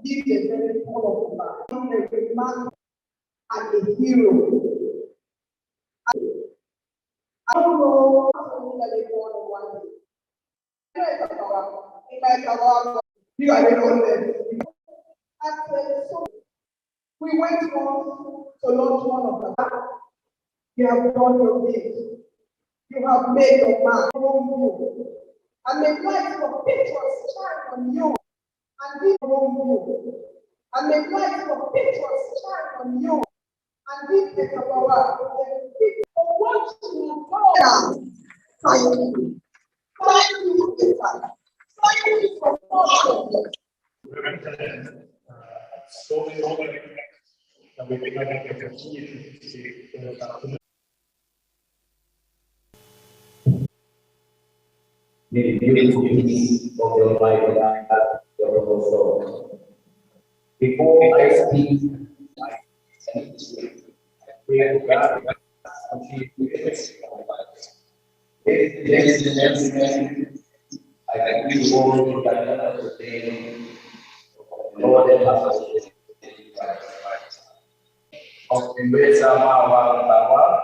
Give a very full of life. A man and a hero. I don't know how many they born in one day. You are the only. So we went on to launch one of them. You have done your bit. You have made your mark from you. And the light of pictures shine on you. And we from you. And the light of pictures shine on you. And we take our work. For what you have done. Thank you. Thank you, Etta. Thank you for watching. So many that we think I can continue to see. The beautiful piece of your Bible that your soul. Before I speak, I pray to God continue to bless our lives. Ladies and gentlemen, I thank you all in that another day. Lord and Pastor of Henrietta Mbawah,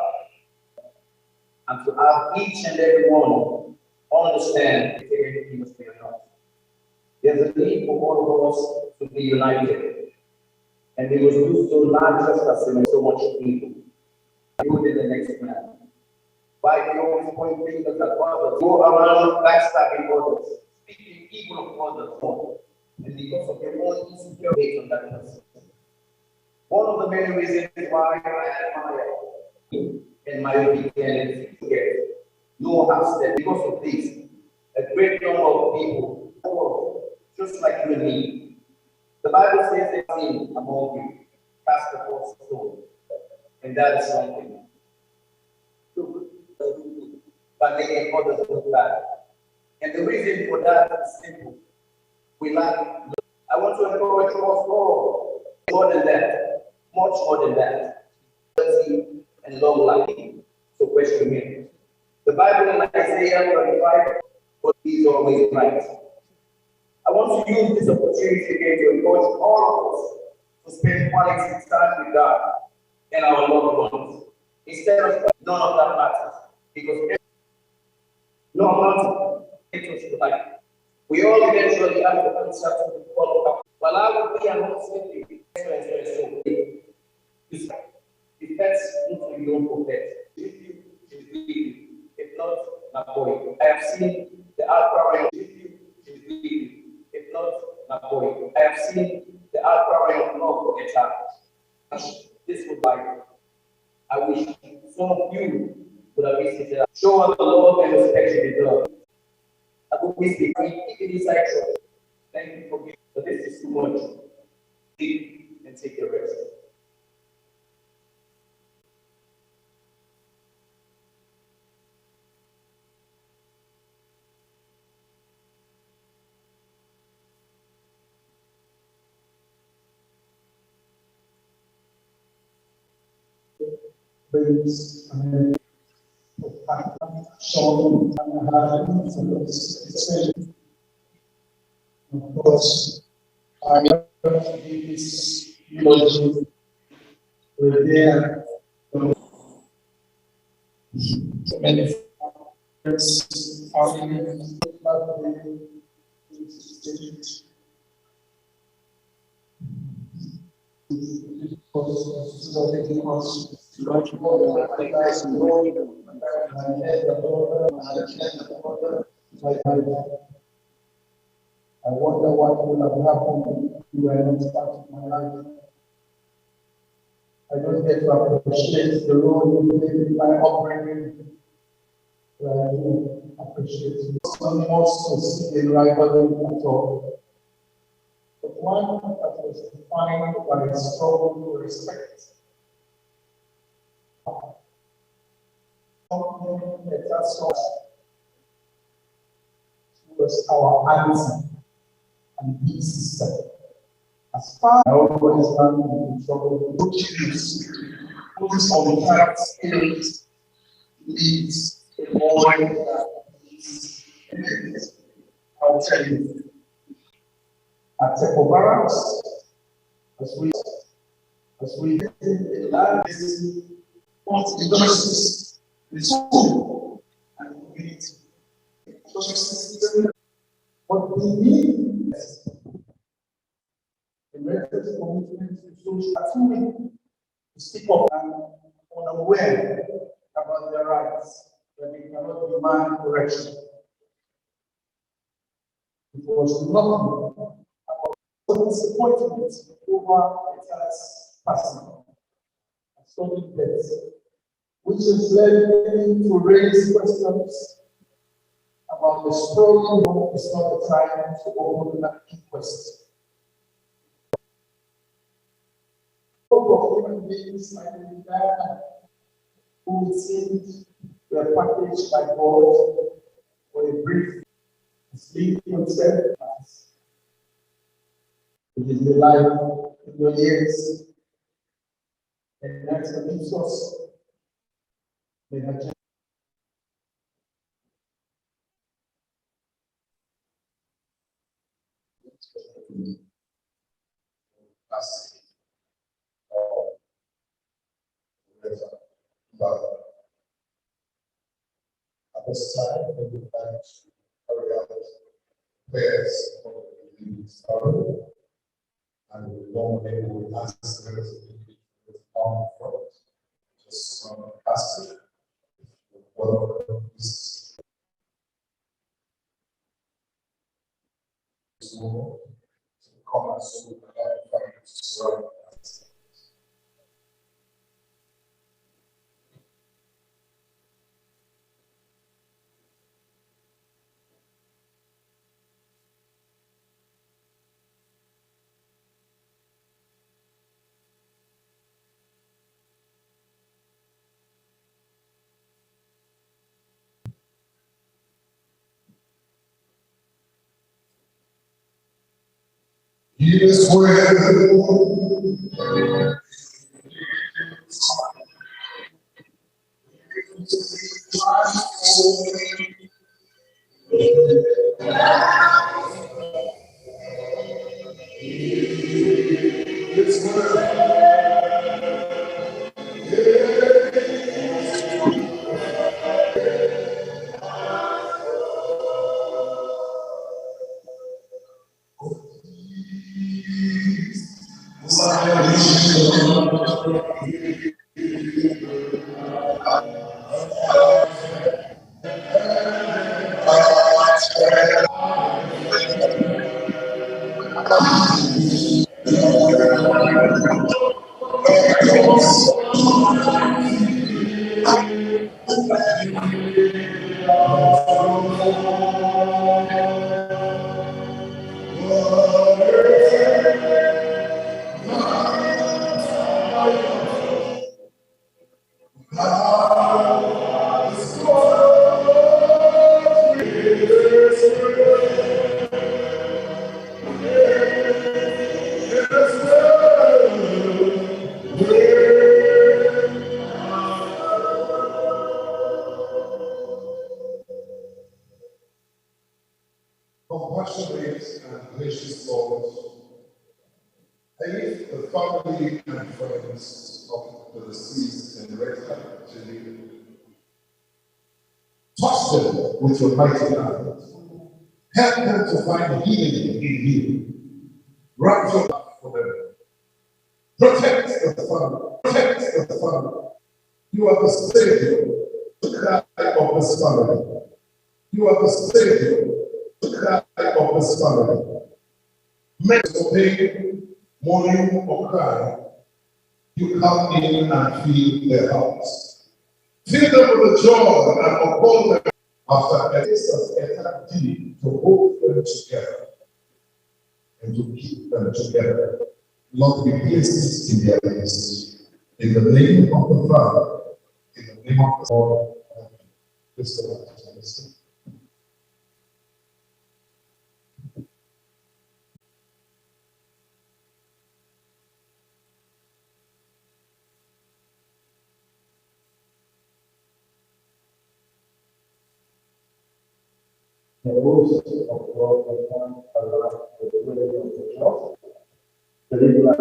and to have each and every one understand everything must be enough. There's a need for all of us to be united, and we must do so not just as in so much evil. Do it in the next man. Why do you always point fingers at others? Go around backstabbing others, speaking evil of others, and because of your own insecurity on that person. One of the many reasons why I admire you and my obedience here. No half-step. Because of this, a great number of people, just like you and me. The Bible says there's sin among you, cast the first stone, and that is something. But they others look bad. And the reason for that is simple. We lack. I want to encourage you all more than that, much more than that. And long life. So question me. The Bible in Isaiah 35, but he's always right. I want to use this opportunity again to encourage all of us to spend quality time with God and our loved ones. Instead of none of that matters. Because no amount of life. We all eventually have to answer to the call of. Well, I will be an Muslim. If that's into your pocket, if not, my boy. I have seen the outpouring of if not, my boy. I have seen the outpouring of love for Etta. This would like. I wish some of you would have visited. Show us the love and respect you deserve. we speak, it is like, thank you for giving, but this is too much. Sleep and take a rest. Brings shown and of course, I this eulogy were there. Many friends, family, I wonder what would have happened if you were not starting my life. I don't get to appreciate the role you played in my upbringing, but I do appreciate it. It's not most to see a rivalry at all, but one that was defined by a struggle to respect. Something that was our answer and big sister. As far as I always run into trouble, whose untapped spirit leads the boy that is. I'll tell you. At Tekobaras, as we did the land, what injustice is food and community. What we need is the reference commitment to social activity, to speak up and unaware about their rights, that they cannot demand correction. It was not about disappointment over Etta's passing, sudden death, which has led many to raise questions about the struggle. It's not the time to open an inquest. Of human beings like that who seemed were packaged by God for a brief sleep concept. It is the life in your years, and that's the resource. May have just but at this time, we would like to carry out prayers for the story, and we normally would ask them to come from just ask it. What is to come as to Yes, compassionate and gracious Lord, if the family and friends of the deceased Henrietta Mbawah, touch them with your mighty hand. Help them to find healing in you. Wrap your love for them. Protect the family. Protect the family. You are the Savior, the cry of this family. You are the Savior, the cry of this family. Make the pain, mourning, or cry. You come in and fill their hearts. Fill them with the joy and uphold them after a taste of Etta to hold them together and to keep them together. Lord, we place this in their lives. In the name of the Father, in the name of the Lord, and this is the rules of God become alive with the way of the church. The deliverance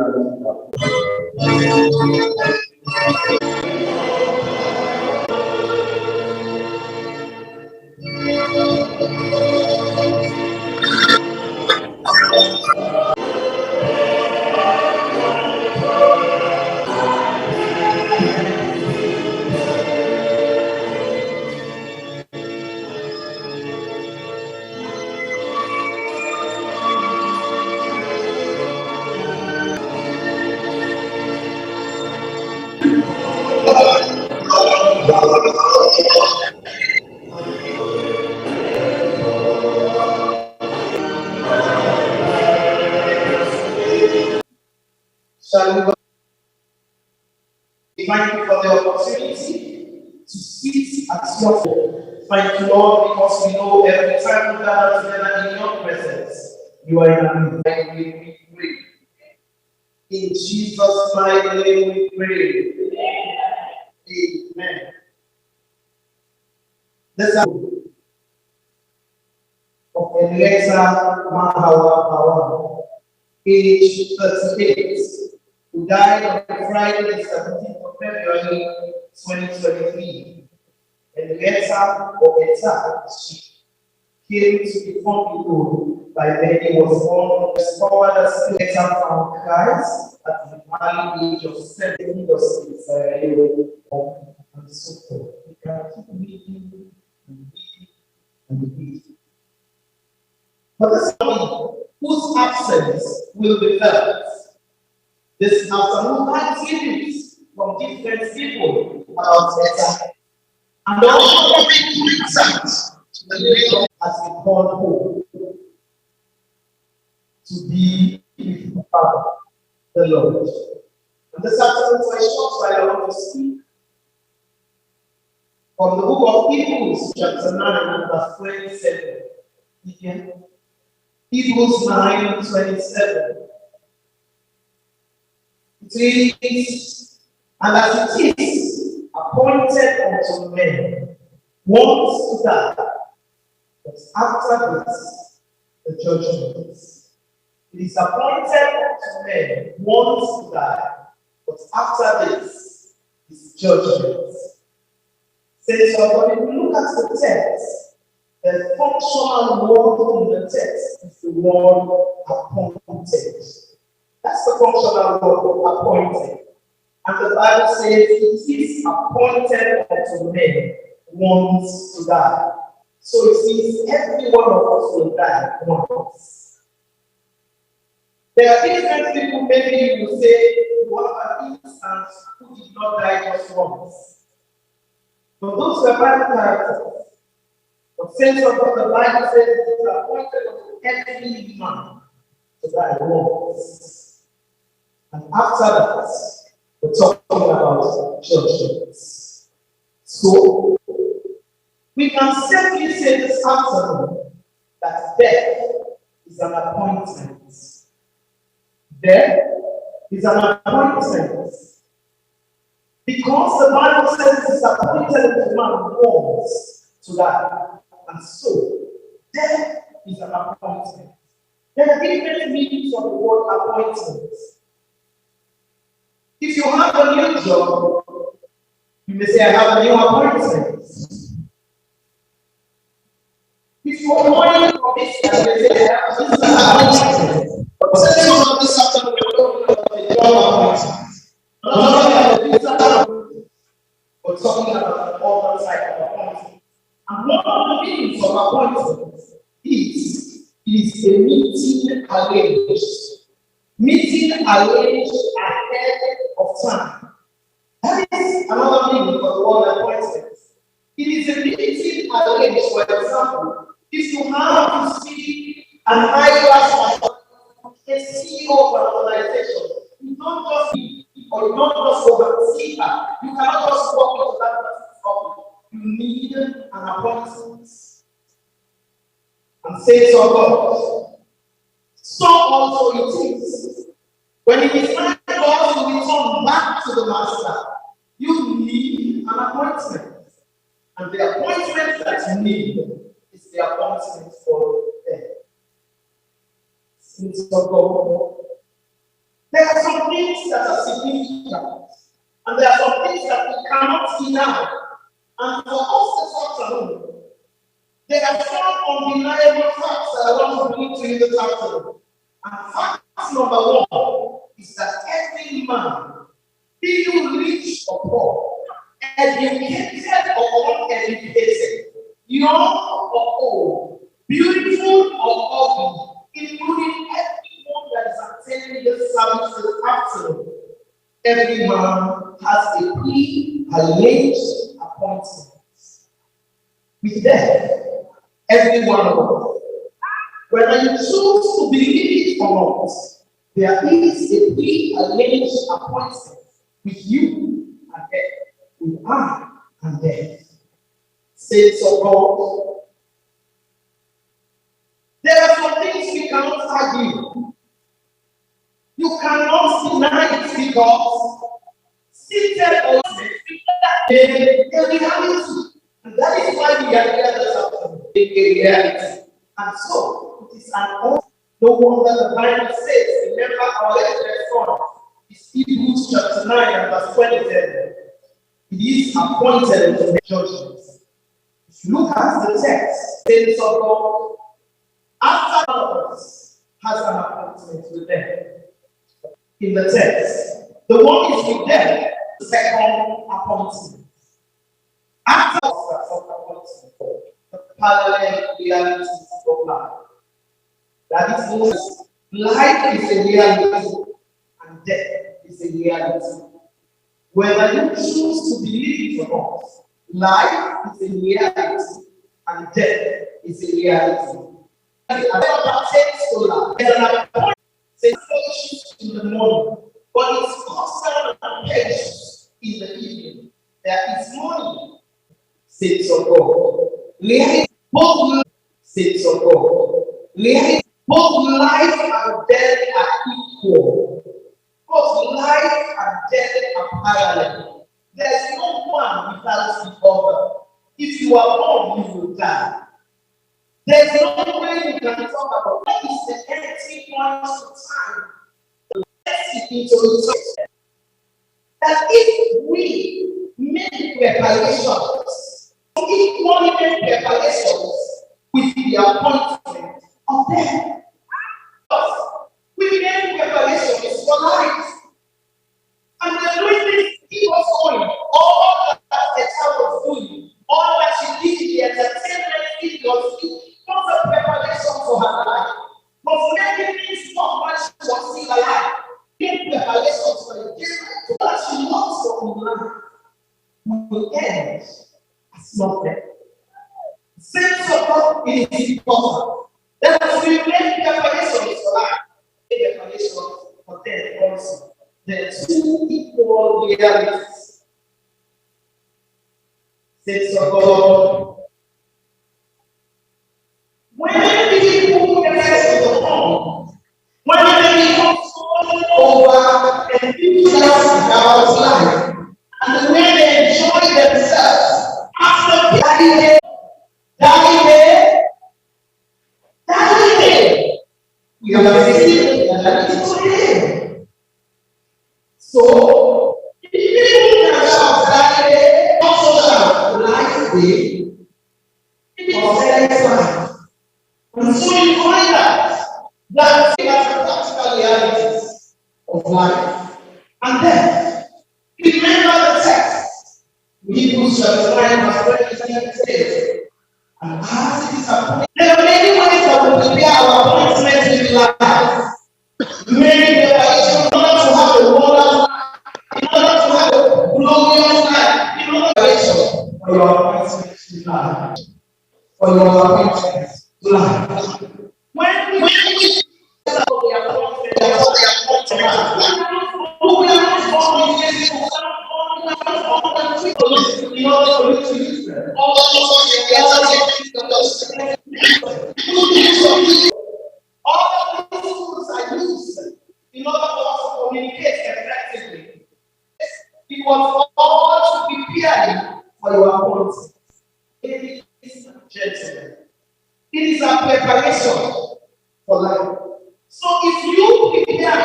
shall we thank you for the opportunity to sit at your feet. Thank you, Lord, because we know every time we gather together in your presence, you are in our midst. And we pray. In Jesus' mighty name we pray. Amen. This is of Henrietta Mbawah, age 38, who died on Friday, the 17th of February, 2023. Henrietta, or Etta, she came to be people by many, was born, discovered as Etta found Christ at the early age of 7 years in Sierra Leone, and so forth. We can keep reading and reading and reading. But this family, whose absence will be felt this afternoon, I hear from different people about Etta. And also as we call home to be with the Father, the Lord. And this afternoon, for a short while, I want to speak from the book of Hebrews, chapter 9, verse 27. Again, Hebrews 9:27. It is, and as it is appointed unto men once to die, but after this, the judgment. It is appointed unto men once to die, but after this is judgment. Saints of God, if we look at the text, the functional word in the text is the word appointed. That's the functional word, appointed. And the Bible says it is appointed unto men once to die. So it means every one of us will die once. There are different people, maybe you will say, you have an instance who did not die just once. But those were Bible characters. But since of what the Bible says, it is appointed unto every man to die once. And after that, we're talking about judgments. So, we can safely say this afternoon that death is an appointment. Death is an appointment. Because the Bible says it is appointed to man once to die. And so, death is an appointment. There are different meanings of the word appointment. If you have a new job, you may say, I have a new appointment. If you are morning for this, you may say, I have this appointment. But since you have this afternoon, we're talking about the job appointment. Not talking about the visa appointment, but talking about the other side of appointment. And one of the meanings of appointment is a meeting arranged. Meeting arranged ahead of time. That is another meaning for the word appointment. It is a meeting arranged, for example, if you have to see an eyeglass man, a CEO of an organization, you don't just see or you don't just go and see her. You cannot just walk into that person's office. You need an appointment. And say so God. So also it is. When it is time for us to return back to the master, you need an appointment. And the appointment that you need is the appointment for death. Saints of God. There are some things that are significant, and there are some things that we cannot deny. And for us this afternoon, there are some undeniable facts that I want to bring to you this afternoon. And fact number one is that every man, be you rich or poor, educated or uneducated, young or old, beautiful or ugly, including everyone that is attending this service this afternoon, every man has a pre-arranged appointment with death. Every one of us. Whether you choose to believe it or not, there is a pre-arranged appointment with you and death, with I and death. Saints of God. There are some things we cannot argue. You cannot deny it because seated on a reality. And that is why we are here this afternoon. A reality. And so, it is an honor. No wonder the Bible says, remember our lesson is Hebrews chapter 9 and verse 27. It is appointed to make judgments. If you look at the text, saints of God, after one of us has an appointment with them. In the text, the one is with them, the second appointment. After that appointment, the parallel realities of life. That is, life is a reality and death is a reality. Whether you choose to believe it or not, life is a reality and death is a reality. Whatever takes to life, there's an appointment, says in the morning, but it's constant and patience in the evening. There is morning. Saints of God. Both saints of God. Both life and death are equal. Both life and death are parallel. There's no one without the other. If you are born, you will die. There's no way you can talk about what is the empty point of time. Let's get into it. That if we make preparations, equally make preparations with the appointment of death. We make preparations for life. And we're doing this, keep us going. All that Etta was doing, all that she did, the entertainment industry, was a preparation for her life. But making things not much she was still alive. Making preparations for the day so that she loves for life will end as nothing. Sense of God is important. That as we make preparations for life, make preparations for death also. There are two equal realities. Sense of God. When people get to the home, when they become over and people about life, and the way they enjoy themselves after dying there, We have seen that it's to him. So, if people can shout that day, also shout life day, because there is life. And so you find that the practical realities of life. And then, remember the text. Hebrews chapter 9 verse 27 says, and as it is appointed, there are many ways that we prepare our appointments in life. Many preparations in order to have a wonderful life, in order to have a glorious life, in order to for your appointments in life. For your appointments in life. When we for the appointment, who we are not born with this, in order for you to use them. All of these tools are used in order for us to communicate effectively. It was all to prepare for your appointment. Ladies and gentlemen, it is a preparation for life. So if you prepare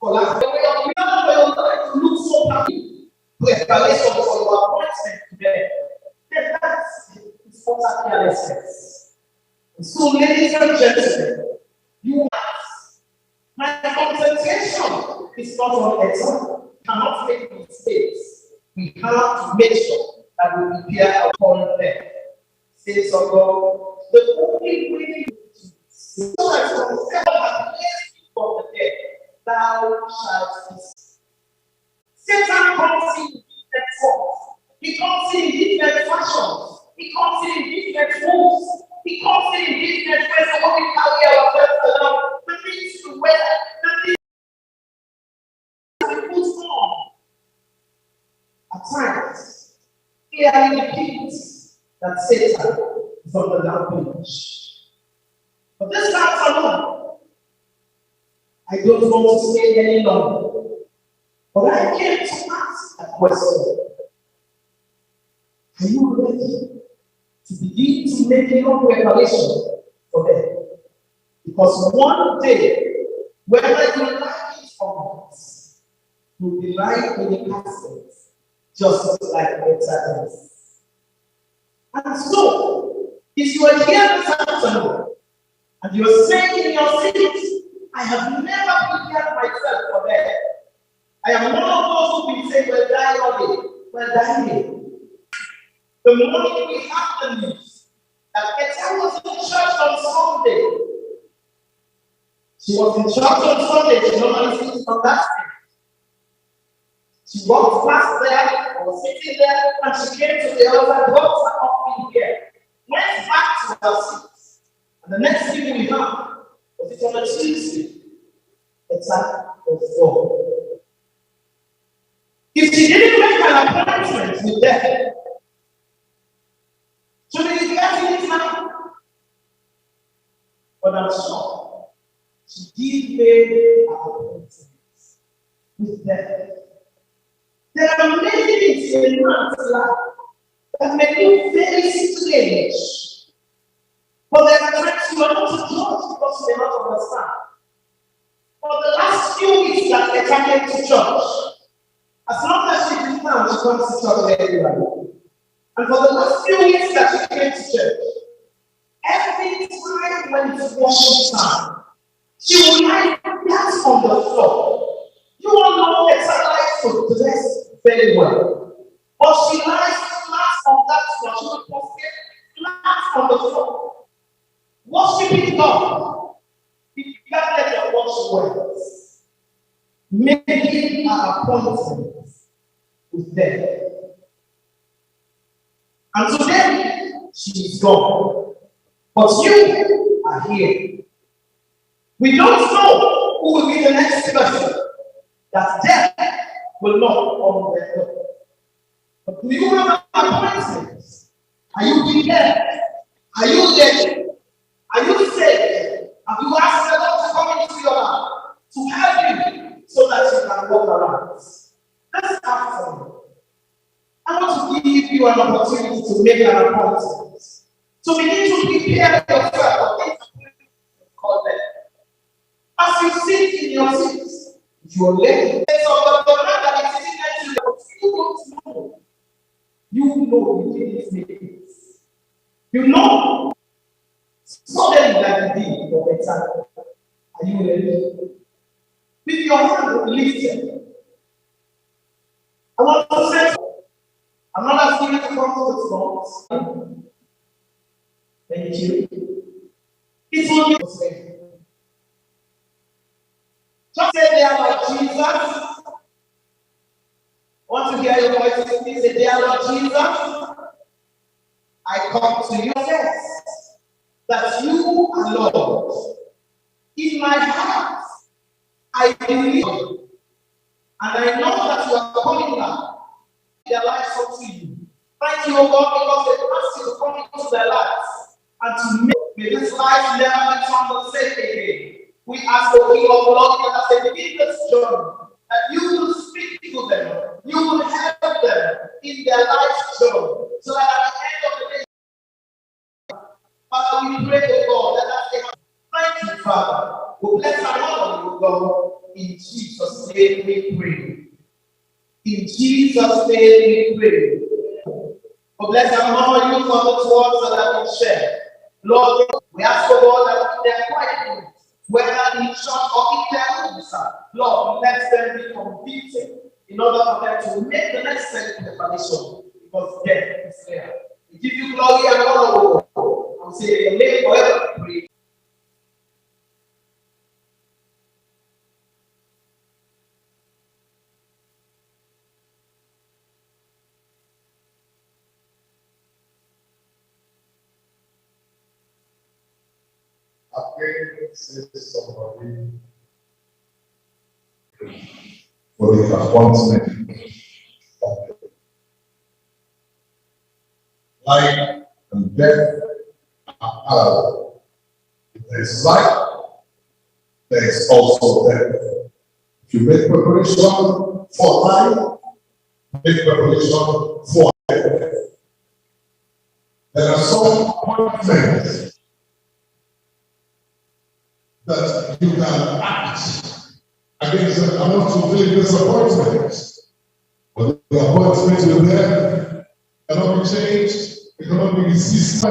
for life, the way of preparing for your life to look so happy, preparation for your appointment today, then that's what carelessness. So, ladies and gentlemen, you ask, my concentration is not on exam. We cannot make mistakes. We have to make sure that we prepare our content. Says of God, the only way to see from the dead, thou shalt cease. Satan comes in different forms. He comes in different fashions. He comes in different moves. He comes in different ways of how we carry ourselves along. The things to wear, the things we put on. At times, clearly depicts that Satan is on the rampage. But this time alone, I don't want to stay any longer. But I came to ask a question. Are you ready to begin to make your preparation for them? Because one day, whether you like it or not, you'll be lying in the casket, just like Etta is. And so, if you are here this afternoon, and you're saying in your seat, I have never prepared myself for that. I am one of those who will say, well, die already. Well, die. The morning we have the news that Etta was in church on Sunday. She was in church on Sunday. She normally sits on that stage. She walked past there, was sitting there, and she came to the altar, brought her offering here, went back to her seat. And the next thing we have was it on a Tuesday. Etta was gone. If she didn't make an appointment with them, she will be getting it now. But I'm sure she did make an appointment with them. There are many things in a man's life that may look very strange. But there are times you are not to judge because you may not understand. For the last few weeks that Etta came to church, as long as she is now, she comes to church regularly. And for the last few weeks that she came to church, every time when it's worship time, she would lie flat on the floor. You all know Etta likes to dress very well. But she lies flat on that floor. She will prostrate flat on the floor. Worshiping God, regardless of what she wears, making an appointment with them. And today, she is gone. But you are here. We don't know who will be the next person that death will knock on their door. But do you have appointments? Are you prepared? Are you ready? Are you saved? Have you asked the Lord to come into your life to help you so that you can walk around? Let's afternoon, I want to give you an opportunity to make an appointment. So begin to prepare yourself for things called them. you sit in your seat, your legs of the man that is sitting next to you, you don't know. You didn't make it. You know suddenly that you did for better. Are you ready? With your hand lifted, I want to say, I'm not asking you to come to the front. Thank you. It's only just say, dear Lord Jesus. I want to hear your voice. Please say, dear Lord Jesus, I come to you. Yes, that you are Lord. In my heart, I believe, and I know that you are coming back. Their lives up to you. Thank you, O God, because they ask you to come into their lives and to make this life never become the same again. We ask the King of Glory that as they begin this journey, that you will speak to them, you will help them in their life's journey, so that at the end of the day, Father, we pray, O God, that as they have. Thank you, Father. We bless and honor you, God. In Jesus' name we pray. In Jesus' name we pray. We bless and honor you for the words that have been shared. Lord, we ask for God that in their quiet moments, whether in church or in their homes, Lord, let them be convicted in order for them to make the necessary preparation, because death is there. We give you glory and honor, and say, your name forever praise. Somebody for the appointment of life and death are parallel. There is life, there is also death. If you make preparation for life, make preparation for death. There are some appointments that you can act against. I'm not fulfilling this appointment, but the appointment will there cannot be changed, it cannot be resisted.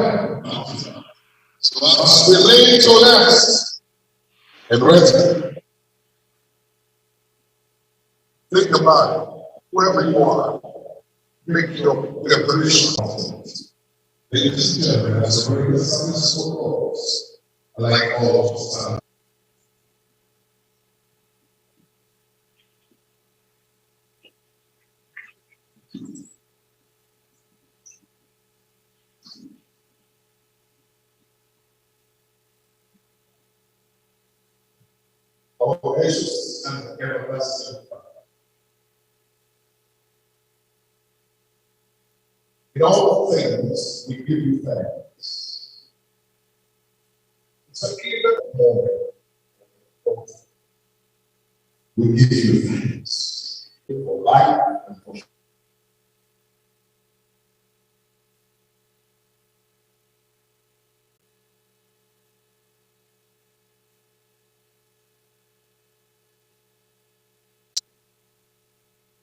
So as we lay to rest and rest, think about it. Wherever you are, make your preparation. Ladies and gentlemen, as a very successful cause, I like all of us. Our gracious and everlasting Father, in all things we give you thanks. It's a given moment. We give you thanks for life and for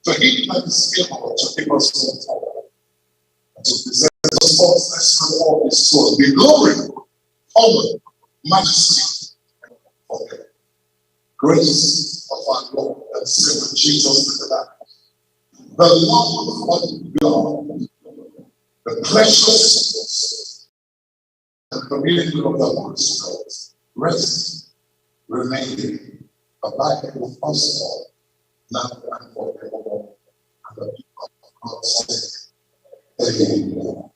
to hit by the skill to give us more and to present the sources of all His soul. Be glory, honor, majesty, for the grace of our Lord and Savior Jesus the Lamb, the love of God, the precious and community of the Holy Spirit, rest, remaining, abiding with us all, now and forevermore. And the people of God say, Amen.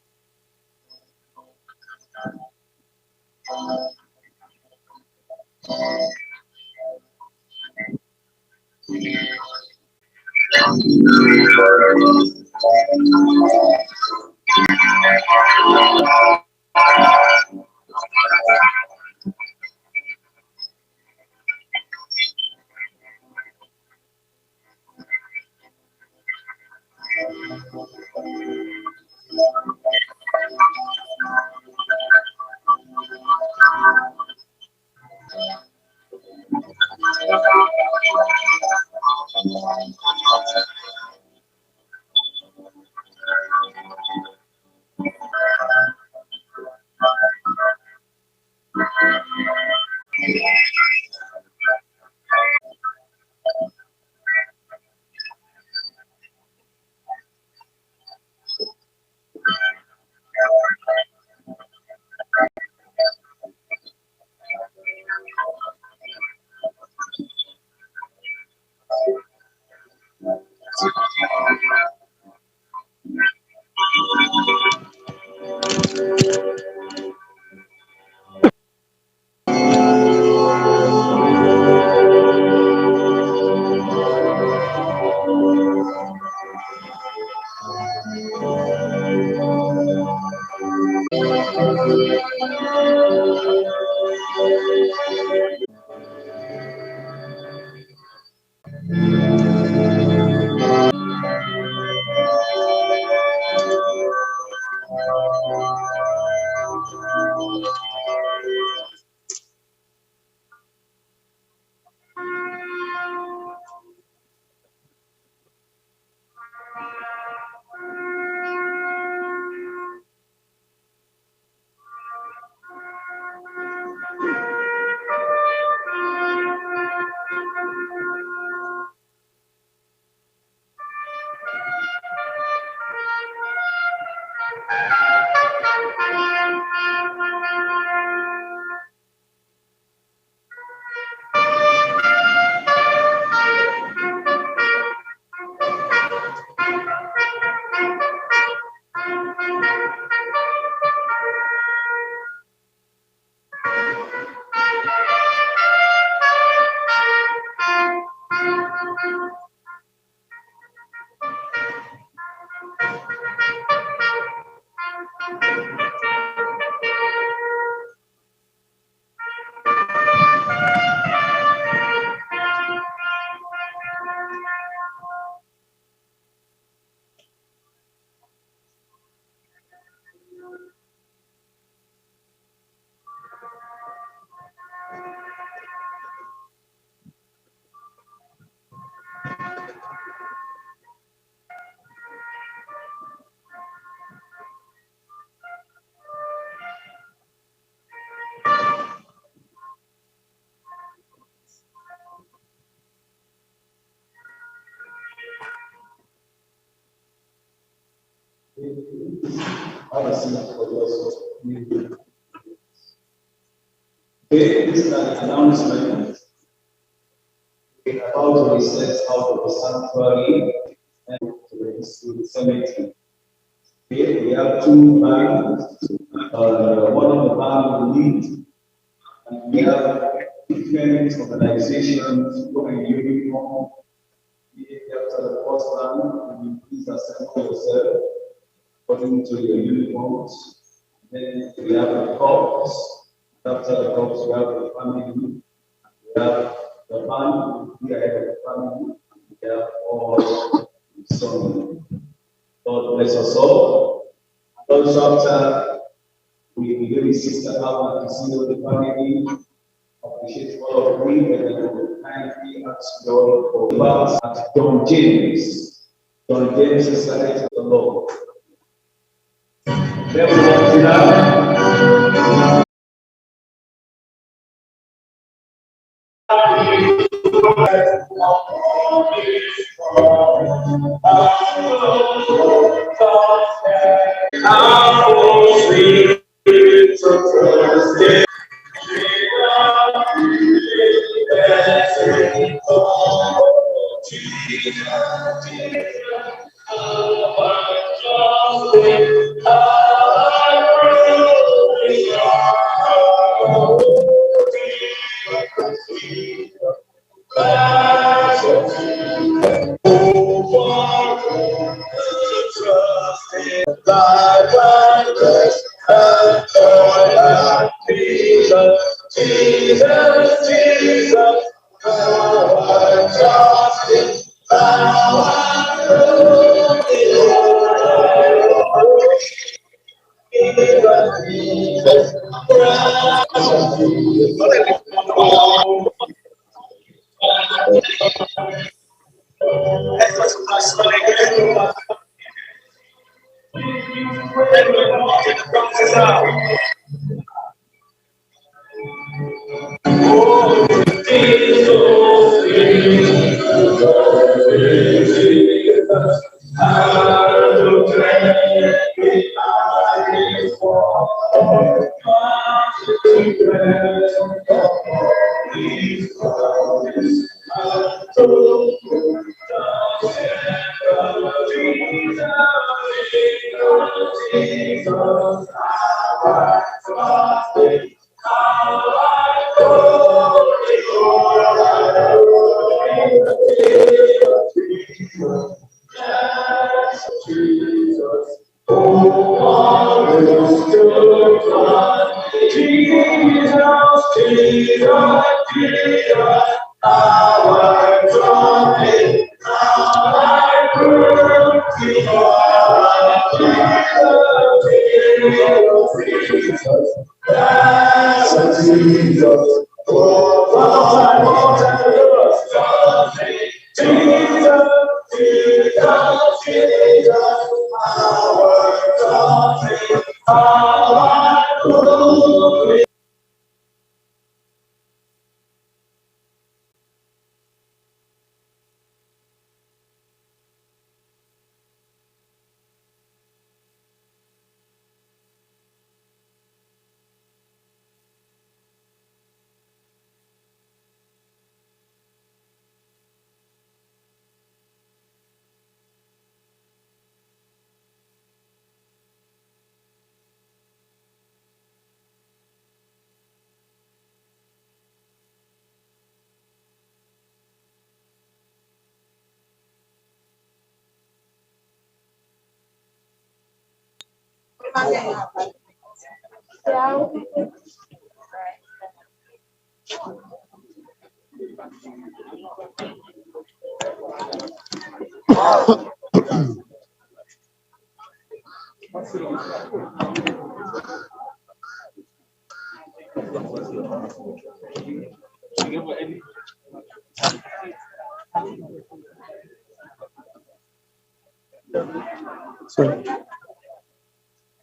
Have a seat for those who need it. Okay, this is an announcement about the research out of the sanctuary and to the Institute Cemetery. Here we have two bands. One of the bands will lead, and we have different organizations who are in uniform. After the first band, you please assemble yourself according to your uniforms. Then we have the corps. After the corps, we have the family. We have the band. We are the family. We have all the son. God bless us all. And also after we really sister Abba to see the family. Appreciate all of we and then kindly ask God for us at John James. John James is the Lord. Everyone now.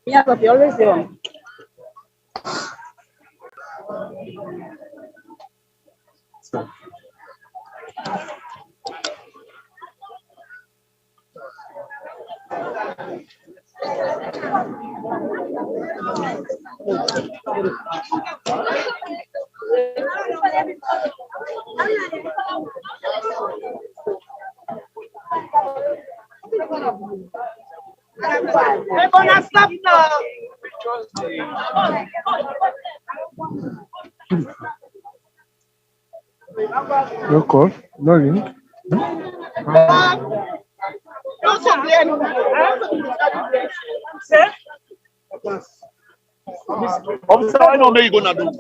Yeah, but you always do. We're gonna stop now. No call, no link. Officer, I know you're gonna do.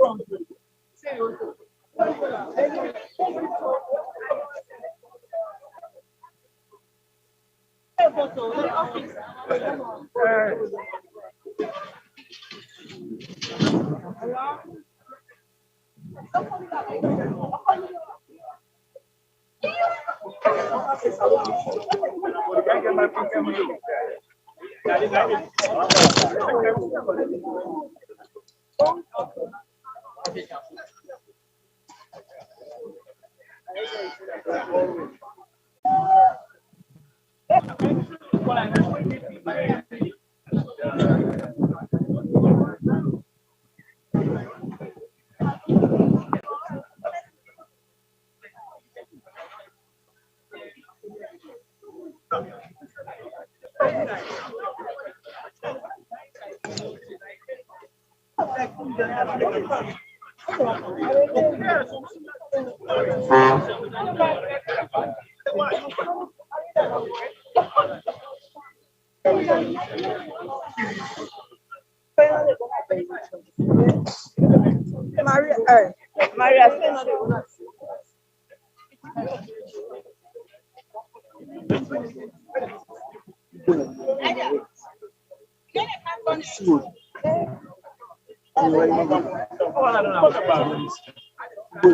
Maria,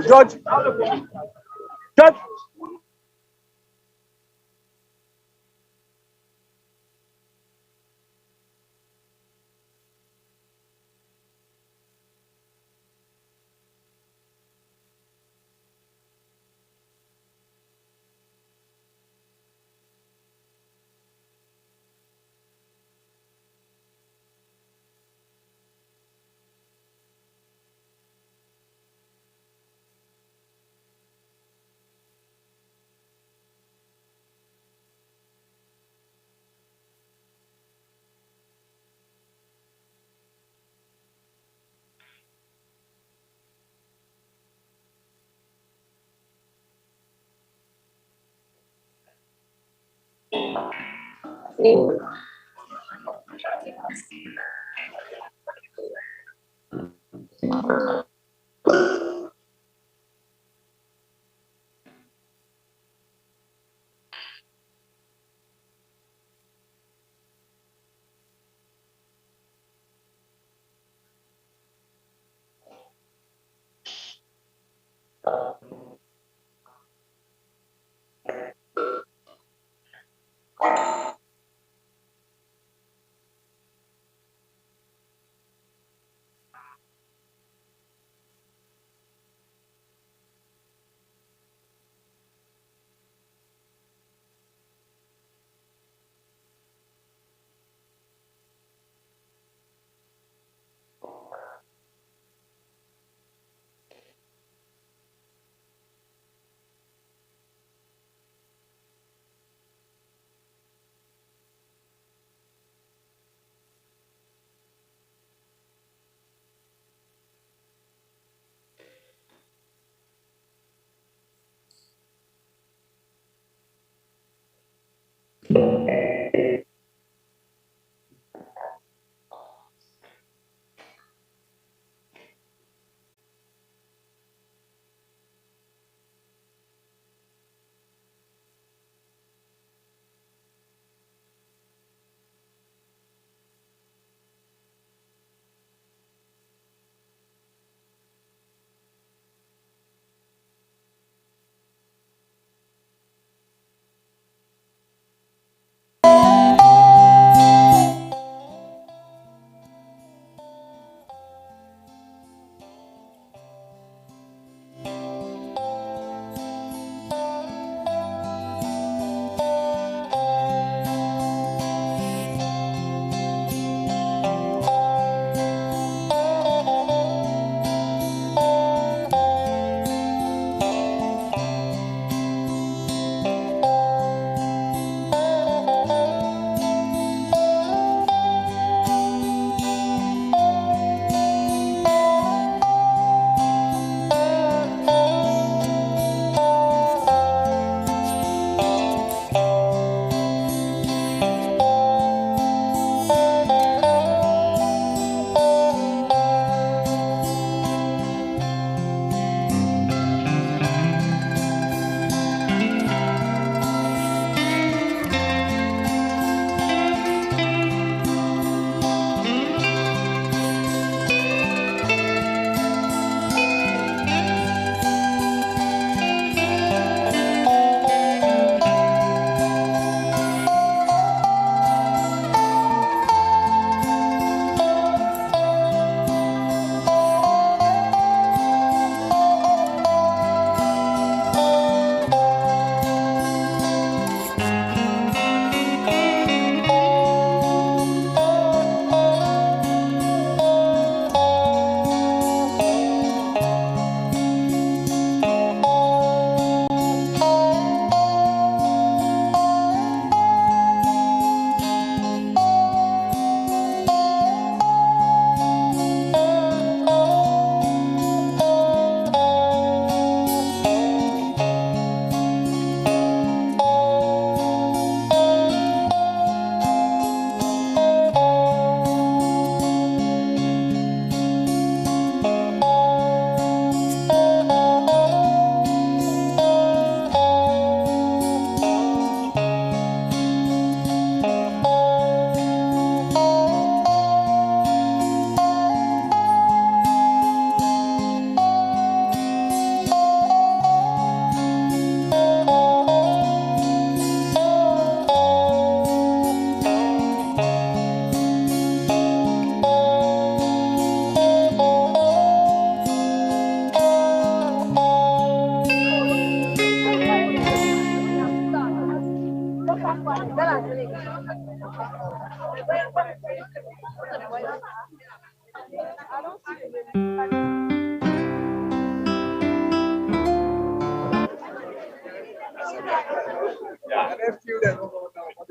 Judge, Judge,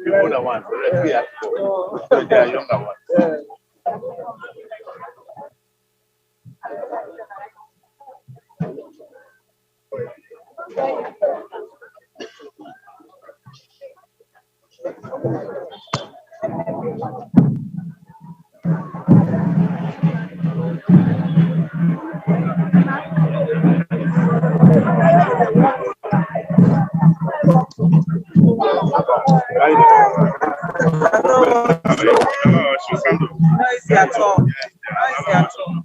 The older ones, they are younger ones. Noisy at all. Noisy at all.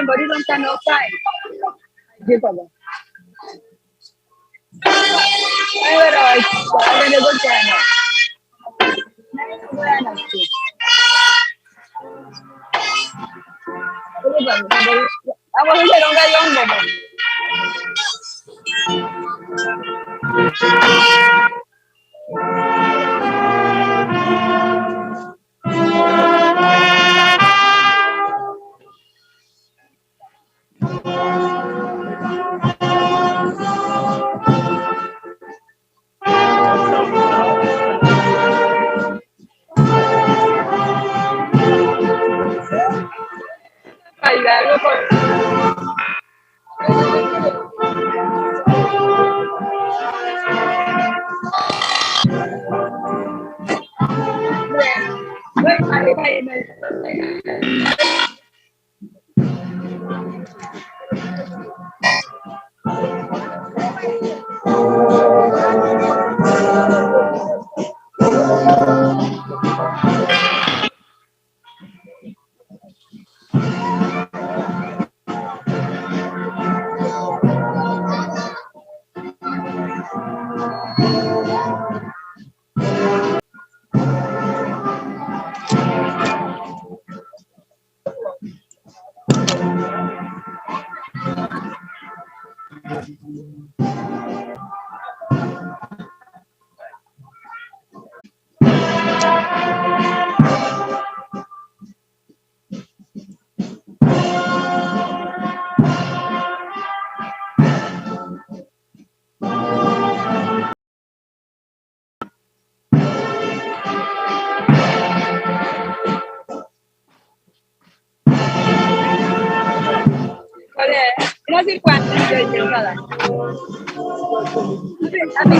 But you don't stand outside. Give up. I go China. I was Oleh, no sé cuánto yo nada. A mí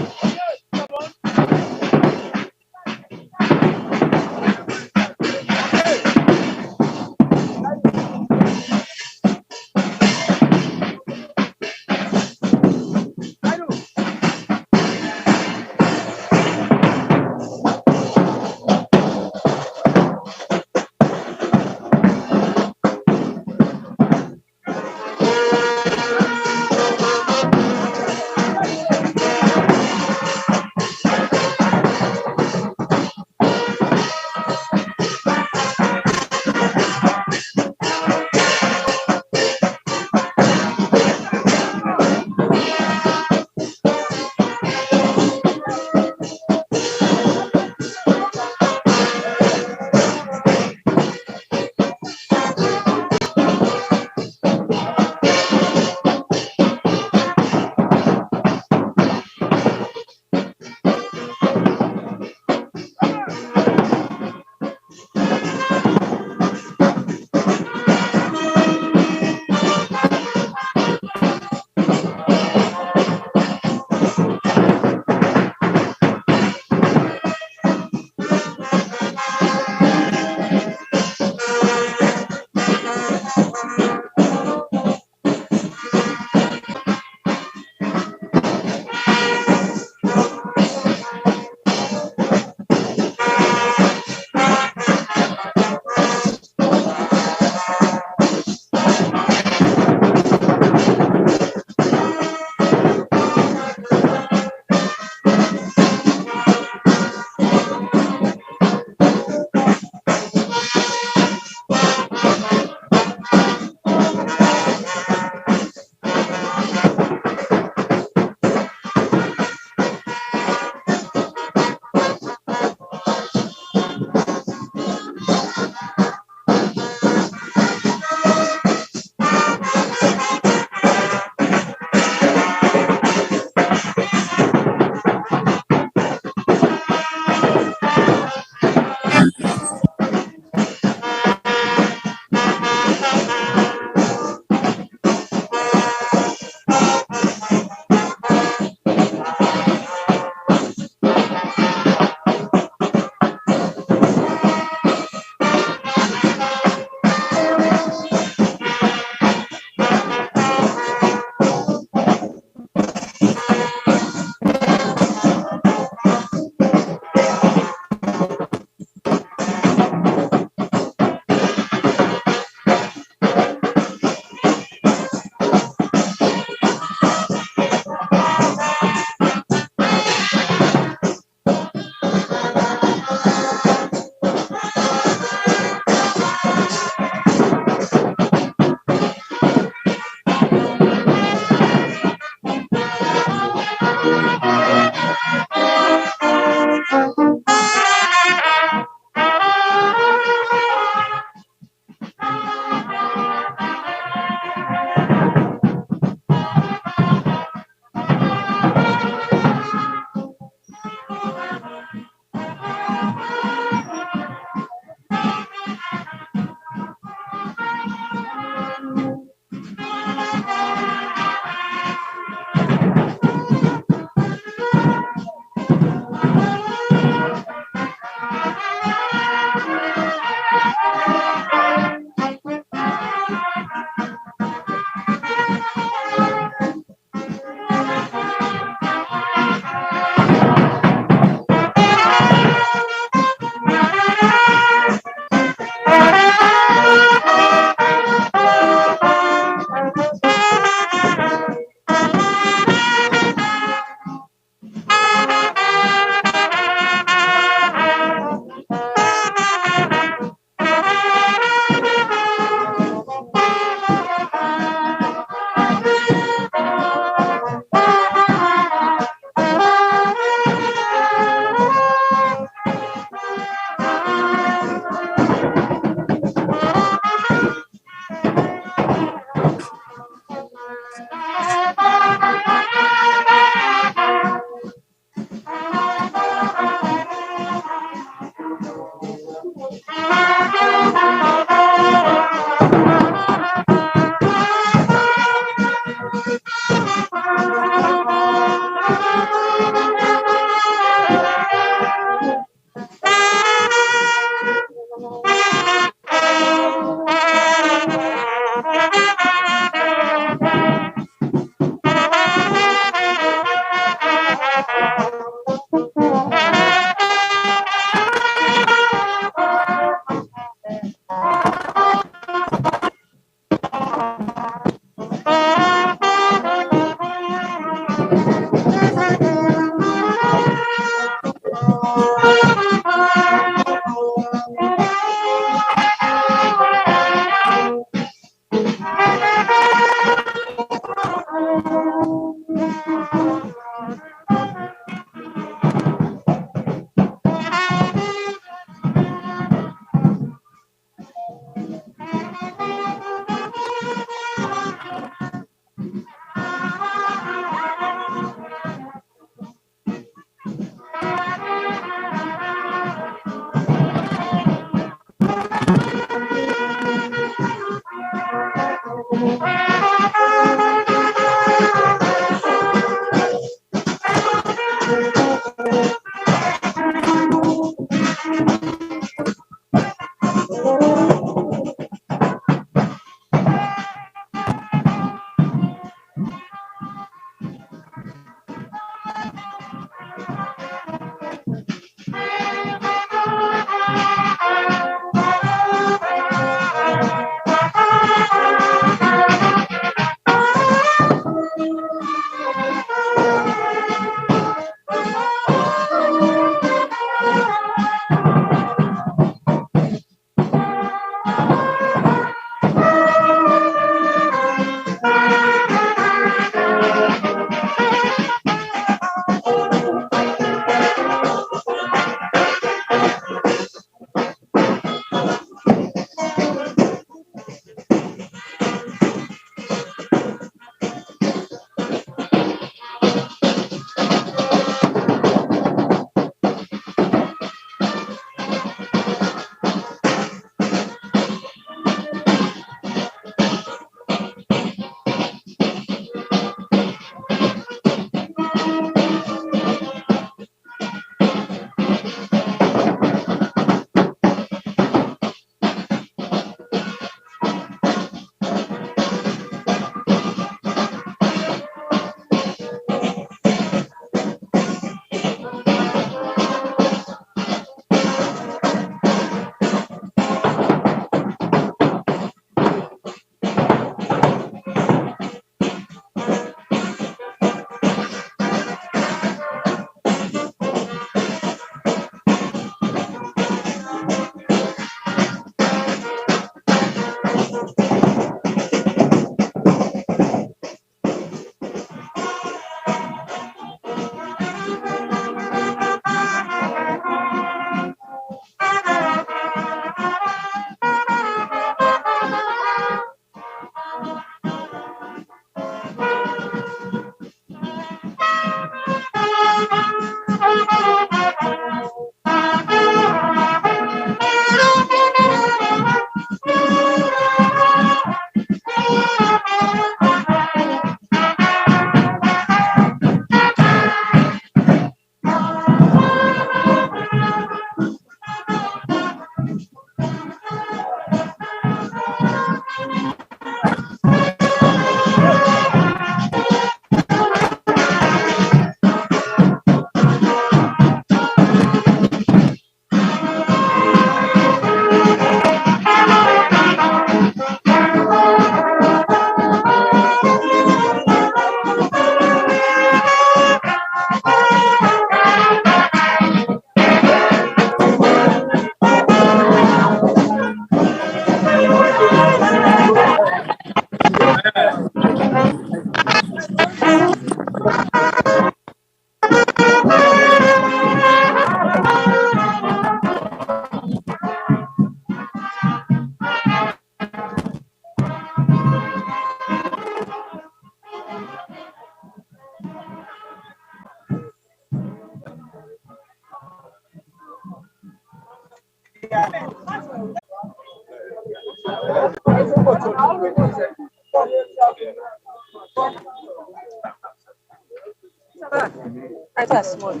I thought small.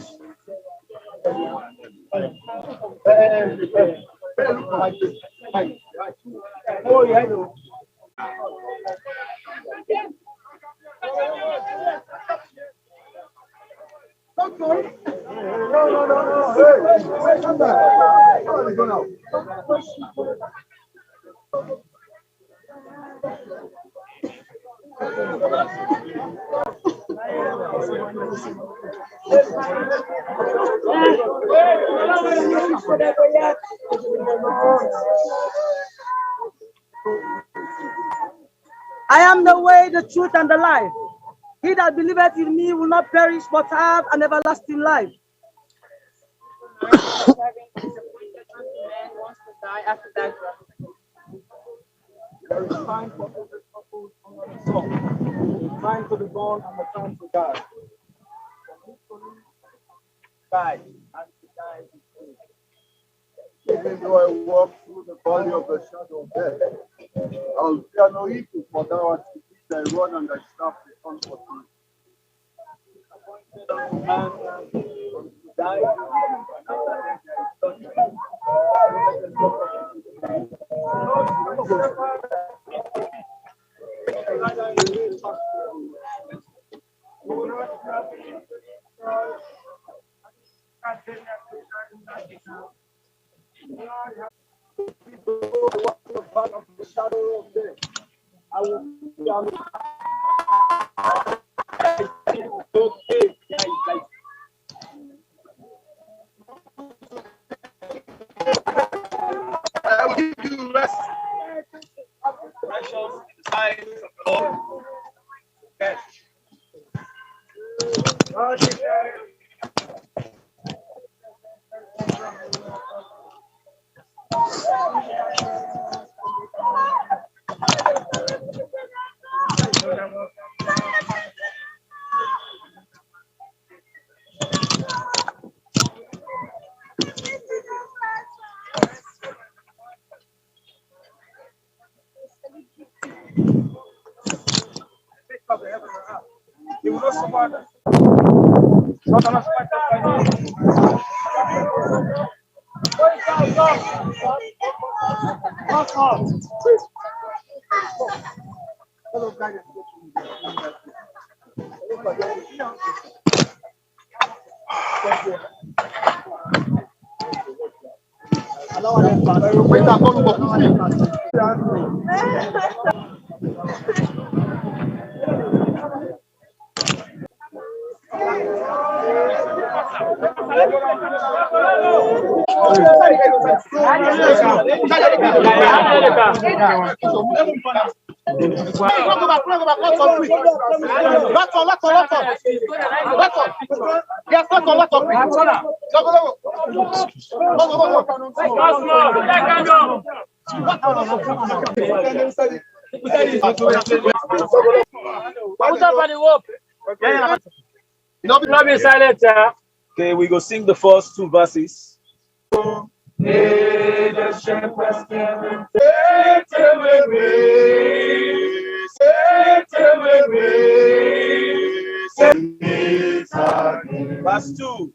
Oh, yeah. No. Hey, come back. How are you going now? I am the way, the truth, and the life. He that believeth in me will not perish, but have an everlasting life. There is time for every purpose under the sun. Time to be born and the time to die. Die and to die before. Even though I walk through the valley of the shadow of death, I'll fear no evil, for thou art with me, thy rod and thy staff they comfort me. And to die, and after that there is judgment. Of the shadow of death, I will I will give you rest. Precious in the sight of the Lord. Yes. You will not survive. Not be silent, okay, we go sing the first two verses. May the shepherds never take away, Verse 2.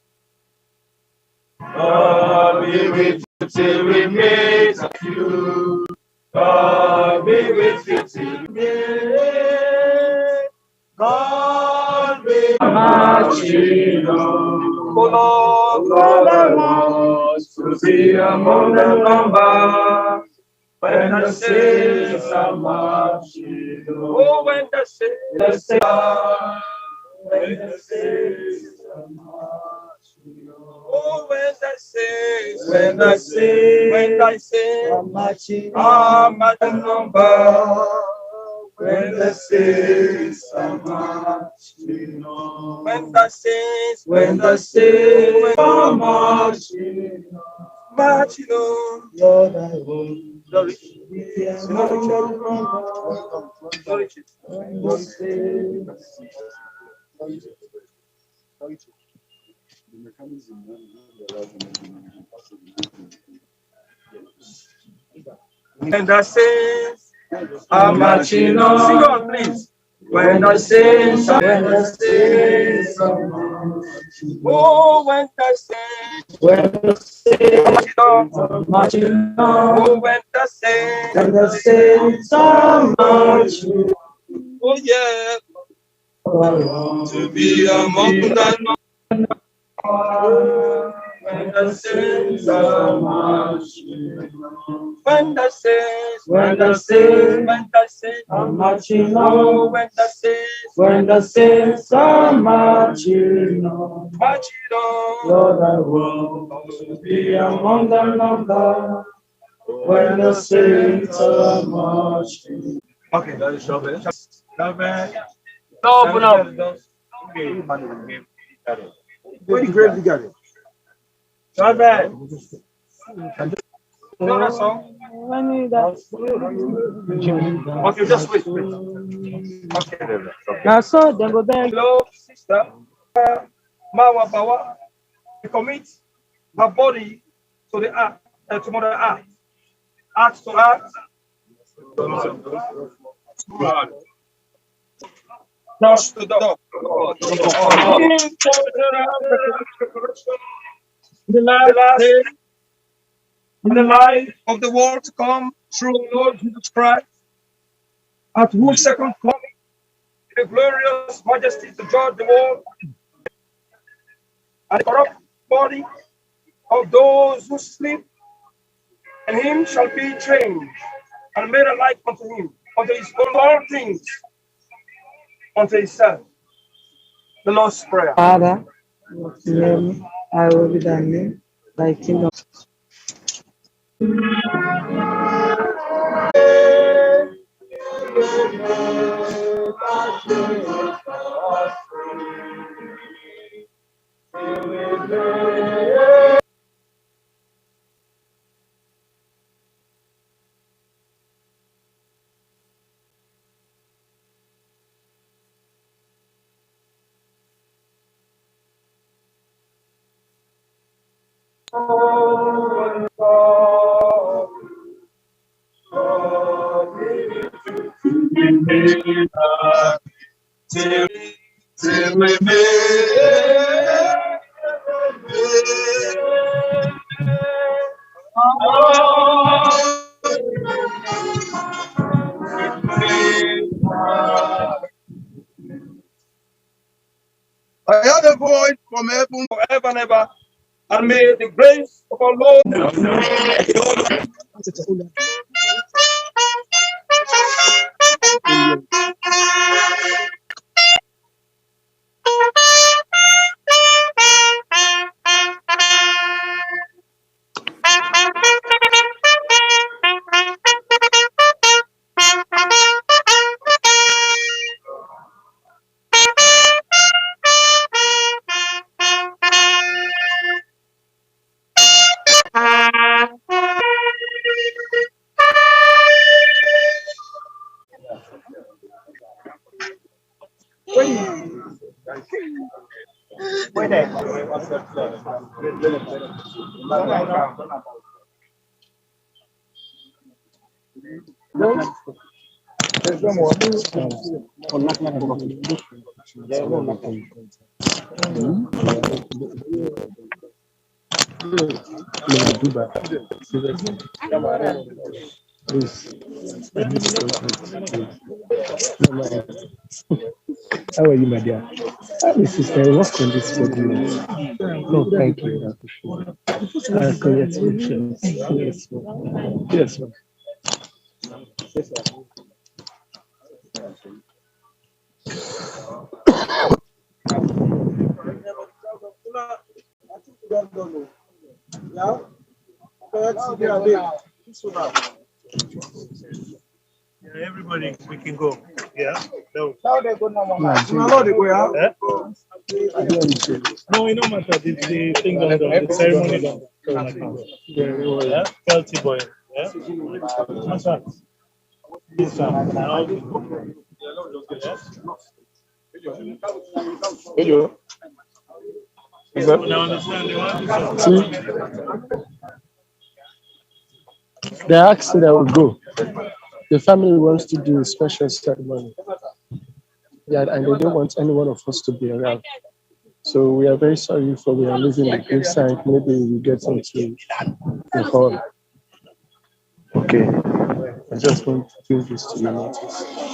God be with you till we meet you. God be with you till we meet. God be marching on. God I want to see among the number. When the saints are marching on. Oh, when the saints are. When the saints are marching on. Oh, when the saints are marching on the number. When the saints are marching on. When the saints are marching on. Lord, I will. Glory. Glory. When the saints are marching on. Sing on, please. when the saints are marching. Oh, when the saints are marching on. Oh, when the saints are marching. Oh, yeah. To be among the when the saints are marching, when the saints are marching on, when the saints are marching on, Lord, I want to be among the number, when the saints are marching. Okay, that is Robert. Open up. Where the grave digger? Robert. You know that song? Okay, just wait. Okay. Now, so then go back. Hello, sister. Mbawah. We commit her body to the earth, to Mother Earth. Earth to earth. Dust to dust. The last day, in the life of the world to come through Lord Jesus Christ, at whose second coming, the glorious majesty to judge the world, and the corrupt body of those who sleep, and him shall be changed and made alike unto him, unto his own all things, unto himself. The Lord's Prayer. Father, name, I will be thy name, thy kingdom. I heard a voice from heaven forever and ever, and may the grace of our Lord. How are you, my dear? Hi, sister. What's on this for you? No, thank you. I appreciate it. Congratulations. Yes, ma'am. Yes, ma'am. Yeah, everybody, we can go. Yeah. No, no, it don't matter. The thing on the ceremony done. So I can go. Yeah, healthy boy. Yeah. What's that? This one. Hello. Now understand the They asked that we go. The family wants to do a special ceremony. Yeah, and they don't want any one of us to be around. So we are very sorry for we are losing the inside. Maybe we get into the hall. Okay. I just want to do this to you notice.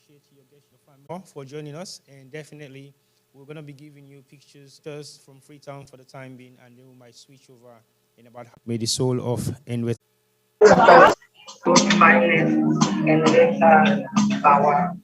appreciate your family for joining us, and definitely we're going to be giving you pictures just from Freetown for the time being, and then we might switch over in about. May the soul of Henrietta Mbawah.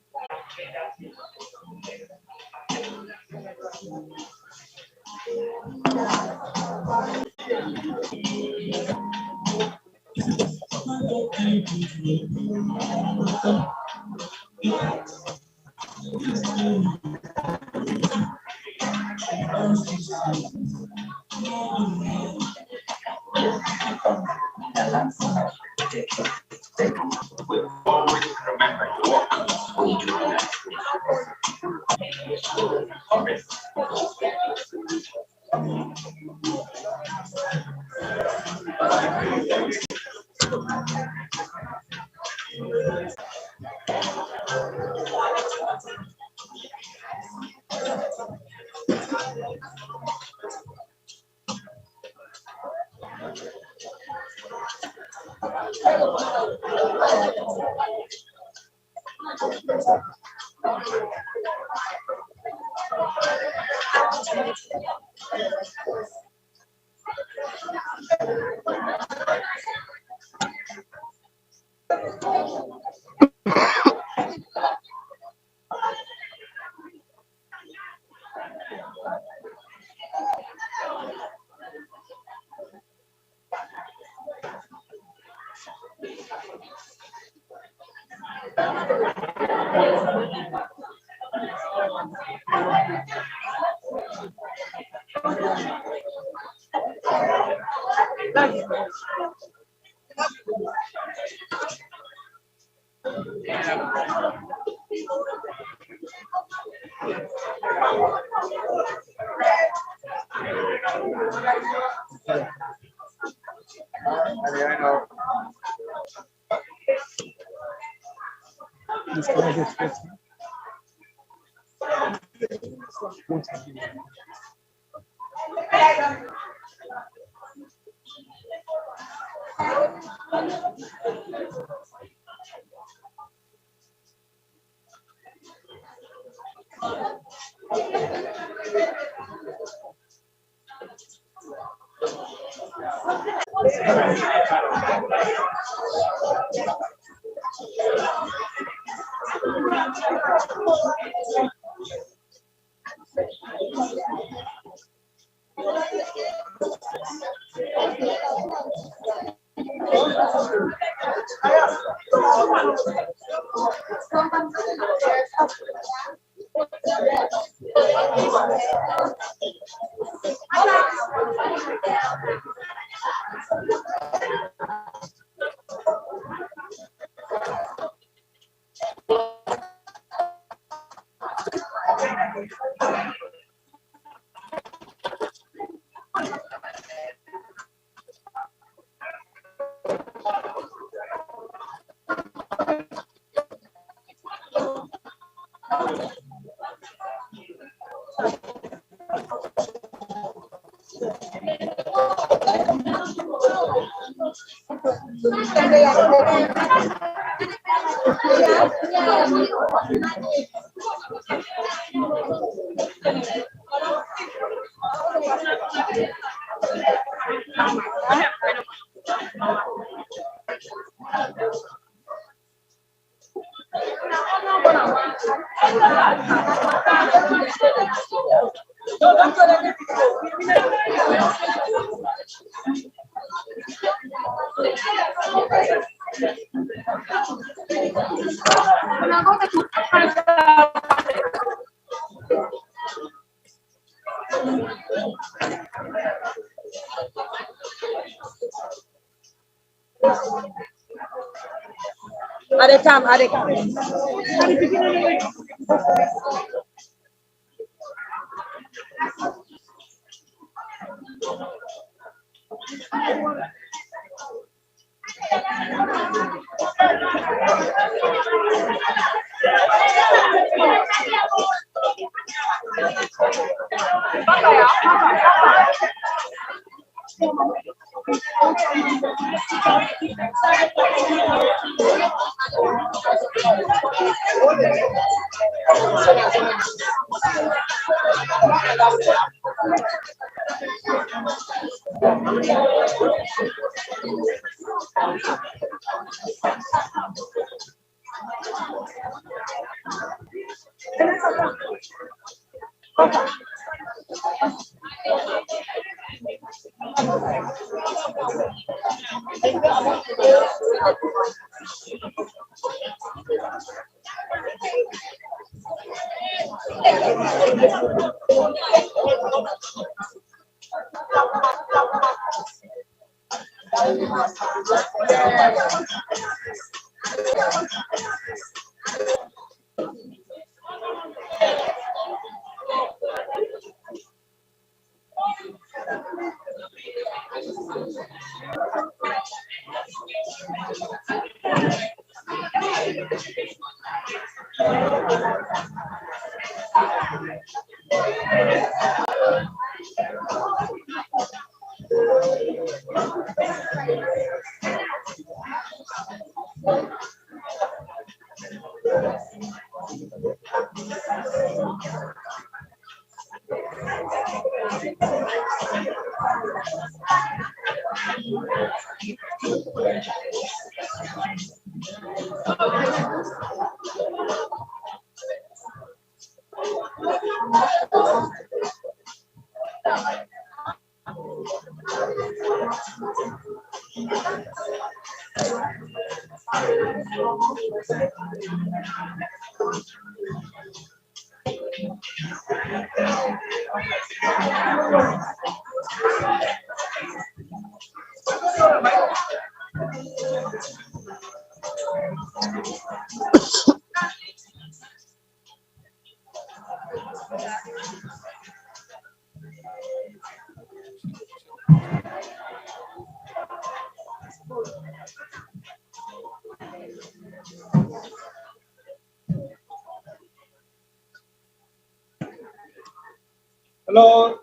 Hello.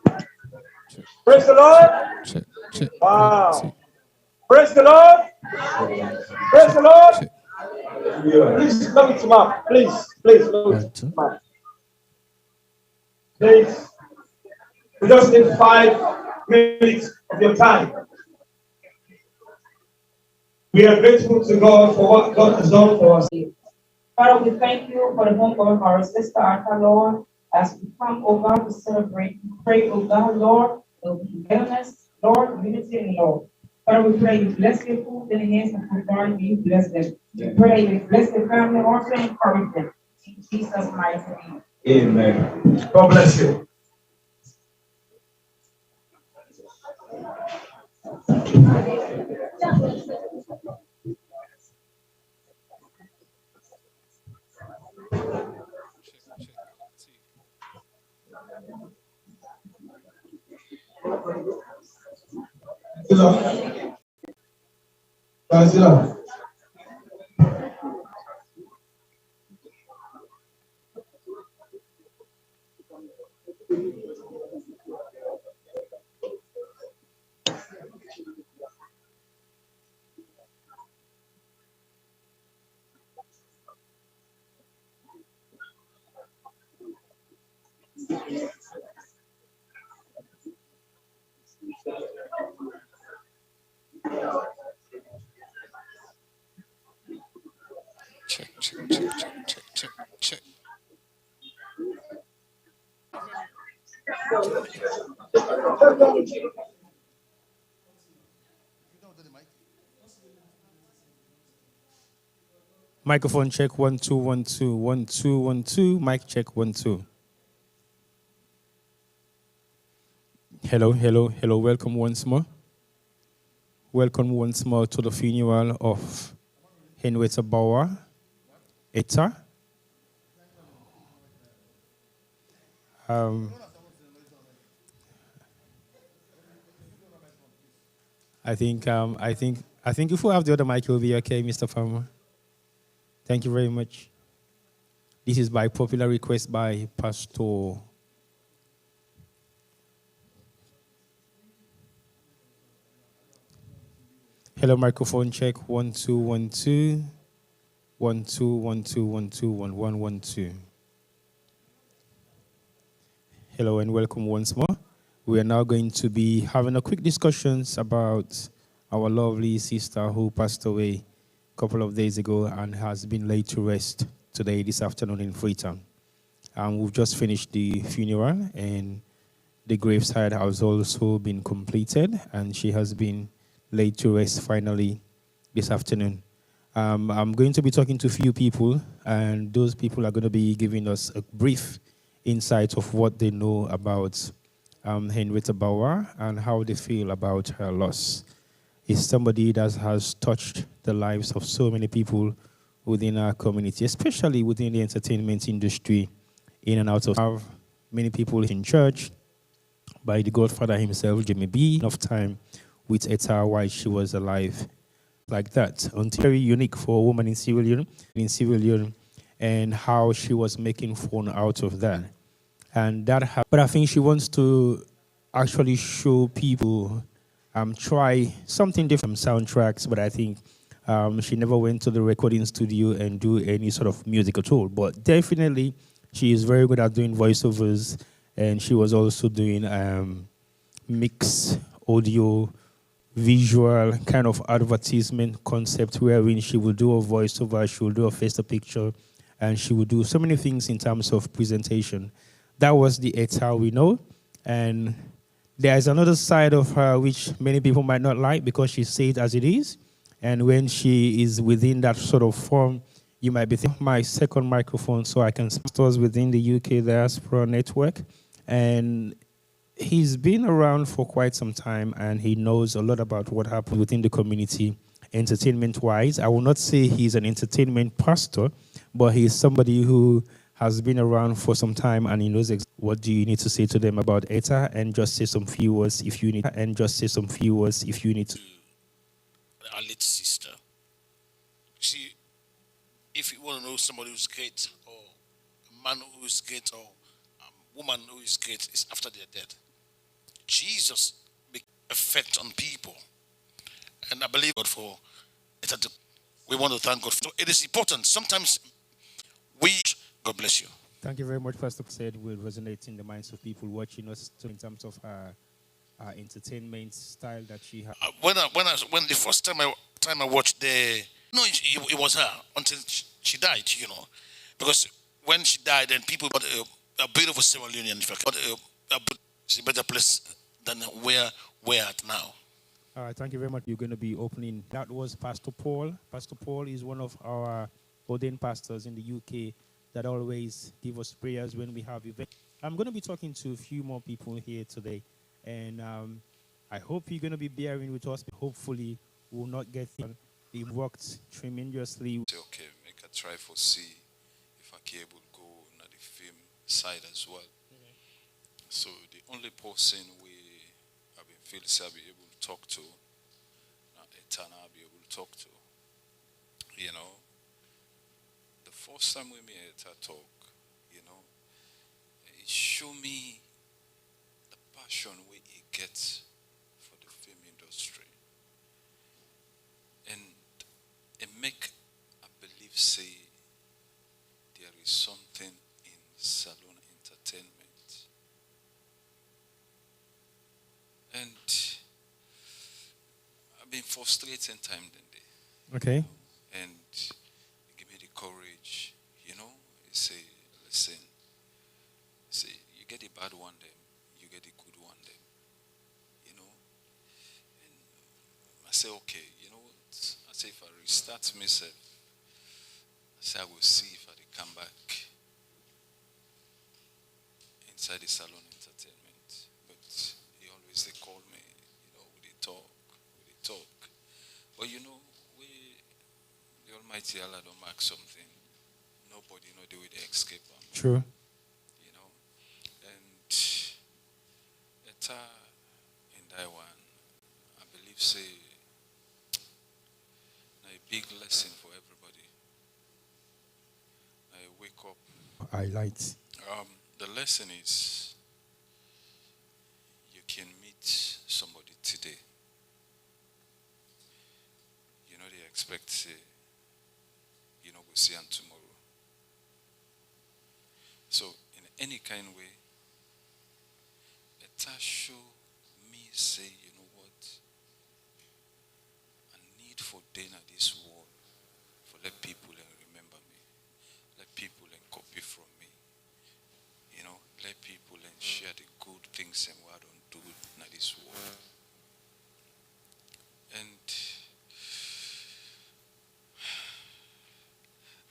Praise the Lord. Wow. Praise the Lord. Praise the Lord. Please come to map. Please come to map. Please. We just need 5 minutes of your time. We are grateful to God for what God has done for us. Father, we thank you for the home of our sister Etta, Lord, as we come, oh God, to celebrate. We pray, oh God, Lord, there will be togetherness, Lord, unity and love. Father, we pray you bless your food in the hands of the Lord, you bless them. We pray you bless the family, also encourage them. In Jesus' mighty name. Amen. God bless you. Check. Microphone check 1 2 1 2 1 2 1 2. Mic check 1 2. Hello. Welcome once more. Welcome once more to the funeral of Henrietta Mbawah, Etta. I think if we have the other mic, it will be okay, Mr. Farmer. Thank you very much. This is by popular request by Pastor. Hello, microphone check 1 2 1 2 1 2 1 2 1 2 1 1 1 2. Hello and welcome once more. We are now going to be having a quick discussions about our lovely sister who passed away a couple of days ago and has been laid to rest today, this afternoon in Freetown. We've just finished the funeral and the graveside has also been completed and she has been laid to rest finally this afternoon. I'm going to be talking to a few people and those people are going to be giving us a brief insight of what they know about Henrietta Mbawah and how they feel about her loss. Is somebody that has touched the lives of so many people within our community, especially within the entertainment industry, in and out of. Have many people in church, by the Godfather himself, Jimmy B. Enough time with Etta while she was alive, like that. Very unique for a woman in Sierra Leone, and how she was making fun out of that. And that, but I think she wants to actually show people, try something different soundtracks, but I think she never went to the recording studio and do any sort of music at all. But definitely, she is very good at doing voiceovers, and she was also doing mix audio, visual kind of advertisement concept wherein she will do a voiceover, she will do a face-to-picture, and she will do so many things in terms of presentation. That was the Etta we know. And there's another side of her which many people might not like because she says it as it is. And when she is within that sort of form, you might be thinking, my second microphone so I can stores within the UK Diaspora Network. And he's been around for quite some time and he knows a lot about what happens within the community, entertainment-wise. I will not say he's an entertainment pastor, but he's somebody who has been around for some time and he knows what do you need to say to them about Etta, and just say some few words if you need to. Our late sister. See, if you want to know somebody who's great, or a man who is great, or a woman who is great, it's after they're dead. Jesus make effect on people. And I believe God for it. We want to thank God. So it is important. Sometimes God bless you. Thank you very much, Pastor. Said will resonate in the minds of people watching us in terms of her entertainment style that she has. When the first time I watched it was her until she died, because when she died, then people got a bit of a Sierra Leone, it's a better place than where we're at now. All right, thank you very much. You're going to be opening. That was Pastor Paul. Pastor Paul is one of our ordained pastors in the UK that always give us prayers when we have events. I'm going to be talking to a few more people here today, and I hope you're going to be bearing with us. Hopefully, we'll not get things. They worked tremendously. Okay, make a try for see if I can able to go on the film side as well. Okay. So the only person we have been feel say I'll be able to talk to, Etta I'll be able to talk to, the first time we met Etta talk, it showed me the passion we get for the film industry. And it make I believe say there is something in salon entertainment. And I've been frustrated time than day. Okay. And give me the courage, you say, listen, say you get the bad one them, you get the good one them. And I say, okay, I say if I restart myself, I say I will see if I come back inside the salon entertainment. But he always they call me, we talk. But the Almighty Allah don't mark something. Nobody know the way they escape them. True. And Etta in Taiwan, I believe say a big lesson for everybody. I wake up. Highlights. The lesson is you can meet somebody today. They expect say, we'll see them tomorrow. So in any kind of way, Etta show me say, you know what? I need for dinner this world for let people remember me. Let people copy from me. You know, let people share the good things and what I don't do in this world. And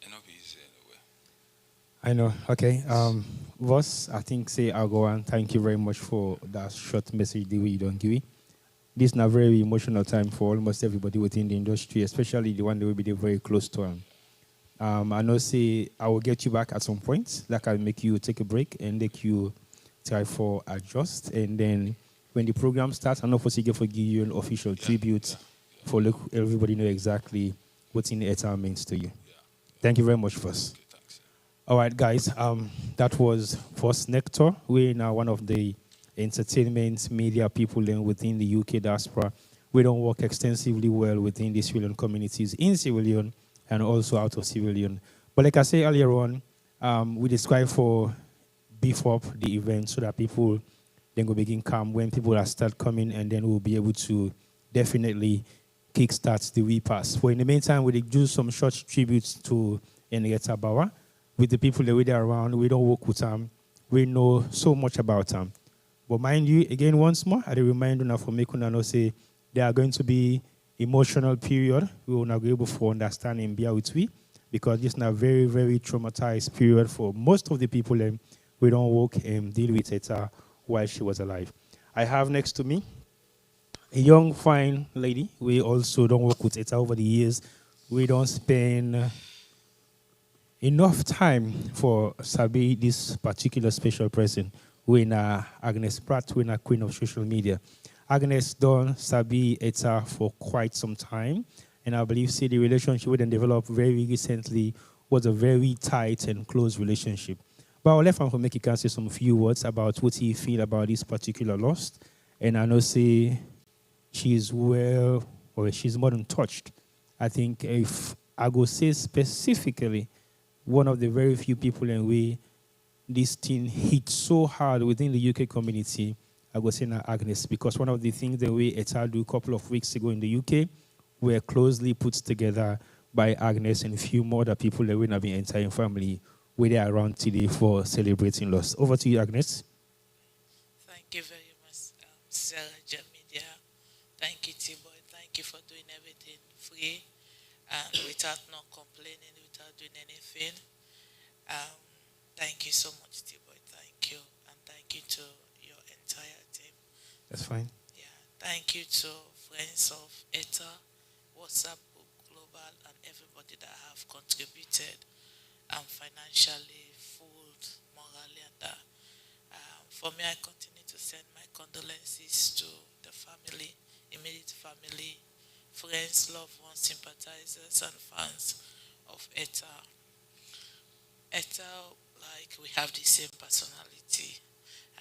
not easy anyway. I know. Okay. Boss, I think say I'll go on. Thank you very much for that short message the way you don't give it. This is a very emotional time for almost everybody within the industry, especially the one that will be very close to him. I know say I will get you back at some point. Like I'll make you take a break and make you try for adjust. And then when the program starts, I know for give you an official tribute for let everybody know exactly what in the Etta means to you. Thank you very much, first. Okay, thanks. All right, guys. That was First Nectar. We're now one of the entertainment media people within the UK diaspora. We don't work extensively well within the Sierra Leone communities in Sierra Leone and also out of Sierra Leone. But like I said earlier on, we describe for beef up the event so that people then will begin come when people are start coming, and then we'll be able to definitely kickstart the repass. For in the meantime, we do some short tributes to Henrietta Mbawah. With the people that we're around, we don't work with them. We know so much about them. But mind you, again, once more, I remind you now for making know say there are going to be emotional period. We will not be able to understand and bear with we, because this is a very, very traumatized period for most of the people we don't work and deal with Etta while she was alive. I have next to me a young, fine lady. We also don't work with Etta over the years. We don't spend enough time for Sabi, this particular special person. We're Agnes Pratt, we're a queen of social media. Agnes done Sabi Etta for quite some time, and I believe see the relationship we then developed very recently was a very tight and close relationship. But I'll let him for make you can say some few words about what he feel about this particular loss. And I know say she's well, or she's more than touched. I think if I go say specifically, one of the very few people in way this thing hit so hard within the UK community, I go say now Agnes, because one of the things that we Etta do a couple of weeks ago in the UK were closely put together by Agnes and a few more other people that we have been entire family where they are around today for celebrating loss. Over to you, Agnes. Thank you very much, Sierra Media. Thank you, T-Boy. Thank you for doing everything free and without not complaining, without doing anything. Thank you so much, T-Boy. Thank you. And thank you to your entire team. That's fine. Yeah. Thank you to friends of Etta, WhatsApp Group Global, and everybody that have contributed financially, food, morally, and that. For me, I continue to send my condolences to the family, immediate family, friends, loved ones, sympathizers, and fans of Etta. Etta, like, we have the same personality,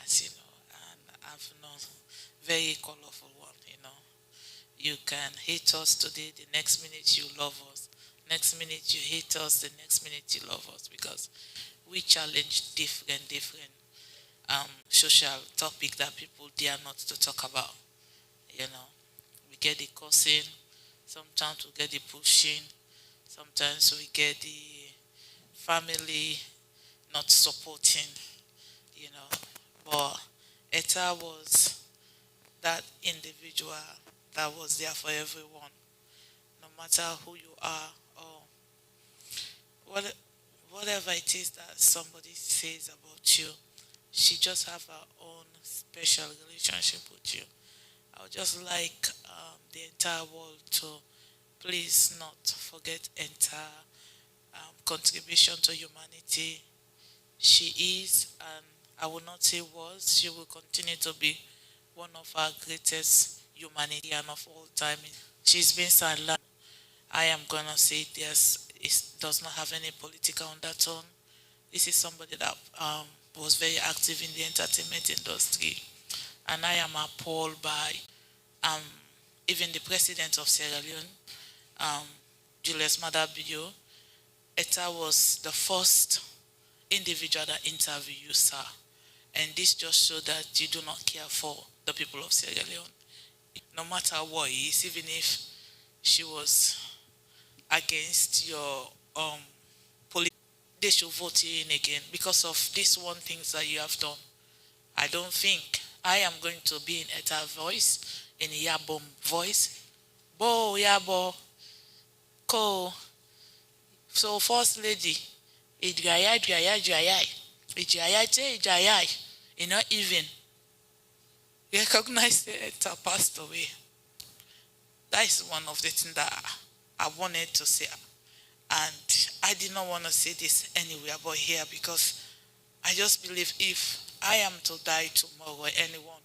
as you know, and I've known very colorful one, you know. You can hate us today, the next minute you love us. Next minute you hate us, the next minute you love us, because we challenge different social topic that people dare not to talk about. You know, we get the cursing, sometimes we get the pushing, sometimes we get the family not supporting, you know. But Etta was that individual that was there for everyone, no matter who you are or whatever it is that somebody says about you. She just have her own special relationship with you. I would just like the entire world to please not forget entire contribution to humanity. She is, and I will not say was, she will continue to be one of our greatest humanitarian of all time. She's been silent. I am gonna say it does not have any political undertone. This is somebody that was very active in the entertainment industry, and I am appalled by even the president of Sierra Leone, Julius Maada Bio. Etta was the first individual that interviewed her, And this just shows that you do not care for the people of Sierra Leone. No matter what it is, even if she was against your policy, they should vote you in again because of this one things that you have done. I don't think I am going to be in Etta voice, in Yabom voice. Bo Yabo, Ko. So first lady, Ijayai, you know, even recognize that Etta passed away. That is one of the things that I wanted to say. And I did not want to say this anywhere but here because I just believe if I am to die tomorrow, anyone,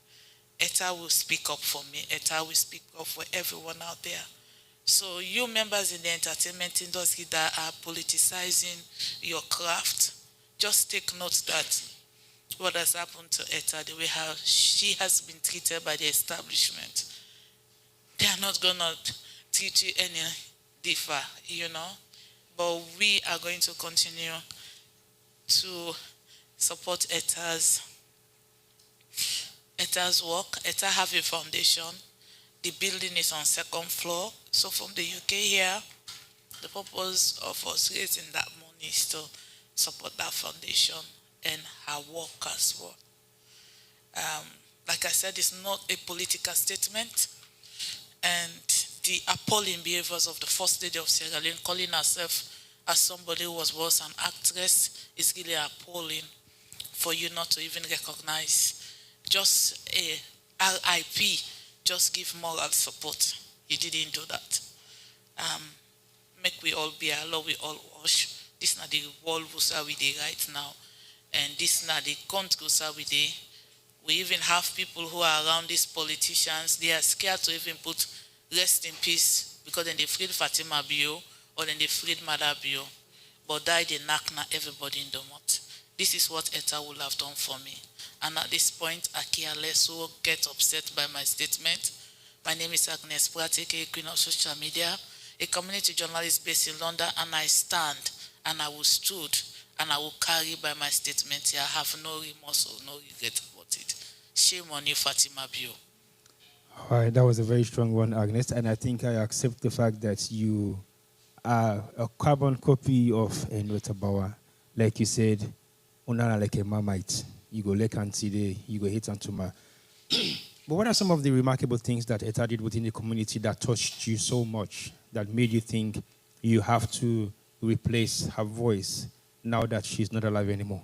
Etta will speak up for me. Etta will speak up for everyone out there. So you members in the entertainment industry that are politicizing your craft, just take note that what has happened to Etta, the way how she has been treated by the establishment, they are not going to treat you any differ, you know. But we are going to continue to support Etta's work. Etta have a foundation. The building is on second floor. So from the UK here, the purpose of us raising that money is to support that foundation and her work as well. Like I said, it's not a political statement. And the appalling behaviors of the First Lady of Sierra Leone, calling herself as somebody who was once an actress, is really appalling for you not to even recognize. Just a RIP, just give moral support. You didn't do that. Make we all be Allah, we all wash. This is not the world we dey right now. And this is not the country we dey. We even have people who are around these politicians. They are scared to even put rest in peace because then they freed Fatima Bio or then they freed Mother Bio. But die they knock now everybody in the mouth. This is what Etta will have done for me. And at this point, I care less who get upset by my statement. My name is Agnes Pratt, aka Queen of Social Media, a community journalist based in London, and I stand and I will stood and I will carry by my statement here. I have no remorse or no regret about it. Shame on you, Fatima Bio. All right, that was a very strong one, Agnes, and I think I accept the fact that you are a carbon copy of Henrietta Mbawah. Like you said, unana like a mamite. You go like today, you go hate Antuma. But what are some of the remarkable things that Etta did within the community that touched you so much, that made you think you have to replace her voice now that she's not alive anymore?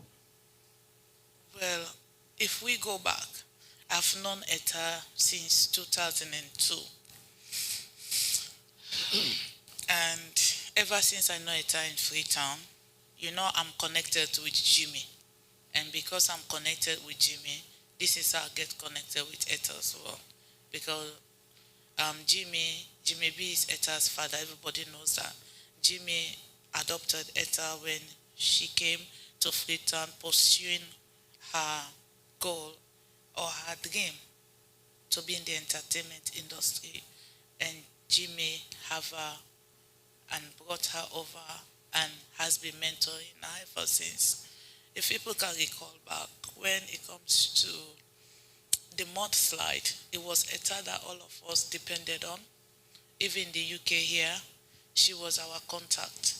Well, if we go back, I've known Etta since 2002. And ever since I know Etta in Freetown, you know I'm connected with Jimmy. And because I'm connected with Jimmy, this is how I get connected with Etta as well. Because Jimmy B is Etta's father. Everybody knows that. Jimmy adopted Etta when she came to Freetown pursuing her goal or her dream to be in the entertainment industry. And Jimmy have her and brought her over and has been mentoring her ever since. If people can recall back, when it comes to the mudslide, it was Etta that all of us depended on. Even in the UK here, she was our contact.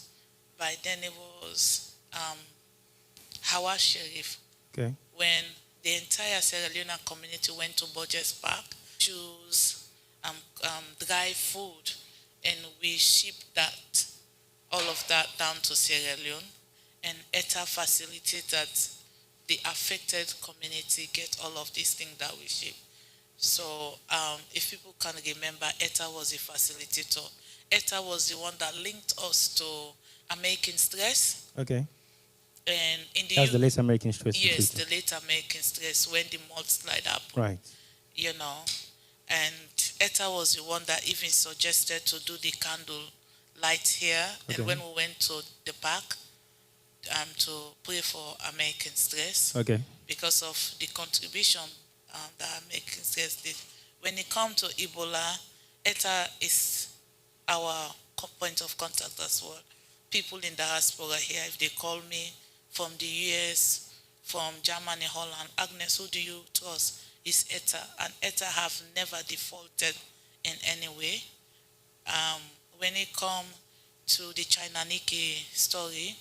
By then it was Hawa Sheriff. Okay. When the entire Sierra Leone community went to Burgess Park, choose dry food, and we shipped that, all of that down to Sierra Leone. And Etta facilitated that the affected community get all of these things that we ship. So if people can remember, Etta was a facilitator. Etta was the one that linked us to American Stress. Okay. And in the That's the late American Stress. Yes, the late American Stress when the mudslide happened. Right. You know, and Etta was the one that even suggested to do the candle lights here. Okay. And when we went to the park, to pray for American Stress. Okay. Because of the contribution that American Stress did. When it comes to Ebola, Etta is our point of contact as well. People in diaspora here, if they call me from the US, from Germany, Holland. Agnes, who do you trust? Is Etta, and Etta have never defaulted in any way. When it comes to the China Nikki story,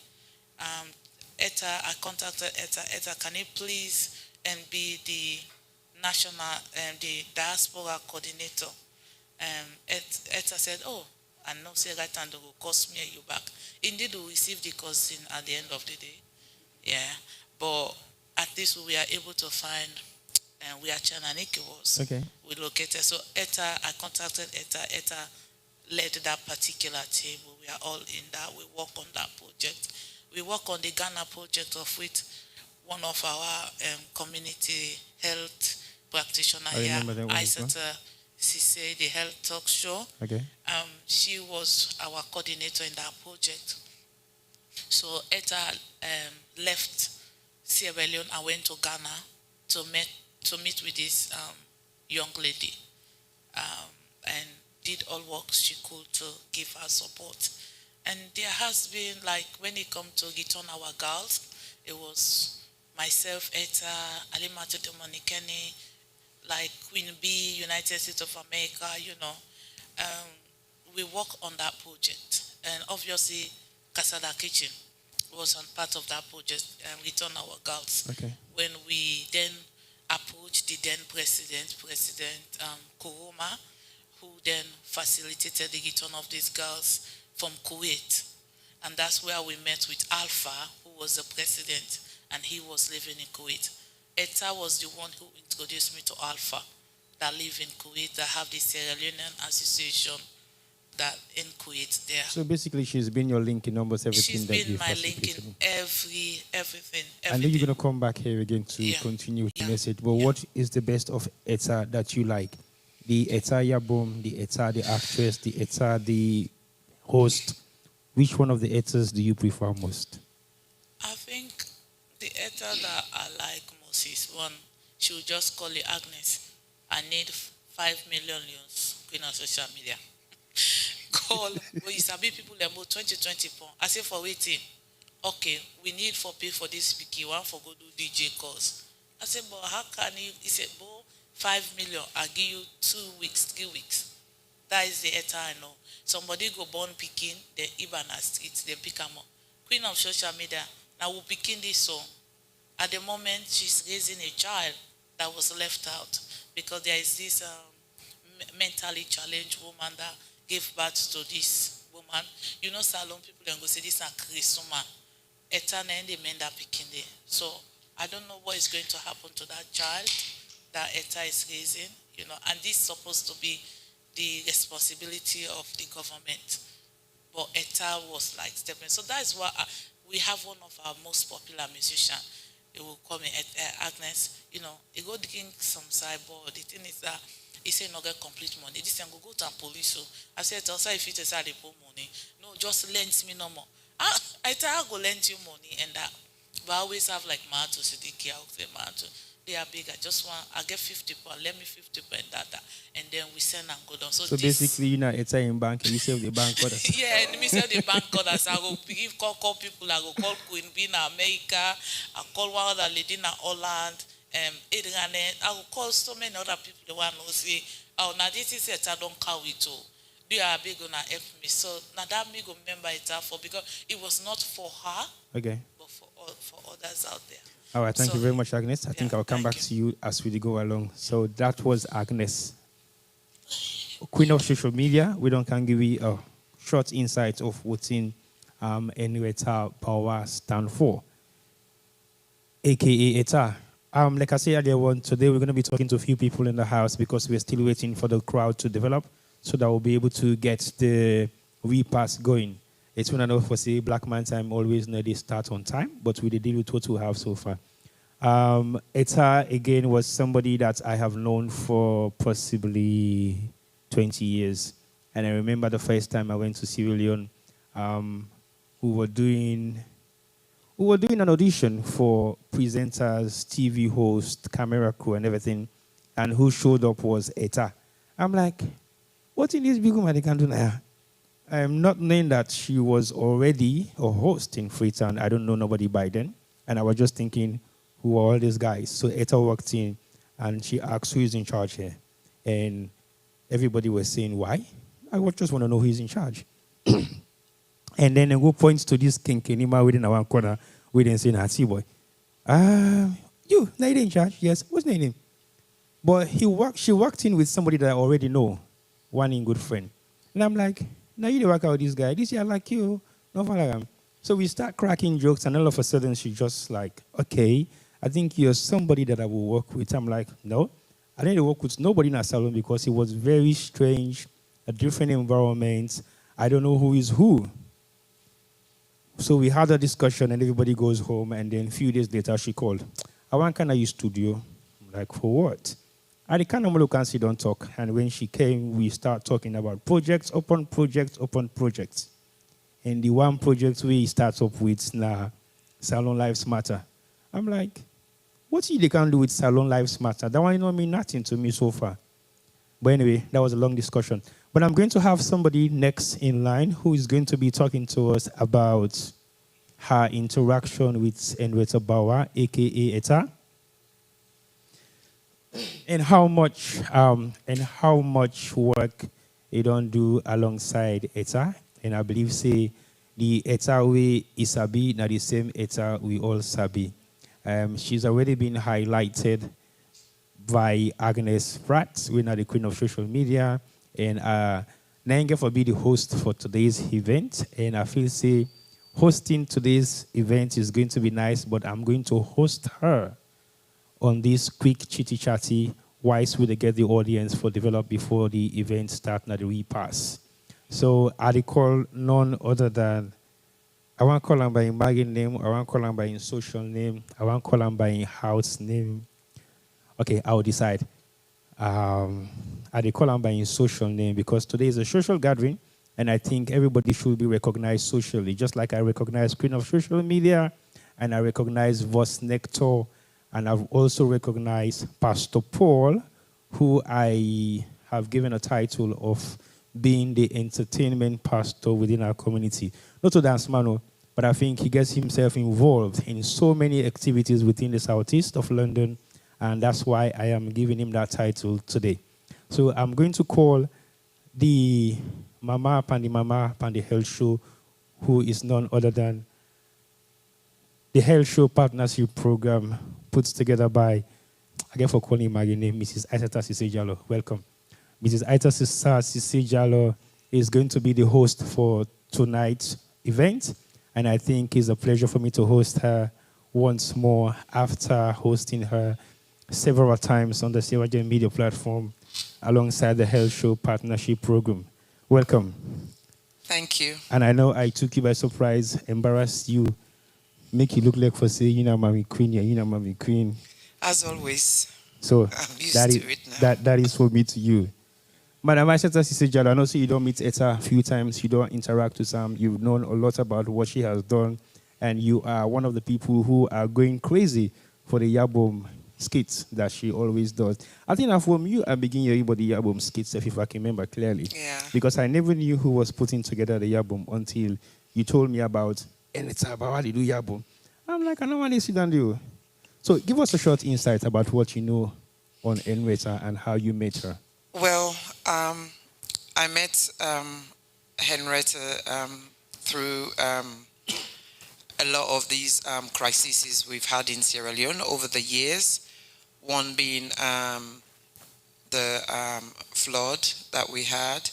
Etta, I contacted Etta. Etta, can you please be the national, the diaspora coordinator? Etta said, oh, I know, say right and they will cost me you back. Indeed, we received the costing at the end of the day. Yeah, but at least we were able to find where Chananiki was. Okay. We located. So Etta, I contacted Etta. Etta led that particular team. We are all in that. We work on that project. We work on the Ghana project, of which one of our community health practitioner here, Isata Sise, the health talk show. Okay. She was our coordinator in that project. So Etta left Sierra Leone and went to Ghana to meet with this young lady and did all work she could to give her support. And there has been, like, when it comes to Return Our Girls, it was myself, Etta, Alimatu Dominikeni, like Queen B, United States of America, you know. We work on that project. And obviously, Casada Kitchen was on part of that project, Return Our Girls. Okay. When we then approached the then President Kuruma, who then facilitated the return of these girls from Kuwait. And that's where we met with Alpha, who was the president, and he was living in Kuwait. Etta was the one who introduced me to Alpha, that live in Kuwait, that have the Sierra Leonean Association that in Kuwait there. So basically, she's been your link in almost everything She's that been my link in everything. I know you're going to come back here again to continue with the message, but what is the best of Etta that you like? The Etta Yabum, the Etta, the actress, the Etta, the host. Which one of the Ettas do you prefer most? I think the Etta that I like most is one, she will just call it Agnes. I need 5 million queen of social media. Call, but you sabi people about 2020 pounds. I say for waiting. Okay, we need for pay for this speaking, one for go do DJ course. I said, but how can you? He said, but 5 million, I'll give you 2 weeks, 3 weeks. That is the Etta I know. Somebody go born picking, then Ibana street, then pick them up. Queen of social media, now we picking this song. At the moment, she's raising a child that was left out because there is this mentally challenged woman that gave birth to this woman. You know, salon people then go say this is a Chris woman. Etta and the men that picking there. So I don't know what is going to happen to that child that Etta is raising, you know, and this is supposed to be the responsibility of the government. But Etta was like stepping. So that is why we have one of our most popular musicians. It will call me Agnes, you know, he go digging some sideboard. The thing is that he said not get complete money. This time go to police. So I said, also if it is a poor money, no, just lend me no more. I tell I go lend you money and that. But I always have like Mato Sidiki, I would say Mato. They are big. I get 50 pounds. Let me 50 pounds that, and then we send and go down. So basically, you know, it's in bank. You save the bank orders. Yeah, and me save the bank orders. I go give call people. I go call Queen B in America. I call one other lady in Holland. Adrian. I will call so many other people. The one who say, oh, now this is it. I don't call it too. They are big gonna help me. So now that me go remember it for because it was not for her. Okay. But for others out there. All right, thank you very much, Agnes. I think I'll come back to you as we go along. So that was Agnes, Queen of Social Media. We can give you a short insight of what's in Henrietta Mbawah stand for, aka Etta. Like I said earlier today we're going to be talking to a few people in the house because we're still waiting for the crowd to develop so that we'll be able to get the repass going. It's one enough for say Black Man Time always know they start on time, but we deal with what we have so far. Etta again was somebody that I have known for possibly 20 years. And I remember the first time I went to Sierra Leone, we were doing an audition for presenters, TV host, camera crew and everything. And who showed up was Etta. I'm like, what in this big woman they can do now? I am not knowing that she was already a host in Freetown. I don't know nobody by then. And I was just thinking, who are all these guys. So Etta walked in and she asked who is in charge here. And everybody was saying, why? I just want to know who's in charge. And then they go point to this King Kenima within our corner. We didn't say, nah, see boy. You, now you're in charge? Yes. What's the name? But she walked in with somebody that I already know, one in good friend. And I'm like, now you work out with this guy. This year like you. No fun. So we start cracking jokes, and all of a sudden she just like, okay, I think you're somebody that I will work with. I'm like, no, I didn't work with nobody in a salon because it was very strange, a different environment. I don't know who is who. So we had a discussion and everybody goes home, and then a few days later she called. I want kind of use studio. I'm like, for what? I kind of look and sit don't talk. And when she came, we start talking about projects upon projects upon projects. And the one project we start up with now, Salon Lives Matter. I'm like, what they can do with Salon Lives Matter? That one don't mean nothing to me so far. But anyway, that was a long discussion. But I'm going to have somebody next in line who is going to be talking to us about her interaction with Henrietta Mbawah, aka Etta, and how much work they don't do alongside Etta. And I believe say the Etta we isabi, not the same Etta we all sabi. She's already been highlighted by Agnes Pratt, we are the queen of social media, and Nanga for be the host for today's event. And I feel say hosting today's event is going to be nice, but I'm going to host her on this quick chitty-chatty whilst we get the audience for develop before the event start and the repass. So I call none other than, I want to call him by his maiden name, I want to call him by his social name, I want to call him by his house name. Okay, I'll decide. I call him by his social name because today is a social gathering, and I think everybody should be recognized socially, just like I recognize Queen of Social Media, and I recognize Voss Nectar, and I've also recognized Pastor Paul, who I have given a title of being the entertainment pastor within our community. Not to dance man, but I think he gets himself involved in so many activities within the southeast of London, and that's why I am giving him that title today. So I'm going to call the Mama Pandi Health Show, who is none other than the Health Show Partnership Program put together by, I get for calling my name, Mrs. Etta Jalo. Welcome. Mrs. Etta Jalo is going to be the host for tonight's event, and I think it's a pleasure for me to host her once more after hosting her several times on the Sierra Leone media platform alongside the Health Show Partnership Program. Welcome. Thank you. And I know I took you by surprise, embarrassed you, make you look like for say, you know, Mommy Queen, yeah, you know, Mommy Queen. As always. So I'm used to it now. That is for me to you. Madam Etta Jalo, I know so you don't meet Etta a few times, you don't interact with some, you've known a lot about what she has done, and you are one of the people who are going crazy for the Yabom skits that she always does. I think from you, I begin hearing about the Yabom skits, if I can remember clearly. Yeah. Because I never knew who was putting together the Yabom until you told me about, and it's about how they do Yabom. I'm like, I don't want to sit down do. So give us a short insight about what you know on Henrietta and how you met her. Well, I met Henrietta through a lot of these crises we've had in Sierra Leone over the years. One being the flood that we had.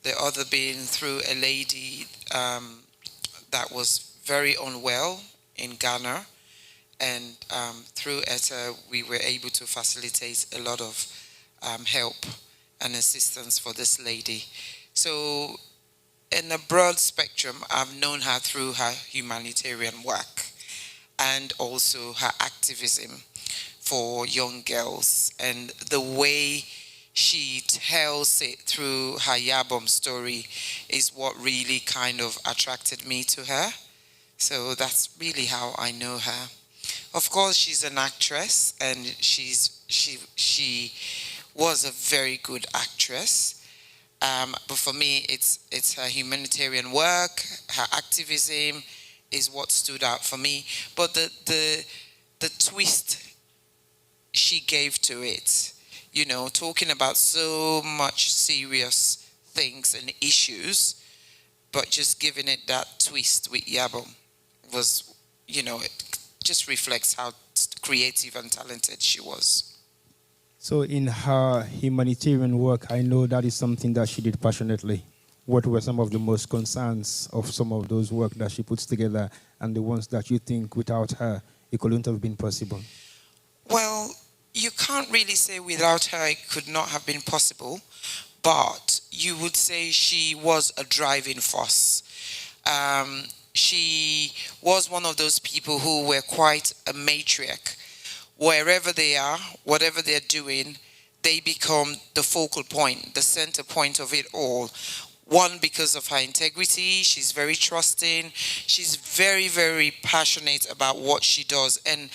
The other being through a lady that was very unwell in Ghana. And through Etta, we were able to facilitate a lot of help and assistance for this lady. So in a broad spectrum, I've known her through her humanitarian work and also her activism for young girls. And the way she tells it through her Yabom story is what really kind of attracted me to her. So that's really how I know her. Of course, she's an actress, and she was a very good actress. But for me, it's her humanitarian work, her activism is what stood out for me. But the the twist she gave to it, you know, talking about so much serious things and issues, but just giving it that twist with Yabo was, you know, it just reflects how creative and talented she was. So in her humanitarian work, I know that is something that she did passionately. What were some of the most concerns of some of those work that she puts together, and the ones that you think without her, it couldn't have been possible? Well, you can't really say without her it could not have been possible, but you would say she was a driving force. She was one of those people who were quite a matriarch. Wherever they are, whatever they're doing, they become the focal point, the center point of it all. One, because of her integrity, she's very trusting, she's very, very passionate about what she does, and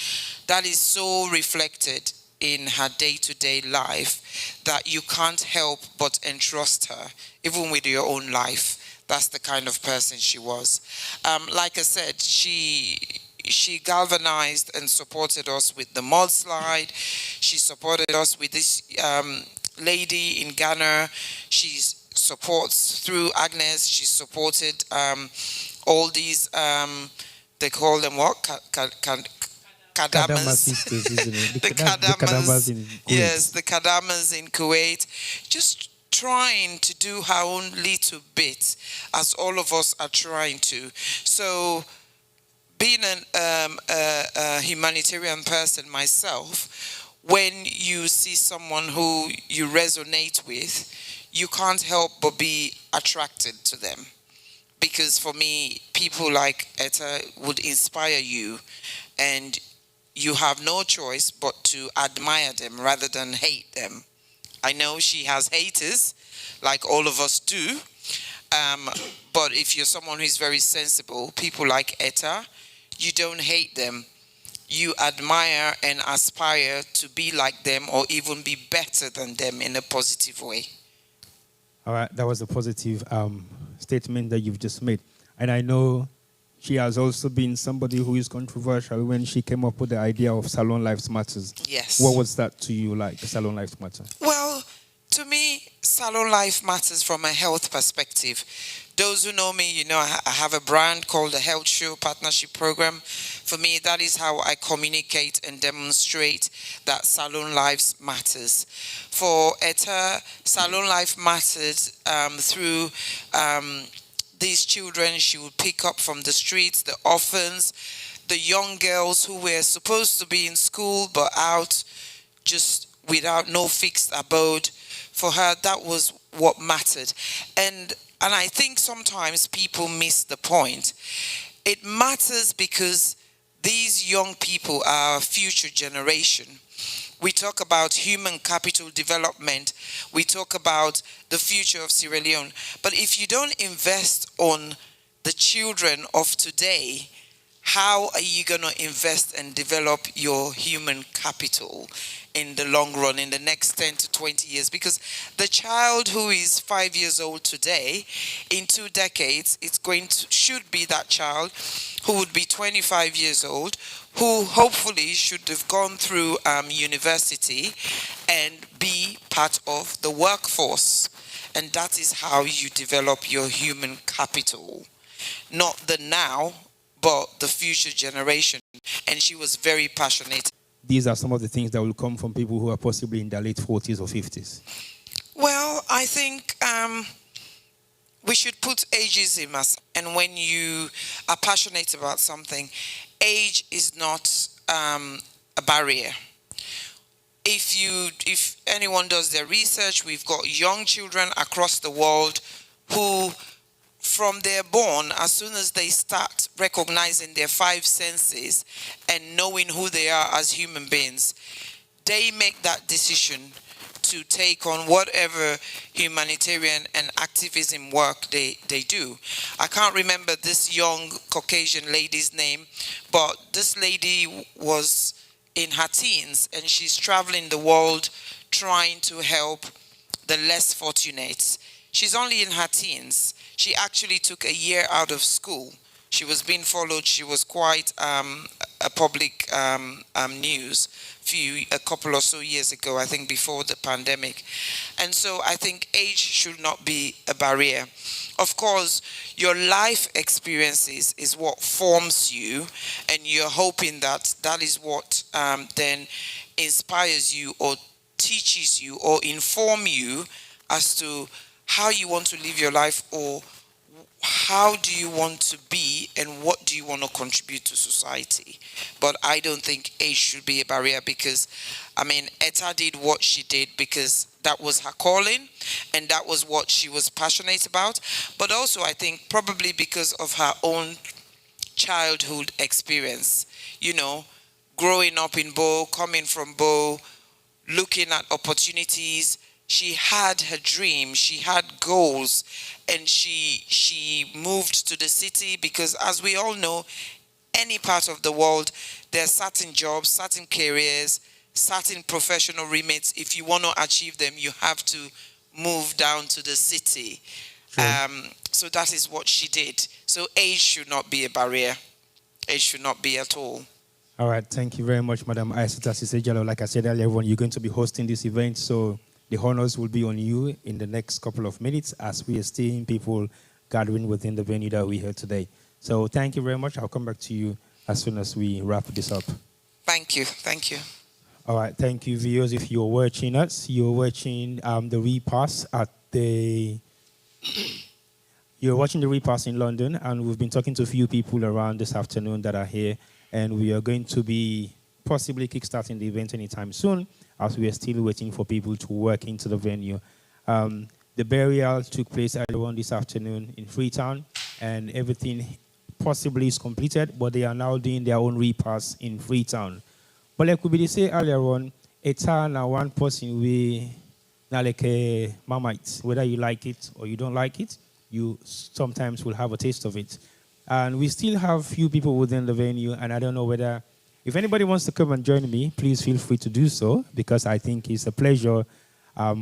that is so reflected in her day-to-day life that you can't help but entrust her, even with your own life. That's the kind of person she was. Like I said, she galvanized and supported us with the mudslide. She supported us with this lady in Ghana. She supports through Agnes. She supported all these, they call them what? Kadama sisters, isn't it? The Kadamas in Kuwait. Yes, the Kadamas in Kuwait. Just trying to do her own little bit, as all of us are trying to. So, being a humanitarian person myself, when you see someone who you resonate with, you can't help but be attracted to them. Because for me, people like Etta would inspire you, and you have no choice but to admire them rather than hate them. I know she has haters, like all of us do, but if you're someone who's very sensible, people like Etta, you don't hate them. You admire and aspire to be like them or even be better than them in a positive way. All right, that was a positive statement that you've just made. And I know she has also been somebody who is controversial when she came up with the idea of Salon Lives Matters. Yes. What was that to you, like Salon Lives Matter? Well, to me, Salon Life matters from a health perspective. Those who know me, you know, I have a brand called the Health Show Partnership Program. For me, that is how I communicate and demonstrate that Salon Lives matters. For Etta, Salon Life matters through these children she would pick up from the streets, the orphans, the young girls who were supposed to be in school but out just without no fixed abode. For her, that was what mattered. And I think sometimes people miss the point. It matters because these young people are our future generation. We talk about human capital development. We talk about the future of Sierra Leone. But if you don't invest on the children of today, how are you going to invest and develop your human capital in the long run, in the next 10 to 20 years? Because the child who is 5 years old today, in 2 decades, should be that child who would be 25 years old, who hopefully should have gone through university and be part of the workforce. And that is how you develop your human capital. Not the now, but the future generation. And she was very passionate. These are some of the things that will come from people who are possibly in their late 40s or 50s. Well, I think we should put ageism aside. And when you are passionate about something, age is not a barrier. If anyone does their research, we've got young children across the world who, from their born, as soon as they start recognizing their 5 senses and knowing who they are as human beings, they make that decision to take on whatever humanitarian and activism work they do. I can't remember this young Caucasian lady's name, but this lady was in her teens and she's traveling the world trying to help the less fortunate. She's only in her teens. She actually took a year out of school. She was being followed. She was quite a public news a couple or so years ago, I think before the pandemic. And so I think age should not be a barrier. Of course, your life experiences is what forms you, and you're hoping that that is what then inspires you or teaches you or inform you as to how you want to live your life, or how do you want to be, and what do you want to contribute to society. But I don't think age should be a barrier, because I mean, Etta did what she did because that was her calling and that was what she was passionate about. But also I think probably because of her own childhood experience, you know, growing up in Bo, coming from Bo, looking at opportunities. She had her dream, she had goals, and she moved to the city because, as we all know, any part of the world, there are certain jobs, certain careers, certain professional remits. If you want to achieve them, you have to move down to the city. So that is what she did. So age should not be a barrier. Age should not be at all. All right, thank you very much, Madam Aisata Sisejalo. Like I said earlier, everyone, you're going to be hosting this event, so the honors will be on you in the next couple of minutes as we are seeing people gathering within the venue that we had today. So thank you very much. I'll come back to you as soon as we wrap this up. Thank you. Thank you. All right, thank you, viewers. If you're watching us, you're watching the repass at the... You're watching the repass in London, and we've been talking to a few people around this afternoon that are here, and we are going to be possibly kickstarting the event anytime soon, as we are still waiting for people to work into the venue. The burial took place earlier on this afternoon in Freetown, and everything possibly is completed, but they are now doing their own repass in Freetown. But like we say earlier on, Etta na one person we na like a Marmite, whether you like it or you don't like it, you sometimes will have a taste of it. And we still have few people within the venue, and I don't know whether, if anybody wants to come and join me, please feel free to do so, because I think it's a pleasure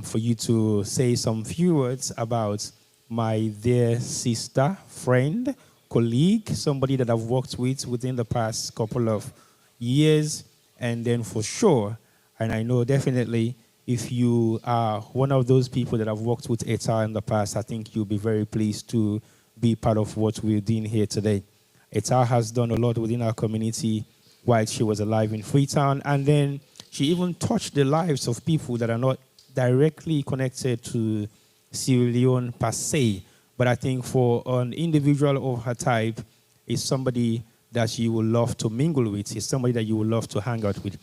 for you to say some few words about my dear sister, friend, colleague, somebody that I've worked with within the past couple of years, and then for sure, and I know definitely, if you are one of those people that have worked with Etta in the past, I think you'll be very pleased to be part of what we're doing here today. Etta has done a lot within our community while she was alive in Freetown, and then she even touched the lives of people that are not directly connected to Sierra Leone per se, but I think for an individual of her type, is somebody that you will love to mingle with, is somebody that you will love to hang out with.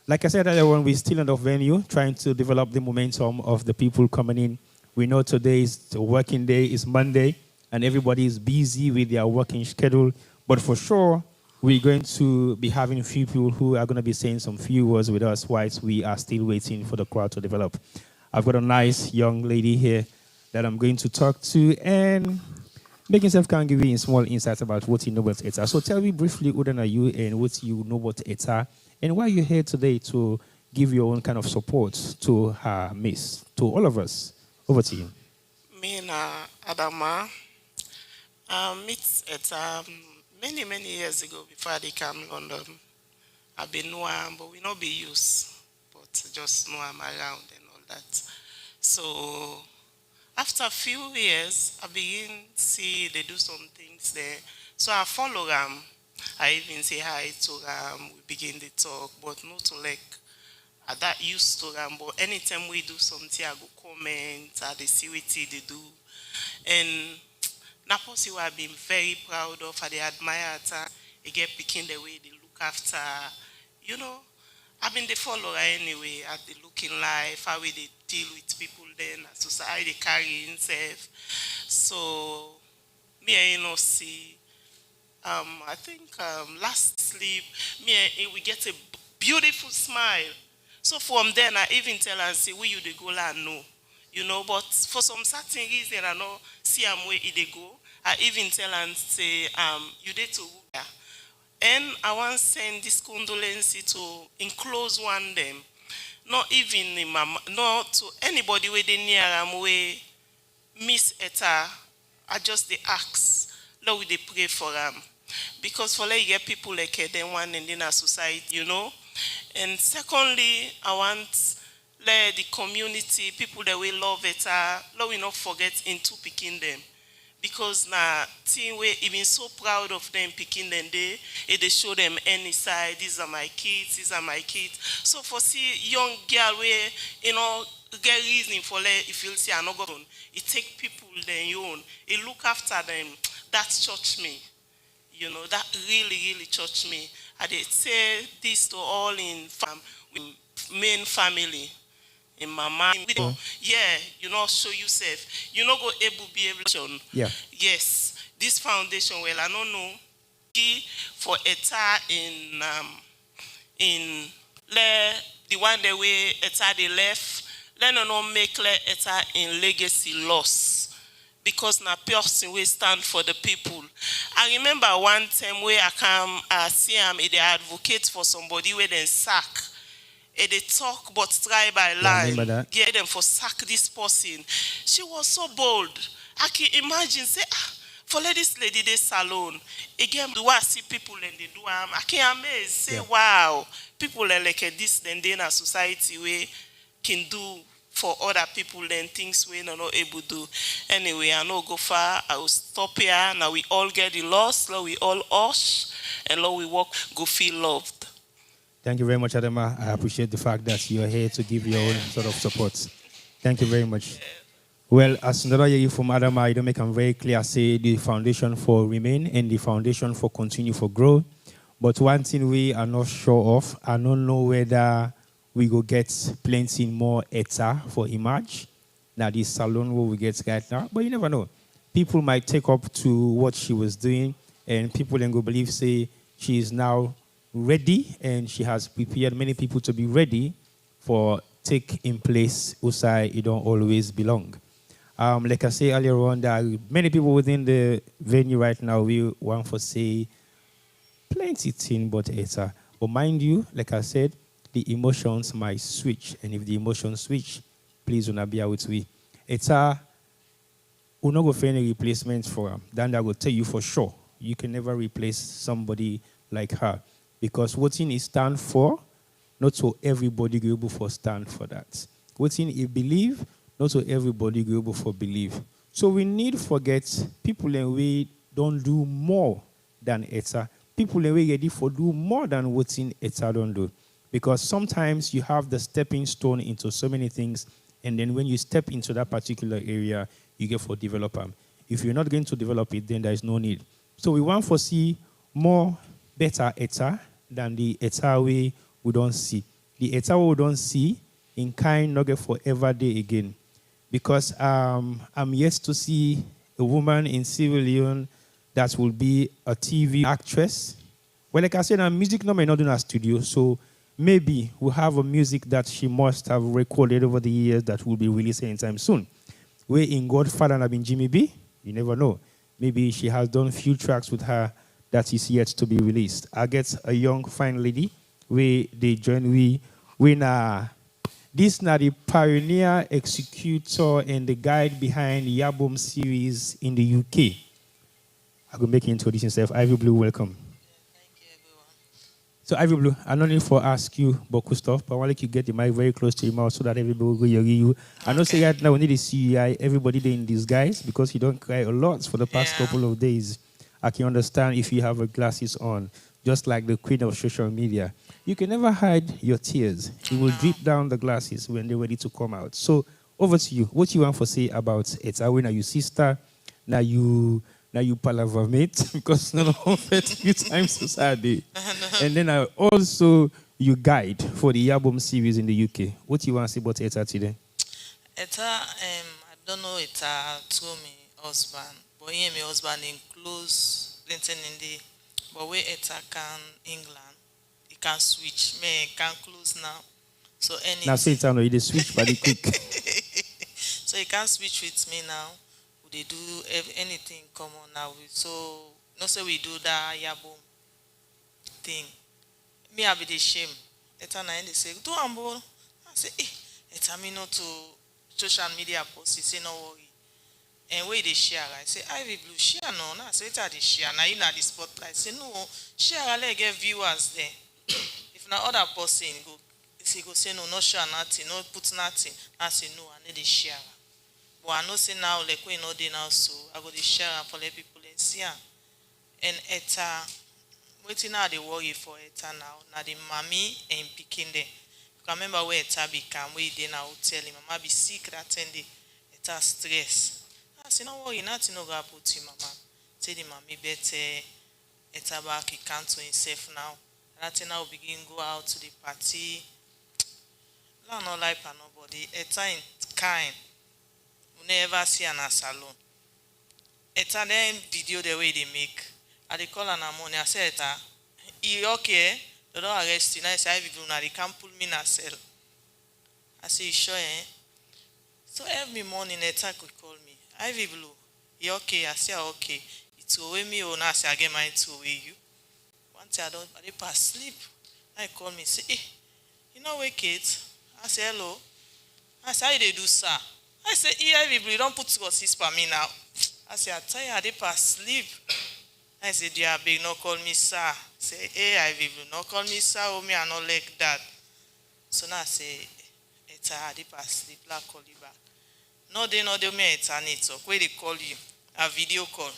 Like I said earlier, we're still in the venue, trying to develop the momentum of the people coming in. We know today is the working day, it's Monday, and everybody is busy with their working schedule. But for sure, we're going to be having a few people who are going to be saying some few words with us whilst we are still waiting for the crowd to develop. I've got a nice young lady here that I'm going to talk to, and making self can give you a small insight about what you know about Etta. So tell me briefly who are you and what you know about Etta, and why you're here today to give your own kind of support to her miss, to all of us. Over to you. Me na Adama. Meet Etta many years ago before I came to London. I've been know her, but we not be used, but just know I'm around and all that. So after a few years, I begin to see they do some things there. So I follow them. I even say hi to them. We begin to talk, but not to like that used to them. But anytime we do something, I go comment. I see what they do, and Naposi I've been very proud of. I admire her. They get picking the way they look after. You know, I've been the follower anyway. At the looking life, how we they deal with people then, society they carry himself. So me and see. I think last sleep, me and we get a beautiful smile. So from then I even tell her and say, where you they go la no. You know, but for some certain reason I know see where they go. I even tell her and say, you did to yeah. And I want to send this condolence to enclose one them. Not even in not to anybody where they near where Miss Etta. I just they ask, Lord, they pray for them. Because for like get people like then one and in a society, And secondly, I want let the community, people that we love it, let we not forget into picking them. Because now, team we even so proud of them picking them, they show them any side. These are my kids. These are my kids. So for see young girl where get reason for let if you see another one, it take people then you own. It look after them. That touch me. That really touched me. I did say this to all in main family. In my mind, show yourself. Go able be able to. Yeah. Yes, this foundation. Well, I don't know. For Etta in the one the way Etta they left. Let no make Etta in legacy loss. Because na person we stand for the people. I remember one time where I come see him, they advocate for somebody where they sack. They talk but try by line. Get them for sack this person. She was so bold. I can imagine say for this lady this salon. Again, do I see people and they do I can amaze. Say wow, people are like this then they in a society where can do for other people then things we're not able to do. Anyway, I know go far. I will stop here. Now we all get the loss. Now we all us. And now we walk, go feel loved. Thank you very much, Adama. I appreciate the fact that you're here to give your own sort of support. Thank you very much. Well, as another year from Adama, I don't make them very clear, say the foundation for remain and the foundation for continue for grow. But one thing we are not sure of, I don't know whether we go get plenty more Etta for Image. Now this salon where we get right now, but you never know. People might take up to what she was doing, and people then go believe say she is now ready, and she has prepared many people to be ready for take in place outside it don't always belong. Like I say earlier on, there are many people within the venue right now. We want to say plenty thing but Etta. But mind you, like I said, the emotions might switch. And if the emotions switch, please do not be out with me. Etta will not go for any replacement for her. Then I will tell you for sure, you can never replace somebody like her. Because what in it stand for, not so everybody go able for stand for that. What in it believe, not so everybody go able for believe. So we need to forget people and we don't do more than Etta. People and we ready for do more than what in Etta don't do. Because sometimes you have the stepping stone into so many things, and then when you step into that particular area, you get for develop them. If you're not going to develop it, then there is no need. So we want to see more better Etta than the Etta we don't see. The Etta we don't see in kind not get forever day again. Because I'm yet to see a woman in Sierra Leone that will be a TV actress. Well, like I said, music no may not in our studio, so maybe we'll have a music that she must have recorded over the years that will be released anytime soon. Where in Godfather and I've been Jimmy B, you never know. Maybe she has done few tracks with her that is yet to be released. I get a young, fine lady where they join this now the pioneer, executor, and the guide behind the album series in the UK. I will make you introduce yourself. Ivy Blue, welcome. So, Ivy Blue, I don't need to ask you about stuff, but I want you to get the mic very close to your mouth so that everybody will hear you. I know say right now we need to see everybody there in disguise because you don't cry a lot for the past couple of days. I can understand if you have glasses on, just like the queen of social media. You can never hide your tears. You will drip down the glasses when they're ready to come out. So, over to you. What you want to say about it? Are we now your sister? Now you palaver mate because none of it few times society. And then I also you guide for the album series in the UK. What do you want to say about Etta today? Etta, I don't know Etta told me husband, but he and my husband in close Linton in the but where Etta can England, he can switch. Me can close now. So any now say Etta no, he switch very quick. So he can switch with me now. They do anything common now. So no say we do that yabo thing. Me I be the shame. Etta na they say do ambo. I say Etta me not to social media post. He say no worry. And where they share, I say, Ivy Blue, share no, na say it the share, now you know the spotlight. Say no, share let get viewers there. If na other person go, if he go say no, no share nothing, no put nothing, I say no, I need the share. But I know say now, like we know they now, so I go the share for let people and see. And Etta, waiting now they worry for Etta now. Now the mommy and picking there. I remember where Etta become, where they now tell him, Mama be sick that 10 day. Etta stress. I say, no worry, nothing no go happen to you, Mama. Say the mommy better Etta back, he can't to himself now. Nothing now begin go out to the party. No, no like for nobody. Etta in kind. We never see an salon. Etta then video the way they make. I dey call her money. I say Etta, you okay? They don't arrest you. Now I say I will now they can't pull me in a cell. I say you sure eh? So every morning Etta could call me. Ivy Blue, you okay? I say okay. It's away me or now I say I get mine to away you. One day I dey pass sleep. I call me say, eh, you know wake it? I say hello. I say how they do sir? I say Ivy Blue, you don't put gossips for me now. I say I tell you I dey pass sleep. I say dear big no call me sir. Say hey Ivy Blue, no call me sir. Oh me I not like that. So now I say Etta I dey pass sleep. La call you back. No, they me Etta need talk. Where they call you a video call.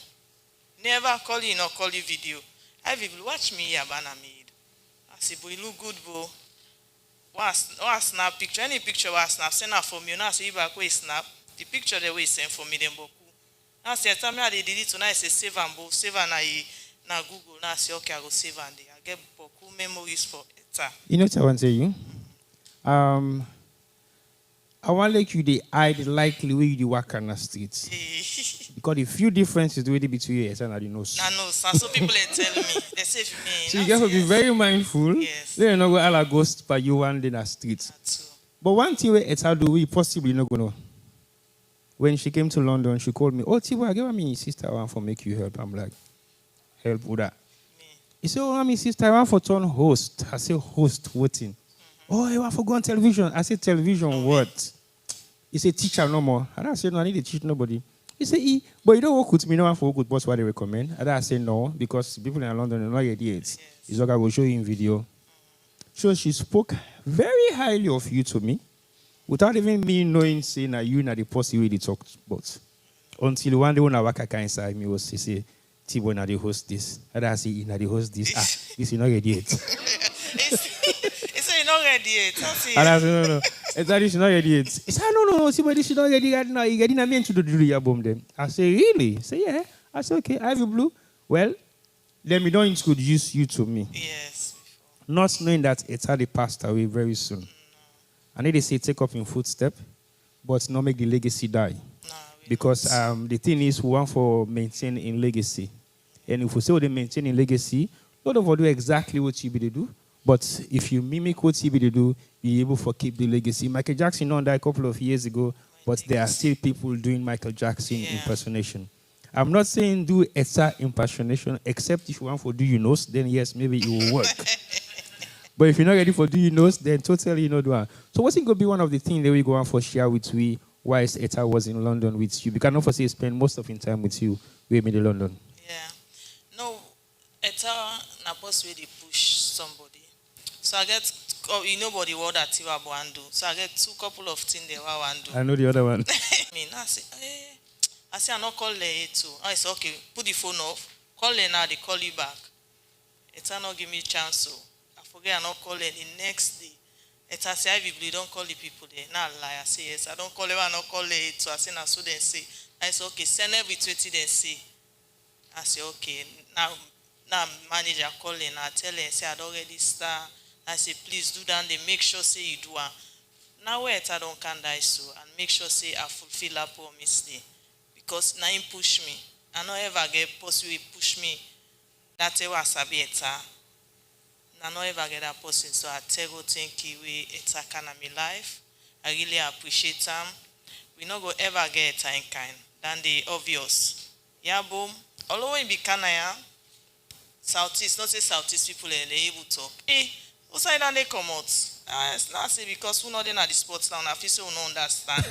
Never call you, not call you video. I will watch me here, banana made. I say, boy, you look good, bro. What snap picture? Any picture was snap, send her for me. Now say, you back where snap. The picture they way send for me, then boku. Now say, tell me how they did it tonight. Say, save and bo, save and na Google. Now say, okay, I go save and I get boku memories for Etta. You know what I want to tell you? I want like you the hide likely way you walk on the streets. Because the few differences the way between you and the nose. I know, so people are telling me. They say for me. So you have to be very mindful. Yes. They don't go all ghost by you one day in the street. But one thing where Etta do we possibly not gonna. When she came to London, she called me, oh Tibo, I gave me sister I want for make you help. I'm like, help with that. He said, oh, my sister, I want for turn host. I say host waiting. Oh, I want for go on television. I said, television what? He said, teacher no more. And I said, no, I need to teach nobody. He said, but you don't work with me, no one for work with boss what they recommend. And I said, no, because people in London are not idiots. He's like, I will show you in video. So she spoke very highly of you to me, without even me knowing, saying that you are the person we talked about. Until one day when I walk inside me, was say, Tibo, na the host this. And I say, na the host this. This is not idiot. Not ready yet. And I said, no. Exactly, she's not ready yet. He said, no. See, but she's not ready yet now. You're getting a man to do the album then. I say, really? He said, yeah. I said, okay, Ivy Blue. Well, let me not introduce you to me. Yes. Not knowing that Etta the passed away very soon. I need to say take up in footstep, but not make the legacy die. No, because the thing is, we want for maintain in legacy. And if we say we maintain in legacy, a lot of us do exactly what you be do. But if you mimic what CB do, you're able to keep the legacy. Michael Jackson died a couple of years ago, but there are still people doing Michael Jackson impersonation. I'm not saying do Etta impersonation, except if you want for do you knows, then yes, maybe it will work. But if you're not ready for do you knows, then totally not do it. So what's it going to be one of the things that we go on for share with we whilst Etta was in London with you? Because not for say spend most of your time with you. We made in London. Yeah. No, Etta na boss where they push somebody. So I get, nobody what that Tiwa want do. So I get couple of things they want do. I know the other one. I say, I not call her too. I say, okay, put the phone off. Call her now, they call you back. Etta not give me a chance, so I forget I not call her the next day. Etta say, Ivy Blue, don't call the people there. Now lie. I say, yes, I don't call her, I not call her too. I say, now so then say. I say, okay, send every 20 then say. I say, okay, now manager call her, now tell her, say, I already start. I say, please do that. They make sure say you do it. Now where Etta don't can die so and make sure say I fulfill that promise day. Because now him push me. I don't ever get person will push me. That's why I sabi Etta. I don't ever get that person. So I tell you thank you we Etta can in my life. I really appreciate them. We not go ever get Etta in kind than the obvious. Yeah, boom. Although in Bikanaya, Southeast, not say Southeast people are able to talk. What's I they come out? It's not say because we know they are the sports now. I feel so we don't understand.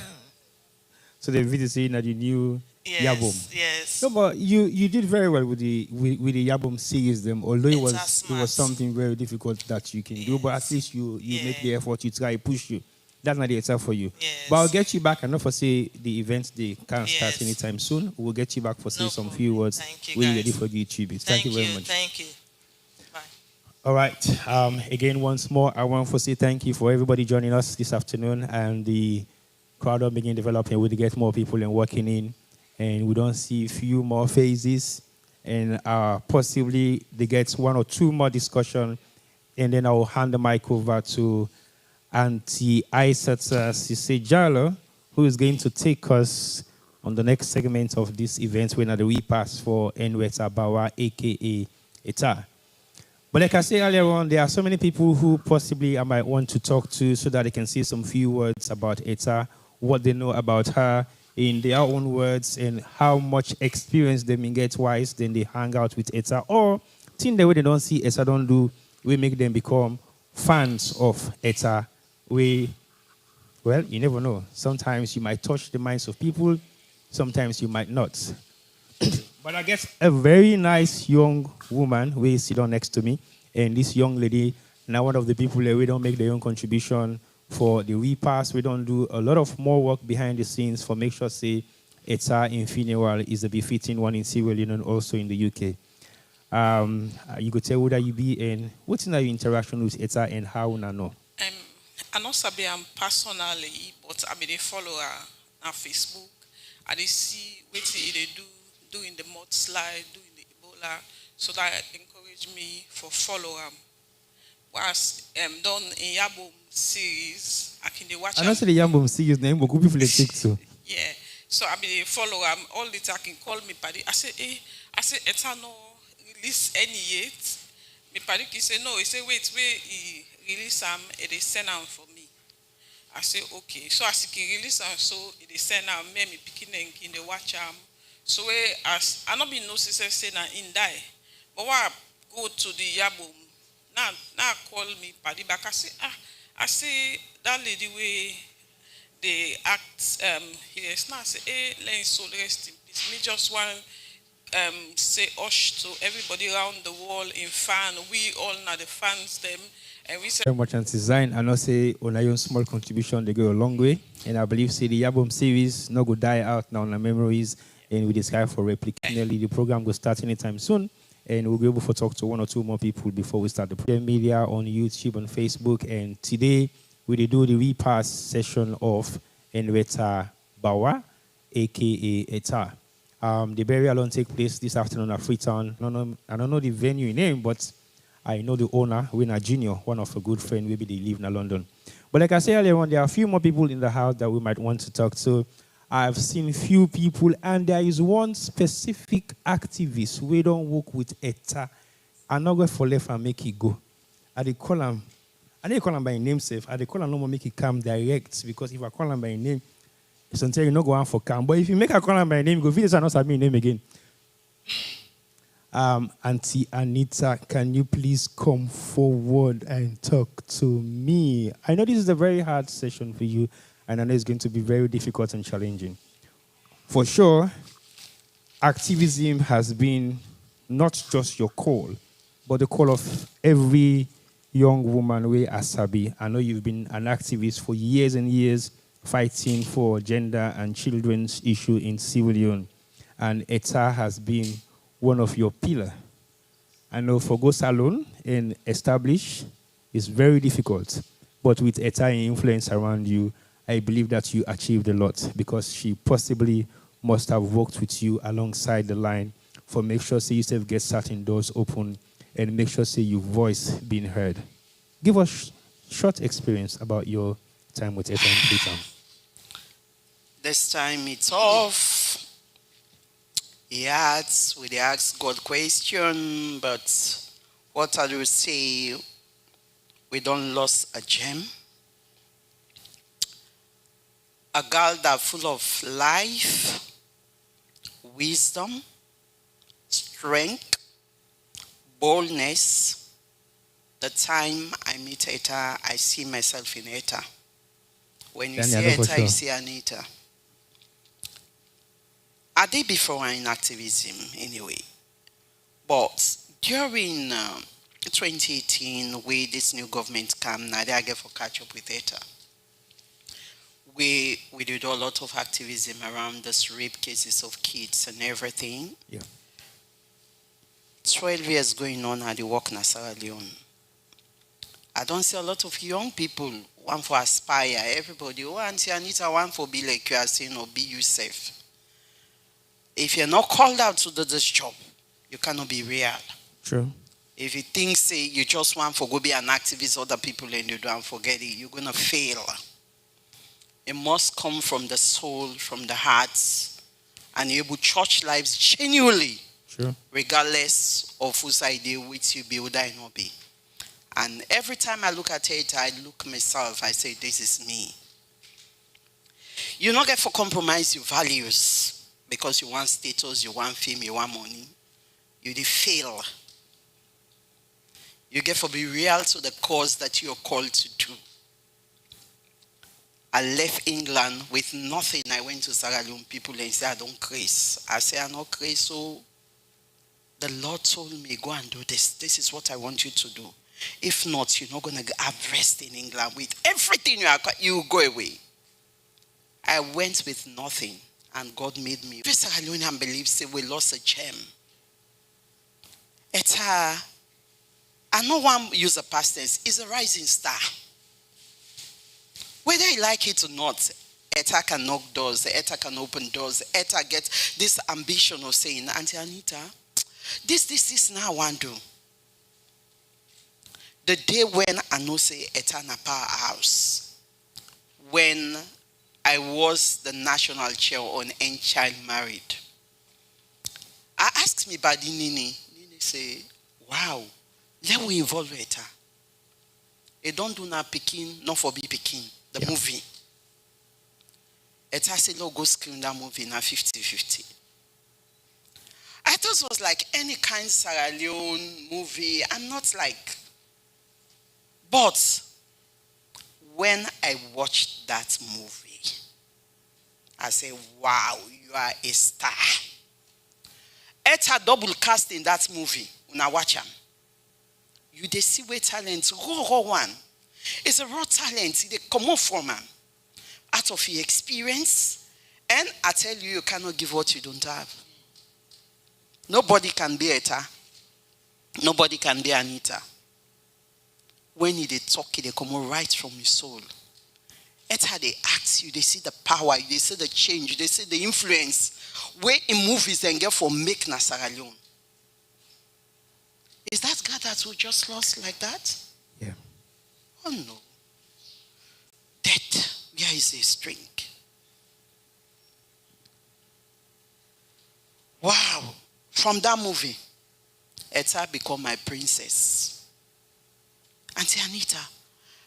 So the video saying that you knew Yes, yes. No, but you did very well with the Yabum series them, although it was something very difficult that you can do, but at least you make the effort, you try, push you. That's not the answer for you. Yes. But I'll get you back. And not for say the events they can't start anytime soon. We'll get you back for say some few words. We're ready for the YouTube. Thank you very much. Thank you. Bye. All right. Again, once more, I want to say thank you for everybody joining us this afternoon, and the crowd will begin developing. We'll get more people and working in, and we don't see a few more phases, and possibly they get one or two more discussion, and then I will hand the mic over to Auntie Aissata Sisejalo, who is going to take us on the next segment of this event when the repass for Henrietta Mbawah, aka Etta. But like I said earlier on, there are so many people who possibly I might want to talk to so that they can say some few words about Etta, what they know about her in their own words, and how much experience they may get wise then they hang out with Etta, or think the way they don't see Etta don't do, we make them become fans of Etta. Well, you never know. Sometimes you might touch the minds of people, sometimes you might not. But I guess a very nice young woman will sit down next to me, and this young lady, now one of the people that we don't make their own contribution for the repass. We don't do a lot of more work behind the scenes for make sure say Etta in funeral is a befitting one in Sierra Leone and also in the UK. You could tell who that you be and what's in your interaction with Etta and how you know. I know Sabi personally, but I been a follower on Facebook. I dey see what they do in the mudslide, do in the Ebola, so that encourage me for follow was done in Yabum series. I can watch. I don't say the Yabum series name, but good people take too. Yeah, so I be a follower. All the time can call me paddy. I say Etta no release any yet. Me paddy he say no. He say wait he release it is send out for me. I say okay. So as he release so it is send out me picking in the watch So as I not be no sister say na in die, but why go to the Yabum now call me paddy back. I say that lady way they act yes now say let so rest in peace. Me just want say hush to everybody around the world in fan. We all know the fans them. And we say very much anti-design. I know say on a small contribution they go a long way. And I believe say the album series not go die out now on the memories and we describe for replicating. The program will start anytime soon. And we'll be able to talk to one or two more people before we start the program. Media on YouTube and Facebook. And today we do the repass session of Henrietta Mbawah, aka Etta. The burial will take place this afternoon at Freetown. I don't know the venue name, but I know the owner, Winner Junior, one of a good friend, maybe they live in London. But like I said earlier on, there are a few more people in the house that we might want to talk to. I've seen few people, and there is one specific activist. We don't work with Etta. I'm not going for left and make it go. I didn't call him by name safe. I didn't call him no more make it come direct, because if I call him by name, it's until you not go on for come. But if you make a call him by name, go videos are not sabing name again. Auntie Anita, can you please come forward and talk to me? I know this is a very hard session for you, and I know it's going to be very difficult and challenging. For sure, activism has been not just your call, but the call of every young woman way Asabi. I know you've been an activist for years and years, fighting for gender and children's issue in Sierra Leone. And Etta has been one of your pillars. I know for go salon and establish is very difficult, but with Etta influence around you, I believe that you achieved a lot, because she possibly must have worked with you alongside the line for make sure say yourself get certain doors open and make sure say your voice being heard. Give us short experience about your time with Etta in Freetown. This time it's off. We ask God question, but what I will say, we don't lose a gem. A girl that full of life, wisdom, strength, boldness. The time I meet Etta, I see myself in Etta. When you see Etta, you see Anita. I did before in activism anyway. But during 2018, when this new government came, now I get for catch up with Etta. We did a lot of activism around this rape cases of kids and everything. Yeah. 12 years going on at the work in Sierra Leone. I don't see a lot of young people want for aspire. Everybody, oh, Auntie Anita, want for be like you are saying or be yourself. If you're not called out to do this job, you cannot be real. True. If you think, say, you just want for go be an activist, other people and you don't forget it, you're going to fail. It must come from the soul, from the heart, and you will touch lives genuinely, sure, regardless of whose idea which you build or not be. And every time I look at it, I look myself, I say, this is me. You not get for compromise your values because you want status, you want fame, you want money. You did fail. You get for be real to the cause that you are called to do. I left England with nothing. I went to Sierra Leone. People and say I don't craze. I say I'm not crazy. So the Lord told me, go and do this. This is what I want you to do. If not, you're not going to have rest in England with everything you go away. I went with nothing, and God made me. Sierra Leone believes say we lost a gem. Etta, I know one use a past tense, is a rising star. Whether you like it or not, Etta can knock doors, Etta can open doors, Etta gets this ambition of saying, Auntie Anita, this now I want to do. The day when I know say Etta na powerhouse, when I was the national chair on End Child Married, I asked me about Nini. Nini say, wow, let we involve Etta. It don't do na Peking, not for be Peking. The movie. Etta said, go screen that movie now 50-50. I thought it was like any kind of Sierra Leone movie. I'm not like. But when I watched that movie, I said, wow, you are a star. Etta double cast in that movie. Now watch him. You they see where talent, raw one. It's a raw talent. They come off from him. Out of your experience. And I tell you, you cannot give what you don't have. Nobody can be Etta. Nobody can be Anita. When they talk, they come right from your soul. Etta, they ask you, they see the power, they see the change, they see the influence. Where in movies and get for make Sierra Leone. Is that God that we just lost like that? Yeah. Oh no. Death, where is a strength? Wow. From that movie, Etta become my princess. Auntie Anita,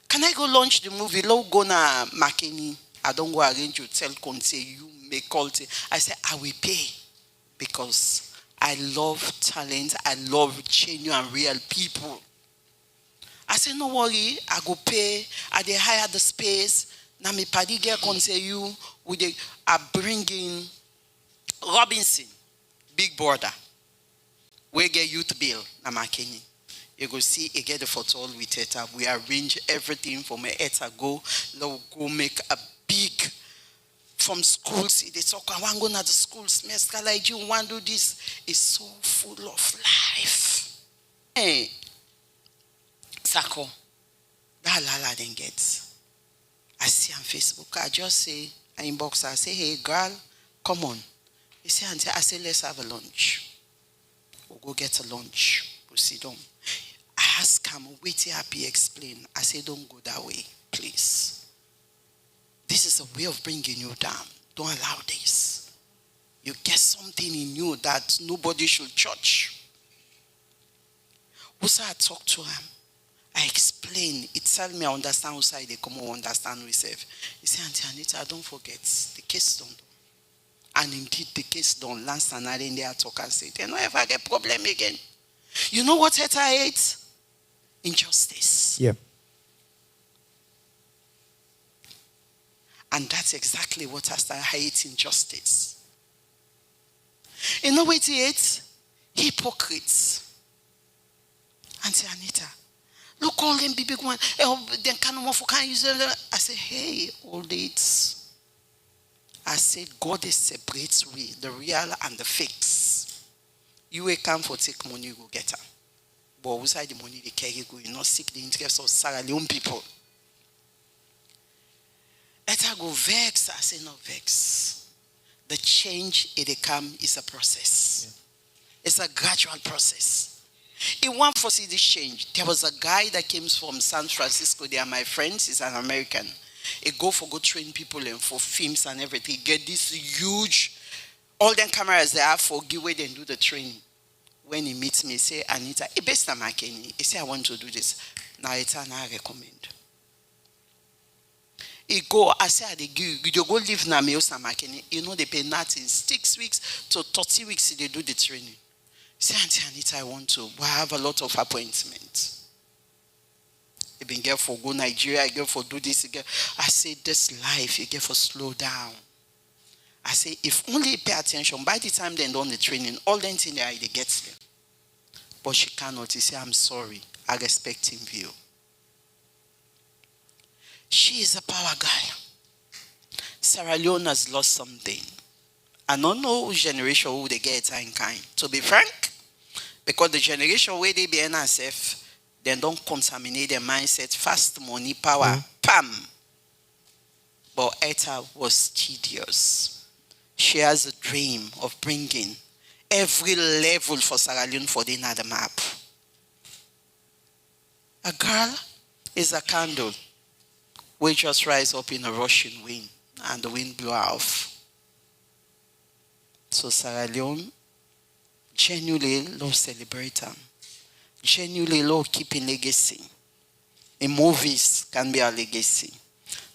can I go launch the movie? Low go na Makeni. I don't go arrange hotel, say you may call it. I said, I will pay because I love talent. I love genuine and real people. I said, no worry, I go pay. I dey hire the space. Now me paddy girl can say you with I bring in Robinson, big border. We get youth bill na Makeni. You go see, you get the photo with Etta. We arrange everything for my Etta go make a big from schools. They talk, I want to go to the school semester like you want to do this. It's so full of life. Hey, Sako, that Lala didn't get. I see on Facebook, I just say, I inbox her, I say, hey girl, come on. You say, Auntie, I say, let's have a lunch. We'll go get a lunch. We'll sit down. I ask him, wait happy, explain. I say, don't go that way, please. This is a way of bringing you down. Don't allow this. You get something in you that nobody should judge. Also, I talk to him. I explain. It tells me I understand who side they come and understand myself. He said, Auntie Anita, don't forget, the case don't. And indeed, the case don't last and I then they talk and say, they don't ever get problem again. You know what Etta hates? Injustice. Yeah. And that's exactly what I started hating, justice. You know what it? Hypocrites. Auntie Anita, look all them big one. Then can use it. I say, hey, all it. I say, God is separates we, the real and the fakes. You will come for take money, you go get her. But outside the money they carry, you not seek the interest of Sierra Leone people. Etta go vex. I say no vex. The change it come is a process. Yeah. It's a gradual process. In one for see this change, there was a guy that came from San Francisco. They are my friends. He's an American. He go train people and for films and everything. He get this huge, all them cameras they have for give away and do the training. When he meets me, he say, Anita, he best not make any. He say, I want to do this. Now it's an I recommend. He go, I say, you go live na me Makeni. You know they pay nothing. 6 weeks to 30 weeks they do the training. Say, Auntie Anita, I want to. But I have a lot of appointments. You been get for go Nigeria, you get for do this again. I say, this life, you get for slow down. I say, if only pay attention, by the time they done the training, all the things they get them. But she cannot. He say, I'm sorry. I respect him view. She is a power girl. Sierra Leone has lost something. I don't know which generation who they get in kind. To be frank, because the generation where they be NSF, they don't contaminate their mindset. Fast money, power, pam. But Etta was tedious. She has a dream of bringing every level for Sierra Leone for the another map. A girl is a candle. We just rise up in a rushing wind and the wind blow off. So Sierra Leone genuinely love celebrate them. Genuinely love keeping legacy. In movies can be a legacy.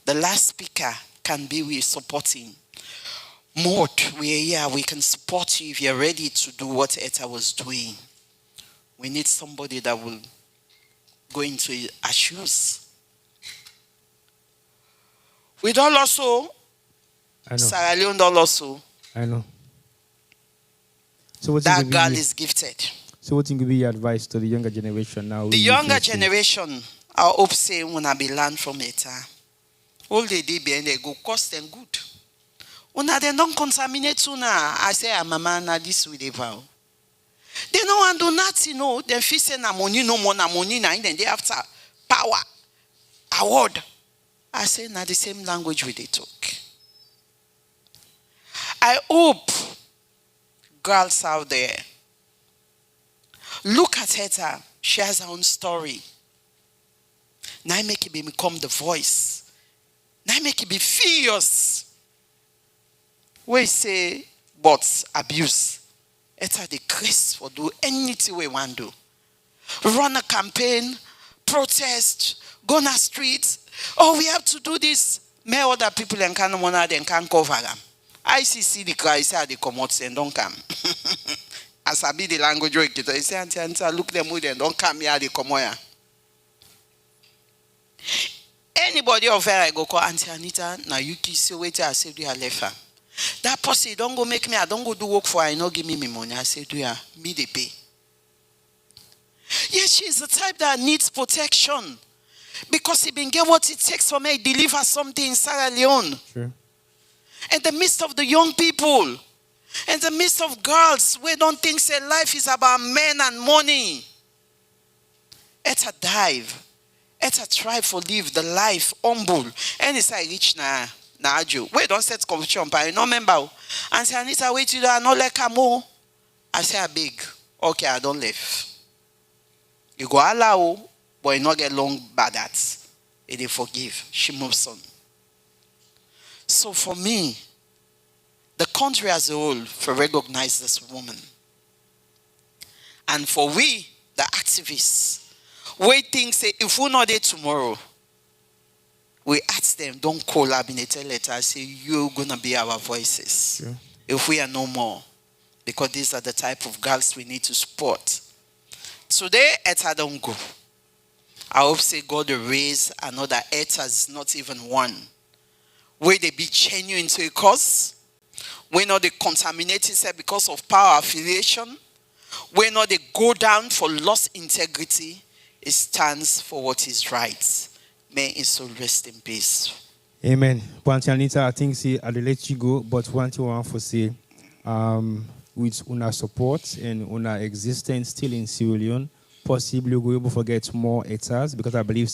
The last speaker can be with supporting. Mode, we can support you if you're ready to do what Etta was doing. We need somebody that will go into our shoes. We don't also. Sierra Leone don't also. I know. So that girl is gifted. So what will be your advice to the younger generation now? The younger generation, I hope say when I be learn from Etta. All they did and they go cost them good. Una they don't contaminate una. I say I'm a man na this with the vow. They don't want to do nothing, no. They feel say na money no more na money na then they after power, award. I say na the same language we they talk. I hope girls out there look at Etta. She has her own story. Now make it become the voice. Now make it be fierce. We say, but abuse. Etta the grace for do anything we want to do. Run a campaign, protest, go on the streets. Oh, we have to do this. May other people and can't monitor and can't cover them. ICC the cry say they come out and don't come. As I be the language they say, Auntie, look them with them, don't come here, they come here. Anybody of her I go call Auntie Anita, now you kiss you wait I say do you left her. That person don't go make me, I don't go do work for her, no give me money. I say do you me they pay. Yes, she's the type that needs protection. Because he been get what it takes for me to deliver something in Sierra Leone. Sure. In the midst of the young people, in the midst of girls, we don't think say life is about men and money. Etta dive. Etta try for live the life humble. And it's like rich na ajo. We don't set confusion, but I no remember. And say Anita wait till I not like more. I say I beg. Okay, I don't leave. You go allow, but you not get long bad that. They forgive. She moves on. So for me, the country as a whole for recognize this woman. And for we, the activists, we think say if we're not there tomorrow, we ask them, don't call up in a letter, say you're gonna be our voices. Sure. If we are no more. Because these are the type of girls we need to support. Today, Etta don't go. I hope say God will raise another Etta's, not even one. Where they be genuine to a cause, We know they contaminate itself because of power affiliation. We know they go down for lost integrity. It stands for what is right. May his soul rest in peace. Amen. Auntie Anita, I think I'll let you go, but one thing I want to say, with una support and una existence still in Sierra Leone, possibly we'll be able to get more Ettas, because I believe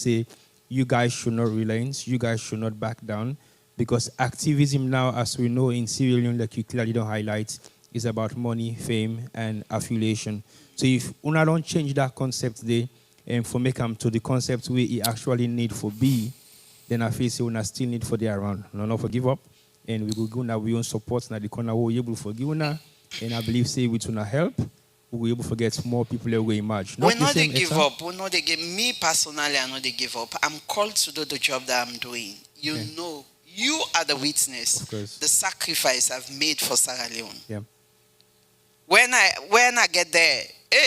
you guys should not relent, you guys should not back down, because activism now, as we know in Sierra Leone, like you clearly don't highlight, is about money, fame, and affiliation. So if una don't change that concept there, and for make them to the concept we actually need for be, then I feel we still need for there around. No, not for give up. And we will go now, we own support now the corner we're able to forgive now. And I believe with una help, we will able to get more people that we emerge. We know they give up. We know they give me personally, I know they give up. I'm called to do the job that I'm doing. You know, you are the witness. The sacrifice I've made for Sierra Leone. Yeah. When I get there,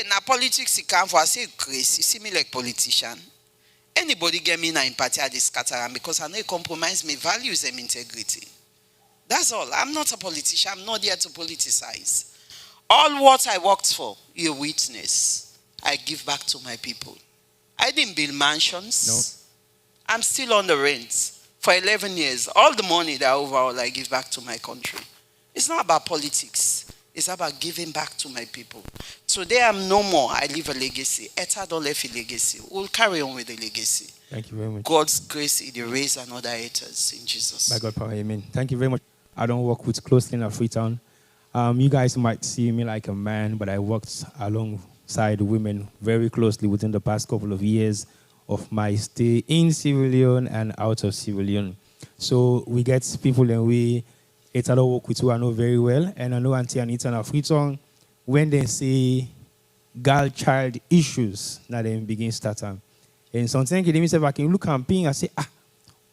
na politics you come for, I say Chris, you see me like politician. Anybody get me in empathy at this scatter because I know it compromise my values and integrity. That's all. I'm not a politician. I'm not there to politicize. All what I worked for, you witness. I give back to my people. I didn't build mansions. No. I'm still on the rent for 11 years. All the money that overall I give back to my country. It's not about politics. It's about giving back to my people. Today I'm no more. I leave a legacy. Etta don't leave a legacy. We'll carry on with the legacy. Thank you very much. God's grace, He raise another Ettas in Jesus. By God's power, amen. Thank you very much. I don't work with closely in Freetown. You guys might see me like a man, but I worked alongside women very closely within the past couple of years of my stay in Sierra Leone and out of Sierra Leone. So we get people and we Etta work with who I know very well, and I know Auntie Anita and Freetown, when they say girl-child issues, now they begin starting. And sometimes they say, I can look at me and say,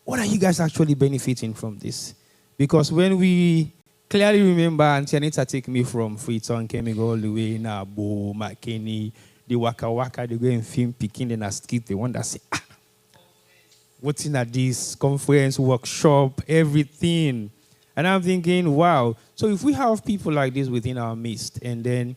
what are you guys actually benefiting from this? Because when we clearly remember Auntie Anita take me from Freetown, came all the way now, Bo, McKinney, the Waka Waka, they go and film picking and a skit, the one that say, what's in at this conference, workshop, everything. And I'm thinking, wow. So if we have people like this within our midst, and then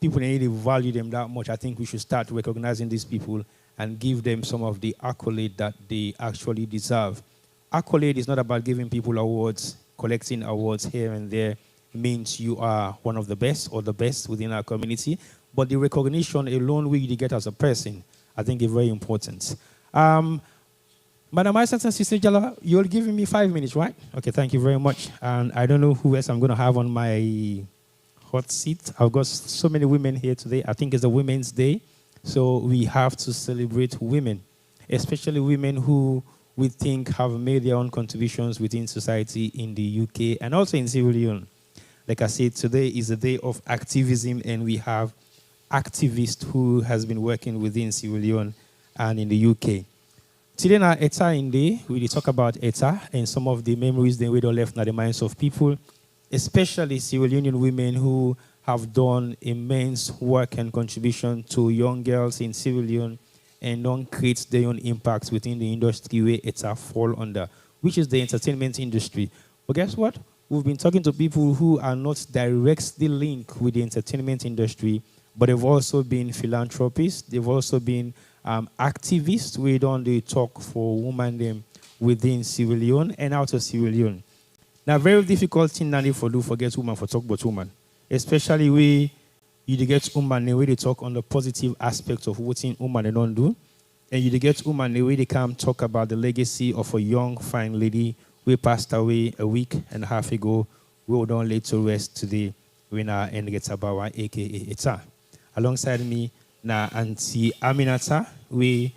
people need to value them that much, I think we should start recognizing these people and give them some of the accolade that they actually deserve. Accolade is not about giving people awards, collecting awards here and there. It means you are one of the best or the best within our community. But the recognition alone we get as a person, I think is very important. Madam Assistant Sister Jala, you're giving me 5 minutes, right? Okay, thank you very much. And I don't know who else I'm going to have on my hot seat. I've got so many women here today. I think it's a Women's Day. So we have to celebrate women, especially women who we think have made their own contributions within society in the UK and also in Sierra Leone. Like I said, today is a day of activism, and we have activists who has been working within Sierra Leone and in the UK. Today na Etta in day, we talk about Etta and some of the memories that we don't left in the minds of people, especially Sierra Leonean women who have done immense work and contribution to young girls in Sierra Leone and don't create their own impacts within the industry where Etta fall under, which is the entertainment industry. But guess what? We've been talking to people who are not directly linked with the entertainment industry, but they've also been philanthropists, they've also been activists. We don't talk for women them within Sierra Leone and out of Sierra Leone. Now, very difficult thing now for do forget women for talk about women, especially we you get women the way they talk on the positive aspects of what women they don't do, and you get women the way they come talk about the legacy of a young fine lady who passed away a week and a half ago. We will don't lay to rest today. We now Henrietta Mbawah, aka Etta. Alongside me. Now, Auntie Aminata, we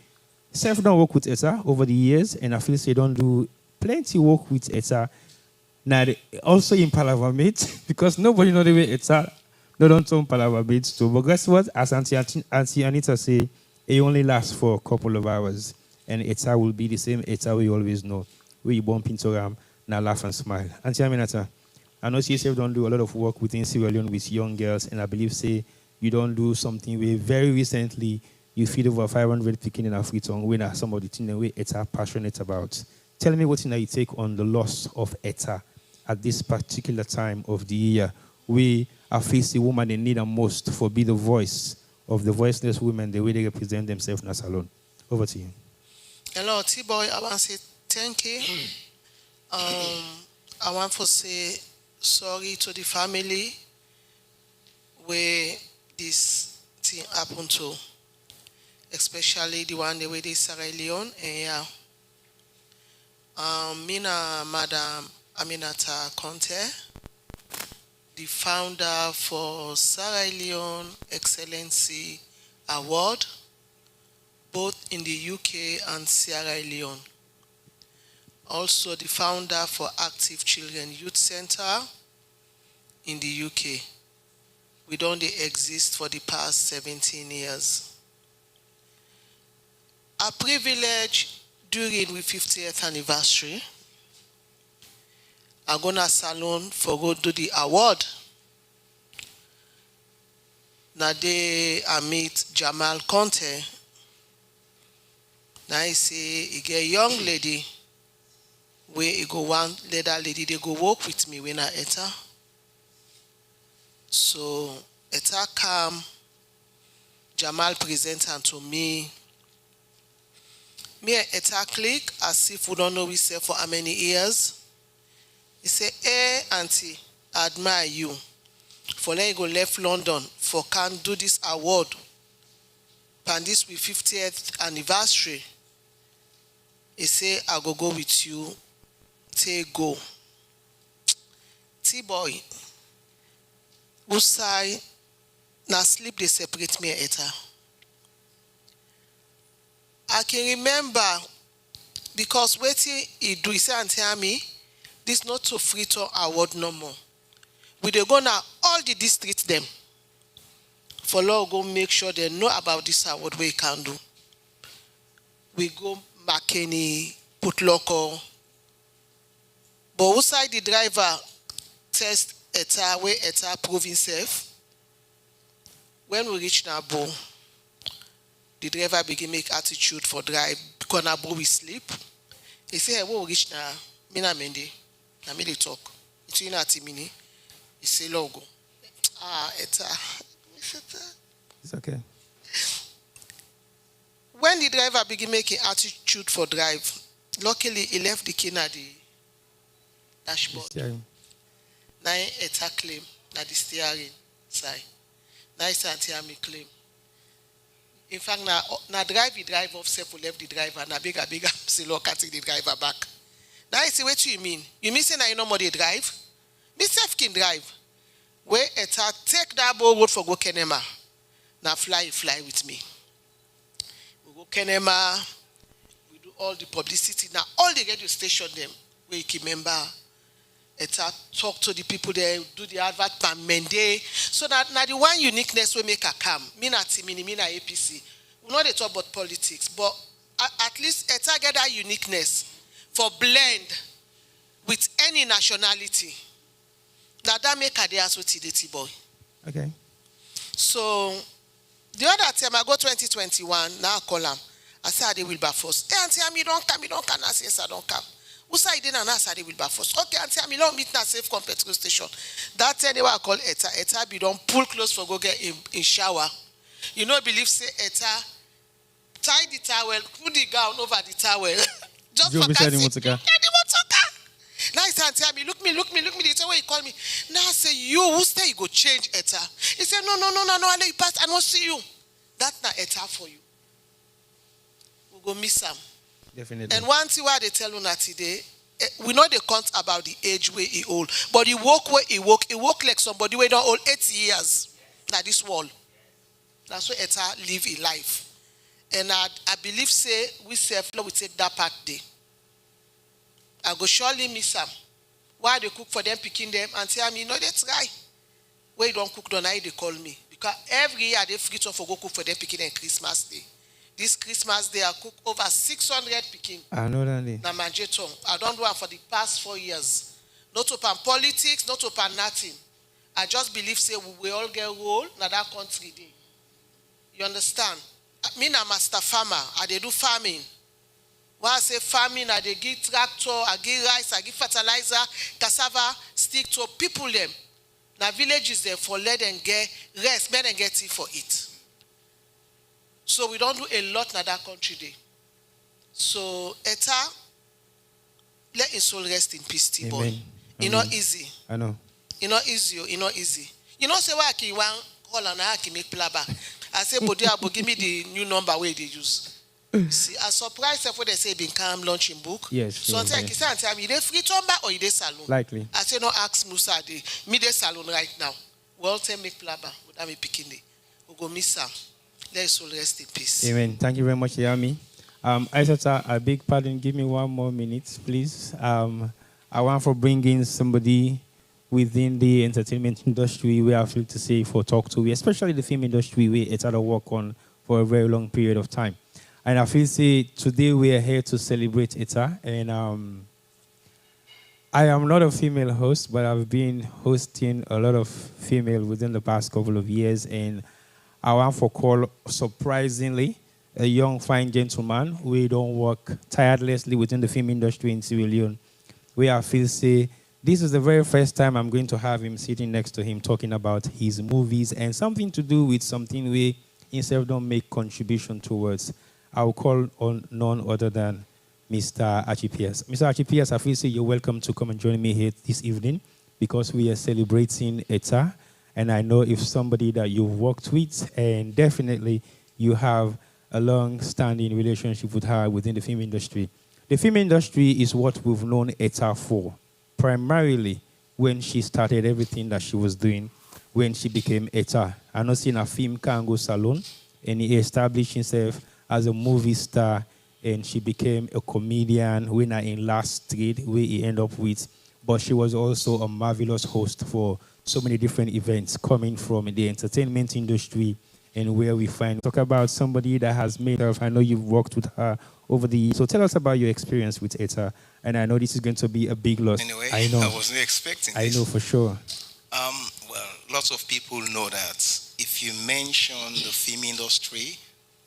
self don't work with Etta over the years, and I feel they don't do plenty work with Etta. Now, also in Palavamate, because nobody know the way Etta don't turn Palavamate too. But guess what? As Auntie Anita say, it only lasts for a couple of hours, and Etta will be the same Etta we always know. We bump into them, now laugh and smile. Auntie Aminata, I know she don't do a lot of work within Sierra Leone with young girls, and I believe you don't do something where very recently you feed over 500 picking in Freetown, when some of the things that we are passionate about. Tell me what you take on the loss of Etta at this particular time of the year, we are facing women in need and most for be the voice of the voiceless women, the way they represent themselves in a salon. Over to you. Hello, T-Boy. I want to say thank you. I want to say sorry to the family where this thing happened to, especially the one the way they Sierra Leone. And yeah, Mina Madam Aminata Conte, the founder for Sierra Leone Excellency Award, both in the UK and Sierra Leone. Also the founder for Active Children Youth Center in the UK. We don't exist for the past 17 years. A privilege during the 50th anniversary, I'm going to salon for go do the award. Now I meet Jamal Conte. Now I say, he get a young lady, where he go one later lady, they go work with me when I Etta. So Etta come, Jamal present her to me. Me and Etta click as if we don't know we say for how many years. He say, hey auntie, I admire you. For let you go left London for can do this award. And this with 50th anniversary. He say, I go with you. Take go. T-boy. Usai na sleep they separate me and Etta. I can remember because waiting he do he say and tell me this not so free to award no more. We dey go now all the districts them. For law go make sure they know about this award we can do. We go McKinney, put local. But outside the driver test Etta where Etta prove himself. When we reach Nabo, the driver begin make attitude for drive because Nabo we sleep. He say, hey, when we reach na mina mende, na me dey talk. It's in a timini. He say logo. Etta. It's okay. When the driver begin making attitude for drive, luckily he left the key na the dashboard. Now Etta claim na the steering side. Now it's anti-army claim. In fact, na drive off self left the driver, na bigger, say look at the driver back. Now I say, what do you mean? You mean say na you no more dey drive? Me self can drive. Where Etta take that boat road for go Kenema. Now fly with me. We go Kenema, we do all the publicity. Now all the radio station them, where you can remember, Etta talk to the people there, do the advert per Monday. So that now the one uniqueness we make a come. Me na Timini, me na APC. We know they talk about politics, but at least Etta get that uniqueness for blend with any nationality. Now that make a day as with the boy. Okay. So the other time I go 2021, now I call him. I say they will be first. Hey, auntie, you don't come. I say yes, I don't come. Who say they don't answer they will be first? Okay, auntie, I don't meet na safe petrol station. That time they were call Etta. Etta be don't pull close for go get in shower. You know, believe say Etta tie the towel, put the gown over the towel. Just for the now he said, auntie, look me. The same way he called me. Now I say, you who say you go change Etta? He said, no, I let you pass. I don't see you. That's not Etta for you. We'll go miss him. Definitely. And one thing why they tell you that today, we know they count about the age where he old, but he walk where he walk like somebody where don't old 80 years. Now this wall. That's where Etta live in life. And I believe say we self we take that part day. I go surely miss them. Why they cook for them, picking them, and tell me, no, that's right. Where you don't cook, don't they call me. Because every year they free to go cook for them, picking them Christmas Day. This Christmas Day, I cook over 600 picking. I know that. I don't do it for the past 4 years. Not open politics, not open nothing. I just believe, say, we all get role, now that country day. You understand? Me, I'm a master farmer. I they do farming. When I say farming, I dey give tractor, I give rice, I give fertilizer, cassava, stick to people them. Now villages there for let them get rest, let them get tea for it. So we don't do a lot in that country day. So Etta, let his soul rest in peace, T-boy. It's not easy. I know. It's not easy. It's not easy. You know, say why I can call and I can make plaba. I say, Bodi Abo, give me the new number where they use. See, I surprised if they say been calm launching book. Yes. So I say, you dey free number or you dey salon? Likely. I say, no, ask Musa, me dey salon right now. Well, tell me plaba, without me picking it. We go miss her. Let his soul rest in peace. Amen. Thank you very much, Yami. Isata, a big pardon. Give me 1 more minute, please. I want for bringing somebody within the entertainment industry where I feel to say for talk to, especially the film industry where it's had to work on for a very long period of time. And I feel say today we are here to celebrate Etta. And I am not a female host, but I've been hosting a lot of female within the past couple of years. And I want for call, surprisingly, a young, fine gentleman who don't work tirelessly within the film industry in Sierra Leone, where I feel say, this is the very first time I'm going to have him sitting next to him talking about his movies and something to do with something we himself don't make contribution towards. I'll call on none other than Mr. Archipius. Mr. Archipius, I feel say you're welcome to come and join me here this evening because we are celebrating Etta. And I know if somebody that you've worked with and definitely you have a long-standing relationship with her within the film industry. The film industry is what we've known Etta for, primarily when she started everything that she was doing, when she became Etta. I know seeing a film can go salon, and he established himself as a movie star, and she became a comedian, winner in Last Street, where he ended up with. But she was also a marvelous host for so many different events coming from the entertainment industry, and where we find talk about somebody that has made her. I know you've worked with her over the years. So tell us about your experience with Etta. And I know this is going to be a big loss. Anyway, I know. I wasn't expecting this. I know for sure. Well, lots of people know that if you mention the film industry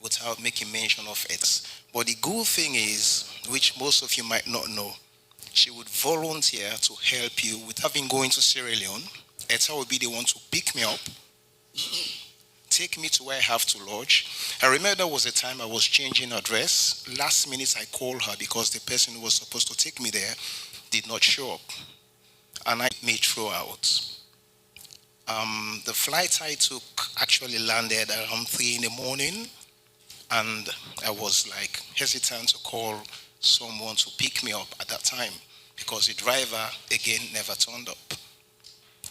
without making mention of Etta. But the good thing is, which most of you might not know, she would volunteer to help you with having going to Sierra Leone. Etta would be the one to pick me up, take me to where I have to lodge. I remember there was a time I was changing address. Last minute I called her because the person who was supposed to take me there did not show up. And I made throughout. The flight I took actually landed around 3 in the morning. And I was like hesitant to call someone to pick me up at that time because the driver again never turned up.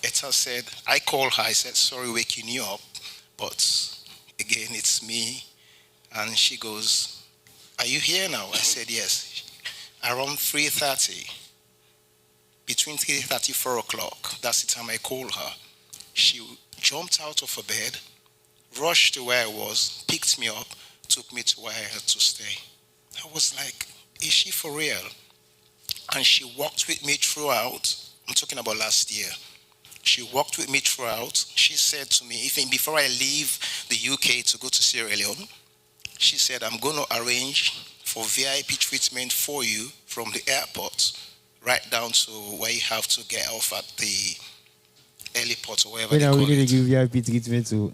Etta said, I called her, I said, sorry waking you up. But again, it's me. And she goes, are you here now? I said, yes. Around 3:30, between 3:30 4 o'clock, that's the time I called her. She jumped out of her bed, rushed to where I was, picked me up, took me to where I had to stay. I was like, is she for real? And she walked with me throughout. I'm talking about last year. She walked with me throughout. She said to me, even before I leave the UK to go to Sierra Leone, she said, I'm going to arrange for VIP treatment for you from the airport right down to where you have to get off at the heliport or wherever they call it. We need to give VIP treatment to.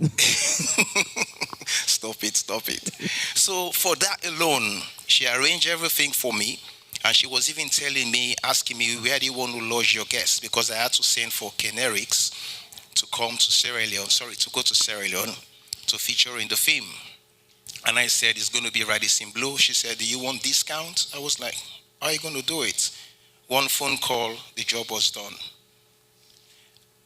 Stop it. So for that alone, she arranged everything for me. And she was even telling me, asking me, where do you want to lodge your guests? Because I had to send for Kenerics to come to Sierra Leone, to go to Sierra Leone to feature in the film. And I said, it's going to be Radisson Blue. She said, do you want discount? I was like, how are you going to do it? One phone call, the job was done.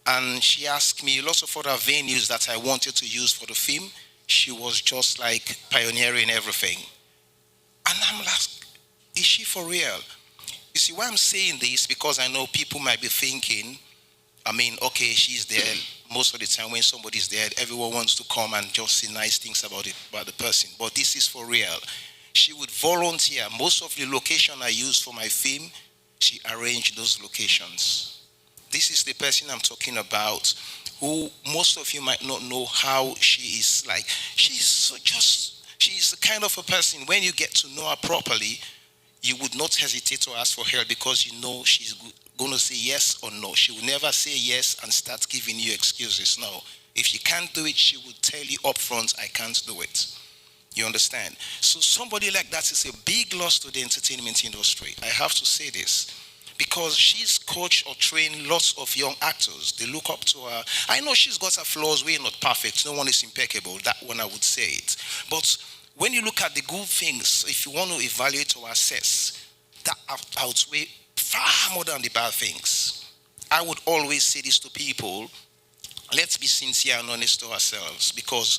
And she asked me lots of other venues that I wanted to use for the film. She was just like pioneering everything. And I'm like, is she for real? You see, why I'm saying this, because I know people might be thinking, okay, she's there. Most of the time when somebody's there, everyone wants to come and just say nice things about the person. But this is for real. She would volunteer. Most of the location I use for my film, she arranged those locations. This is the person I'm talking about, who most of you might not know how she is like. She's the kind of a person, when you get to know her properly, you would not hesitate to ask for help because you know she's going to say yes or no. She will never say yes and start giving you excuses. No. If she can't do it, she will tell you up front, I can't do it. You understand? So somebody like that is a big loss to the entertainment industry. I have to say this. Because she's coached or trained lots of young actors. They look up to her. I know she's got her flaws. We're not perfect. No one is impeccable. That one I would say it. But when you look at the good things, if you want to evaluate or assess, that outweigh far more than the bad things. I would always say this to people. Let's be sincere and honest to ourselves, because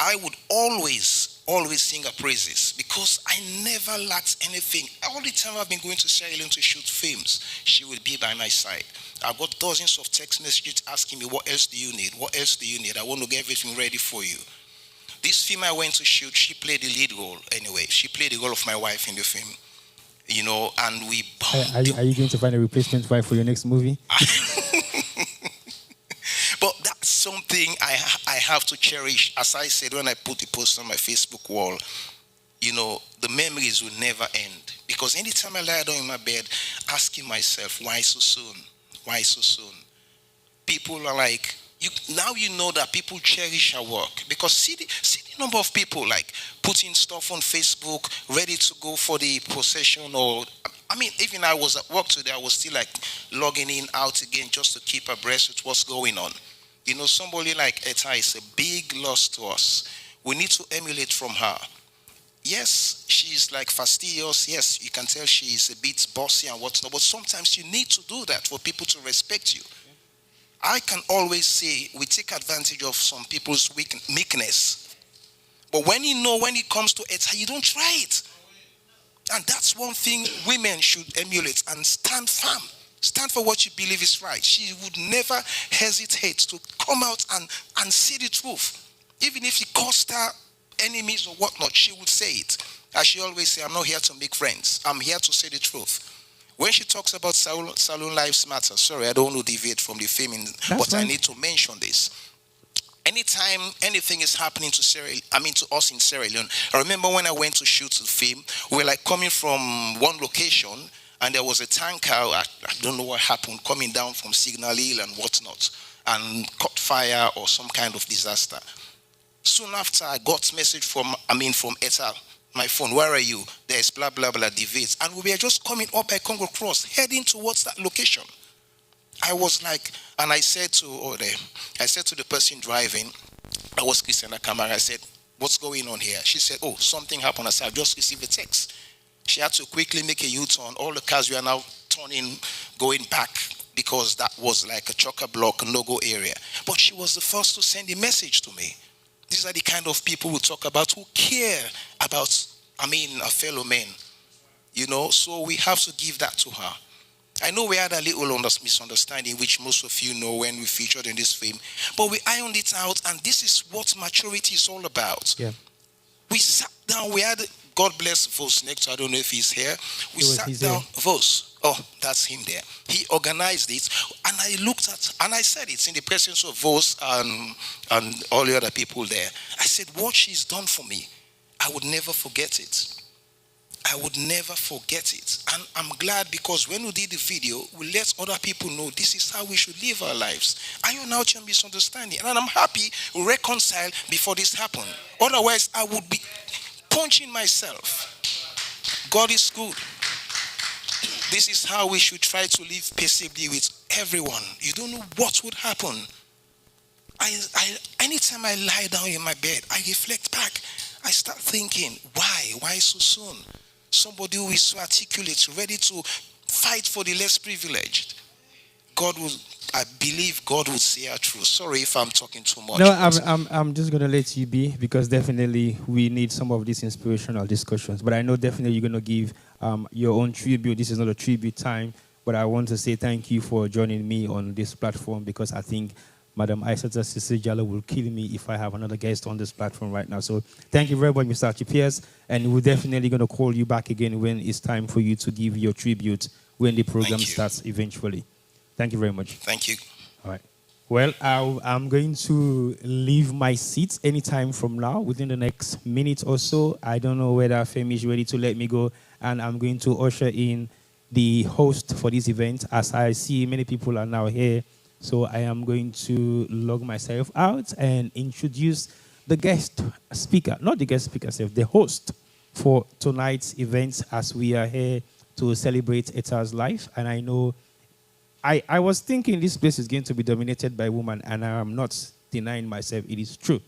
I would always sing her praises, because I never lacked anything. All the time I've been going to Sierra Leone to shoot films, she would be by my side. I've got dozens of text messages asking me, what else do you need? What else do you need? I want to get everything ready for you. This film I went to shoot, she played the lead role anyway. She played the role of my wife in the film. You know, and we... Are you going to find a replacement wife for your next movie? But that's something I have to cherish. As I said, when I put the post on my Facebook wall, you know, the memories will never end. Because anytime I lie down in my bed, asking myself, why so soon? Why so soon? People are like, now you know that people cherish our work. Because see the number of people like putting stuff on Facebook, ready to go for the procession, or I mean, even I was at work today, I was still like logging in, out again, just to keep abreast with what's going on. You know, somebody like Etta is a big loss to us. We need to emulate from her. Yes, she's like fastidious. Yes, you can tell she's a bit bossy and whatnot, but sometimes you need to do that for people to respect you. I can always say we take advantage of some people's meekness. But when you know, when it comes to Etta, you don't try it. And that's one thing women should emulate and stand firm. Stand for what you believe is right. She would never hesitate to come out and say the truth. Even if it cost her enemies or whatnot, she would say it. As she always say, I'm not here to make friends. I'm here to say the truth. When she talks about Salon Lives Matter, sorry, I don't want to deviate from the theme, but I need to mention this. Anytime anything is happening to us in Sierra Leone, I remember when I went to shoot the film, we were like coming from one location, and there was a tanker, I don't know what happened, coming down from Signal Hill and whatnot, and caught fire or some kind of disaster. Soon after, I got message from Etta, my phone, where are you? There's blah, blah, blah, debates. And we were just coming up by Congo Cross, heading towards that location. I was like, and I said to the person driving, I was Christina Kamara, I said, what's going on here? She said, oh, something happened. I said, I just received a text. She had to quickly make a U-turn. All the cars were now turning, going back, because that was like a chock-a-block, no-go area. But she was the first to send a message to me. These are the kind of people we talk about who care about, our fellow men. You know, so we have to give that to her. I know we had a little misunderstanding, which most of you know when we featured in this film, but we ironed it out, and this is what maturity is all about. Yeah. We sat down, we had, God bless Vos next, I don't know if he's here. We sat down, Vos, oh, that's him there. He organized it, and I looked at, and I said it's in the presence of Vos and all the other people there. I said, what she's done for me, I would never forget it. I would never forget it. And I'm glad, because when we did the video, we let other people know this is how we should live our lives. Iron out your misunderstanding. And I'm happy we reconcile before this happened. Otherwise, I would be punching myself. God is good. This is how we should try to live peaceably with everyone. You don't know what would happen. Anytime I lie down in my bed, I reflect back. I start thinking, why? Why so soon? Somebody who is so articulate, ready to fight for the less privileged. I believe God will see our truth. Sorry if I'm talking too much. No, I'm just gonna let you be, because definitely we need some of these inspirational discussions. But I know definitely you're gonna give your own tribute. This is not a tribute time, but I want to say thank you for joining me on this platform, because I think Madam Aissata Sisi Jallo will kill me if I have another guest on this platform right now. So thank you very much, Mr. Archipiers, and we're definitely going to call you back again when it's time for you to give your tribute when the program starts eventually. Thank you very much. Thank you. All right. Well, I'm going to leave my seat anytime from now, within the next minute or so. I don't know whether Femi is ready to let me go and I'm going to usher in the host for this event. As I see many people are now here, so I am going to log myself out and introduce the guest speaker, not the guest speaker, the host for tonight's event, as we are here to celebrate Etta's life. And I know I was thinking this place is going to be dominated by women, and I am not denying myself. It is true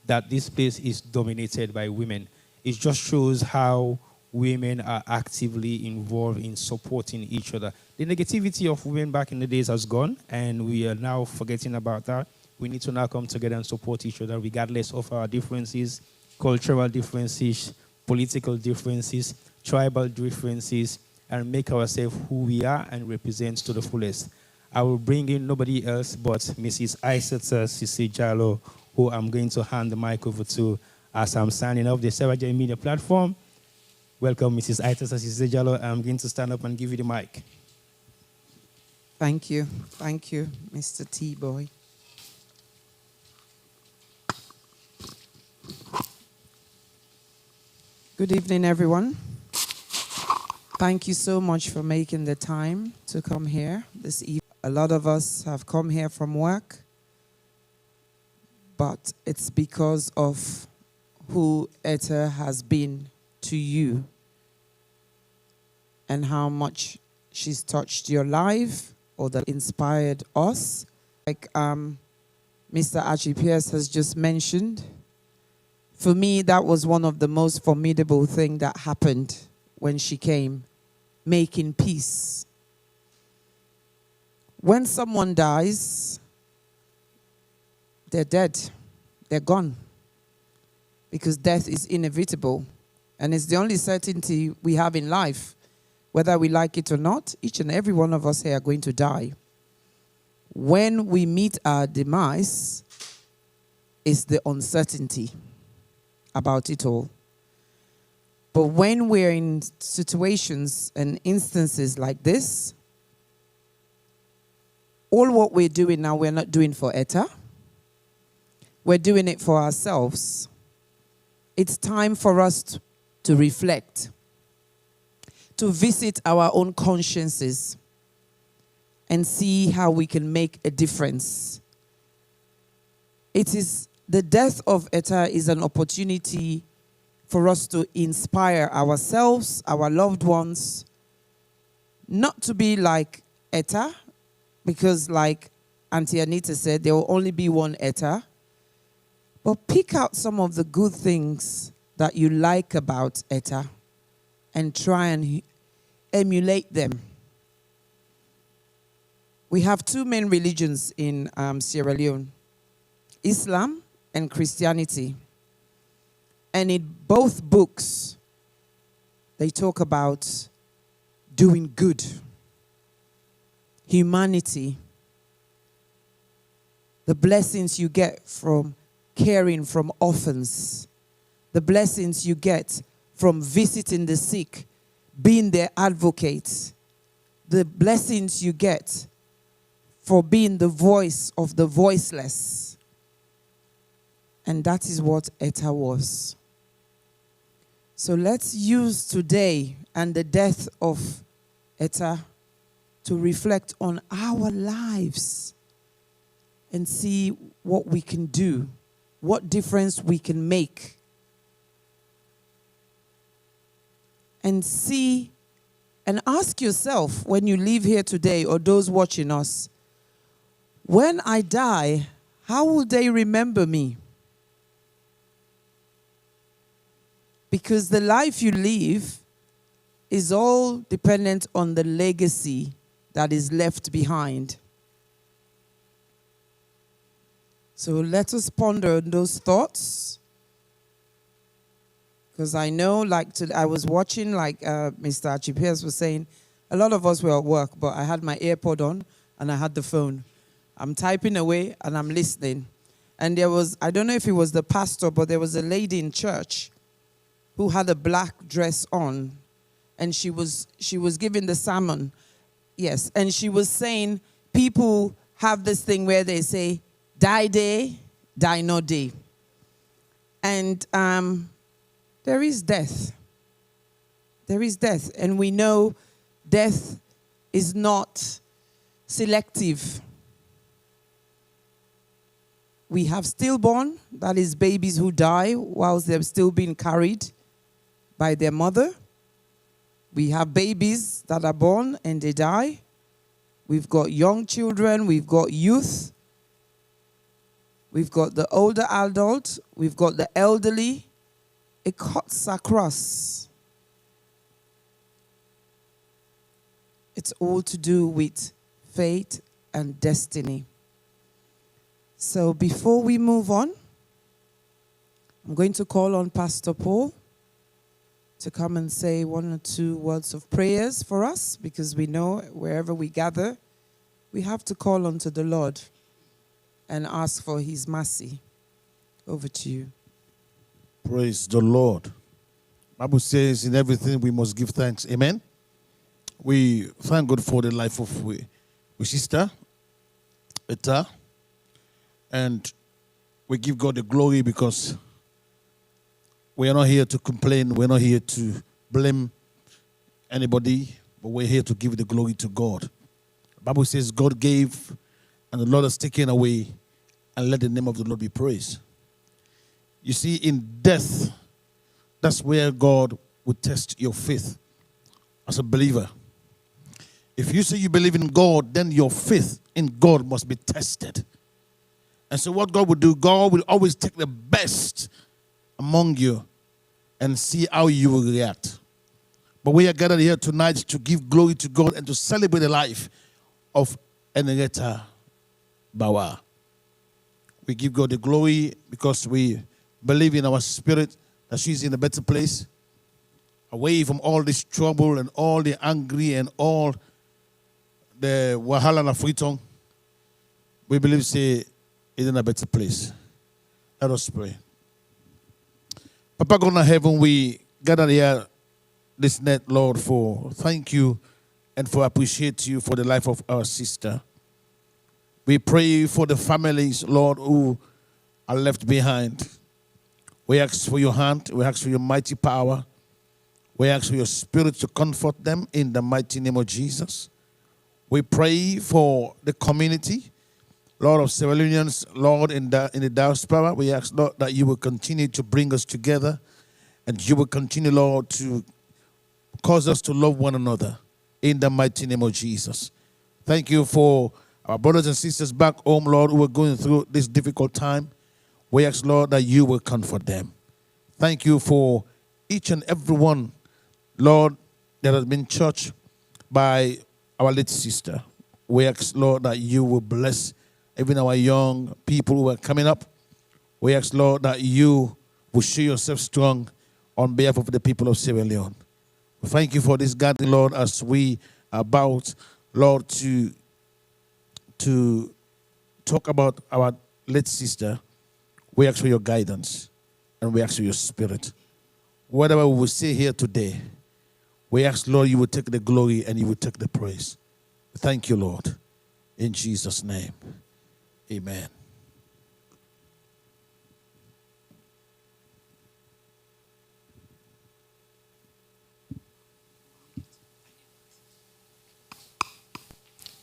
that this place is dominated by women. It just shows how women are actively involved in supporting each other. The negativity of women back in the days has gone, and we are now forgetting about that. We need to now come together and support each other regardless of our differences, cultural differences, political differences, tribal differences, and make ourselves who we are and represent to the fullest. I will bring in nobody else but Mrs. Etta Mbawah, who I'm going to hand the mic over to as I'm signing off the Sierra Leone Media platform. Welcome, Mrs. Etta Mbawah. I'm going to stand up and give you the mic. Thank you. Thank you, Mr. T-Boy. Good evening, everyone. Thank you so much for making the time to come here this evening. A lot of us have come here from work, but it's because of who Etta has been to you and how much she's touched your life or that inspired us. Like Mr. Archie Pierce has just mentioned, for me, that was one of the most formidable things that happened when she came, making peace. When someone dies, they're dead, they're gone, because death is inevitable, and it's the only certainty we have in life. Whether we like it or not, each and every one of us here are going to die. When we meet our demise, it's the uncertainty about it all. But when we're in situations and instances like this, all what we're doing now, we're not doing for Etta. We're doing it for ourselves. It's time for us to reflect, to visit our own consciences and see how we can make a difference. It is the death of Etta is an opportunity for us to inspire ourselves, our loved ones, not to be like Etta, because like Auntie Anita said, there will only be one Etta, but pick out some of the good things that you like about Etta and try and emulate them. We have two main religions in Sierra Leone, Islam and Christianity. And in both books, they talk about doing good, humanity, the blessings you get from caring from orphans, the blessings you get from visiting the sick, being their advocate, the blessings you get for being the voice of the voiceless. And that is what Etta was. So let's use today and the death of Etta to reflect on our lives and see what we can do, what difference we can make. And see and ask yourself when you leave here today, or those watching us, when I die, how will they remember me? Because the life you live is all dependent on the legacy that is left behind. So let us ponder on those thoughts. Because I know, I was watching, Mr. Archie Pierce was saying, a lot of us were at work, but I had my AirPod on and I had the phone. I'm typing away and I'm listening. And there was, I don't know if it was the pastor, but there was a lady in church who had a black dress on, and she was giving the sermon. Yes, and she was saying people have this thing where they say, die day, die no day. And there is death. There is death. And we know death is not selective. We have stillborn, that is babies who die whilst they're still being carried by their mother. We have babies that are born and they die. We've got young children, we've got youth, we've got the older adult, we've got the elderly. It cuts across. It's all to do with fate and destiny. So before we move on, I'm going to call on Pastor Paul to come and say one or two words of prayers for us, because we know wherever we gather, we have to call unto the Lord and ask for his mercy. Over to you. Praise the Lord. Bible says in everything we must give thanks. Amen. We thank God for the life of we sister Etta, and we give God the glory because we are not here to complain. We're not here to blame anybody, but we're here to give the glory to God. The Bible says God gave and the Lord has taken away, and let the name of the Lord be praised. You see, in death, that's where God will test your faith as a believer. If you say you believe in God, then your faith in God must be tested. And so what God will do, God will always take the best among you and see how you will react. But we are gathered here tonight to give glory to God and to celebrate the life of Henrietta Mbawah. We give God the glory because we believe in our spirit that she's in a better place, away from all this trouble and all the angry and all the wahala na friton. We believe she is in a better place. Let us pray. Papa God in heaven, we gather here this night, Lord, for thank you and for appreciate you for the life of our sister. We pray for the families, Lord, who are left behind. We ask for your hand. We ask for your mighty power. We ask for your spirit to comfort them in the mighty name of Jesus. We pray for the community, Lord of Sierra Leoneans, Lord, in the diaspora. We ask, Lord, that you will continue to bring us together and you will continue, Lord, to cause us to love one another in the mighty name of Jesus. Thank you for our brothers and sisters back home, Lord, who are going through this difficult time. We ask, Lord, that you will comfort them. Thank you for each and every one, Lord, that has been touched by our late sister. We ask, Lord, that you will bless even our young people who are coming up. We ask, Lord, that you will show yourself strong on behalf of the people of Sierra Leone. We thank you for this gathering, Lord, as we are about, Lord, to talk about our late sister. We ask for your guidance and we ask for your spirit. Whatever we will say here today, we ask, Lord, you will take the glory and you will take the praise. Thank you, Lord. In Jesus' name, amen.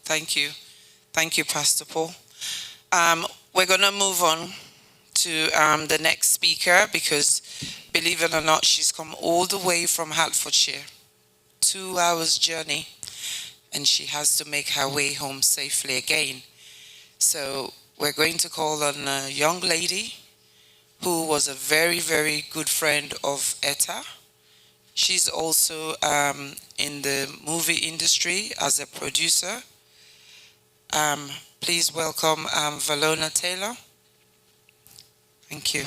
Thank you. Thank you, Pastor Paul. We're going to move on to the next speaker because, believe it or not, she's come all the way from Hertfordshire, 2 hours journey, and she has to make her way home safely again. So we're going to call on a young lady who was a very, very good friend of Etta. She's also in the movie industry as a producer. Please welcome Valona Taylor. Thank you.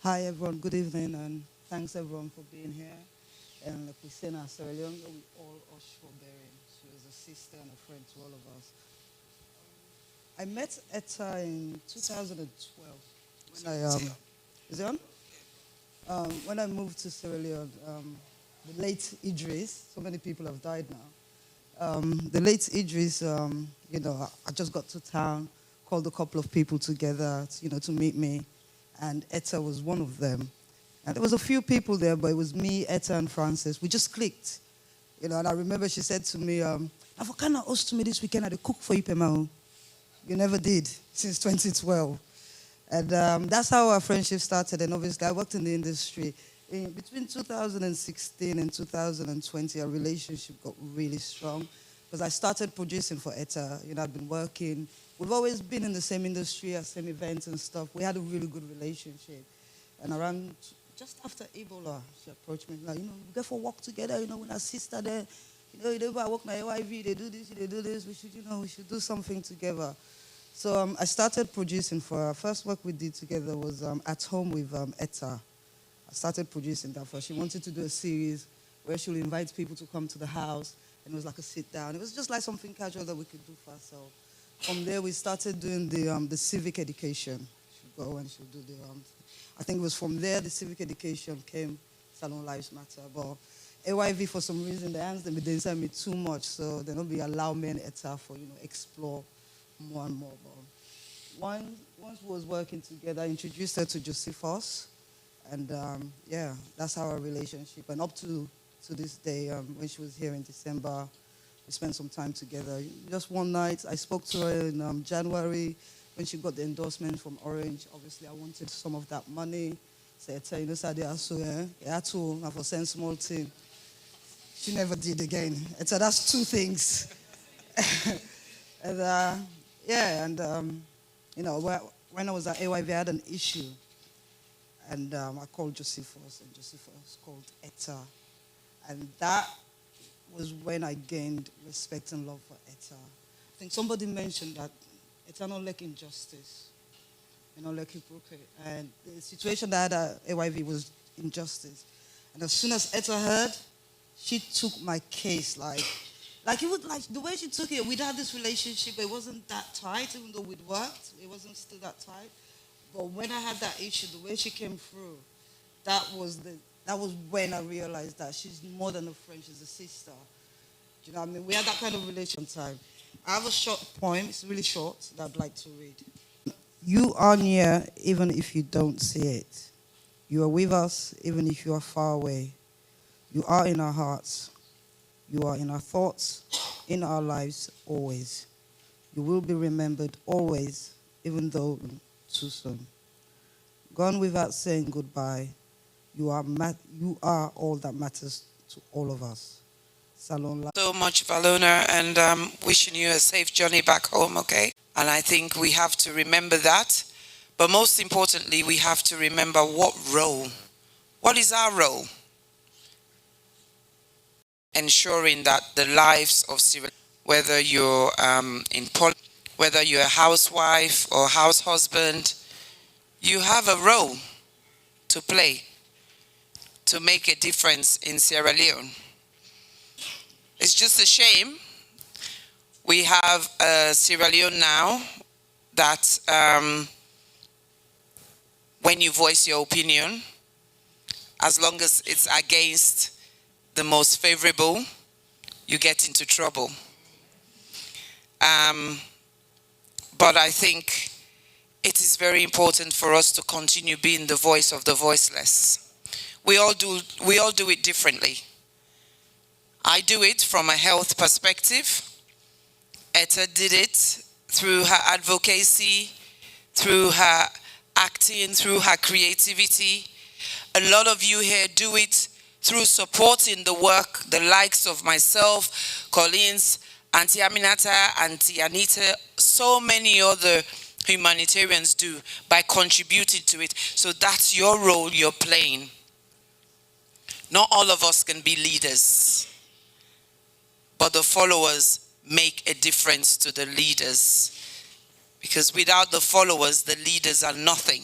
Hi everyone, good evening, and thanks everyone for being here. And like we say in our Sierra Leone, we all owe for bearing. She was a sister and a friend to all of us. I met Etta in 2012 when is it on? When I moved to Sierra Leone. The late Idris, so many people have died now. The late Idris, I just got to town, called a couple of people together, to meet me, and Etta was one of them. And there was a few people there, but it was me, Etta, and Francis. We just clicked, and I remember she said to me, "I've kind of host to me this weekend. I cook for you, Pema. You never did since 2012." And that's how our friendship started. And obviously, I worked in the industry. Between 2016 and 2020, our relationship got really strong because I started producing for Etta. I've been working. We've always been in the same industry, at same events and stuff. We had a really good relationship. And around just after Ebola, she approached me like, we go for a walk together. With our sister there. I work my AYV. They do this. They do this. We should do something together. So I started producing for her. First work we did together was At Home with Etta. I started producing that for her. She wanted to do a series where she would invite people to come to the house, and it was like a sit down. It was just like something casual that we could do for ourselves. From there, we started doing the civic education. She'll go and she'll do I think it was from there the civic education came, Salon Lives Matter. But AYV, for some reason, the hands they didn't send me too much, so they don't be allow me and Etta for explore more and more. But once we was working together, I introduced her to Josephus. And that's how our relationship. And up to this day, when she was here in December, we spent some time together. Just one night, I spoke to her in January when she got the endorsement from Orange. Obviously, I wanted some of that money. So I tell you, I had to for send small thing. She never did again. And so that's two things. And when I was at AYV, I had an issue. And I called Josephus, and Josephus called Etta. And that was when I gained respect and love for Etta. I think somebody mentioned that Etta not like injustice, like hypocrite. And the situation that I had at AYV was injustice. And as soon as Etta heard, she took my case like it was like the way she took it. We'd had this relationship, but it wasn't that tight, even though we'd worked. It wasn't still that tight. But when I had that issue, the way she came through, that was when I realized that she's more than a friend, she's a sister. Do you know what I mean? We had that kind of relationship time. I have a short poem, it's really short, that I'd like to read. You are near even if you don't see it. You are with us even if you are far away. You are in our hearts. You are in our thoughts, in our lives always. You will be remembered always, even though too soon. Gone without saying goodbye. You are all that matters to all of us. Salon. So much, Valona, and wishing you a safe journey back home, okay? And I think we have to remember that. But most importantly, we have to remember what is our role? Ensuring that the lives of Sierra Leone, whether you're in politics, whether you're a housewife or house husband, you have a role to play to make a difference in Sierra Leone. It's just a shame we have a Sierra Leone now that when you voice your opinion, as long as it's against the most favorable, you get into trouble. But I think it is very important for us to continue being the voice of the voiceless. We all do it differently. I do it from a health perspective. Etta did it through her advocacy, through her acting, through her creativity. A lot of you here do it through supporting the work, the likes of myself, Collins, Auntie Aminata, Auntie Anita, so many other humanitarians do by contributing to it. So that's your role you're playing. Not all of us can be leaders, but the followers make a difference to the leaders. Because without the followers, the leaders are nothing.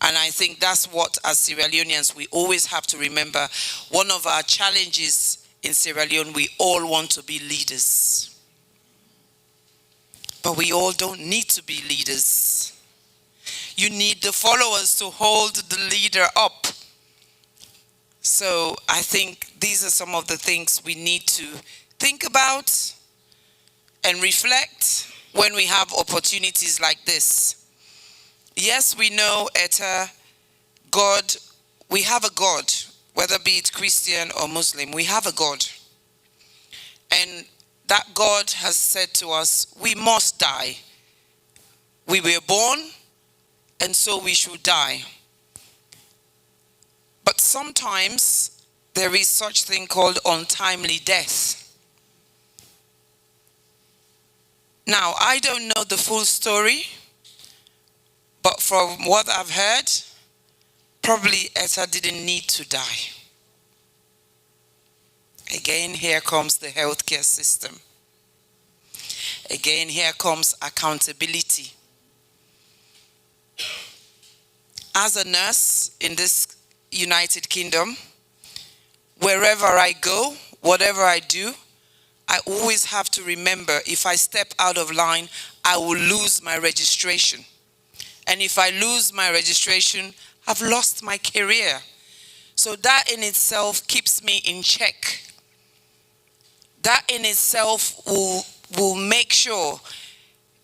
And I think that's what, as Sierra Leoneans, we always have to remember. One of our challenges in Sierra Leone, we all want to be leaders. But we all don't need to be leaders. You need the followers to hold the leader up. So I think these are some of the things we need to think about and reflect when we have opportunities like this. Yes, we know, Etta, God, we have a God, whether be it Christian or Muslim, we have a God. And that God has said to us, we must die. We were born, and so we should die. But sometimes there is such thing called untimely death. Now, I don't know the full story, but from what I've heard, probably Etta didn't need to die. Again, here comes the healthcare system. Again, here comes accountability. As a nurse in this United Kingdom, wherever I go, whatever I do, I always have to remember, if I step out of line, I will lose my registration. And if I lose my registration, I've lost my career. So that in itself keeps me in check. That in itself will make sure,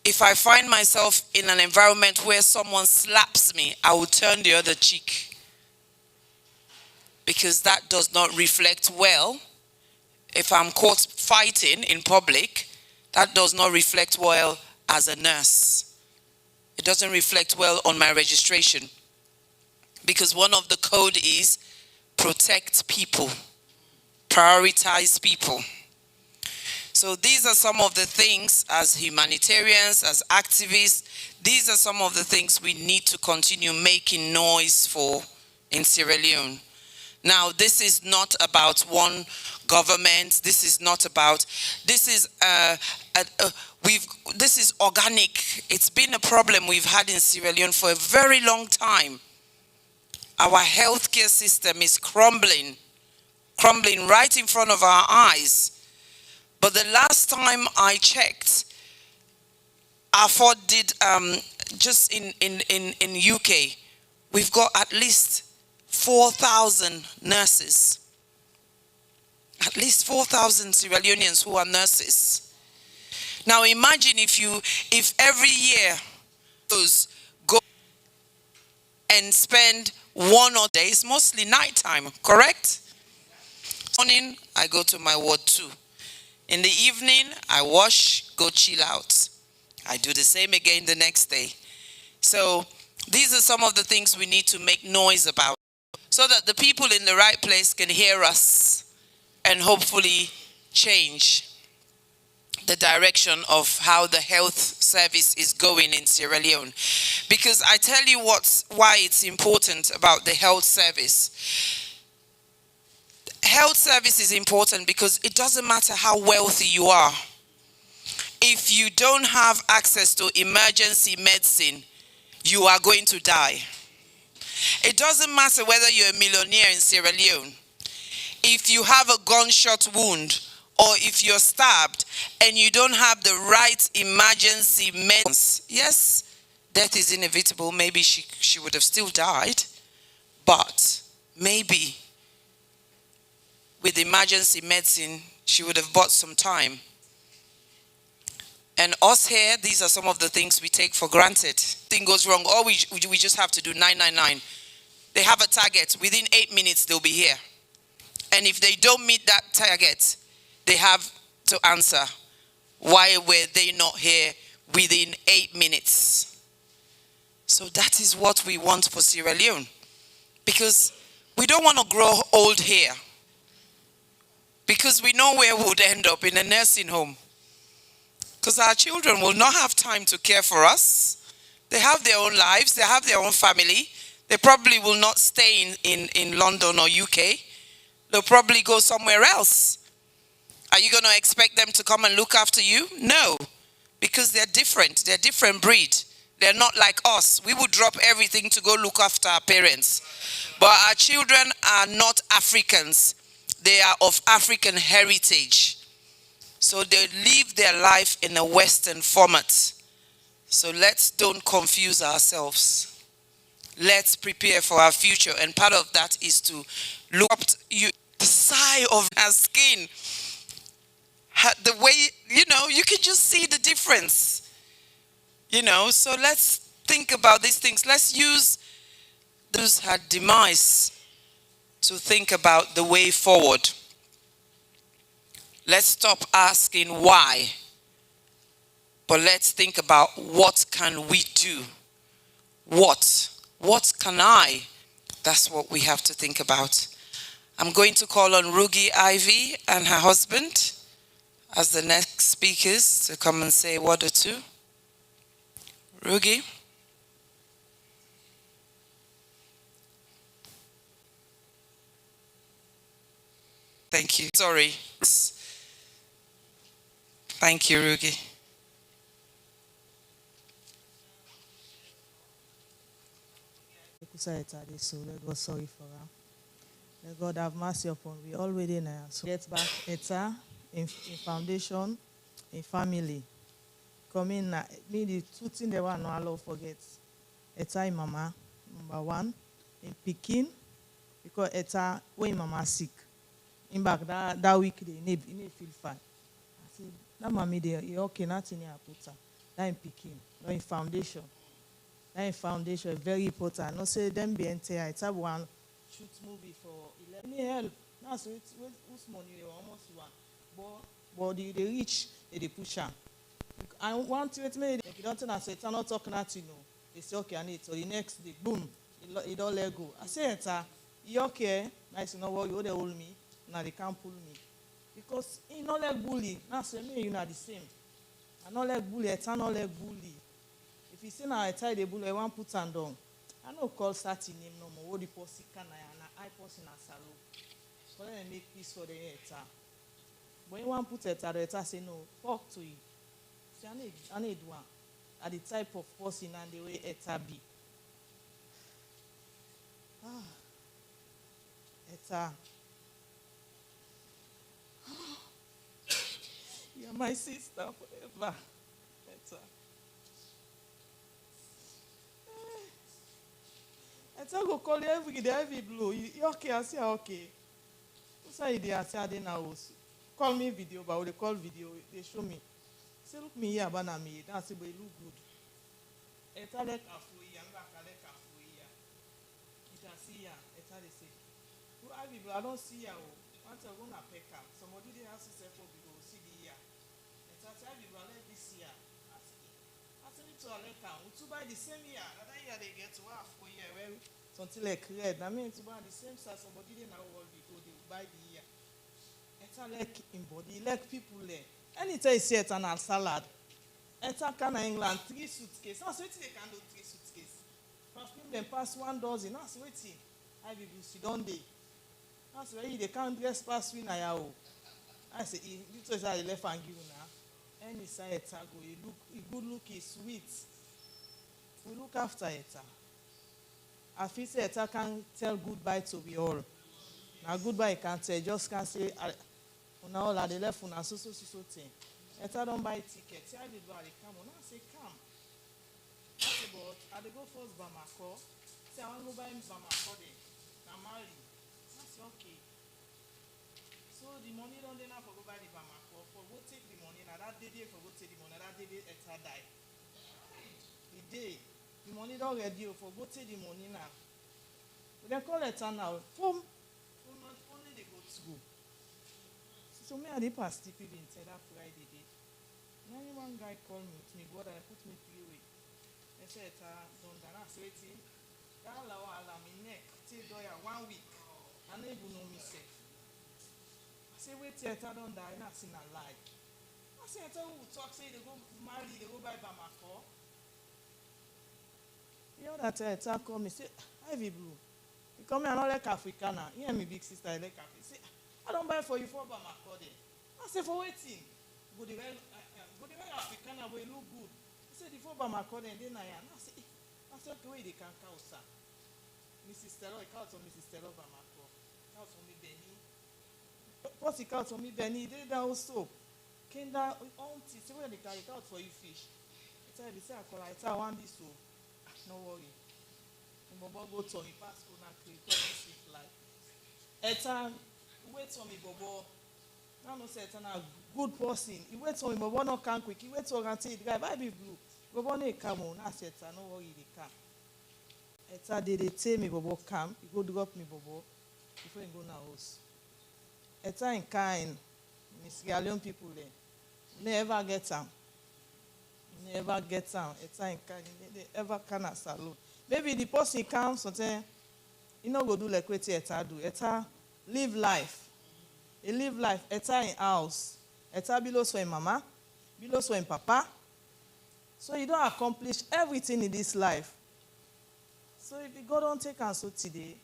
if I find myself in an environment where someone slaps me, I will turn the other cheek. Because that does not reflect well. If I'm caught fighting in public, that does not reflect well as a nurse. It doesn't reflect well on my registration. Because one of the code is protect people, prioritize people. So these are some of the things as humanitarians, as activists, these are some of the things we need to continue making noise for in Sierra Leone. Now, this is not about one government. This is not about, this is this is organic. It's been a problem we've had in Sierra Leone for a very long time. Our healthcare system is crumbling right in front of our eyes. But the last time I checked, AFOD did, just in UK, we've got at least 4,000 nurses. At least 4,000 Sierra Leoneans who are nurses. Now imagine if every year those go and spend 1 or days, mostly nighttime, correct? Morning, I go to my ward 2. In the evening, I wash, go chill out. I do the same again the next day. So these are some of the things we need to make noise about, so that the people in the right place can hear us and hopefully change the direction of how the health service is going in Sierra Leone. Because I tell you why it's important about the health service. Health service is important because it doesn't matter how wealthy you are. If you don't have access to emergency medicine, you are going to die. It doesn't matter whether you're a millionaire in Sierra Leone. If you have a gunshot wound or if you're stabbed and you don't have the right emergency medicine, yes, death is inevitable. Maybe she would have still died, but maybe with emergency medicine, she would have bought some time. And us here, these are some of the things we take for granted. Thing goes wrong, or we just have to do 999. They have a target. Within 8 minutes, they'll be here. And if they don't meet that target, they have to answer, why were they not here within 8 minutes? So that is what we want for Sierra Leone. Because we don't want to grow old here. Because we know where we would end up, in a nursing home. Because our children will not have time to care for us. They have their own lives, they have their own family. They probably will not stay in London or UK. They'll probably go somewhere else. Are you going to expect them to come and look after you? No, because they're different. They're different breed. They're not like us. We would drop everything to go look after our parents. But our children are not Africans. They are of African heritage. So they live their life in a Western format. So don't confuse ourselves. Let's prepare for our future. And part of that is to look up the sigh of her skin. The way, you can just see the difference. You know, so let's think about these things. Let's use those her demise to think about the way forward. Let's stop asking why, but let's think about what can we do? What can I? That's what we have to think about. I'm going to call on Rugi Ivy and her husband as the next speakers to come and say a word or two. Rugi? Thank you. Sorry. Thank you, Rugi. So let God sorry for her. Let God have mercy upon we already now. So get back Etta in foundation, in family. Come in now. Me the two things they want no allow forget. Etta in mama, number one, in Pekin, because Etta when mama sick. In back that week they need feel fine. I said, that mommy there, you okay, nothing here put her. That in Pekin, not in foundation. That in foundation very important. No say them be entire. It's have one shoot movie for 11 help. Now so it's who's money they almost one. But they reach they push her. I want to make you don't tell us it's not talking at you know. They say okay, I need so the next day, boom, it don't let go. I say you okay? Nice you know what you they hold me, now they can't pull me. Because he not like bully. Now say me you know the same. I not like bully, it's not like bully. If you say now I tie the bully, I want put and down. I no call certain name no more. What the person can I person a salo. So then I make peace for the Etta. When you want put Etta say no, talk to you. See, I need one. At the type of person and the way Etta be. Etta. You're my sister forever. Etta. Etta go call you every day, every blow. You okay? I say okay. What's why they are saying now? Call me video, but they call video. They show me. Say look me here, but me. That's say, but it look good. Etta like afuia, I'm back like afuia. You can see ya. Etta they say. Who are people? I don't see ya. Once I go na pick up, somebody they have to say for people see the year. Etta say people let this year. I say me to a like we to buy the same year. That year they get to half for year where something like red. I mean to buy the same size. Somebody they now all before they buy the year. Etta like in body, like people there. Anytime you see it on a salad. Etta can England 3 suitcases. Now, so they can do 3 suitcases. Perfume them pass 1 dozen. Now, so waiting. I be see don't they? Now, so they can't dress pass we na I say, this is how they left and give now. Any side Etta go, you good look is sweet. We look after Etta. I feel say Etta can tell goodbye to we all. Now goodbye can't tell, just can't say una all they left una so thing. Etta don't buy tickets. I did buy come on. I say come. I say but I dey go first Bamako. Say I want to go buy Bamako there. Na marry. I say okay. So the money don't dey now for go buy the Bamako. For go take the money. Now that day for go take the money. That day Etta die. The day the money don't ready for go take the money now. We dey call Etta now. Only they go to school. So me I dey pass TP inside that Friday day. Now one guy called me with me, brother, I put me through it. I said, don't I say it. That allow me neck, till 1 week. I don't even know myself. I say, wait till I don't die, not seen a lie. I say, I tell who talk, say they go marry, they go buy Bamako. You know that Etta call me, say, Ivy Blue. You come here, I don't like Africana. Hear me, big sister, I like Africa. Say, I don't buy for you for Bamako then. I say, for waiting. Go the way Africana will look good. I said, before Bamako then I say, okay, wait, they can count, sir. Mrs. Stella, count on Mrs. Stella Bamako. Count on me, Benny. What's the count on me, Benny? They that also. Came down, auntie, say, where they carry count for you fish. I tell you, say, I call, I tell one this so. No worry. Bobo go to me, pass on and create this life. Etta, wait on me, Bobo. Now no say Etta na good person. He wait on me, Bobo no can quick. He wait on until he drive. I be blue. Go on come on, I said, I know what you come. Etta did they tell me Bobo come, you go drop me Bobo before you go na house. Etta in kind, Miss Galion people there. Never get them. Never get them. Etta in kind, they ever can a salute. Maybe the person comes and say, you know, go do like what Etta do. Etta live life. He live life. Etta in house. Etta below so in mama, below so in papa. So you don't accomplish everything in this life. So if you go don't take and so today,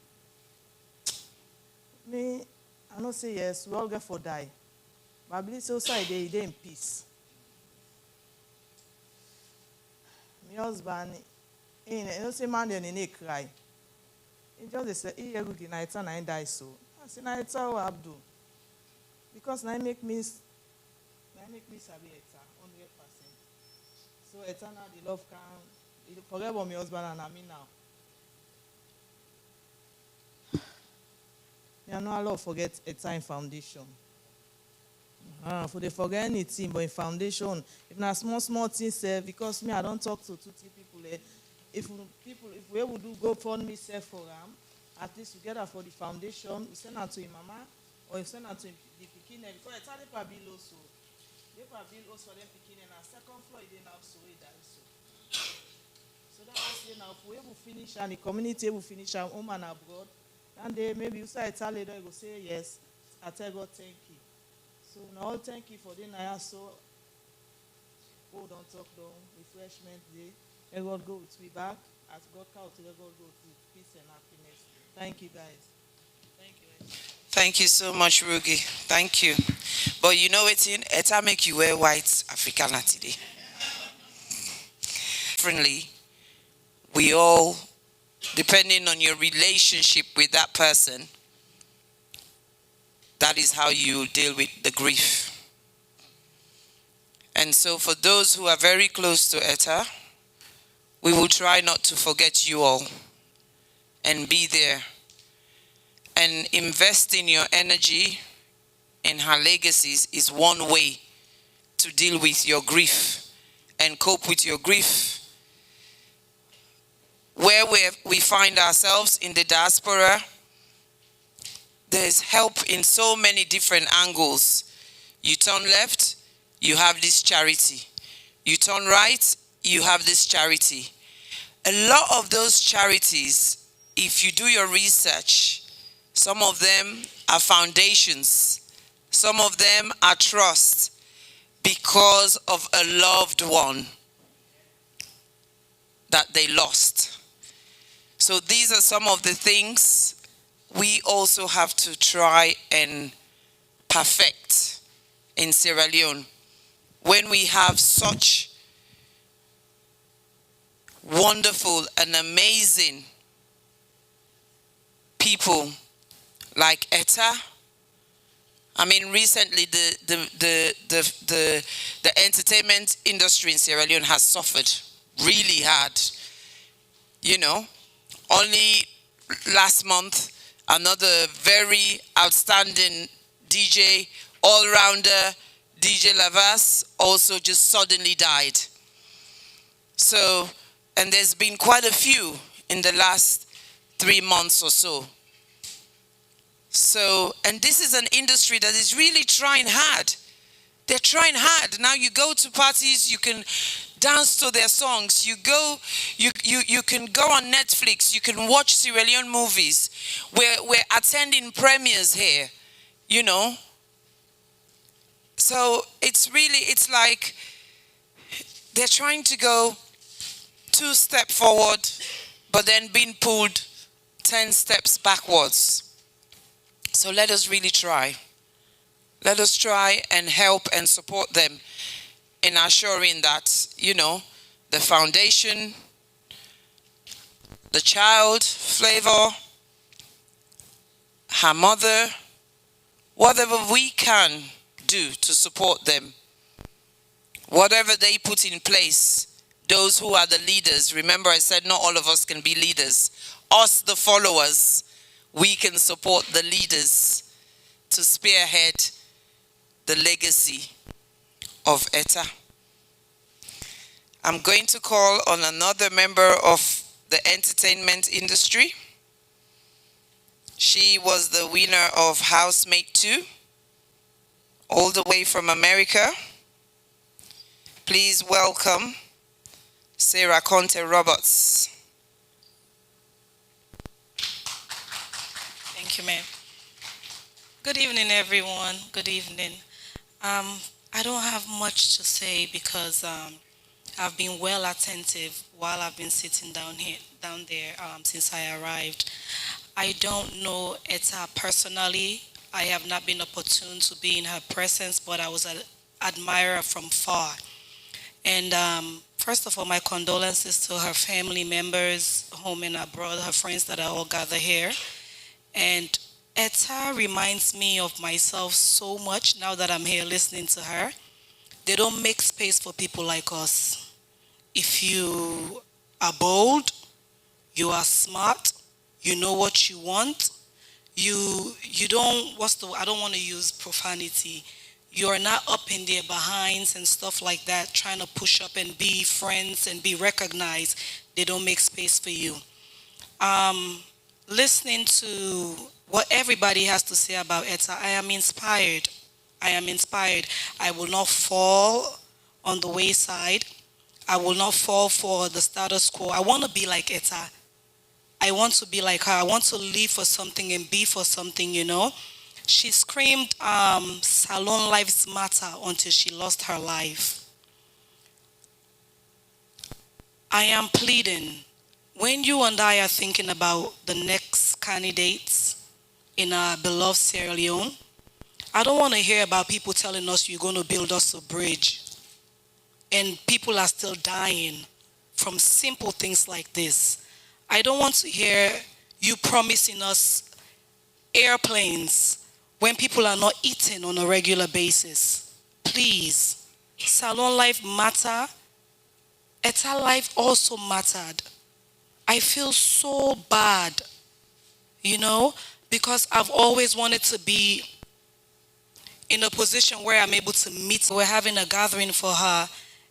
me, I don't say yes, we all get for die. But I believe so side they in peace. My husband, you don't say man they cry. He just say, "He good night and I die so." I say, "Night what I do?" Because I make me sabi Etta 100%. So Etta now the love can forget about my husband and me now. I know a lot forget Etta in foundation. For they forget anything, but in foundation, if not small things, because me I don't talk to 2-3 people. If we able to go fund me self for them, at least together for the foundation, we send out to your mama or you send out to the pikin. Because Etta they probably also, for them pikin and second floor they now so it die so. So that's now if we able finish and the community will finish our home and abroad. And they maybe you say Etta later, you go say yes. I tell God thank you. So now thank you for the night. So hold on, talk down, refreshment day. Let God go with me back. As God count, let God go with peace and happiness. Thank you guys. Thank you. Thank you so much, Rugi. Thank you. But you know what, Etta make you wear white Africana today. Friendly, we all, depending on your relationship with that person, that is how you deal with the grief. And so for those who are very close to Etta, we will try not to forget you all and be there and investing your energy in her legacies is one way to deal with your grief and cope with your grief. Where we find ourselves in the diaspora, there's help in so many different angles. You turn left, you have this charity. You turn right, you have this charity. A lot of those charities, if you do your research, some of them are foundations. Some of them are trusts because of a loved one that they lost. So these are some of the things we also have to try and perfect in Sierra Leone. When we have such wonderful and amazing people like Etta. I mean, recently the entertainment industry in Sierra Leone has suffered really hard. You know, only last month, another very outstanding DJ, all-rounder, DJ Lavas, also just suddenly died. So, and there's been quite a few in the last 3 months or so. So, and this is an industry that is really trying hard. They're trying hard. Now you go to parties, you can dance to their songs. You can go on Netflix, you can watch Sierra Leone movies. We're attending premieres here, you know. So it's like they're trying to go 2 steps forward, but then being pulled 10 steps backwards. So let us really try. Let us try and help and support them in assuring that, you know, the foundation, the child, Flavor, her mother, whatever we can do to support them, whatever they put in place, those who are the leaders. Remember, I said not all of us can be leaders. Us, the followers, we can support the leaders to spearhead the legacy of Etta. I'm going to call on another member of the entertainment industry. She was the winner of Housemate 2, all the way from America. Please welcome Sarah Conte Roberts. Thank you, ma'am. Good evening, everyone. Good evening. I don't have much to say because I've been well attentive while I've been sitting down there since I arrived. I don't know Etta personally. I have not been opportune to be in her presence, but I was an admirer from far. And first of all, my condolences to her family members, home and abroad, her friends that are all gathered here. And Etta reminds me of myself so much now that I'm here listening to her. They don't make space for people like us. If you are bold, you are smart, you know what you want, you don't, I don't want to use profanity. You're not up in their behinds and stuff like that, trying to push up and be friends and be recognized. They don't make space for you. Listening to what everybody has to say about Etta, I am inspired. I am inspired. I will not fall on the wayside. I will not fall for the status quo. I want to be like Etta. I want to be like her. I want to live for something and be for something, you know. She screamed, Salon lives matter until she lost her life. I am pleading. When you and I are thinking about the next candidates in our beloved Sierra Leone, I don't want to hear about people telling us you're going to build us a bridge. And people are still dying from simple things like this. I don't want to hear you promising us airplanes when people are not eating on a regular basis. Please, Salon life matter. Etta life also mattered. I feel so bad, you know, because I've always wanted to be in a position where I'm able to meet. We're having a gathering for her,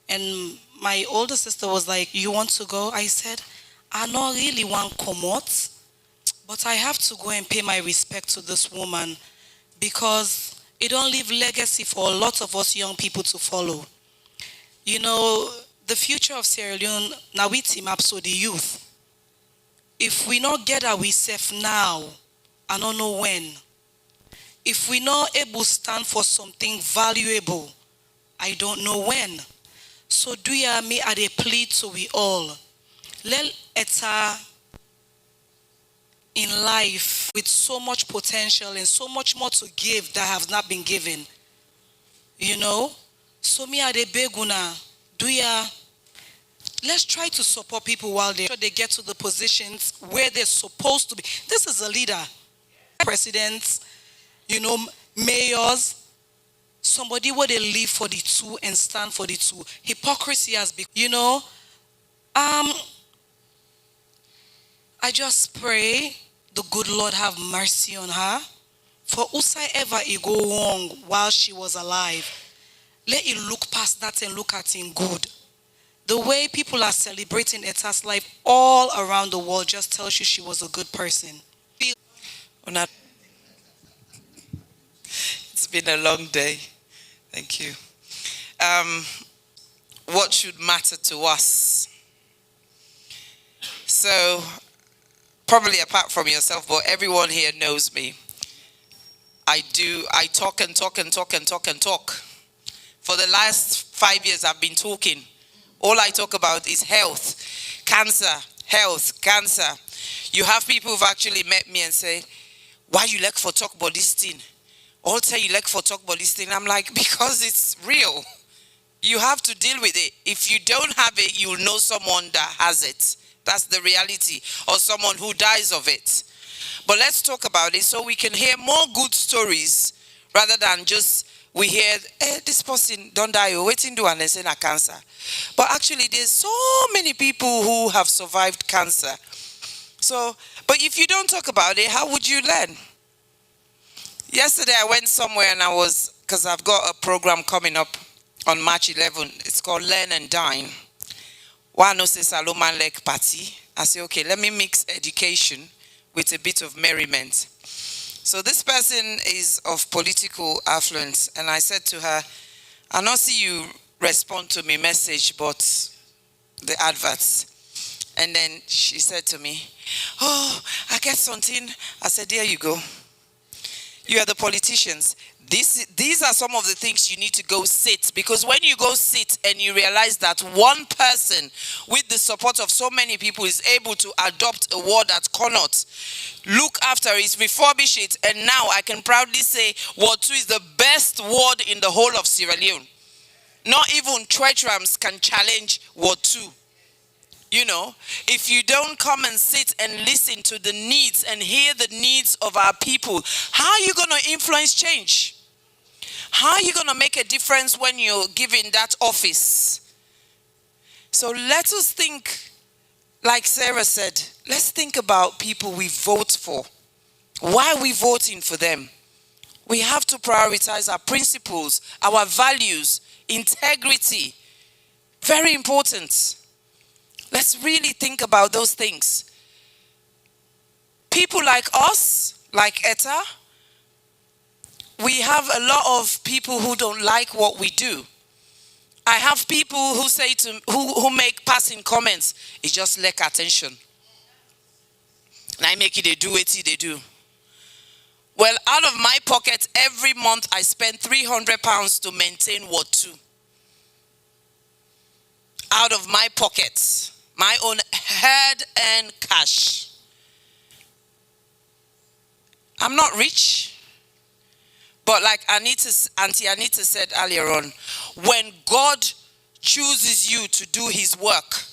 and my older sister was like, you want to go? I said, I don't really want to come out, but I have to go and pay my respect to this woman because it don't leave legacy for a lot of us young people to follow. You know, the future of Sierra Leone, now we team up so the youth. If we not get ourselves now, I don't know when. If we not able to stand for something valuable, I don't know when. So do you me at a plea to we all? Let Etta in life with so much potential and so much more to give that has not been given. You know? So me at a beguna, do ya? Let's try to support people while they get to the positions where they're supposed to be. This is a leader. Presidents, you know, mayors, somebody where they live for the two and stand for the two. Hypocrisy has become, you know. I just pray the good Lord have mercy on her. For whosoever it go wrong while she was alive, let it look past that and look at it in good. The way people are celebrating Etta's life all around the world just tells you she was a good person. It's been a long day. Thank you. What should matter to us? So, probably apart from yourself, but everyone here knows me. I talk and talk and talk and talk and talk. For the last 5 years, I've been talking. All I talk about is health, cancer, health, cancer. You have people who've actually met me and say, why you like for talk about this thing? All say you like for talk about this thing. I'm like, because it's real. You have to deal with it. If you don't have it, you'll know someone that has it. That's the reality. Or someone who dies of it. But let's talk about it so we can hear more good stories rather than just we hear, this person don't die, waiting to and they say na cancer. But actually, there's so many people who have survived cancer. So, but if you don't talk about it, how would you learn? Yesterday, I went somewhere and because I've got a program coming up on March 11. It's called Learn and Dine. One no say Saloma leg party. I say, okay, let me mix education with a bit of merriment. So this person is of political affluence, and I said to her, I not see you respond to my message, but the adverts. And then she said to me, oh, I get something. I said, there you go. You are the politicians. These are some of the things you need to go sit, because when you go sit and you realize that one person with the support of so many people is able to adopt a ward at Connaught, look after it, refurbish it, and now I can proudly say Ward 2 is the best ward in the whole of Sierra Leone. Not even Tretchams can challenge Ward 2. You know, if you don't come and sit and listen to the needs and hear the needs of our people, how are you going to influence change? How are you going to make a difference when you're given that office? So let us think, like Sarah said, let's think about people we vote for. Why are we voting for them? We have to prioritize our principles, our values, integrity. Very important. Let's really think about those things. People like us, like Etta, we have a lot of people who don't like what we do. I have people who say to who make passing comments, it's just lack attention. And I make it, they do it, they do. Well, out of my pocket, every month I spend £300 to maintain Ward 2. Out of my pocket. My own hard-earned cash. I'm not rich, but like Auntie Anita said earlier on, when God chooses you to do his work,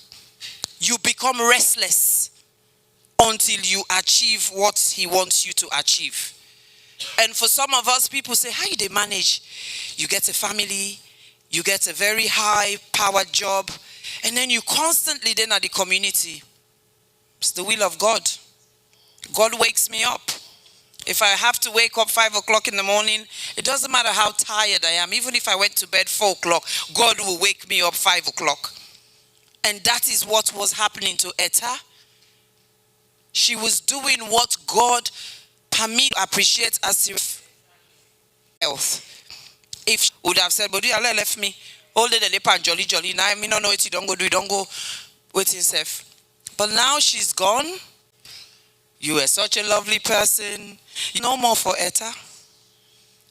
you become restless until you achieve what he wants you to achieve. And for some of us, people say, how do they manage? You get a family, you get a very high-powered job, and then you constantly then are the community. It's the will of God. God wakes me up. If I have to wake up 5 o'clock in the morning, it doesn't matter how tired I am. Even if I went to bed 4 o'clock, God will wake me up 5 o'clock. And that is what was happening to Etta. She was doing what God permit, appreciate as health. If she would have said, but you left me, all the lip and jolly. Now I don't know it, you don't go waiting safe. But now she's gone. You are such a lovely person. No more for Etta.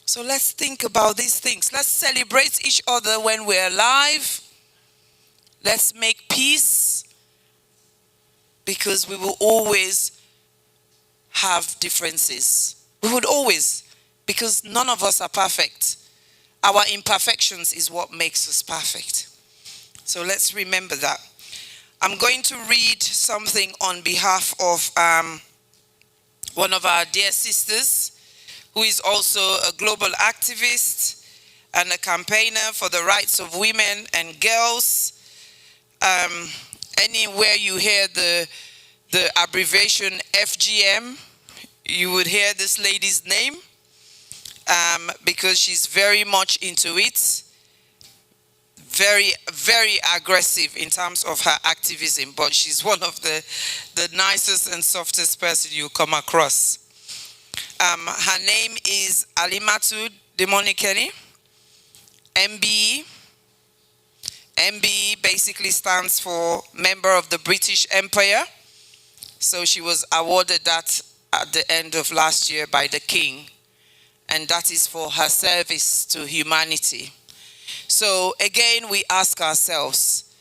So let's think about these things. Let's celebrate each other when we're alive. Let's make peace, because we will always have differences. We would always, because none of us are perfect. Our imperfections is what makes us perfect. So let's remember that. I'm going to read something on behalf of one of our dear sisters, who is also a global activist and a campaigner for the rights of women and girls. Anywhere you hear the abbreviation FGM, you would hear this lady's name. Because she's very much into it, very, very aggressive in terms of her activism, but she's one of the nicest and softest person you come across. Her name is Alimatu Demonikeni, MBE. MBE basically stands for Member of the British Empire. So she was awarded that at the end of last year by the King. And that is for her service to humanity. So again, we ask ourselves,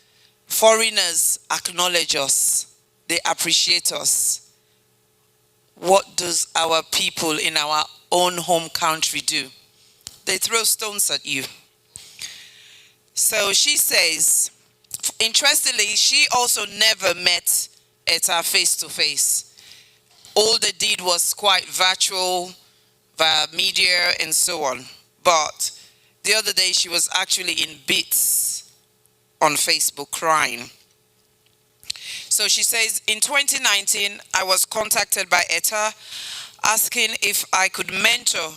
foreigners acknowledge us, they appreciate us. What does our people in our own home country do? They throw stones at you. So she says, interestingly, she also never met Etta face to face. All they did was quite virtual, via media and so on. But the other day she was actually in bits on Facebook crying. So she says, in 2019, I was contacted by Etta asking if I could mentor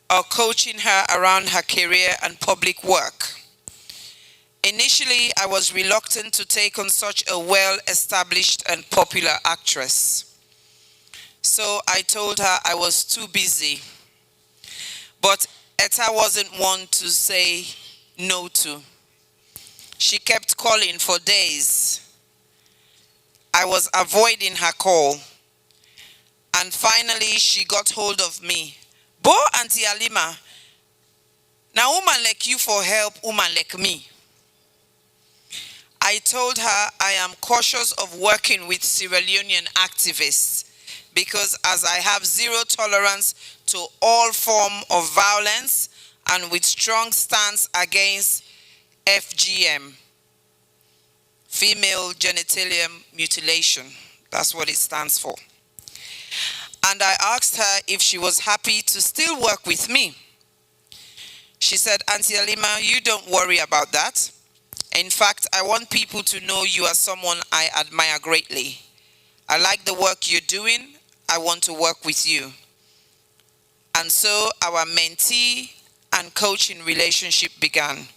or coaching her around her career and public work. Initially, I was reluctant to take on such a well-established and popular actress. So I told her I was too busy. But Etta wasn't one to say no to. She kept calling for days. I was avoiding her call. And finally, she got hold of me. Bo Auntie Alima, now woman like you for help, woman like me. I told her I am cautious of working with Sierra Leonean activists because as I have zero tolerance to all form of violence and with strong stance against FGM, female genitalium mutilation. That's what it stands for. And I asked her if she was happy to still work with me. She said, Auntie Alima, you don't worry about that. In fact, I want people to know you are someone I admire greatly. I like the work you're doing. I want to work with you. And so our mentee and coaching relationship began.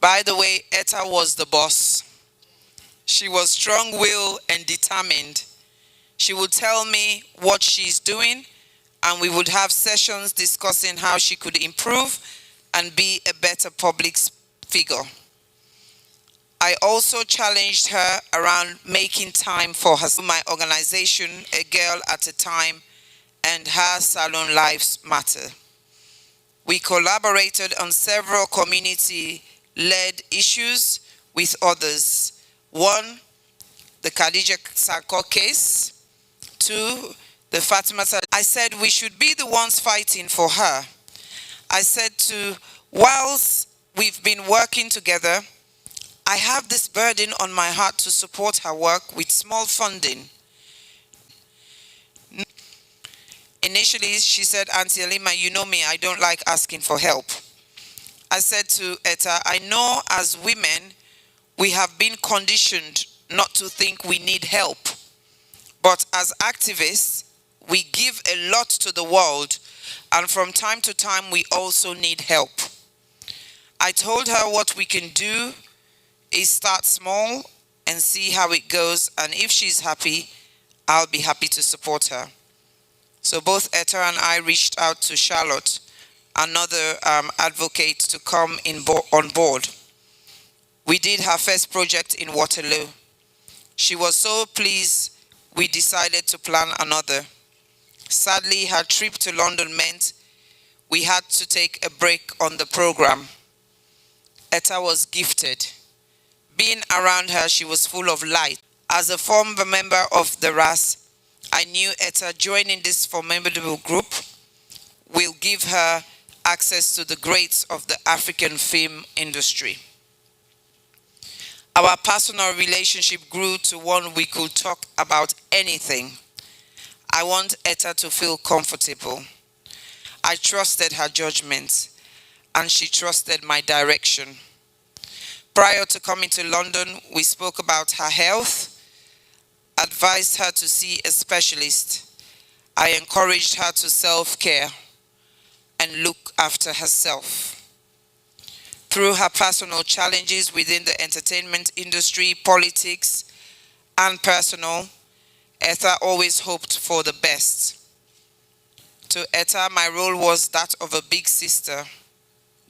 By the way, Etta was the boss. She was strong-willed and determined. She would tell me what she's doing, and we would have sessions discussing how she could improve and be a better public figure. I also challenged her around making time for my organization, A Girl at a Time, and Her Salon Lives Matter. We collaborated on several community-led issues with others. One, the Khadija Sarko case. Two, the Fatima. I said we should be the ones fighting for her. I said whilst we've been working together, I have this burden on my heart to support her work with small funding. Initially, she said, Auntie Alima, you know me, I don't like asking for help. I said to Etta, I know as women, we have been conditioned not to think we need help. But as activists, we give a lot to the world, and from time to time, we also need help. I told her what we can do is start small and see how it goes, and if she's happy, I'll be happy to support her. So both Etta and I reached out to Charlotte, another advocate, to come on board. We did her first project in Waterloo. She was so pleased we decided to plan another. Sadly, her trip to London meant we had to take a break on the program. Etta was gifted. Being around her, she was full of light. As a former member of the RAS, I knew Etta joining this formidable group will give her access to the greats of the African film industry. Our personal relationship grew to one we could talk about anything. I want Etta to feel comfortable. I trusted her judgment, and she trusted my direction. Prior to coming to London, we spoke about her health, advised her to see a specialist. I encouraged her to self-care and look after herself. Through her personal challenges within the entertainment industry, politics, and personal, Etta always hoped for the best. To Etta, my role was that of a big sister,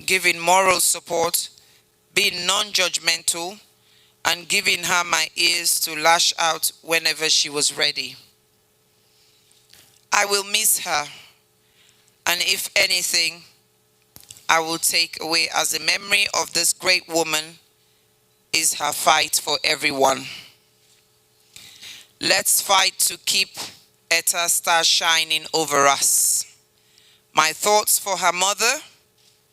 giving moral support, being non-judgmental, and giving her my ears to lash out whenever she was ready. I will miss her, and if anything, I will take away as a memory of this great woman is her fight for everyone. Let's fight to keep Etta's star shining over us. My thoughts for her mother,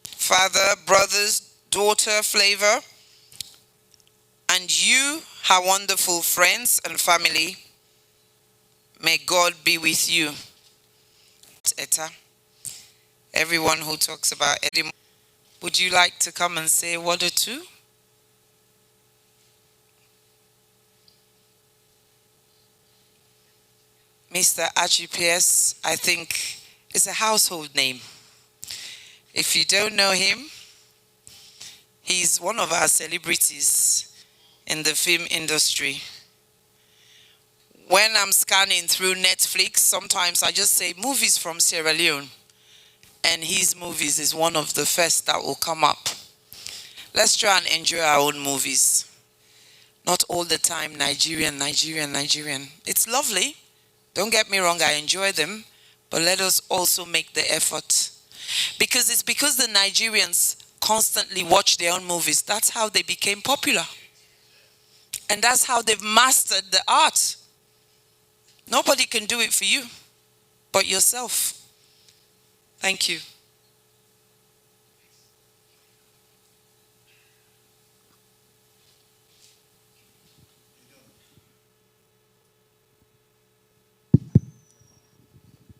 father, brothers, daughter, Flavor, and you, her wonderful friends and family, may God be with you. Etta, everyone who talks about Etta, would you like to come and say a word or two? Mr. Archipius, I think, is a household name. If you don't know him, He's one of our celebrities in the film industry. When I'm scanning through Netflix, sometimes I just say movies from Sierra Leone, and his movies is one of the first that will come up. Let's try and enjoy our own movies. Not all the time Nigerian. It's lovely. Don't get me wrong, I enjoy them, but let us also make the effort. Because it's because the Nigerians constantly watch their own movies. That's how they became popular. And that's how they've mastered the art. Nobody can do it for you but yourself. Thank you.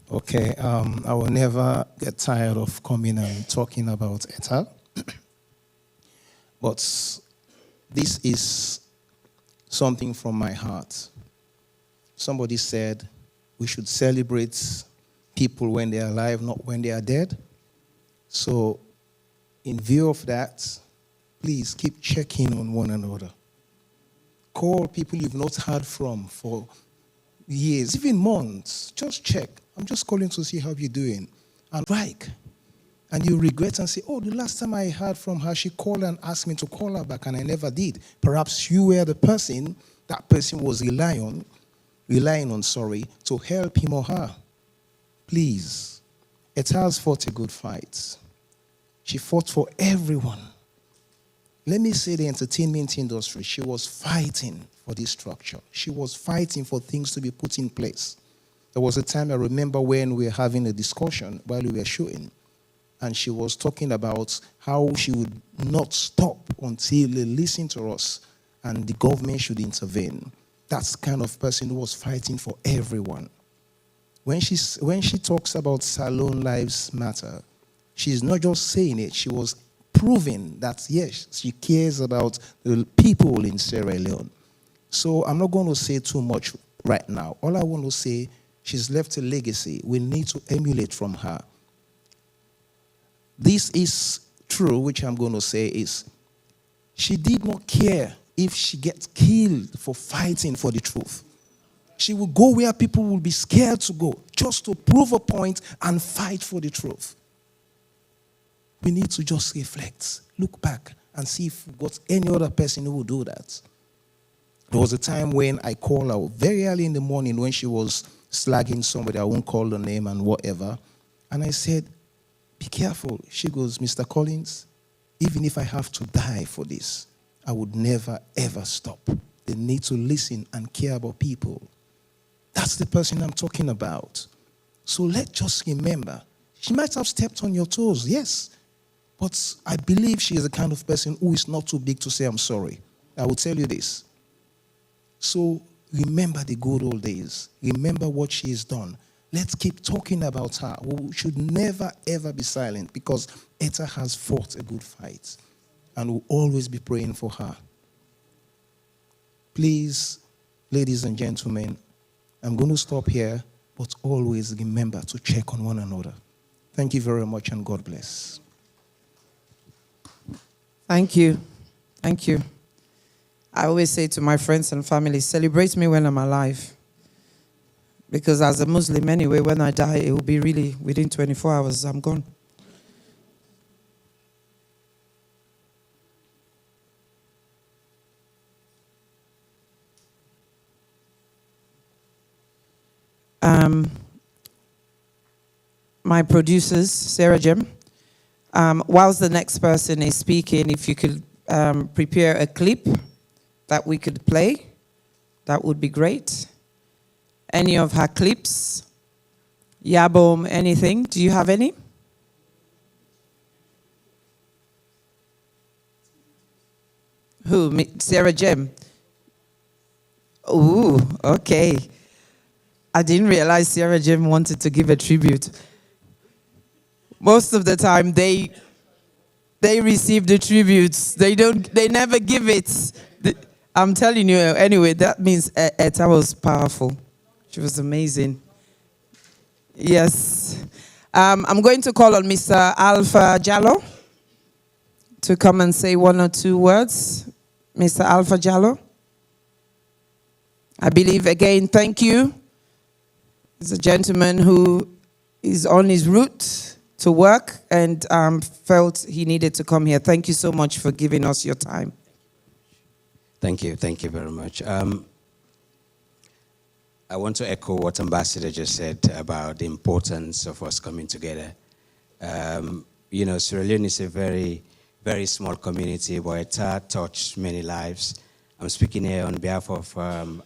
Okay, I will never get tired of coming and talking about Etta. But this is something from my heart. Somebody said we should celebrate people when they are alive, not when they are dead. So in view of that, please keep checking on one another. Call people you've not heard from for years, even months. Just check. I'm just calling to see how you're doing. And like, and you regret and say, oh, the last time I heard from her, she called and asked me to call her back, and I never did. Perhaps you were the person that person was relying on, to help him or her. Please, Etta's fought a good fight. She fought for everyone. Let me say the entertainment industry, she was fighting for this structure. She was fighting for things to be put in place. There was a time I remember when we were having a discussion while we were shooting, and she was talking about how she would not stop until they listened to us and the government should intervene. That's the kind of person who was fighting for everyone. When she talks about Salon Lives Matter, she's not just saying it, she was proving that, yes, she cares about the people in Sierra Leone. So I'm not going to say too much right now. All I want to say, she's left a legacy. We need to emulate from her. This is true, which I'm going to say is, she did not care if she gets killed for fighting for the truth. She will go where people will be scared to go, just to prove a point and fight for the truth. We need to just reflect, look back, and see if we've got any other person who will do that. There was a time when I called her very early in the morning when she was slagging somebody, I won't call the name and whatever, and I said, be careful. She goes, Mr. Collins, even if I have to die for this, I would never, ever stop. They need to listen and care about people. That's the person I'm talking about. So let's just remember, she might have stepped on your toes, yes, but I believe she is the kind of person who is not too big to say, I'm sorry. I will tell you this. So remember the good old days. Remember what she has done. Let's keep talking about her. We should never, ever be silent, because Etta has fought a good fight, and we'll always be praying for her. Please, ladies and gentlemen, I'm going to stop here, but always remember to check on one another. Thank you very much, and God bless. Thank you. Thank you. I always say to my friends and family, celebrate me when I'm alive. Because as a Muslim anyway, when I die, it will be really within 24 hours, I'm gone. My producers, Sarah Jem, whilst the next person is speaking, if you could prepare a clip that we could play, that would be great. Any of her clips? Yabom, anything? Do you have any? Who? Sarah Jem? Ooh, okay. I didn't realize Sierra Leone wanted to give a tribute. Most of the time, they receive the tributes. They never give it. I'm telling you, anyway, that means Etta was powerful. She was amazing. Yes. I'm going to call on Mr. Alpha Jallo to come and say one or two words? Mr. Alpha Jallo? I believe, again, thank you. He's a gentleman who is on his route to work and felt he needed to come here. Thank you so much for giving us your time. Thank you very much. I want to echo what Ambassador just said about the importance of us coming together. You know, Sierra Leone is a very, very small community, but it touched many lives. I'm speaking here on behalf of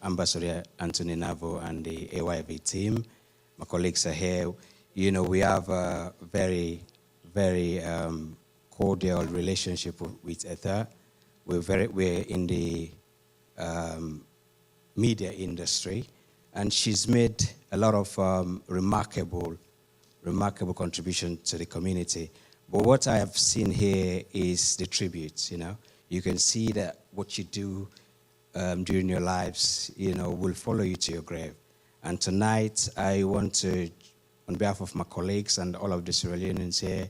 Ambassador Anthony Navo and the AYV team. My colleagues are here. You know, we have a very, very cordial relationship with Etta. We're in the media industry, and she's made a lot of remarkable contribution to the community. But what I have seen here is the tributes, you know. You can see that what you do during your lives, you know, will follow you to your grave. And tonight, I want to, on behalf of my colleagues and all of the Sierra Leoneans here,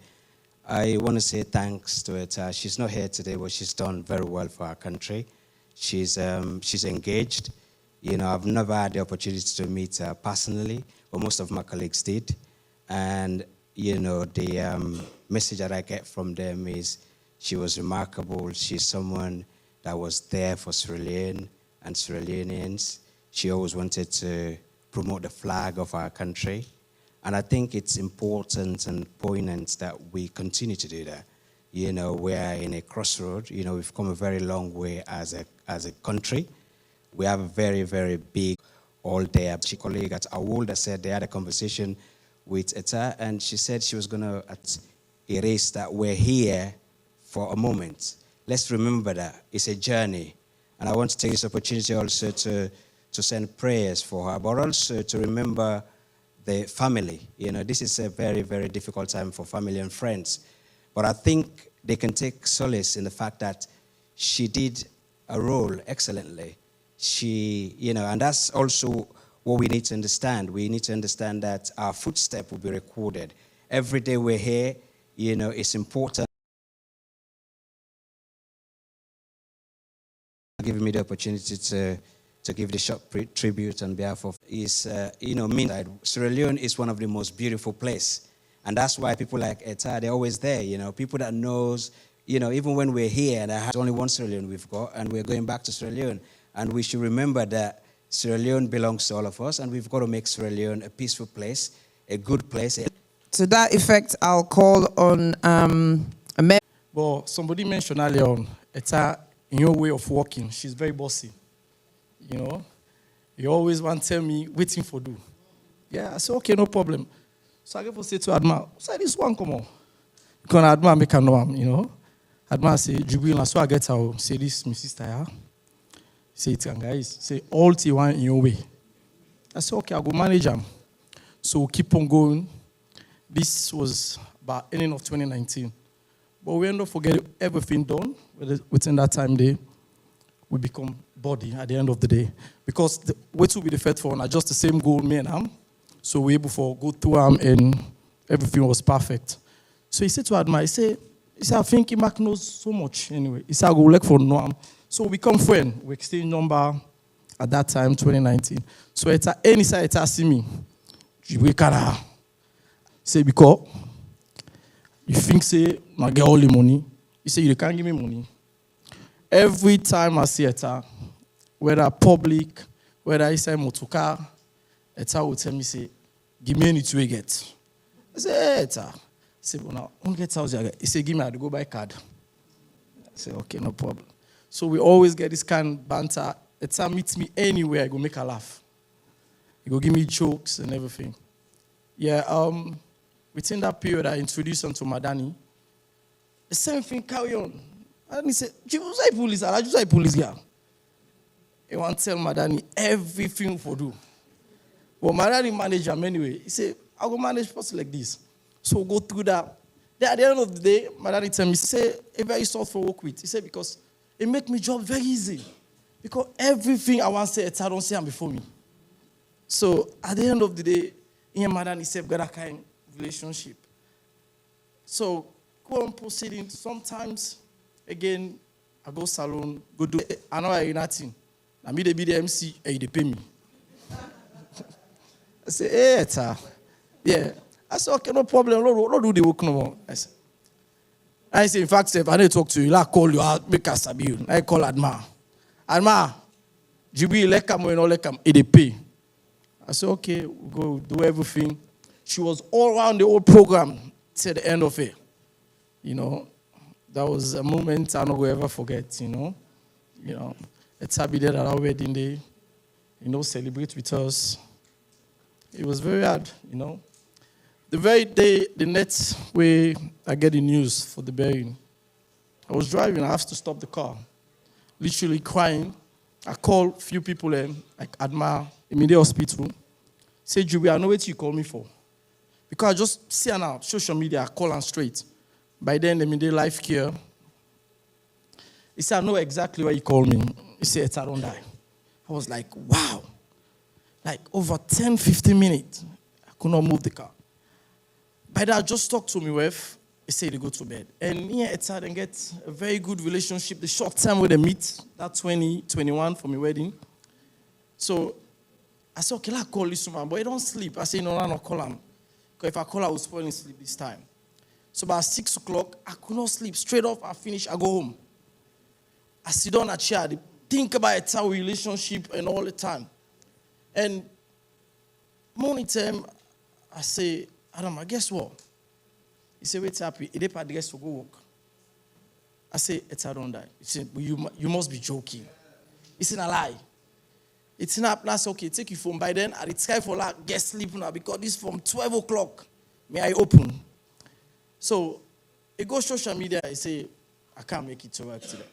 I want to say thanks to Etta. She's not here today, but she's done very well for our country. She's engaged. You know, I've never had the opportunity to meet her personally, but most of my colleagues did. And, you know, the message that I get from them is she was remarkable. She's someone that was there for Sierra Leone and Sierra Leoneans. She always wanted to promote the flag of our country. And I think it's important and poignant that we continue to do that. You know, we're in a crossroad. You know, we've come a very long way as a country. We have a very, very big all day. She colleague at Awolda said they had a conversation with Etta, and she said she was going to erase that we're here for a moment. Let's remember that. It's a journey. And I want to take this opportunity also to send prayers for her, but also to remember the family. You know, this is a very, very difficult time for family and friends. But I think they can take solace in the fact that she did a role excellently. She, you know, and that's also what we need to understand. We need to understand that our footstep will be recorded. Every day we're here, you know, it's important. Giving me the opportunity to give the short tribute on behalf of is, you know, Sierra Leone is one of the most beautiful places. And that's why people like Etta, they're always there, you know, people that knows, you know, even when we're here, and there's only one Sierra Leone we've got, and we're going back to Sierra Leone. And we should remember that Sierra Leone belongs to all of us, and we've got to make Sierra Leone a peaceful place, a good place. To that effect, I'll call on a member. Well, somebody mentioned earlier on, Etta, in your way of working, she's very bossy. You know, you always want to tell me, waiting for do. Yeah, I said, okay, no problem. So I get to say to Adma, say this one, come on. Because Adma make a know him, you know. Adma say, Jubil, so I get to say this, my sister, yeah. Say it, guys. Say all T1 in your way. I said, okay, I'll go manage them. So keep on going. This was about ending of 2019. But we end up forgetting everything done within that time there. We become body at the end of the day. Because the way to be the first one are just the same goal, me and him. So we able to go through him and everything was perfect. So he said to Adma, he said, I think Mark knows so much anyway. He said, I go look for Noam. So we become friends. We exchange number at that time, 2019. So it's any side Etta see me. We can say, because you think, say, I get all the money. He say, you can't give me money. Every time I see Etta, whether public, whether I say motorcar, Etta will tell me, say, give me any two you get. I say, hey, Etta. I say, well, now, 100,000. He say, give me, I go buy card. I say, okay, no problem. So we always get this kind of banter. Etta meets me anywhere, I go make her laugh. He go give me jokes and everything. Yeah, within that period, I introduced him to Madani. The same thing carry on. And he said, I just say police girl. He want to tell Madani everything for do. But Madani manage him anyway. He said, I'll go manage person like this. So we'll go through that. Then at the end of the day, Madani tell me, he said, a very soft for work with. He said, because it make me job very easy. Because everything I want to say, I don't say before me. So at the end of the day, he and Madani said, got that kind of relationship. So go on proceeding. Sometimes Again, I go salon, go do, I know I nothing. I me they be the MC, and they pay me. I say, hey, Etta. Yeah. I said, okay, no problem. Don't do the work no more. I say, in fact, if I need to talk to you, I'll call you, I'll make a sabi you. I call Adma. Adma, Jibi, let come or not let come, they pay. I said, okay, we'll go do everything. She was all around the whole program till the end of it. You know, that was a moment I'm not going to ever forget, you know. Etta be there at our wedding day, celebrate with us. It was very hard, The very day, the next way I get the news for the burying, I was driving, I have to stop the car. Literally crying. I called a few people, like Adma, immediate hospital. Say, Juby, I know what you call me for. Because I just see her now, social media, I call her straight. By then, the immediate life care. He said, I know exactly why you called me. He said, Etta, don't die. I was like, wow. Like over 10, 15 minutes, I could not move the car. By that, I just talked to my wife. He said they go to bed. And me and Etta then get a very good relationship. The short time where they meet, that 2021 for my wedding. So I said, okay, I'll call this woman, but he don't sleep. I said, no, I'll not call him. Because if I call, I will spoil his sleep this time. So by 6 o'clock, I could not sleep. Straight off, I finish, I go home. I sit down at chair, I think about Etta relationship and all the time. And morning time, I say, Adam, guess what? He said, wait, happy. He did guess to go work. I say, Etta don't die. He said, well, you must be joking. It's not a lie. It's not plus okay, take your phone. By then, I try for like get sleep now because this from 12 o'clock. May I open? So he goes social media, I say, I can't make it to work today.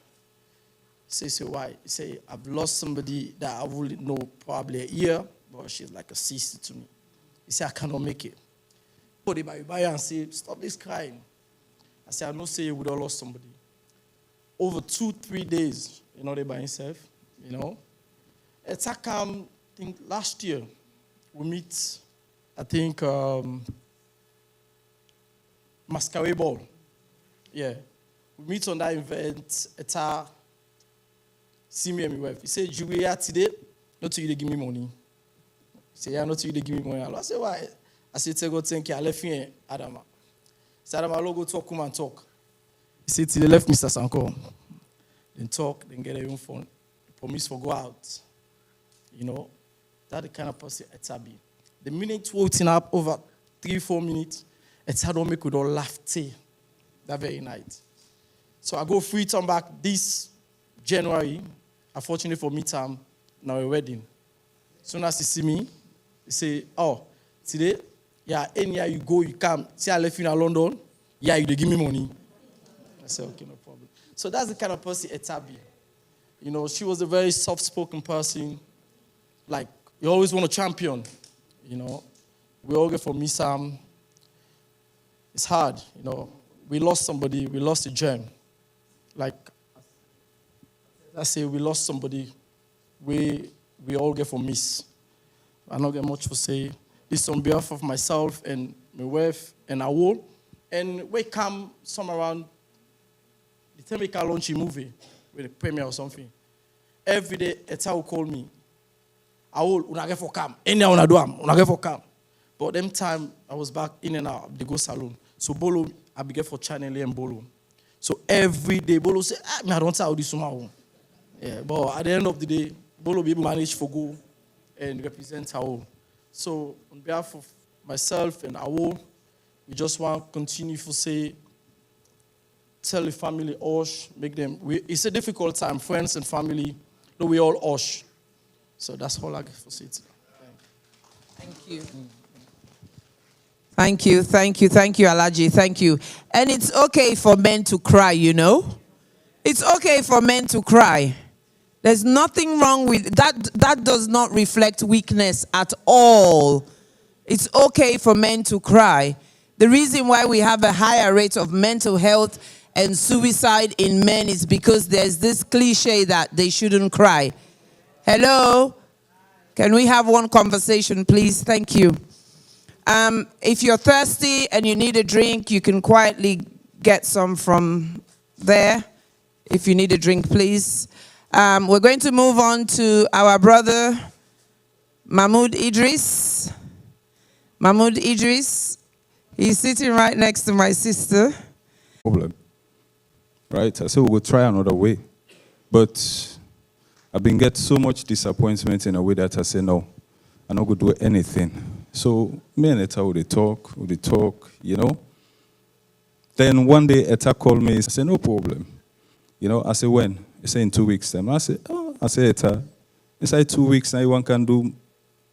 Say why? He say, I've lost somebody that I would know probably a year, but she's like a sister to me. He said, I cannot make it. Put it by and say, stop this crying. I said, I know say you would have lost somebody. Over 2-3 days, they by himself, Etta come, I think last year, we meet, I think, Masquerade Ball. Yeah. We meet on that event, Etta see me and my wife. He said, you were here today, not to you to give me money. He said, yeah, not to you to give me money. I said, why? I said, thank you. I left here, Adama. He said, Adama, I'll go talk, come and talk. He said, till they left Mr. Sanko. Then talk, then get a room phone. Promise for go out. That's the kind of person Etta be. The minute waiting up over 3-4 minutes, Etta don't make with all laughter that very night. So I go free time back this January. Unfortunately for me, time now a wedding. Soon as he see me, he say, oh, today, yeah, any year you go, you come. See, I left you in London. Yeah, you give me money. I said, okay, no problem. So that's the kind of person Etta be. She was a very soft-spoken person. Like, you always want a champion. We all get for me, Sam. It's hard, We lost somebody. We lost a gem. Like, I say we lost somebody. We all get for miss. I don't get much to say. This is on behalf of myself and my wife and Awol. And we come some around the time we can launch a movie with a premiere or something. Every day, Etta will call me. Awol, una get for come. Any una do am, una get for come. But them time I was back in and out of the go salon. So Bolo, I began for Channel and Bolo. So every day, Bolo say, I don't tell this one. Yeah, but at the end of the day, Bolo be able to manage for go and represent Awol. So on behalf of myself and Awol, we just want to continue to say, tell the family, Osh, make them. It's a difficult time, friends and family, but we all Osh. So that's all I get for say today. Thank you. Thank you, Alaji, thank you. And it's okay for men to cry, It's okay for men to cry. There's nothing wrong with that. That does not reflect weakness at all. It's okay for men to cry. The reason why we have a higher rate of mental health and suicide in men is because there's this cliche that they shouldn't cry. Hello? Can we have one conversation, please? Thank you. If you're thirsty and you need a drink, you can quietly get some from there. If you need a drink, please. We're going to move on to our brother, Mahmoud Idris. Mahmoud Idris, he's sitting right next to my sister. Problem. Right? I said we'll try another way. But I've been getting so much disappointment in a way that I say no, I'm not going to do anything. So me and Etta would talk, you know. Then one day Etta called me, I said, no problem. You know, I said, when? He said, in 2 weeks' time. I said, oh, I said, Etta, inside 2 weeks now one can do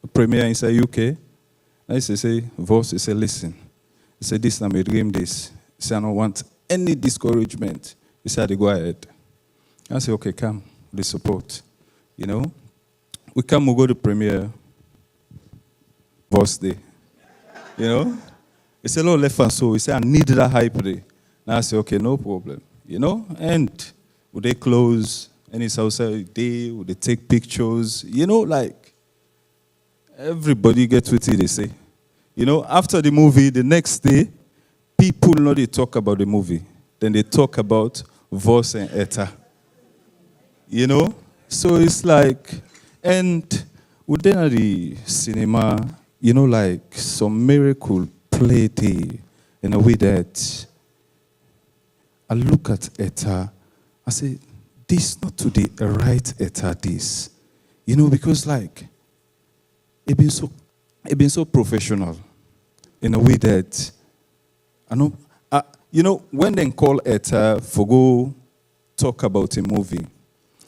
a premiere inside UK. I say, Voss, he said, listen. He said, this, I may dream this. He said, I don't want any discouragement. He said, go ahead. I said, okay, come, the support. You know, we come, we go to premiere, Voss Day. You know? He said, oh, left and so. He said, I need that hype day. And I said, okay, no problem. You know? And would they close any outside day? Would they take pictures? You know, like, everybody gets with it, they say. You know, after the movie, the next day, people know they talk about the movie. Then they talk about Voss and Etta. You know? So it's like, and within the cinema, you know, like some miracle play day in a way that I look at Etta, I say, this not to the right Etta, this. You know, because like, it been so professional in a way that, I know, you know, when they call Etta for go talk about a movie,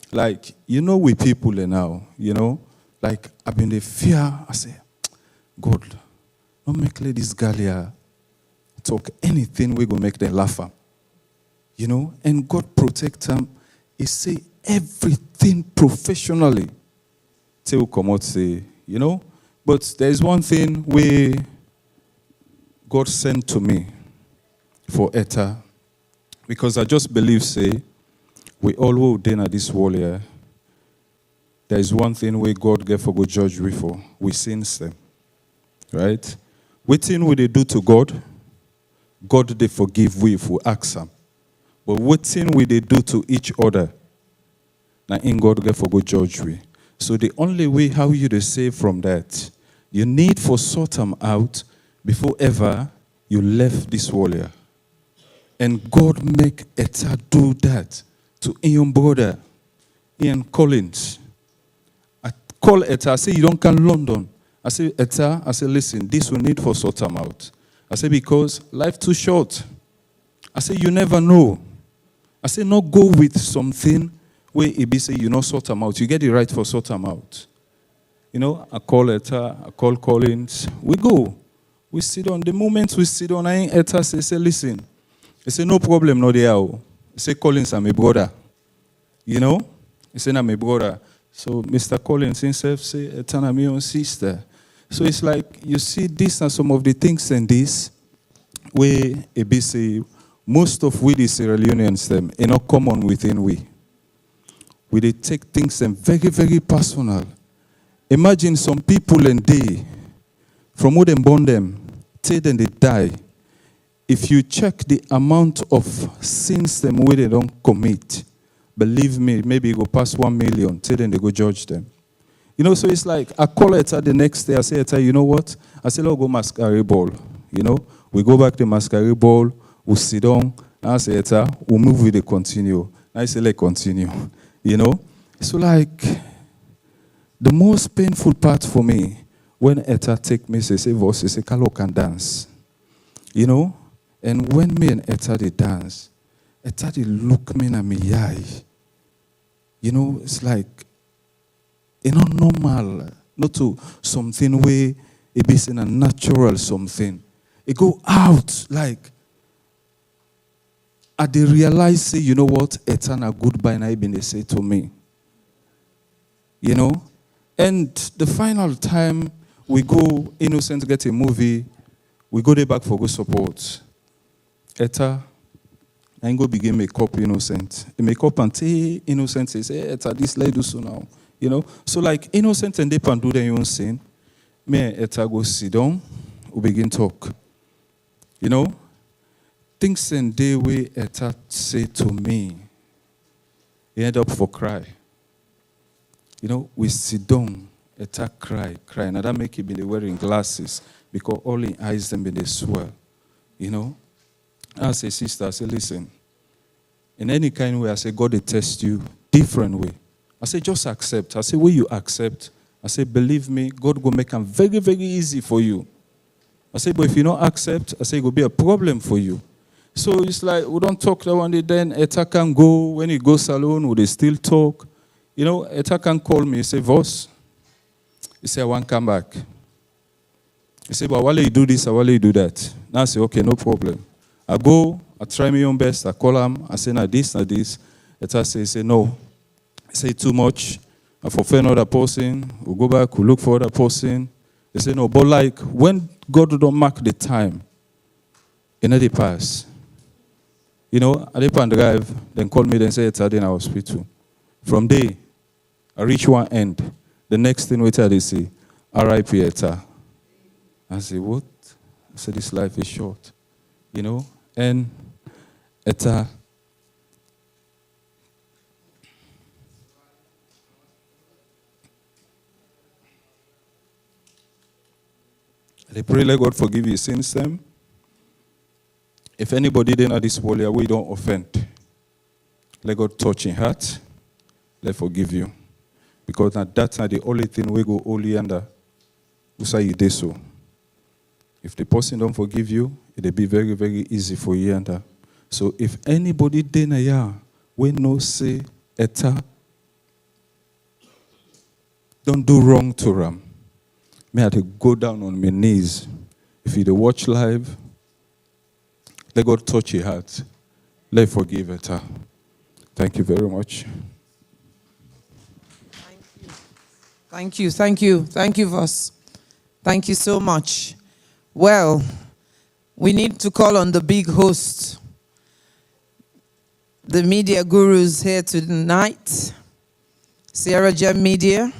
like, you know, we people now, you know, like, I've been in fear. I say, God, don't make ladies Galia talk anything we go make them laugh. You know, and God protect them. He say everything professionally. Till come out say, you know, but there's one thing where God sent to me for Etta, because I just believe, say, we all who then at this world here, there is one thing where God gave for good judge we for. We sins them. Right? What thing will they do to God? God they forgive we if we ask them. But what thing will they do to each other? Now in God gave for good judge we. So the only way how you to save from that, you need for sort them out before ever you left this world here. And God make Etta do that to Ian brother, Ian Collins. I call Etta, I say, you don't come London. I say, Etta, I say, listen, this will need for sort them out. I say, because life too short. I say, you never know. I say, not go with something where it be say, you not sort them out. You get it right for sort them out. You know, I call Etta, I call Collins. We go. We sit on. The moment we sit on, Etta say, listen. I say, no problem, no there. I say, Collins, I'm a brother. You know? He said, I'm a brother. So Mr. Collins himself say, Etta, I'm your sister. So it's like, you see, this are some of the things in this, where it be say, most of we, the Sierra Leoneans, them, are not common within we. We they take things them very, very personal. Imagine some people and they, from who them born them, till then they die. If you check the amount of sins them where they don't commit, believe me, maybe it go past 1 million, till then they go judge them. You know, so it's like, I call Etta the next day, I say, Etta, you know what? I say, let's go masquerade ball. You know, we go back to masquerade ball, we sit down, and I say, Etta, we'll move with the continue. And I say, let's continue. You know? So like, the most painful part for me, when Etta take me, say, Voss, say, Kalo can dance. You know? And when me and Etta they dance, Etta they look me in my eye. You know, it's like, you know, normal, not to something where it be in a natural something. It go out like, I they realize, say, you know what, Etta na goodbye na even they say to me. You know? And the final time we go innocent get a movie, we go there back for good support. Etta, I go begin makeup innocent. The makeup and say innocent says, hey, Etta, this lady do so now. You know? So like innocent and they can do their own sin. Me and Etta go sit down, we begin talk. You know? Things and the way Etta say to me, he ended up for cry. You know, we sit down, Etta cry. Now that make him be wearing glasses because all in eyes them be they swell. You know? I say, sister, I say, listen, in any kind of way, I say, God will test you different way. I say, just accept. I say, will you accept? I say, believe me, God will make them very, very easy for you. I say, but if you don't accept, I say, it will be a problem for you. So it's like, we don't talk that one day, then Etta can go. When he goes alone, would they still talk? You know, Etta can call me, he say, Voss. He say, I want to come back. He say, but while you do this, while you do that. Now I say, okay, no problem. I go, I try my own best, I call him, I say, now this. Etta say, no. I say, too much. I forfeit another person. We'll go back, we'll look for other person. They say, no, but like, when God don't mark the time, you know, they pass. You know, I dip and drive, then call me, then say, it's in our hospital. From there, I reach one end. The next thing we tell they say, R.I.P. Etta. I say, what? I say, this life is short. You know? And Etta, they pray, let God forgive your sins them. If anybody then at this world, we don't offend. Let God touch in heart. Let forgive you. Because that's not the only thing we go only under. We say you do so. If the person don't forgive you, it'll be very, very easy for you under. So if anybody then we no say Etta, don't do wrong to them. Me have to go down on my knees. If you watch live, let God touch your heart. Let forgive Etta. Thank you very much. Thank you, Voss. Thank you so much. Well, we need to call on the big host, the media gurus here tonight, Sierra Gem Media.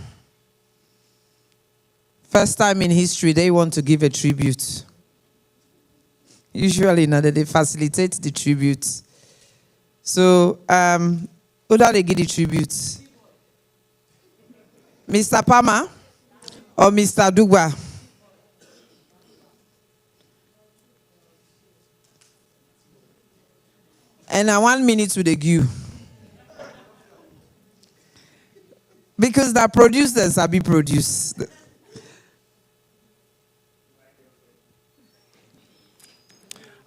First time in history, they want to give a tribute. Usually, now they facilitate the tribute. So, who do they give the tribute? Mr. Palmer or Mr. Dugwa? And now 1 minute with the queue. Because the producers have been produced.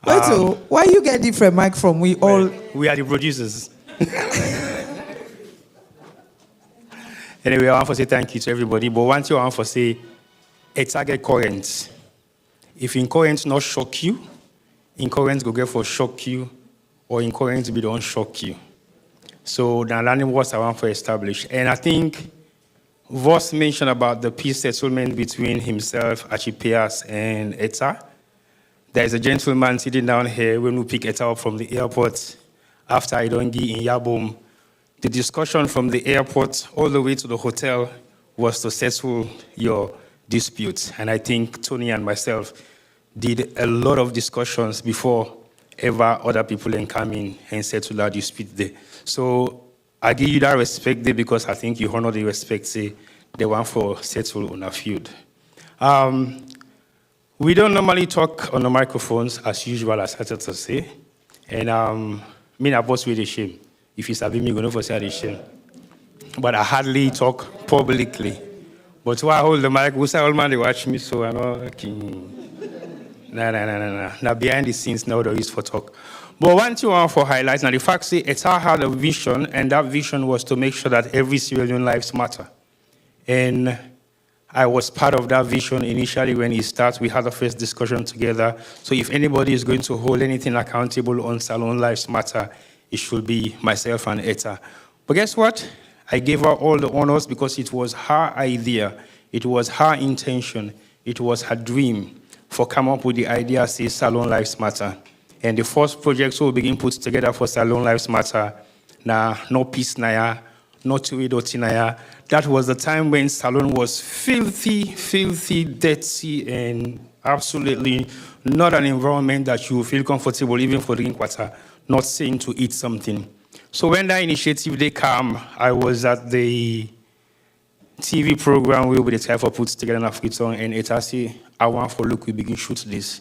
Wait, so why you get different mic from we all? We are the producers. Anyway, I want to say thank you to everybody. But one thing I want to say, Etta get current. If current not shock you, current go get for shock you, or current be don't shock you. So now learning what I want to establish. And I think Voss mentioned about the peace settlement between himself, Archipias, and Etta. There is a gentleman sitting down here when we pick Etta up from the airport after Idongi in Yabom. The discussion from the airport all the way to the hotel was to settle your dispute. And I think Tony and myself did a lot of discussions before ever other people can come in and settle our dispute there. So I give you that respect there because I think you honor the respect, say, the one for settle on a feud. We don't normally talk on the microphones as usual, as I to say. And me and boss with the shame. If you sabi me, you're going to say the shame. But I hardly talk publicly. But while I hold the mic, we say all man they watch me, so I know. Okay. Nah. Now behind the scenes, now there is for talk. But one thing I want for highlight, now the fact say Etta had a vision, and that vision was to make sure that every Sierra Leone lives matter. And I was part of that vision initially when it started. We had the first discussion together. So if anybody is going to hold anything accountable on Salon Lives Matter, it should be myself and Etta. But guess what? I gave her all the honors because it was her idea. It was her intention. It was her dream for come up with the idea, say Salon Lives Matter. And the first project will begin put together for Salon Lives Matter. Now, no peace naya, no tuidoti naya. That was the time when Salon was filthy, dirty, and absolutely not an environment that you feel comfortable even for drinking water, not saying to eat something. So when that initiative they come, I was at the TV program we will try for put together in Freetown, and Etta say, I want for look, we begin shoot this.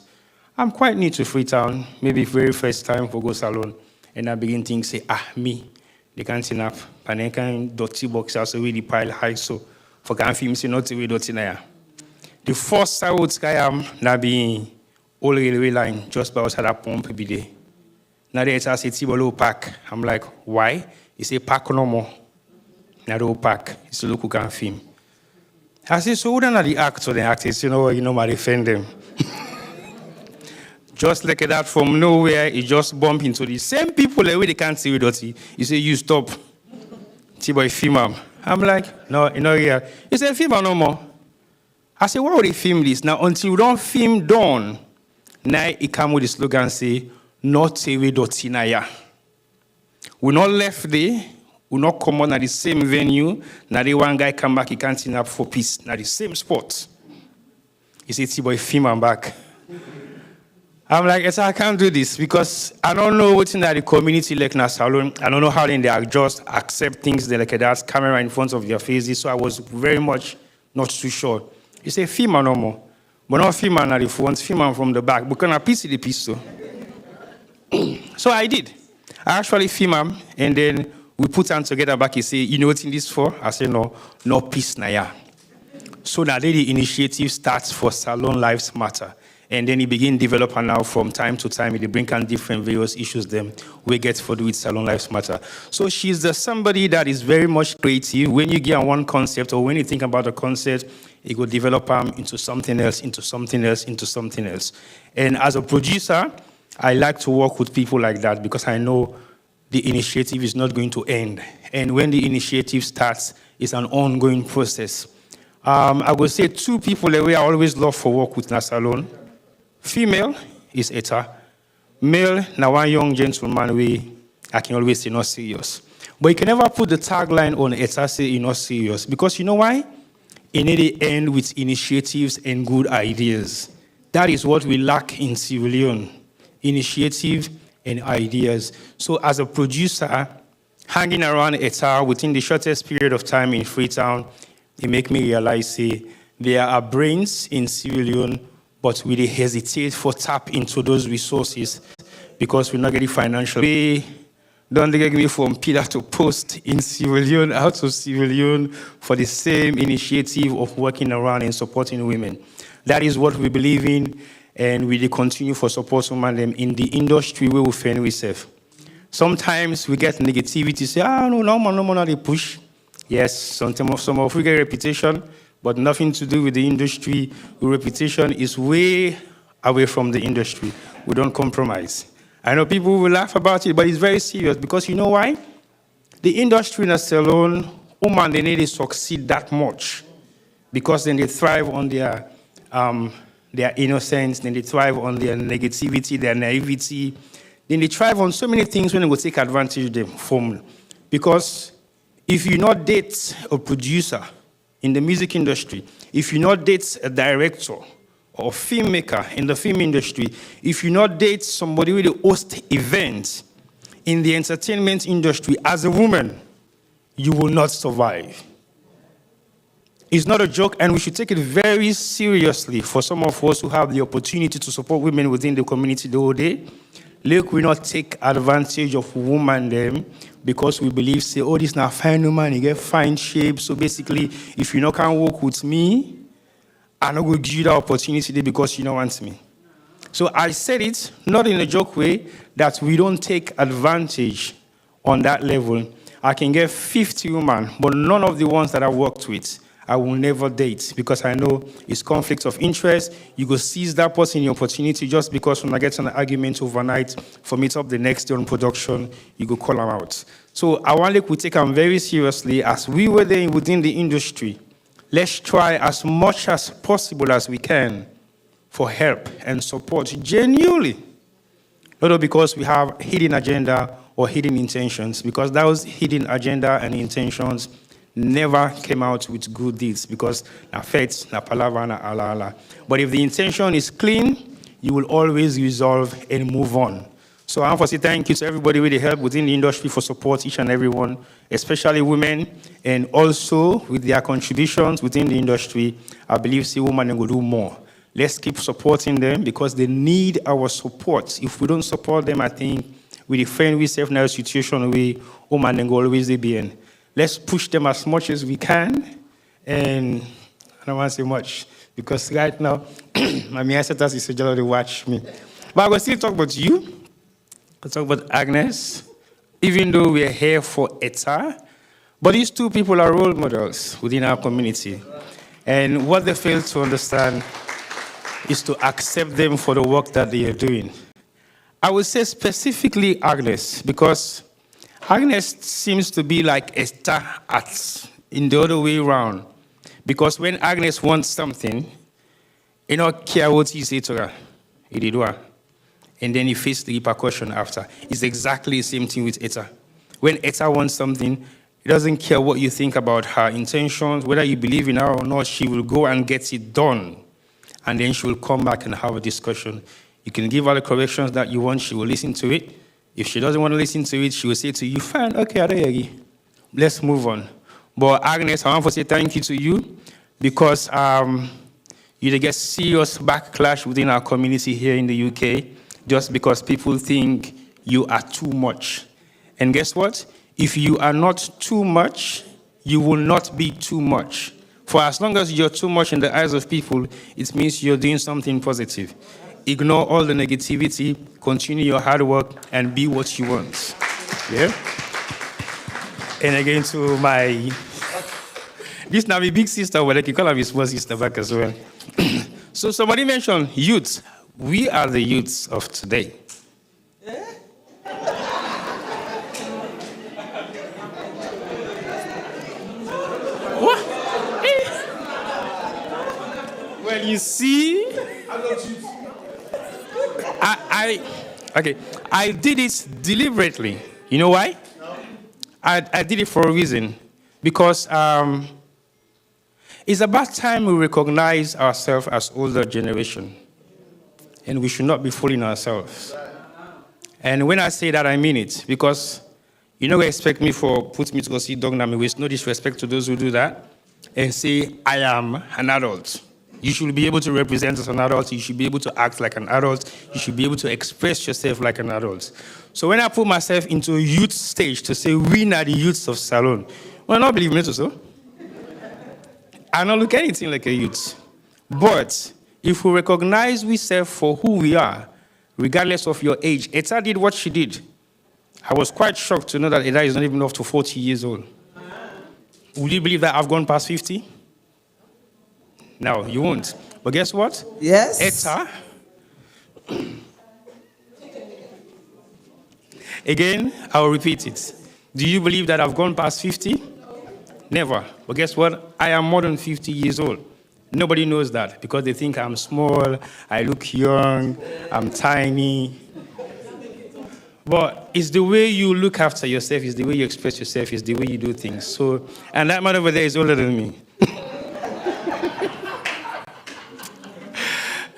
I'm quite new to Freetown, maybe very first time for go salon, and I begin think say, me, they can't turn up, and they can dirty box also really pile high, so for can film say not away dirty na. The first I would sky am na be all railway line just by outside that pump be there. Now they say Tibolo pack. I'm like, why? He say pack no more. Now they pack. It's a local can film. I say, so who are the actors and actors? You know, I defend them. Just like that from nowhere, he just bump into the same people that way they can't see with dirty. He say, you stop. T-boy film him. I'm like, no, you know here. He say, film no more. I say, why would they film this? Now, until you don't film done, now he come with the slogan say, not TV dirty na ya. We not left there, we not come on at the same venue. Now the one guy come back, he can't turn up for peace. Now the same spot. He say, T-boy, film him back. I'm like, yes, I can't do this because I don't know what's in the community like in a salon. I don't know how they just accept things they like that camera in front of their faces. So I was very much not too sure. He say, film no more. But not film at the front, film from the back. Because I piece the piece so. So I did. I actually film him, and then we put them together back. He say, you know what in this for? I say, no peace na ya. So now the initiative starts for Salon Lives Matter. And then he begin developing now from time to time. He bring on different various issues them we get for do with Salon Lives Matter. So she's somebody that is very much creative. When you get one concept or when you think about a concept, it will develop them into something else, into something else, into something else. And as a producer, I like to work with people like that because I know the initiative is not going to end. And when the initiative starts, it's an ongoing process. I would say two people that we always love for work with in a salon. Female is Etta. Male, now one young gentleman, I can always say not serious. But you can never put the tagline on Etta, say you're not serious. Because you know why? It need to end with initiatives and good ideas. That is what we lack in Sierra Leone. Initiative and ideas. So as a producer, hanging around Etta within the shortest period of time in Freetown, it make me realize, say, there are brains in Sierra Leone, but we hesitate for tap into those resources because we're not getting financial. We don't get me from pillar to post in Sierra Leone, out of Sierra Leone for the same initiative of working around and supporting women. That is what we believe in, and we continue for support women in the industry where we find ourselves. Sometimes we get negativity, say, no, they push. Yes, sometimes some of we get reputation, but nothing to do with the industry. Reputation is way away from the industry. We don't compromise. I know people will laugh about it, but it's very serious because you know why? The industry in a salon, women, they need to succeed that much because then they thrive on their innocence, then they thrive on their negativity, their naivety. Then they thrive on so many things when they will take advantage of them from. Because if you not date a producer in the music industry, if you not date a director or filmmaker in the film industry, if you not date somebody with a host events in the entertainment industry as a woman, you will not survive. It's not a joke, and we should take it very seriously for some of us who have the opportunity to support women within the community the whole day. Look, we not take advantage of women them because we believe, say, oh, this is not fine woman, you get fine shape. So basically, if you not can work with me, I'm not going to give you the opportunity because you don't want me. So I said it, not in a joke way, that we don't take advantage on that level. I can get 50 women, but none of the ones that I worked with, I will never date because I know it's conflict of interest. You go seize that person the opportunity just because when I get an argument overnight, for meet up the next day on production, you go call them out. So I want to take them very seriously as we were there within the industry. Let's try as much as possible as we can for help and support genuinely. Not because we have hidden agenda or hidden intentions, because those hidden agenda and intentions never came out with good deeds because na faith, na palava, na ala. But if the intention is clean, you will always resolve and move on. So I want to say thank you to everybody with the help within the industry for support each and every one, especially women, and also with their contributions within the industry. I believe see women will do more. Let's keep supporting them because they need our support. If we don't support them, I think with the friend we serve now situation, we women will always be in. Let's push them as much as we can. And I don't want to say much because right now, my ancestors is to watch me. But I will still talk about you. I'll talk about Agnes, even though we're here for Etta. But these two people are role models within our community. And what they fail to understand is to accept them for the work that they are doing. I would say specifically Agnes, because Agnes seems to be like Etta in the other way around. Because when Agnes wants something, you don't care what you say to her. He did what? And then you face the repercussion after. It's exactly the same thing with Etta. When Etta wants something, he doesn't care what you think about her intentions, whether you believe in her or not, she will go and get it done. And then she will come back and have a discussion. You can give her the corrections that you want, she will listen to it. If she doesn't want to listen to it, she will say to you, fine, okay, Adeyegi, let's move on. But Agnes, I want to say thank you to you because you get serious backlash within our community here in the UK. Just because people think you are too much. And guess what? If you are not too much, you will not be too much. For as long as you're too much in the eyes of people, it means you're doing something positive. Ignore all the negativity, continue your hard work, and be what you want. Yeah? And again to my... This now my big sister, but I can call her my small sister back as well. So somebody mentioned youth. We are the youths of today. What? Well, you see, I did it deliberately. You know why? I did it for a reason. Because it's about time we recognize ourselves as older generation. And we should not be fooling ourselves. And when I say that, I mean it. Because you don't expect me put me to go see dog na me waist. No disrespect to those who do that. And say, I am an adult. You should be able to represent as an adult. You should be able to act like an adult. You should be able to express yourself like an adult. So when I put myself into a youth stage to say, we are the youths of Salone, well, not believe me to so. I don't look anything like a youth. But if we recognize ourselves for who we are, regardless of your age, Etta did what she did. I was quite shocked to know that Etta is not even up to 40 years old. Would you believe that I've gone past 50? No, you won't. But guess what? Yes. Etta. Again, I will repeat it. Do you believe that I've gone past 50? Never. But guess what? I am more than 50 years old. Nobody knows that because they think I'm small, I look young, I'm tiny. But it's the way you look after yourself, it's the way you express yourself, it's the way you do things. So, and that man over there is older than me.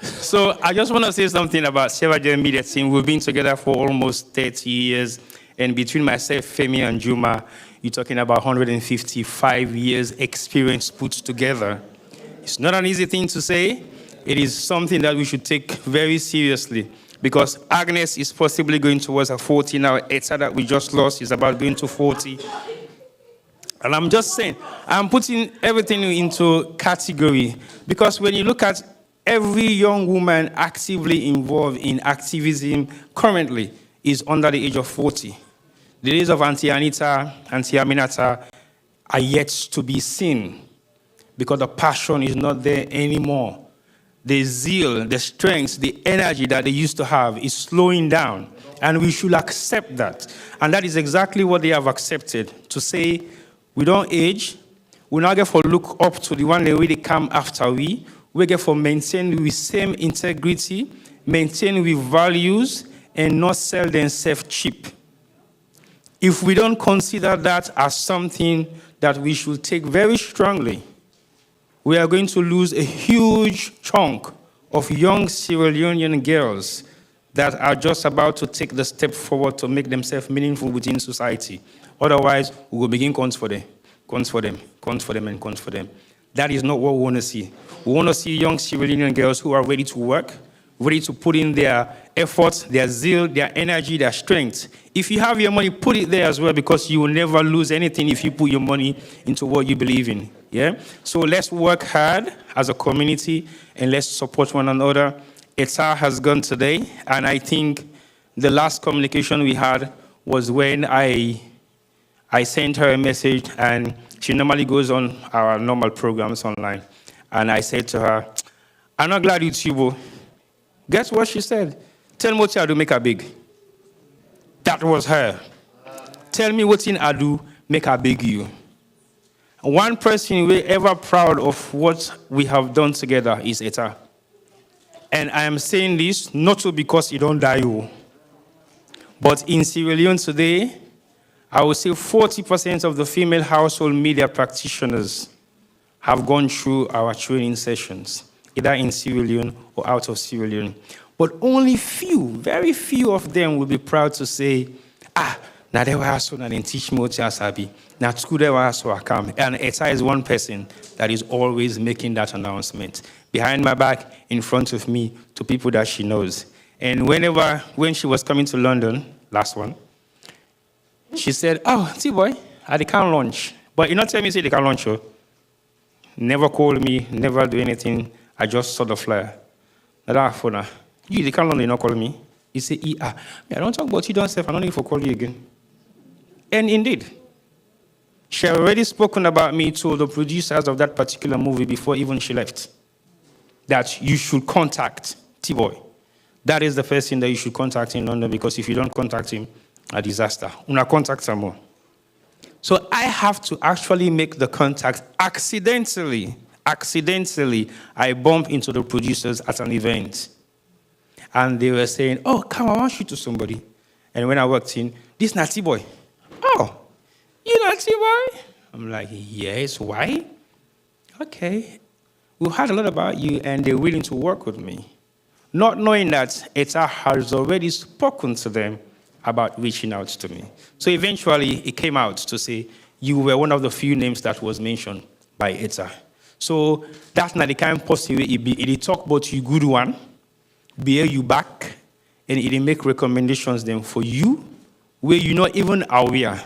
So I just want to say something about Sierra Leone Media Team. We've been together for almost 30 years. And between myself, Femi, and Juma, you're talking about 155 years experience put together. It's not an easy thing to say. It is something that we should take very seriously because Agnes is possibly going towards her 40 now. Etta that we just lost is about going to 40. And I'm just saying, I'm putting everything into category because when you look at every young woman actively involved in activism currently is under the age of 40. The days of Auntie Anita, Auntie Aminata are yet to be seen because the passion is not there anymore. The zeal, the strength, the energy that they used to have is slowing down. And we should accept that. And that is exactly what they have accepted. To say, we don't age, we not get for look up to the one that really come after we get for maintain with same integrity, maintain with values, and not sell themselves cheap. If we don't consider that as something that we should take very strongly, we are going to lose a huge chunk of young Sierra Leonean girls that are just about to take the step forward to make themselves meaningful within society. Otherwise, we will begin cons for them. That is not what we want to see. We want to see young Sierra Leonean girls who are ready to work, ready to put in their efforts, their zeal, their energy, their strength. If you have your money, put it there as well, because you will never lose anything if you put your money into what you believe in. Yeah? So let's work hard as a community and let's support one another. Etta has gone today, and I think the last communication we had was when I sent her a message, and she normally goes on our normal programs online. And I said to her, I'm not glad it's you, bro. Guess what she said? Tell me what I do, make her big. That was her. Tell me what I do, make her big you. One person we're ever proud of what we have done together is Etta. And I am saying this not so because you don't die, you. But in Sierra Leone today, I would say 40% of the female household media practitioners have gone through our training sessions, either in Sierra Leone or out of Sierra Leone. But only few, very few of them will be proud to say, now they were so and teach me what sabi. Now school they were so I come. And Etta is one person that is always making that announcement. Behind my back, in front of me, to people that she knows. And when she was coming to London, last one, she said, T-boy, they can't launch. But you not tell me say they can't launch, oh. Never call me, never do anything. I just saw the flyer. You, they can't launch, they not call me. He said, I don't talk about you don't say, I don't need to call you again. And indeed, she had already spoken about me to the producers of that particular movie before even she left. That you should contact T-Boy. That is the first thing that you should contact in London, because if you don't contact him, a disaster. Una contact some more. So I have to actually make the contact accidentally. I bump into the producers at an event. And they were saying, come on, I want you to somebody. And when I walked in, this is T-Boy. You know T-Boy? I'm like, yes, why? Okay. We've heard a lot about you, and they're willing to work with me. Not knowing that Etta has already spoken to them about reaching out to me. So eventually, it came out to say, you were one of the few names that was mentioned by Etta. So that's not the kind of person it be. It talk about you good one, bear you back, and it make recommendations then for you, where you're not even aware,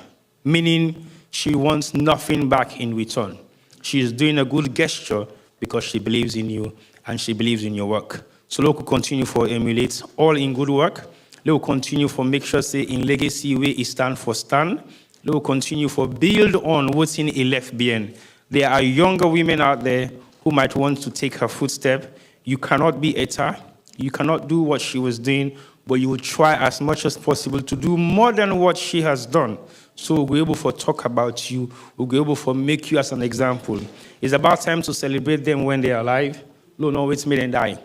meaning she wants nothing back in return. She is doing a good gesture because she believes in you and she believes in your work. So let us continue for emulate all in good work. Let us continue for make sure say in legacy where it stand for stand. Let us continue for build on what's in a left behind. There are younger women out there who might want to take her footstep. You cannot be Etta. You cannot do what she was doing, but you will try as much as possible to do more than what she has done. So we'll be able to talk about you. We'll be able to make you as an example. It's about time to celebrate them when they are alive. No, it's made and die.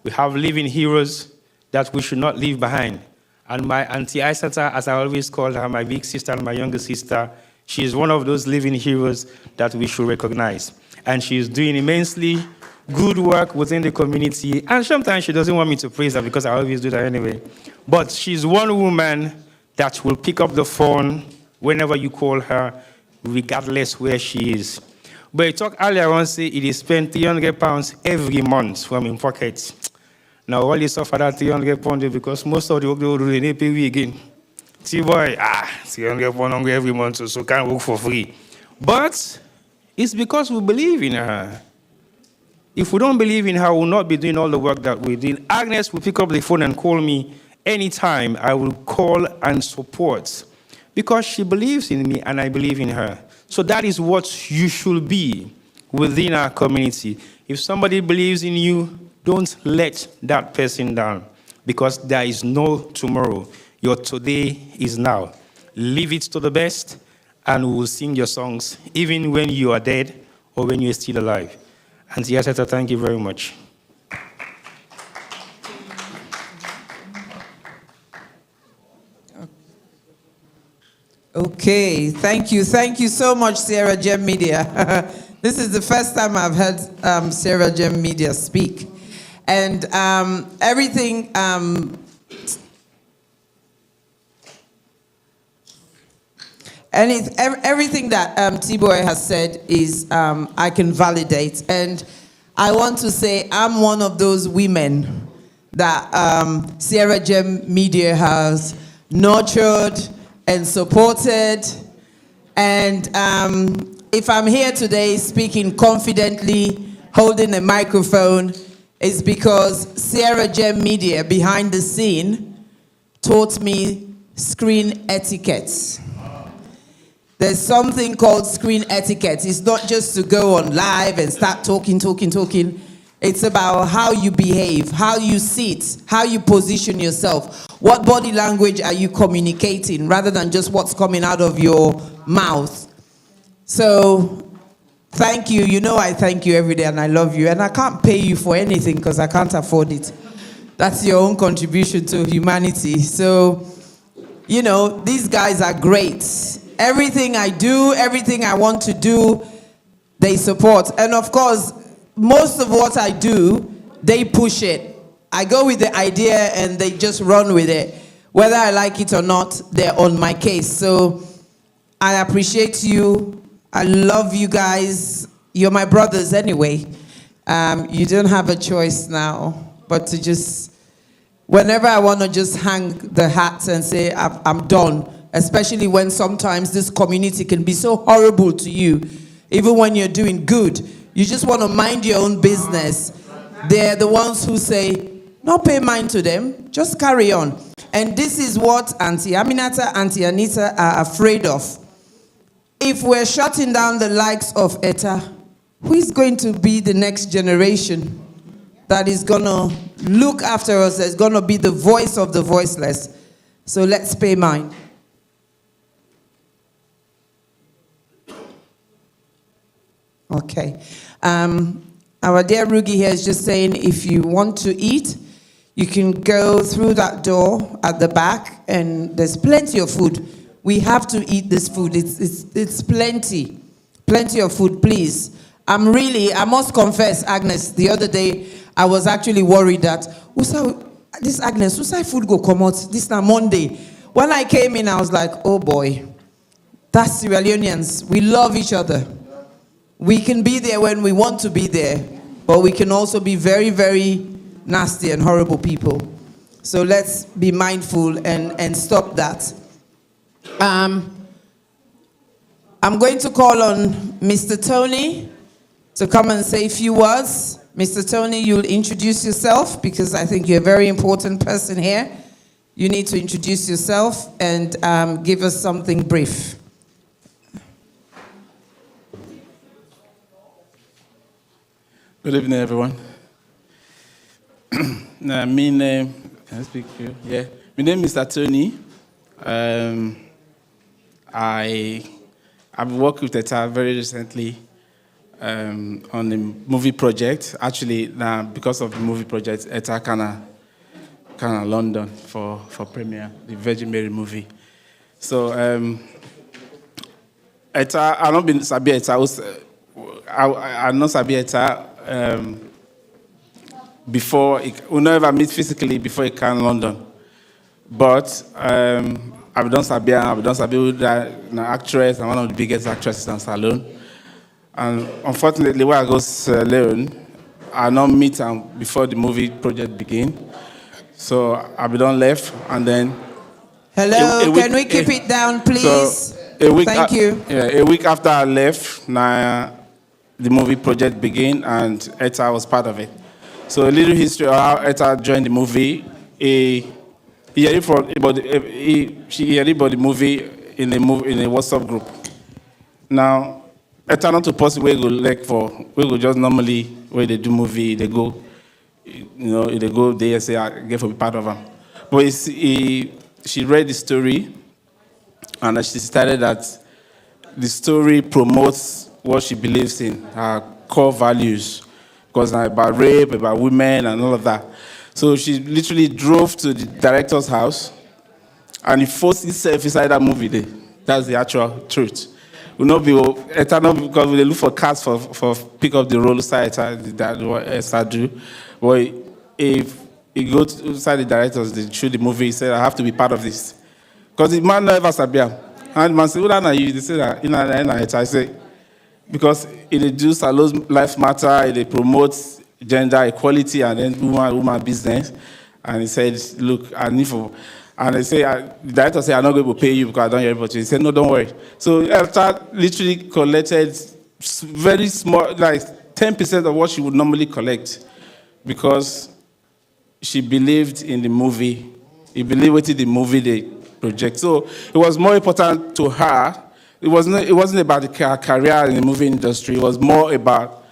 We have living heroes that we should not leave behind. And my Auntie Isata, as I always call her, my big sister and my younger sister, she is one of those living heroes that we should recognize. And she is doing immensely good work within the community. And sometimes she doesn't want me to praise her because I always do that anyway. But she's one woman that will pick up the phone whenever you call her, regardless where she is. But I talked earlier on, say it is spent £300 every month from in pocket. Now, all this suffer that £300 because most of the work they will do, they pay me again. See, boy, £300 every month, so can't work for free. But it's because we believe in her. If we don't believe in her, we will not be doing all the work that we did. Agnes will pick up the phone and call me anytime. I will call and support because she believes in me and I believe in her. So that is what you should be within our community. If somebody believes in you, don't let that person down because there is no tomorrow. Your today is now. Leave it to the best and we will sing your songs even when you are dead or when you are still alive. And yes, Etta, thank you very much. Okay, thank you. Thank you so much, Sierra Gem Media. This is the first time I've heard Sierra Gem Media speak. And everything And everything that T-Boy has said is, I can validate. And I want to say I'm one of those women that Sierra Gem Media has nurtured and supported. And if I'm here today speaking confidently, holding a microphone, it's because Sierra Gem Media, behind the scene, taught me screen etiquette. There's something called screen etiquette. It's not just to go on live and start talking. It's about how you behave, how you sit, how you position yourself. What body language are you communicating rather than just what's coming out of your mouth? So, thank you. You know I thank you every day and I love you. And I can't pay you for anything because I can't afford it. That's your own contribution to humanity. So, you know, these guys are great. Everything I do, everything I want to do, they support. And of course, most of what I do, they push it. I go with the idea and they just run with it. Whether I like it or not, they're on my case. So I appreciate you. I love you guys. You're my brothers anyway. You don't have a choice now but to just, whenever I want to just hang the hat and say, I'm done. Especially when sometimes this community can be so horrible to you. Even when you're doing good, you just want to mind your own business. They're the ones who say, not pay mind to them, just carry on. And this is what Auntie Aminata, Auntie Anita are afraid of. If we're shutting down the likes of Etta, who is going to be the next generation that is going to look after us, that's going to be the voice of the voiceless? So let's pay mind. Okay. Our dear Rugi here is just saying if you want to eat, you can go through that door at the back and there's plenty of food. We have to eat this food. It's plenty. Plenty of food, please. I must confess, Agnes, the other day, I was actually worried that, this Agnes, who's food go come out this na Monday? When I came in, I was like, oh boy, that's Sierra Leoneans. We love each other. We can be there when we want to be there, but we can also be very, very nasty and horrible people. So let's be mindful and stop that. I'm going to call on Mr. Tony to come and say a few words. Mr. Tony, you'll introduce yourself because I think you're a very important person here. You need to introduce yourself and give us something brief. Good evening, everyone. My name, can I speak here? Yeah. My name is Mr. Tony. I've worked with Etta very recently on the movie project. Actually, now because of the movie project, Etta kind of London for premiere, the Virgin Mary movie. So Etta, I've not been Sabi Etta. I know Sabi Etta before. We never meet physically before he came to London. But I've done Sabi with an actress and one of the biggest actresses in Salon. And unfortunately, when I go to Sierra Leone, I not meet him before the movie project began. So I've done left and then. Hello, can we keep it down, please? So Thank you. Yeah, a week after I left, the movie project began and Etta was part of it. So a little history of how Etta joined the movie. She heard about the movie in a WhatsApp group. Now, Etta not to post where go just normally where they do movie, they go, they go there say I get to be part of them. But she read the story and she decided that the story promotes what she believes in, her core values, because about rape, about women, and all of that. So she literally drove to the director's house, and he forced himself inside that movie there. That's the actual truth. Will not be because we look for cast for pick up the role side that what Etta do. But if he go inside the directors, they shoot the movie, he said, I have to be part of this. Because the man never sabia. And man say, "Who that you?" They say that I say, because it does allows life matter, it promotes gender equality and then woman business. And he said, "Look, I need for," and they say, the director said, "I'm not going to pay you because I don't hear everybody." He said, "No, don't worry." So Etta literally collected very small, like 10% of what she would normally collect, because she believed in the movie. He believed in the movie they project. So it was more important to her. It wasn't about her career in the movie industry. It was more about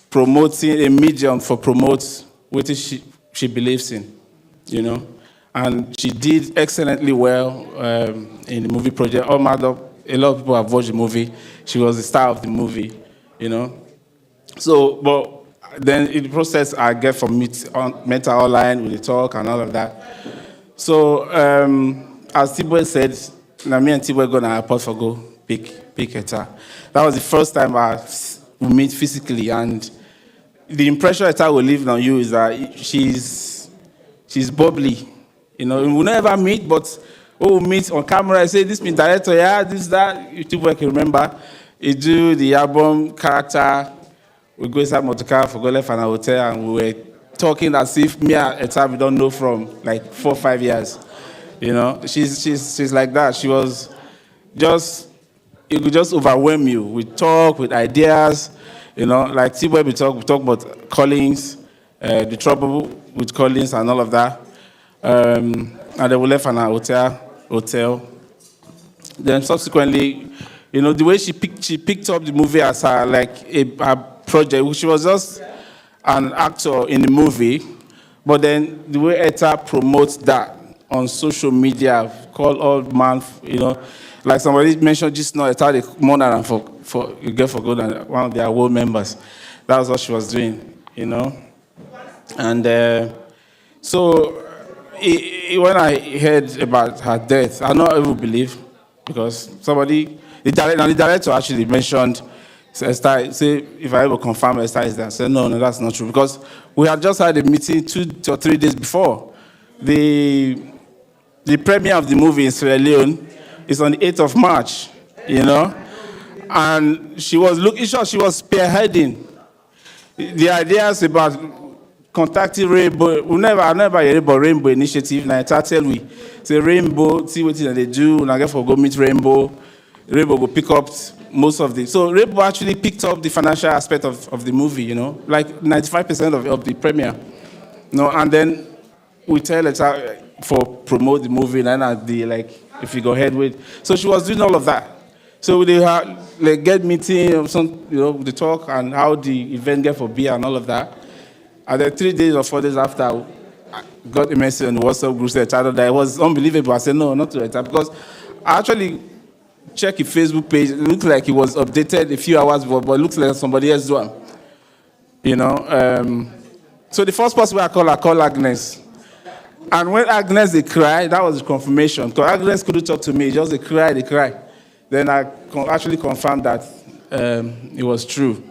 promoting a medium for promote what she believes in, you know. And she did excellently well in the movie project. A lot of people have watched the movie. She was the star of the movie, you know. So, but then in the process, I get from met her online with the talk and all of that. So, as Tibo said, me and Tibo were going to airport for go pick Etta. That was the first time we meet physically, and the impression Etta will leave on you is that she's bubbly. You know, we never meet, but we meet on camera. I say, "This means director, yeah, this, that." People can remember. You do the album character. We go inside motorcar for go left and hotel, and we were talking as if me and Etta we don't know from like 4 or 5 years. You know, she's like that. She was just, it could just overwhelm you with talk, with ideas. You know, like Tibo we talk about Collins, the trouble with Collins and all of that. And then we left an hotel. Then subsequently, you know, the way she picked up the movie as her project. She was just an actor in the movie, but then the way Etta promotes that on social media, call all man, you know, like somebody mentioned just now, Etta the monarch for you get for good and one of their world members. That was what she was doing, you know. And so when I heard about her death, I not even believe, because the director actually mentioned, Esther, say, if I ever confirm Esther is there. I said, no, that's not true. Because we had just had a meeting 2 or 3 days before. The premiere of the movie in Sierra Leone is on the 8th of March, you know. And she was spearheading the ideas about contacting Rainbow. I never heard about Rainbow Initiative. Now, tell we, say Rainbow, see what they do, and I get for go meet Rainbow. Rainbow will pick up most of the. So Rainbow actually picked up the financial aspect of the movie, you know, like 95% of the premiere. No, and then we tell her for promote the movie, and at the if you go ahead with. So she was doing all of that. So they had get meeting or some, you know, the talk and how the event get for beer and all of that. And then 3 days or 4 days after, I got a message on the WhatsApp group that it was unbelievable. I said no, not to Etta, because I actually check his Facebook page. It looks like it was updated a few hours before, but it looks like somebody else doing. You know. So the first person I call Agnes. And when Agnes they cry, that was the confirmation. Because Agnes couldn't talk to me, just they cry. Then I actually confirmed that it was true.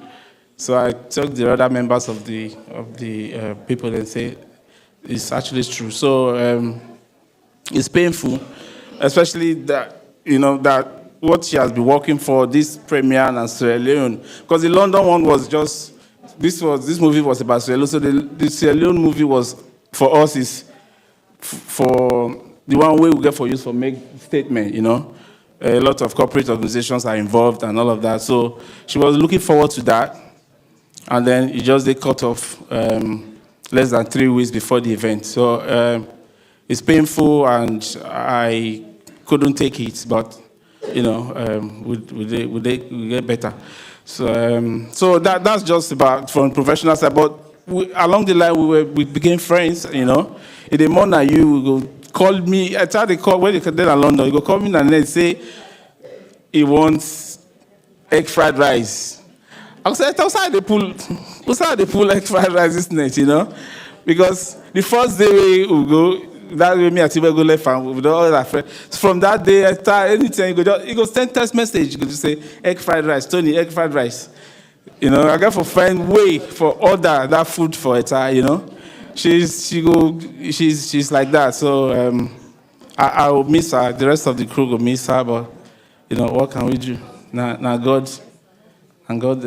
So I told the other members of the people and say it's actually true. So it's painful, especially that, you know, that what she has been working for, this premiere and Sierra Leone, because the London one was just this movie was about Sierra Leone. So the Sierra Leone movie was for us is for the one way we get for use for make statement, you know. A lot of corporate organizations are involved and all of that. So she was looking forward to that. And then it just they cut off less than 3 weeks before the event. So it's painful and I couldn't take it, but you know, we get better. So that's just about from professional side. But along the line we became friends, you know. In the morning you go call me. I tried to call when they're in London. You go call me and then say he wants egg fried rice. I said, outside they pull egg fried rice this night, you know? Because the first day we go, that way me and Tibo go left and with all our friends. From that day, anytime you go send text message, you go just say egg fried rice, Tony, egg fried rice. You know, I got for find way for order that food for Etta, you know. She's like that. So I will miss her. The rest of the crew will miss her, but what can we do? Now God, and God,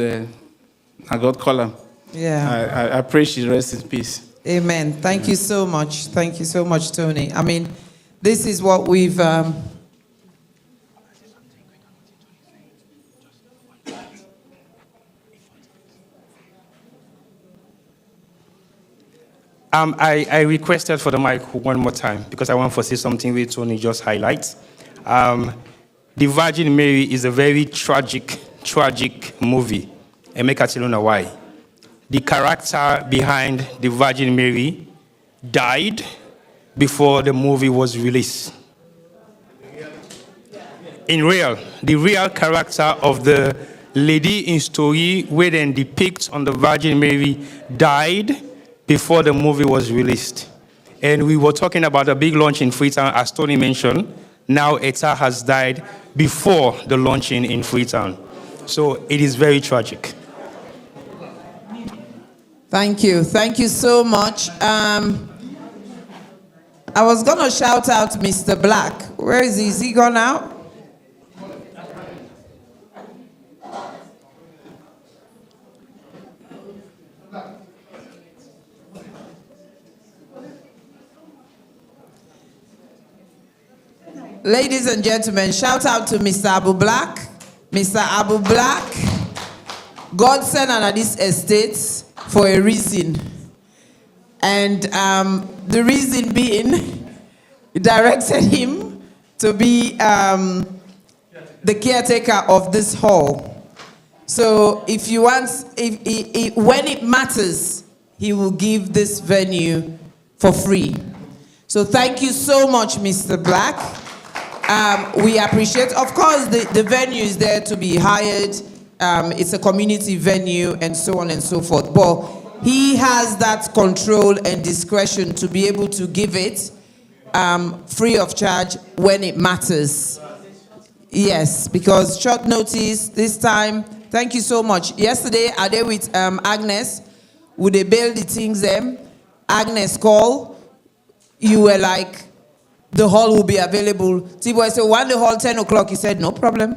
God call him. Yeah. I pray she rests in peace. Amen. Thank you so much. Thank you so much, Tony. I mean, this is what we've... I requested for the mic one more time because I want to say something with Tony just highlights. The Virgin Mary is a very tragic movie. And make tell you why. The character behind the Virgin Mary died before the movie was released. The real character of the lady in story where then depicts on the Virgin Mary died before the movie was released. And we were talking about a big launch in Freetown, as Tony mentioned. Now Etta has died before the launching in Freetown. So it is very tragic. Thank you. Thank you so much. I was going to shout out Mr. Black. Where is he? Is he gone out? Ladies and gentlemen, shout out to Mr. Abu Black. Mr. Abu Black, God sent on this estate for a reason. And the reason being, he directed him to be the caretaker of this hall. So if you want, when it matters, he will give this venue for free. So thank you so much, Mr. Black. We appreciate, of course, the venue is there to be hired. It's a community venue and so on and so forth. But he has that control and discretion to be able to give it free of charge when it matters. Yes, because short notice this time. Thank you so much. Yesterday, I did with Agnes. Would they build the things them? Agnes called. You were like, the hall will be available. T-Boy said, when the hall 10 o'clock, he said, no problem.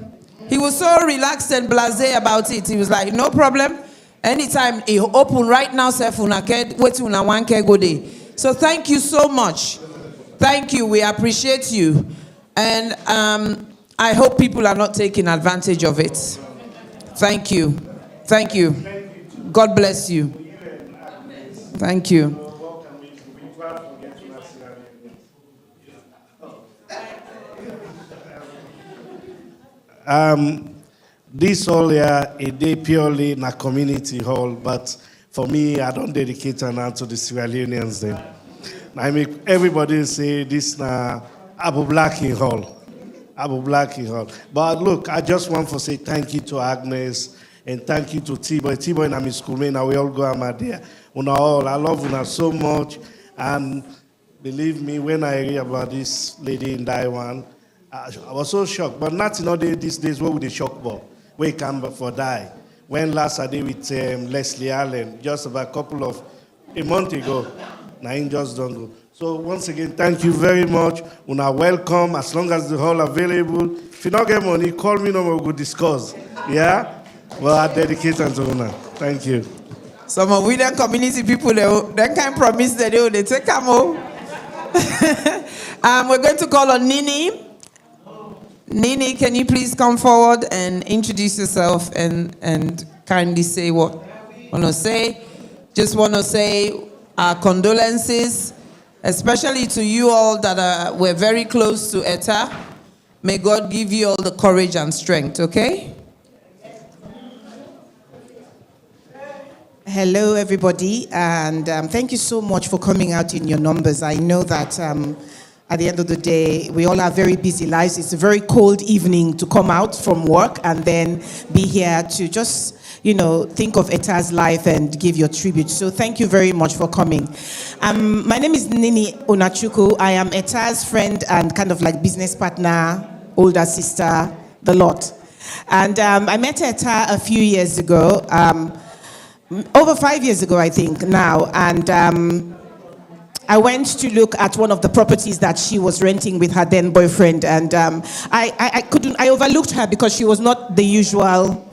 He was so relaxed and blasé about it. He was like, no problem. Anytime he open right now, wait till one go day. So thank you so much. Thank you. We appreciate you. And I hope people are not taking advantage of it. Thank you. Thank you. God bless you. Thank you. This hall here, a day purely in a community hall, but for me, I don't dedicate an hour to the Sierra Leoneans then. I make everybody say this na Abu Blackie Hall. Abu Blackie Hall. But look, I just want to say thank you to Agnes and thank you to T-Boy. T-Boy and my schoolmate, now we all go out there. Una all, I love Una so much. And believe me, when I hear about this lady in Taiwan, I was so shocked, but not in all these days, what would the shock about? Where he come for die. When last I did with Leslie Allen, just about a month ago, now he just don't go. So once again, thank you very much. Una welcome, as long as the hall available. If you don't get money, call me, no more, we'll discuss. Yeah? Well, I dedicate to Una. Thank you. Some of we the community people, they can't promise that they take them home. We're going to call on Nini. Nini, can you please come forward and introduce yourself and kindly say what you want to say? Just want to say our condolences, especially to you all that were very close to Etta. May God give you all the courage and strength, okay? Hello, everybody, and thank you so much for coming out in your numbers. I know that at the end of the day, we all have very busy lives. It's a very cold evening to come out from work and then be here to just, think of Etta's life and give your tribute. So thank you very much for coming. My name is Nini Onachuku. I am Etta's friend and kind of like business partner, older sister, the lot. And I met Etta a few years ago, over 5 years ago, I think now. And I went to look at one of the properties that she was renting with her then boyfriend, and I overlooked her because she was not the usual.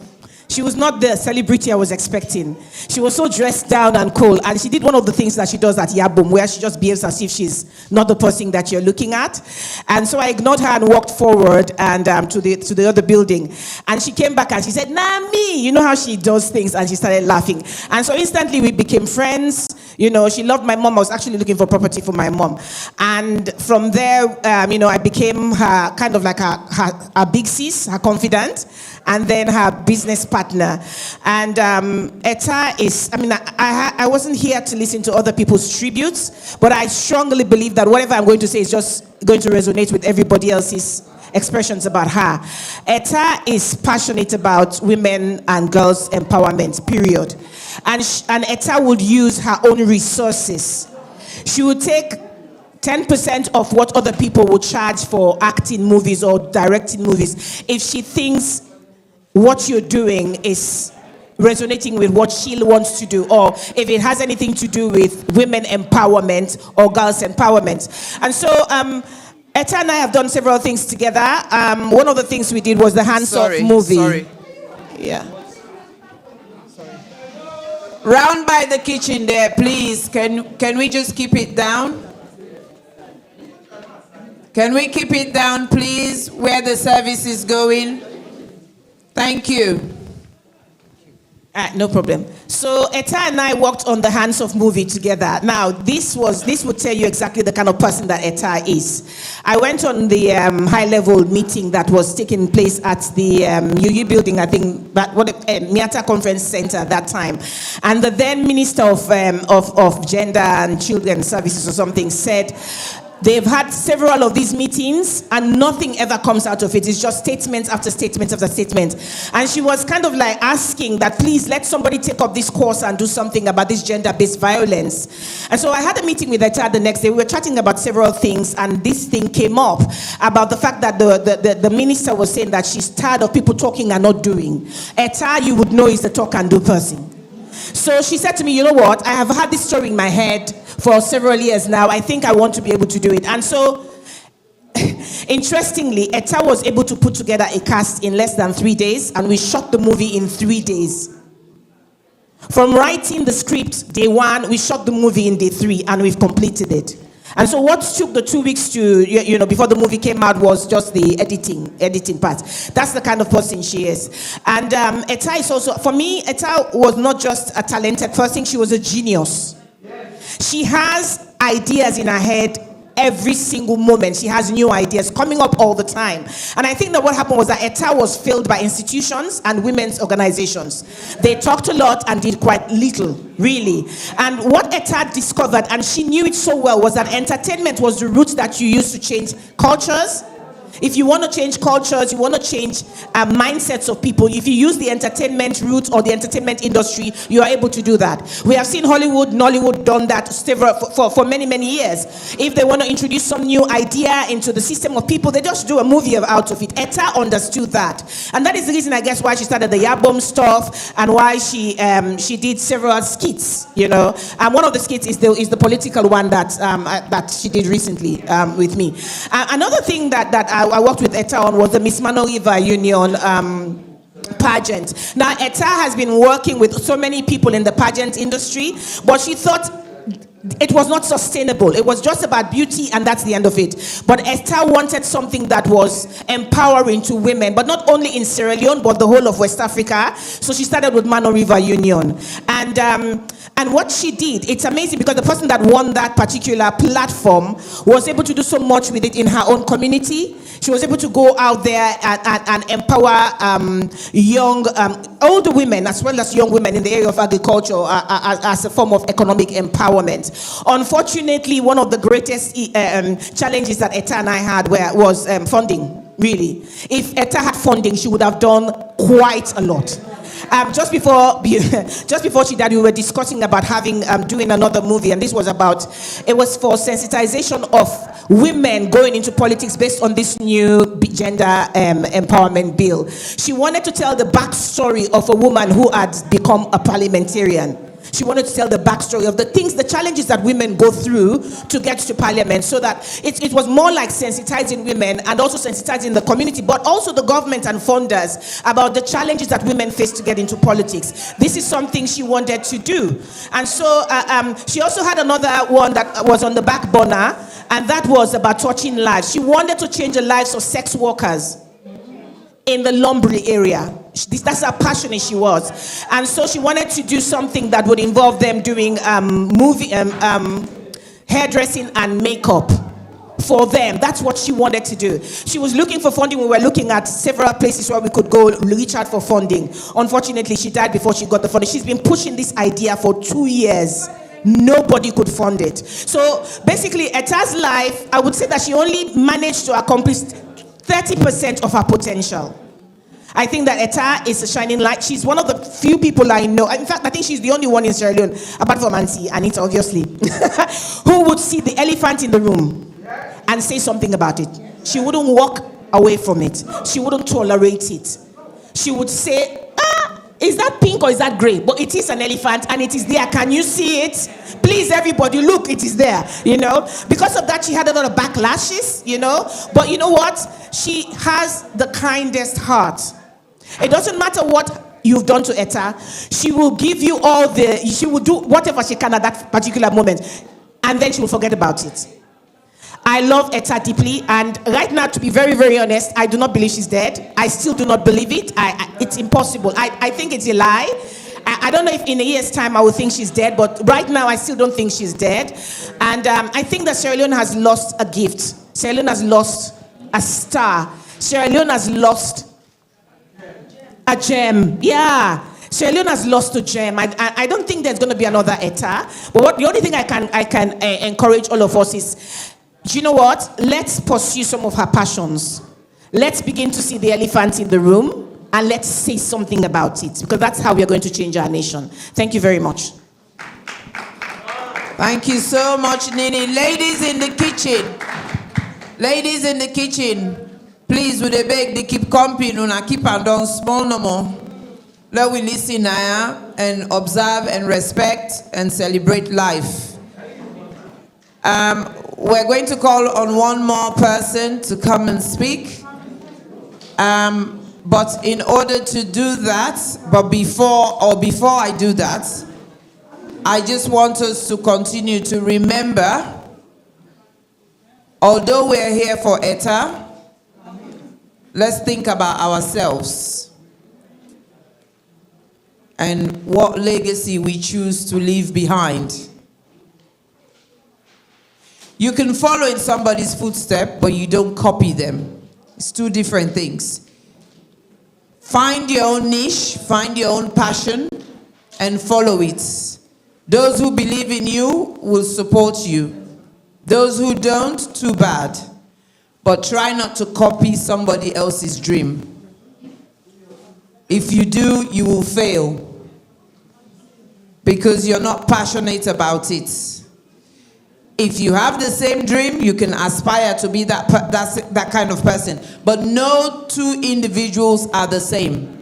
She was not the celebrity I was expecting. She was so dressed down and cool, and she did one of the things that she does at Yabum, where she just behaves as if she's not the person that you're looking at. And so I ignored her and walked forward and to the other building. And she came back and she said, "Nah, me." You know how she does things, and she started laughing. And so instantly we became friends. You know, she loved my mom. I was actually looking for property for my mom. And from there, I became her kind of like her big sis, her confidant, and then her business partner. And Etta is, I wasn't here to listen to other people's tributes, but I strongly believe that whatever I'm going to say is just going to resonate with everybody else's expressions about her. Etta is passionate about women and girls empowerment, period. And Etta would use her own resources. She would take 10% of what other people would charge for acting movies or directing movies if she thinks what you're doing is resonating with what she wants to do, or if it has anything to do with women empowerment or girls empowerment. And so Etta and I have done several things together. One of the things we did was the Hands Off movie. Sorry. Yeah. Round by the kitchen there, please. Can we just keep it down? Can we keep it down, please, where the service is going? Thank you. No problem. So Etta and I worked on the Hands Off movie together. Now, this would tell you exactly the kind of person that Etta is. I went on the high-level meeting that was taking place at the UU building, I think, Miata Conference Center at that time. And the then Minister of Gender and Children Services or something said, they've had several of these meetings and nothing ever comes out of it. It's just statement after statement after statement. And she was kind of like asking that, please let somebody take up this course and do something about this gender-based violence. And so I had a meeting with Etta the next day. We were chatting about several things, and this thing came up about the fact that the minister was saying that she's tired of people talking and not doing. Etta, you would know, is the talk and do person. So she said to me, you know what, I have had this story in my head for several years now. I think I want to be able to do it. And so, interestingly, Etta was able to put together a cast in less than 3 days, and we shot the movie in 3 days. From writing the script, day one, we shot the movie in day 3, and we've completed it. And so what took the 2 weeks to, before the movie came out was just the editing part. That's the kind of person she is. And Etta is also, for me, Etta was not just a talented person, she was a genius. She has ideas in her head every single moment. She has new ideas coming up all the time. And I think that what happened was that Etta was filled by institutions and women's organizations. They talked a lot and did quite little, really. And what Etta discovered, and she knew it so well, was that entertainment was the route that you use to change cultures. If you want to change cultures, you want to change mindsets of people, if you use the entertainment route or the entertainment industry, you are able to do that. We have seen Hollywood, Nollywood done that for many, many years. If they want to introduce some new idea into the system of people, they just do a movie out of it. Etta understood that. And that is the reason, I guess, why she started the Yabom stuff and why she did several skits, And one of the skits is the political one that she did recently with me. Another thing that I worked with Etta on was the Miss Mano River Union pageant. Now, Etta has been working with so many people in the pageant industry, but she thought it was not sustainable. It was just about beauty and that's the end of it. But Etta wanted something that was empowering to women, but not only in Sierra Leone, but the whole of West Africa. So she started with Mano River Union. And what she did, it's amazing because the person that won that particular platform was able to do so much with it in her own community. She was able to go out there and empower young, older women as well as young women in the area of agriculture as a form of economic empowerment. Unfortunately, one of the greatest challenges that Etta and I had was funding, really. If Etta had funding, she would have done quite a lot. Just before she died, we were discussing about doing another movie, and it was for sensitization of women going into politics based on this new gender empowerment bill. She wanted to tell the backstory of a woman who had become a parliamentarian. She wanted to tell the backstory of the things, the challenges that women go through to get to parliament, so that it was more like sensitizing women and also sensitizing the community, but also the government and funders about the challenges that women face to get into politics. This is something she wanted to do. And so she also had another one that was on the back burner, and that was about touching lives. She wanted to change the lives of sex workers in the Lumberley area. That's how passionate she was. And so she wanted to do something that would involve them doing hairdressing and makeup for them. That's what she wanted to do. She was looking for funding. We were looking at several places where we could go reach out for funding. Unfortunately, she died before she got the funding. She's been pushing this idea for 2 years. Nobody could fund it. So basically, Etta's life, I would say that she only managed to accomplish 30% of her potential. I think that Etta is a shining light. She's one of the few people I know. In fact, I think she's the only one in Sierra Leone, apart from Auntie Anita, obviously, who would see the elephant in the room and say something about it. She wouldn't walk away from it. She wouldn't tolerate it. She would say, is that pink or is that gray? But it is an elephant and it is there. Can you see it? Please, everybody, look, it is there. Because of that, she had a lot of backlashes, But you know what? She has the kindest heart. It doesn't matter what you've done to Etta. She will give you she will do whatever she can at that particular moment. And then she will forget about it. I love Etta deeply, and right now, to be very, very honest, I do not believe she's dead. I still do not believe it. It's impossible. I think it's a lie. I don't know if in a year's time I will think she's dead, but right now I still don't think she's dead. And I think that Sierra Leone has lost a gift. Sierra Leone has lost a star. Sierra Leone has lost a gem. Yeah. Sierra Leone has lost a gem. I don't think there's going to be another Etta. But the only thing I can encourage all of us is, do you know what? Let's pursue some of her passions. Let's begin to see the elephant in the room and let's say something about it, because that's how we are going to change our nation. Thank you very much. Thank you so much, Nini. Ladies in the kitchen. Ladies in the kitchen. Please, would they beg they keep comping and keep and down small no more. Let we listen now and observe and respect and celebrate life. We're going to call on one more person to come and speak. But in order to do that, before I do that, I just want us to continue to remember, although we're here for Etta, let's think about ourselves and what legacy we choose to leave behind. You can follow in somebody's footsteps, but you don't copy them. It's two different things. Find your own niche, find your own passion, and follow it. Those who believe in you will support you. Those who don't, too bad. But try not to copy somebody else's dream. If you do, you will fail. Because you're not passionate about it. If you have the same dream, you can aspire to be that kind of person. But no two individuals are the same.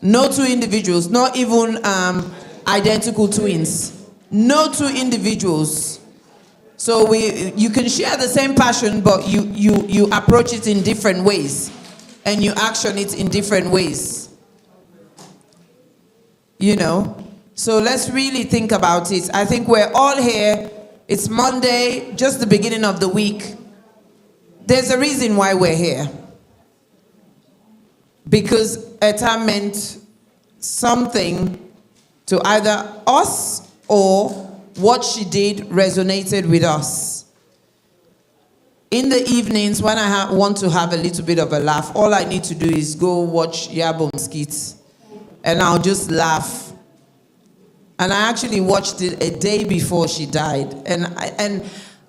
No two individuals, not even identical twins. No two individuals. So you can share the same passion, but you approach it in different ways. And you action it in different ways. So let's really think about it. I think we're all here. It's Monday, just the beginning of the week. There's a reason why we're here. Because Etta meant something to either us or what she did resonated with us. In the evenings, when I want to have a little bit of a laugh, all I need to do is go watch Yabom skits. And I'll just laugh. And I actually watched it a day before she died. And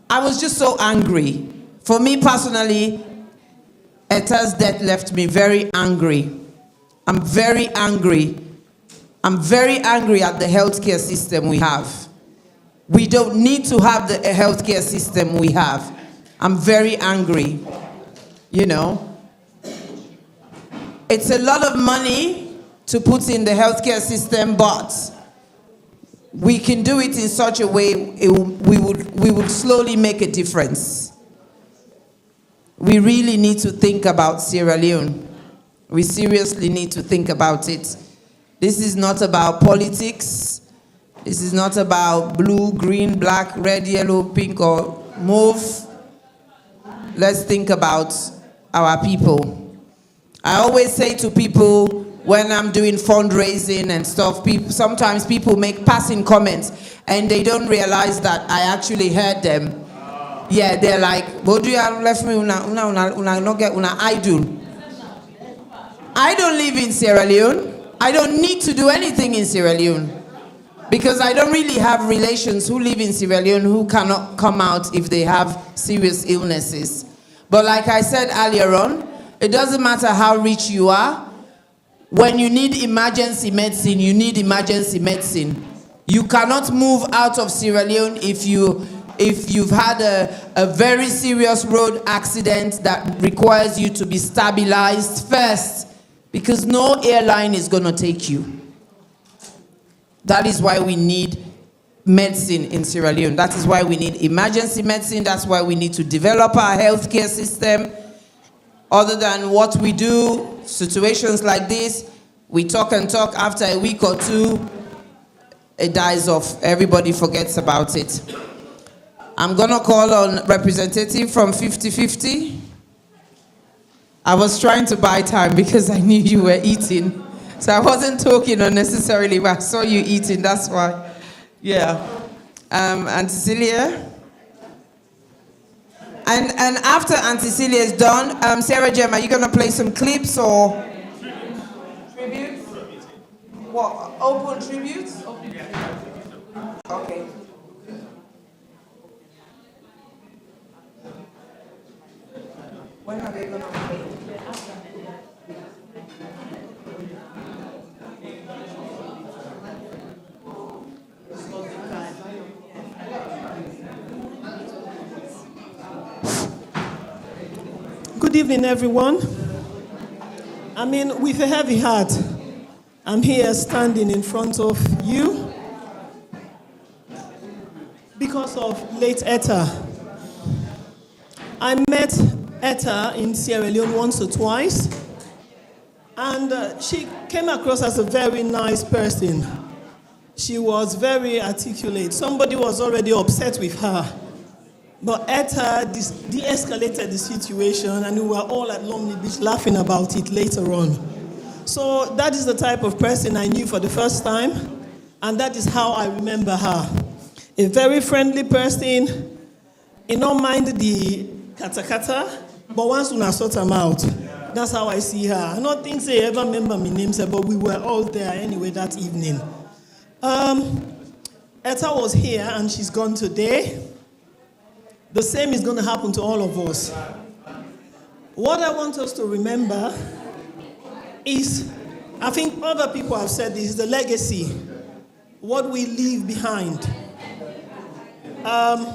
I was just so angry. For me personally, Etta's death left me very angry. I'm very angry. I'm very angry at the healthcare system we have. We don't need to have the healthcare system we have. I'm very angry. It's a lot of money to put in the healthcare system, but we can do it in such a way we would slowly make a difference. We really need to think about Sierra Leone. We seriously need to think about it. This is not about politics. This is not about blue, green, black, red, yellow, pink, or mauve. Let's think about our people. I always say to people when I'm doing fundraising and stuff, sometimes people make passing comments and they don't realize that I actually heard them. Yeah, they're like, "Bodu left me una get una idol." I don't live in Sierra Leone. I don't need to do anything in Sierra Leone because I don't really have relations who live in Sierra Leone who cannot come out if they have serious illnesses. But like I said earlier on, it doesn't matter how rich you are. When you need emergency medicine, you need emergency medicine. You cannot move out of Sierra Leone if you've had a very serious road accident that requires you to be stabilized first, because no airline is going to take you. That is why we need medicine in Sierra Leone. That is why we need emergency medicine. That's why we need to develop our healthcare system. Other than what we do, situations like this, we talk and talk. After a week or two, it dies off. Everybody forgets about it. I'm going to call on representative from 50/50. I was trying to buy time because I knew you were eating. So I wasn't talking unnecessarily, but I saw you eating, that's why. Yeah. Auntie Celia. And after Auntie Celia is done, Sarah Jem, are you going to play some clips or tributes? What, open tributes? Okay. When are they going to play? Good evening, everyone. I mean, with a heavy heart, I'm here standing in front of you because of late Etta. I met Etta in Sierra Leone once or twice, and she came across as a very nice person. She was very articulate. Somebody was already upset with her. But Etta de-escalated the situation, and we were all at Lumley Beach laughing about it later on. So that is the type of person I knew for the first time, and that is how I remember her. A very friendly person. He don't mind the kata-kata, but once una sort them out, that's how I see her. I don't think they ever remember my name, but we were all there anyway that evening. Etta was here, and she's gone today. The same is going to happen to all of us. What I want us to remember is, I think other people have said this, the legacy, what we leave behind. A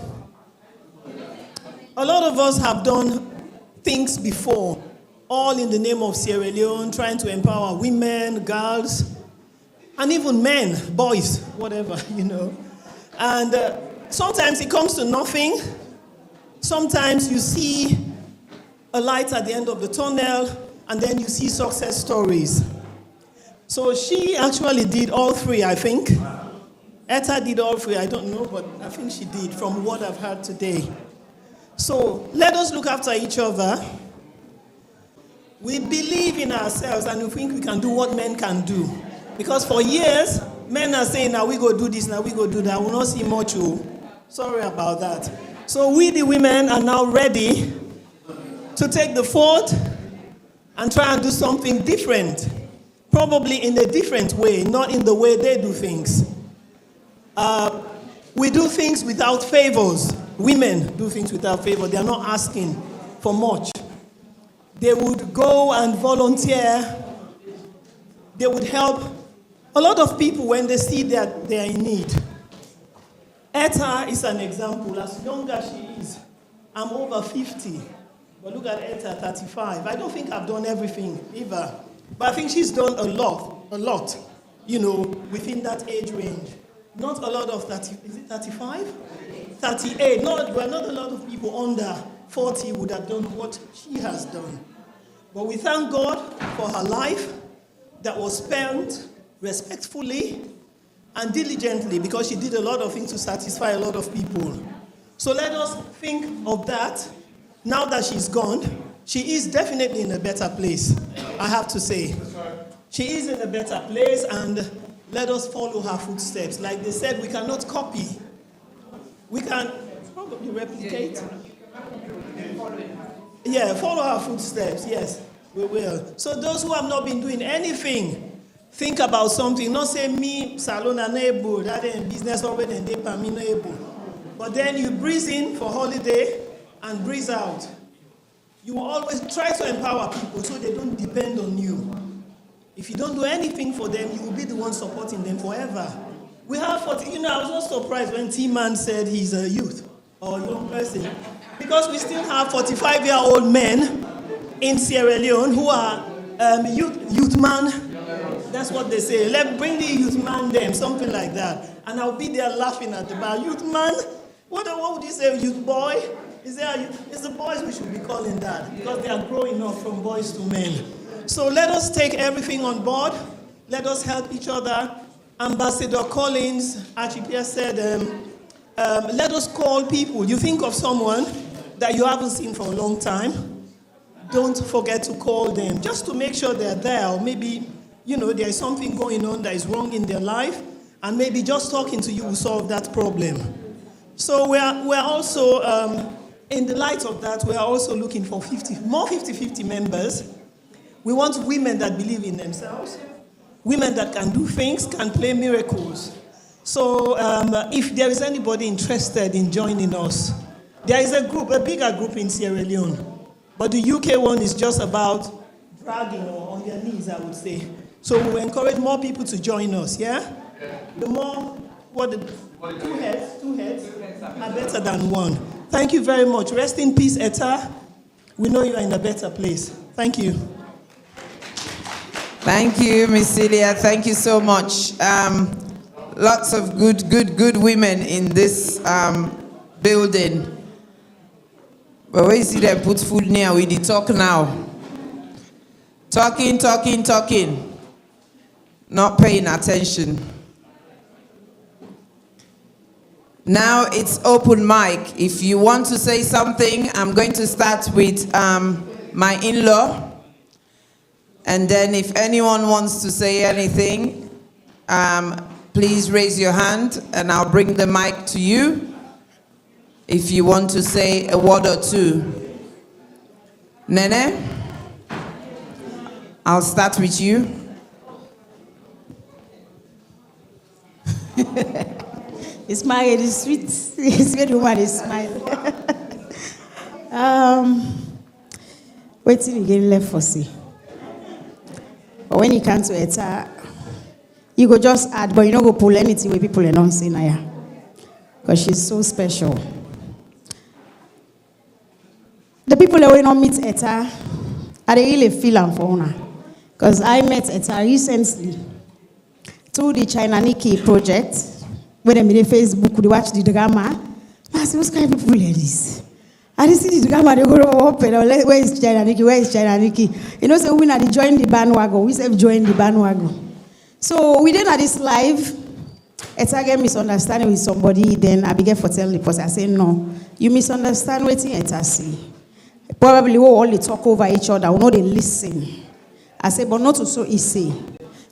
lot of us have done things before, all in the name of Sierra Leone, trying to empower women, girls, and even men, boys, whatever, you know. And sometimes it comes to nothing. Sometimes you see a light at the end of the tunnel, and then you see success stories. So she actually did all three, I think. Etta did all three, I don't know, but I think she did from what I've heard today. So let us look after each other. We believe in ourselves, and we think we can do what men can do. Because for years, men are saying, now we go do this, now we go do that. We will not see much. Sorry about that. So we, the women, are now ready to take the fort and try and do something different. Probably in a different way, not in the way they do things. We do things without favors. Women do things without favor. They are not asking for much. They would go and volunteer. They would help a lot of people when they see that they are in need. Etta is an example. As young as she is, I'm over 50. But look at Etta, 35. I don't think I've done everything either. But I think she's done a lot, you know, within that age range. Not a lot of 30, is it 35? 38. No, well, not a lot of people under 40 would have done what she has done. But we thank God for her life that was spent respectfully and diligently, because she did a lot of things to satisfy a lot of people. So let us think of that. Now that she's gone, she is definitely in a better place, I have to say. She is in a better place, and let us follow her footsteps. Like they said, we cannot copy. We can probably replicate. Yeah, follow her footsteps, yes, we will. So those who have not been doing anything, think about something. Not say me, salon and able, that in business already and they me no able. But then you breathe in for holiday and breathe out. You always try to empower people so they don't depend on you. If you don't do anything for them, you will be the one supporting them forever. We have 40, I was not surprised when T-Man said he's a youth or a young person. Because we still have 45-year-old men in Sierra Leone who are youth man. That's what they say. Let's bring the youth man them, something like that. And I'll be there laughing at the bar. Youth man? What would you say, youth boy? It's the boys we should be calling that, because they are growing up from boys to men. So let us take everything on board. Let us help each other. Ambassador Collins, Archipia said, let us call people. You think of someone that you haven't seen for a long time, don't forget to call them, just to make sure they're there. Or maybe, there is something going on that is wrong in their life, and maybe just talking to you will solve that problem. So we're also, in the light of that, we are also looking for 50-50 members. We want women that believe in themselves, women that can do things, can play miracles. So if there is anybody interested in joining us, there is a bigger group in Sierra Leone, but the UK one is just about bragging or on their knees, I would say. So we encourage more people to join us, yeah? The more, two heads are better than one. Thank you very much. Rest in peace, Etta. We know you are in a better place. Thank you. Thank you, Miss Celia. Thank you so much. Lots of good women in this building. But when you see them put food near, we need talk now. Talking. Not paying attention. Now it's open mic. If you want to say something, I'm going to start with my in-law. And then if anyone wants to say anything, please raise your hand and I'll bring the mic to you if you want to say a word or two. Nene, I'll start with you. His smile is sweet. His good woman is smiling. Wait till you get left for see. But when you come to Etta, you go just add, but you don't go pull anything where people are not saying Naya. Because she's so special. The people that will not meet Etta, I really feel am for her. Because I met Etta recently through the China Nikki project. When they made a Facebook, they watch the drama. I said, what kind of people are this? I didn't see the drama, they go open. Where is China Nikki? Where is China Nikki? So we had to join the bandwagon. We said join the bandwagon. So we did at this live. Etta get misunderstanding with somebody. Then I began to tell the person, I said, no, you misunderstand what Etta say. Probably we all they talk over each other. We know they listen. I said, but not to so easy.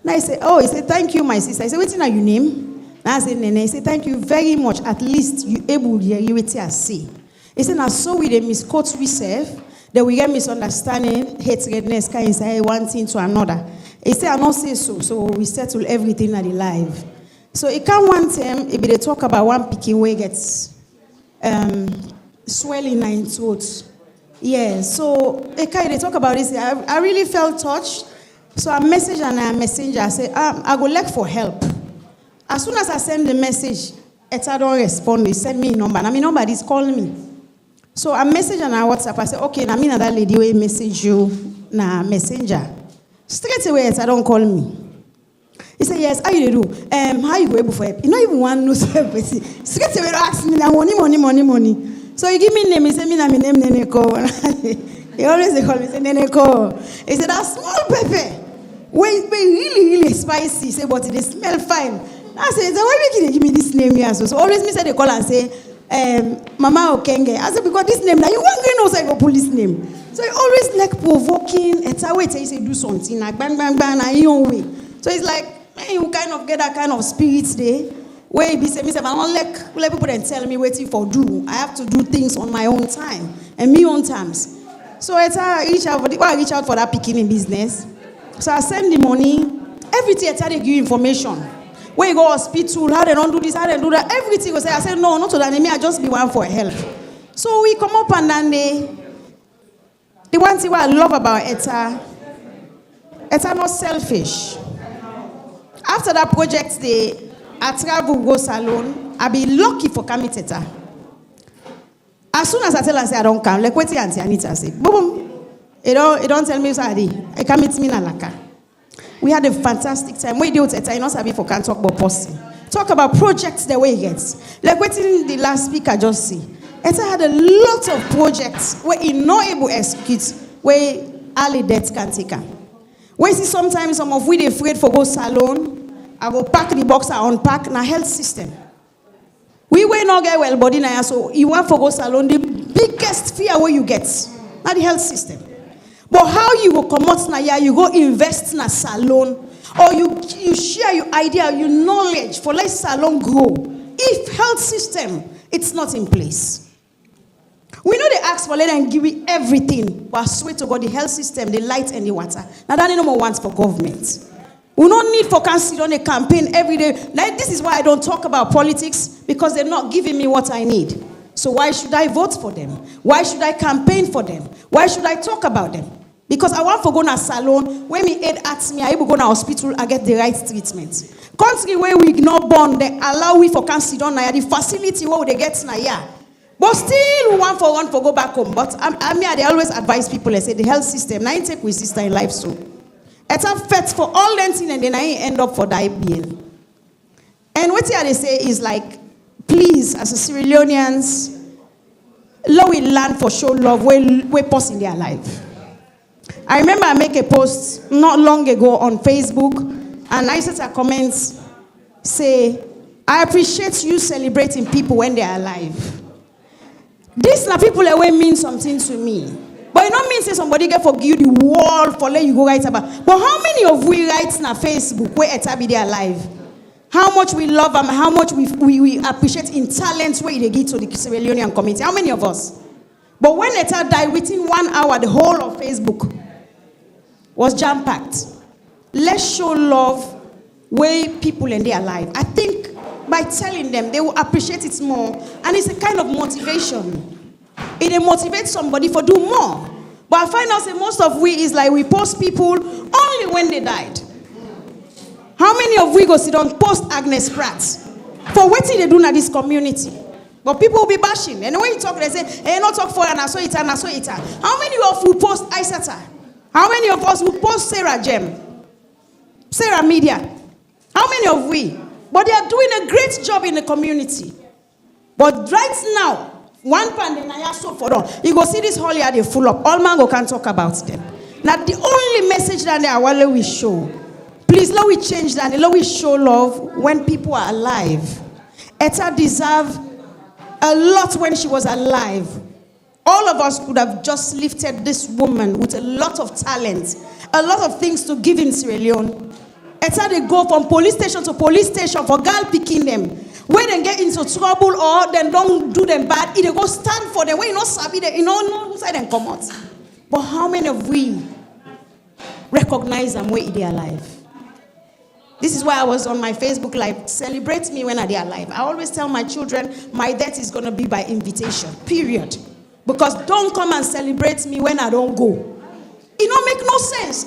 Now he said, he said, thank you, my sister. I said, what's your name? I said, Nene, he said, thank you very much. At least you able to hear what I say. He said, now so we the misquote we serve, that we get misunderstanding, hatredness, can say one thing to another. He said, I don't say so. So we settle everything at the live. So it can't one time, if they talk about one picky way gets swelling in throat. Yeah, so they talk about this. I really felt touched. So I message and a messenger. I say, I go look for help. As soon as I send the message, Etta don't respond. He send me a number. And my number is calling me. So I message on our WhatsApp. I say, okay, now me and that lady will message you na messenger. Straight away, Etta don't call me. He said, yes, how you do? How you go able for help? You not even want to know somebody. Straight away ask me, money. So he give me name, he said, me name Neneko. He always call me, say Neneko. He said, that small pepper. Wait, really spicy. He said, but it smell fine. I said, why make you give me this name here? So always me say they call and say, Mama Okenge. I said, because this name, now you want to know say go pull this name. So he always like provoking. It's a way to say do something like bang and your way. So it's like, man, you kind of get that kind of spirit there. Where he be say, I don't let people then tell me waiting for do. I have to do things on my own time and me own terms. So I reach out for that beginning business. So I send the money. Everything Etta they give information. Where you go hospital, how they don't do this, how they do that. Everything will say. I said no, not to that. I just be one for help. So we come up and then the one thing what I love about Etta not selfish. After that project day, I travel go salon. I be lucky for coming to Etta. As soon as I tell her say I don't come, like what the Auntie Anita say, boom. It don't tell me sorry. I come meet me in Alaka. We had a fantastic time. We do it at not happy for can't talk about posting. Talk about projects the way it gets. Like what in the last speaker just see. Etta had a lot of projects where he not able to execute where early deaths can take her. We see sometimes some of we they afraid for go salon. I go pack the box I unpack na health system. We will not get well body now, so you want for go salon. The biggest fear where you get not the health system. But how you go come out na ya, you go invest in a salon, or you share your idea, your knowledge for let salon grow. If health system, it's not in place. We know they ask for let them give you everything, but I swear to God, the health system, the light and the water. Now that no more wants for government. We don't need for consider on a campaign every day. Like this is why I don't talk about politics, because they're not giving me what I need. So why should I vote for them? Why should I campaign for them? Why should I talk about them? Because I want to go to a salon, when me aid at me, I able go to hospital, I get the right treatment. Country where we not born, they allow we for consider on the facility where they get na ya. But still we want for go back home. But I always advise people, I say the health system, now take with sister in life so. It's a fet for all them things and then I end up for the IBL. And what they say is like, please, as a Sierra Leoneans, let we learn for show love we post in their life. I remember I make a post not long ago on Facebook, and I said a comments say, I appreciate you celebrating people when they are alive. This na people that way mean something to me. But it don't mean say somebody get for you the world for let you go write about. But how many of we write na Facebook where Etta be there alive? How much we love them, how much we appreciate in talents where they give to the Sierra Leonean community. How many of us? But when Etta died, within 1 hour, the whole of Facebook was jam-packed. Let's show love where people in their life. I think by telling them, they will appreciate it more. And it's a kind of motivation. It motivates somebody for do more. But I find out that most of we is like we post people only when they died. How many of we go sit down post Agnes Pratt? For what they do in this community? But people will be bashing. And when you talk, they say, hey, not talk for her, and I saw it. How many of you post Isata? How many of us will post Sarah Gem? Sarah Media? How many of we? But they are doing a great job in the community. But right now, one pandemia so for them. You go see this whole year, they full up. All man go can talk about them. Now the only message that they are want we show. Please let we change that. Let we show love when people are alive. Etta deserved a lot when she was alive. All of us could have just lifted this woman with a lot of talent, a lot of things to give in Sierra Leone. Etta they go from police station to police station for girl picking them. When they get into trouble or they don't do them bad, they go stand for them. When you not sabi them, you know who side them come out. But how many of we recognize them when they are alive? This is why I was on my Facebook Live. Celebrate me when they are alive. I always tell my children, my death is going to be by invitation, period. Because don't come and celebrate me when I don't go. It don't make no sense.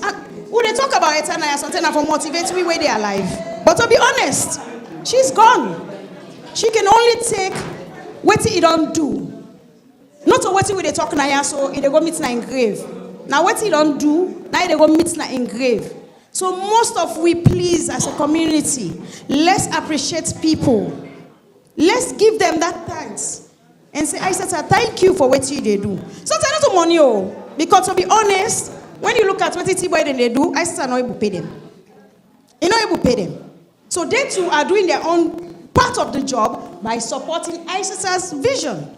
When they talk about Etta and something for motivate me when they are alive. But to be honest, she's gone. She can only take what he don't do. Not to what they talk now, so they go meet na in grave. Now what he don't do, now they go meet na in grave. So most of we please as a community. Let's appreciate people. Let's give them that thanks. And say, I said, thank you for what you they do. So tell them to money, oh. Because to be honest, when you look at what T-Boy they do, I said, I'm not able to pay them. You're not able to pay them. So they too are doing their own part of the job by supporting ISIS's vision.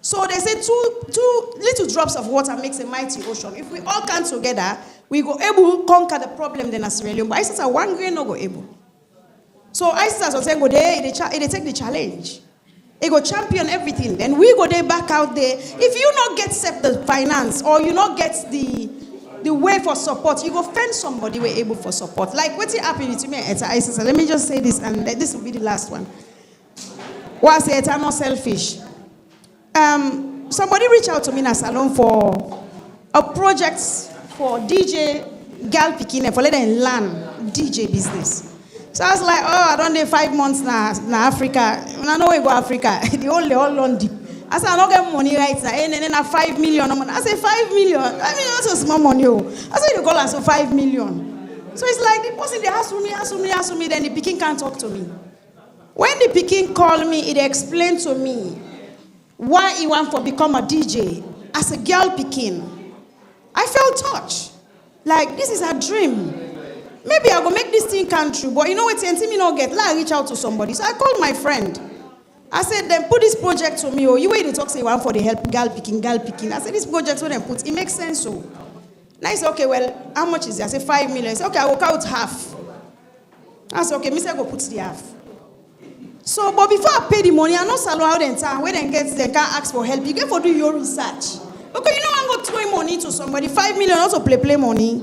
So they say two little drops of water makes a mighty ocean. If we all come together, we go able to conquer the problem then as Sierra Leone. But ISIS are one grain no go able. So ISIS will say go there, they take the challenge. They go champion everything. Then we go there back out there. If you not get set the finance or you not get the way for support, you go find somebody we're able for support. Like what's happening to me at ISIS? Let me just say this, and this will be the last one. Why say Etta not selfish? Somebody reached out to me in a salon for a project for DJ girl picking for let them learn DJ business. So I was like, I don't need 5 months now Africa. I know we go Africa. The whole long deep. I said, I don't get money right now. And then 5 million. I said, 5 million. I mean, that's a small money. I said, you call us 5 million. So it's like the person they ask me, then the Peking can't talk to me. When the Peking called me, it explained to me why he want to become a DJ as a girl Peking. I felt touched. Like, this is a dream. Maybe I go make this thing come true, but you know what? Me not get. Like, I reach out to somebody. So I called my friend. I said, then put this project to me. You wait to talk, say, one for the help, girl picking. I said, this project, when they put, it makes sense. So, and I said, okay, well, how much is it? I said, 5 million. I said, okay, I will count half. I said, okay, I go put the half. So, but before I pay the money, I know salon out in town, when they can't ask for help. You get for do your research. Because you know, I'm going to throw money to somebody. 5 million also play money.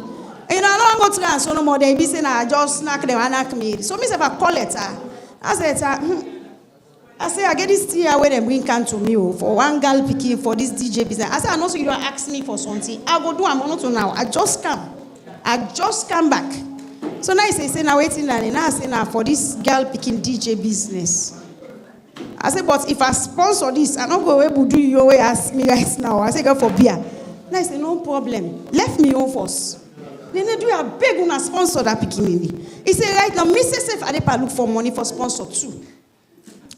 And you know, I'm going to try and so no more. They be saying, I just snack them and knock me. So, me say, if I call it, I say, I get this thing where they bring can to me for one girl picking for this DJ business. I say, I know so you don't ask me for something. I go do, I'm not to now. I just come back. So now I say, now waiting and now I say, now for this girl picking DJ business. I say, but if I sponsor this, I don't go able to do your way ask me right now. I say, go for beer. Now I say, no problem. Left me home first. Then they do a beg on a sponsor that picking. He say, right now, Mrs. F. Adepa look for money for sponsor too.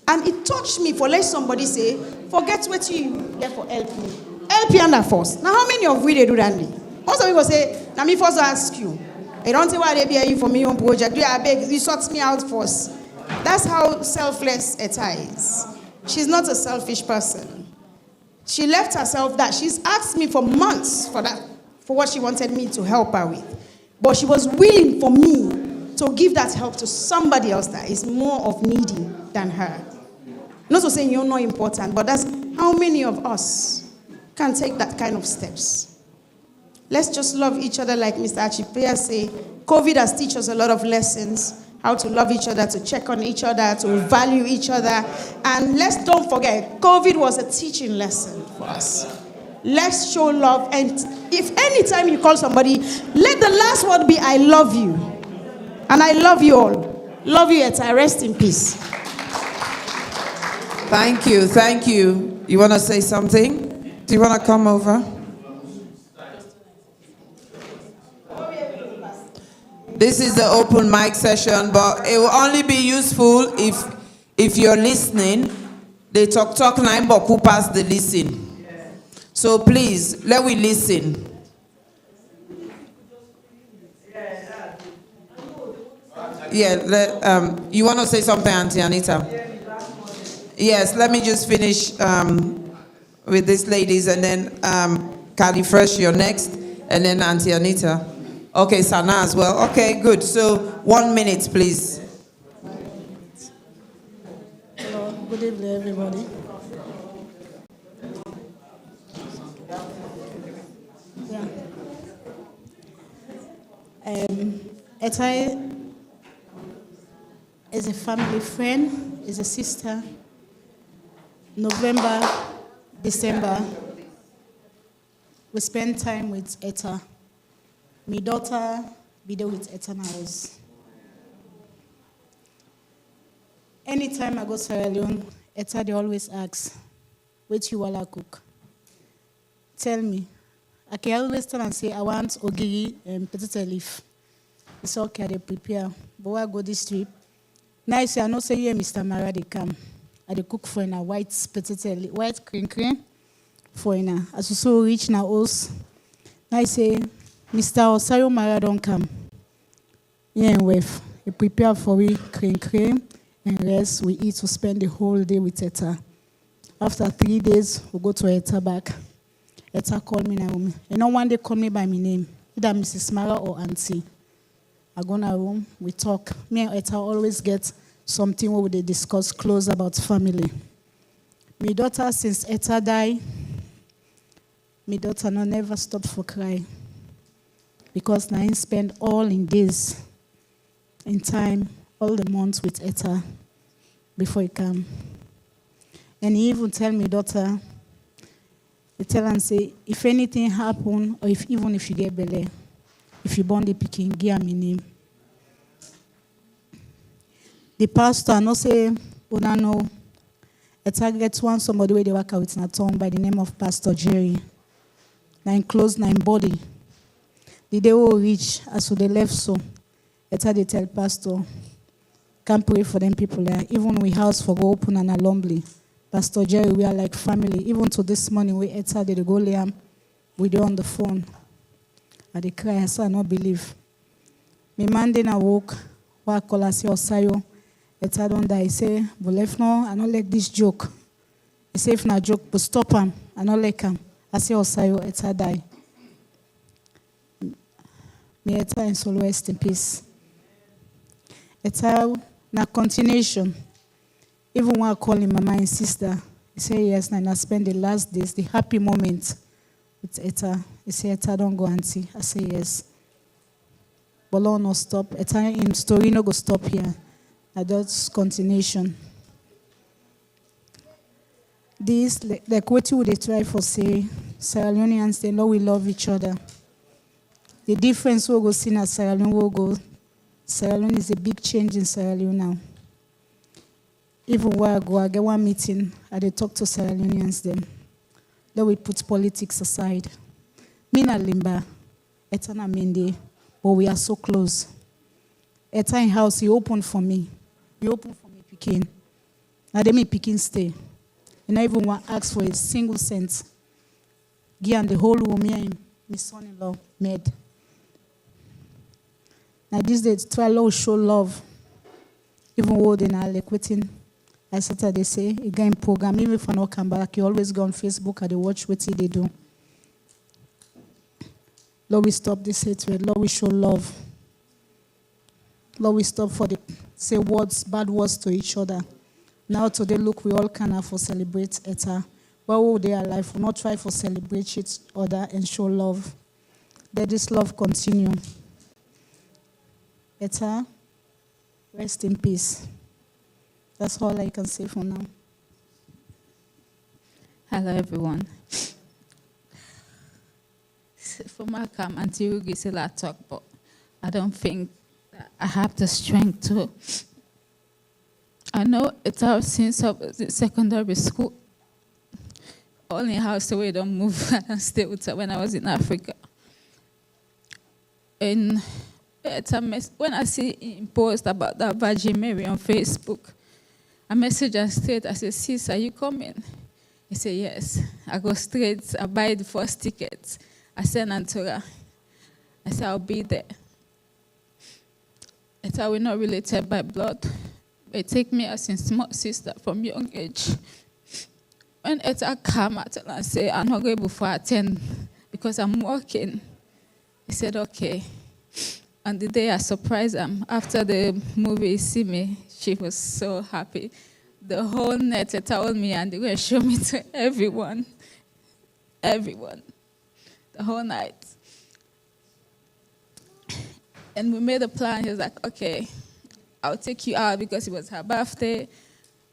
And it touched me for let somebody say, forget what you therefore help me. Help you under first. Now how many of we they do that? Most of people say, now me first ask you. I don't say why they be you for me on project. I beg, you sort me out first. That's how selfless Etta is. She's not a selfish person. She left herself that. She's asked me for months for that, for what she wanted me to help her with. But she was willing for me to give that help to somebody else that is more of needy than her. Not to say you're not important, but that's how many of us can take that kind of steps. Let's just love each other like Mr. Achipea say. COVID has taught us a lot of lessons, how to love each other, to check on each other, to value each other. And let's don't forget, COVID was a teaching lesson for us. Let's show love. And if anytime you call somebody, let the last word be, I love you. And I love you all. Love you, Etta. Rest in peace. Thank you. You want to say something? Do you want to come over? This is the open mic session, but it will only be useful if you're listening. They talk now, but who pass the listen. So please, let we listen. Yeah, you want to say something, Auntie Anita? Yes, let me just finish with these ladies, and then Carly Fresh, you're next, and then Auntie Anita. Okay, Sana as well. Okay, good. So 1 minute, please. Hello, good evening, everybody. Etta is a family friend, is a sister. November, December, we spend time with Etta. My daughter be there with Etta now. Anytime I go to Sierra Leone, Etta they always ask, what you wanna cook? Tell me. I can always tell and say, I want ogiri and potato leaf. He said, okay, they prepare. But I go this trip. Now I say, I know say you Mr. Mara, they come. I they cook for a white potato, white cream for a. As you so rich now, us. Now I say, Mr. Osayo Mara don't come. Yeah, and wife. He prepare for we cream, and rest. We eat to spend the whole day with Etta. After 3 days, we go to Etta back. Etta called me Naomi. You know, one day call me by my name, either Mrs. Mara or Auntie. I go in her room, we talk. Me and Etta always get something where they discuss close about family. My daughter, since Etta died, my daughter never stopped for cry. Because now I spend all in days, in time, all the months with Etta before he come. And he even tell my daughter, he tell and say, if anything happen, or even if you get belly, if you born the picking, give me name. The pastor, I know say, we don't know, Etta gets one somebody where they work out in a town by the name of Pastor Jerry. Nine clothes, nine body. The day we reach, as they left so, Etta they tell pastor, can't pray for them people there. Even we house for go open and lonely. Pastor Jerry, we are like family. Even to this morning, we Etta they go Liam, we do on the phone. And they cry, so I don't believe. Me man then I woke, wa call us Osayo. Etta don't die. He say, but left no, I don't like this joke. He say if na joke, but stop him. I don't like him. I say Osayo, Etta die. May Etta and soul rest in peace. Etta na continuation. Even when I call him mama and sister, he say yes, and I spend the last days, the happy moment with Etta. He say, Etta, don't go, auntie. I say yes. But Lord, no stop. Etta in story no go stop here. That's continuation. This, like what you would try for say, Sierra Leoneans, they know we love each other. The difference we'll go see in Sierra Leone will go. Sierra Leone is a big change in Sierra Leone now. Even where I go, I get one meeting, I they talk to Sierra Leoneans then. Then we put politics aside. Me na Limba, Etta na Mende, but we are so close. Etta in house, he opened for me. He opened for me picking. Now they me picking stay. And I even want to ask for a single cent. Give the whole room here, my son-in-law made. Now these days, try to show love. Even though they are like waiting. I said they say, again program, even if I not come back, you always go on Facebook and they watch what they do. Lord, we stop this hatred. Lord, we show love. Lord, we stop for the say words, bad words to each other. Now today, look, we all can have for celebrate Etta. While they are alive, we'll not try for celebrate each other and show love. Let this love continue. Etta, rest in peace. That's all I can say for now. Hello, everyone. For my come, Auntie Rugi said I talk, but I don't think that I have the strength to. I know it's our since secondary school. Only house away don't move and stay with her when I was in Africa. And when I see him post about that Virgin Mary on Facebook, I message her straight. I said, sis, are you coming? He said, yes. I go straight. I buy the first ticket. I send her to her. I said, I'll be there. Etta, we're not related by blood. They take me as a small sister from young age. When Etta came, I tell her, I say, I'm not going before I 10 because I'm working. He said, okay. And the day I surprised him, after the movie, he see me, she was so happy. The whole net, Etta told me, and they were show me to everyone. Everyone. The whole night. And we made a plan. He was like, okay, I'll take you out because it was her birthday.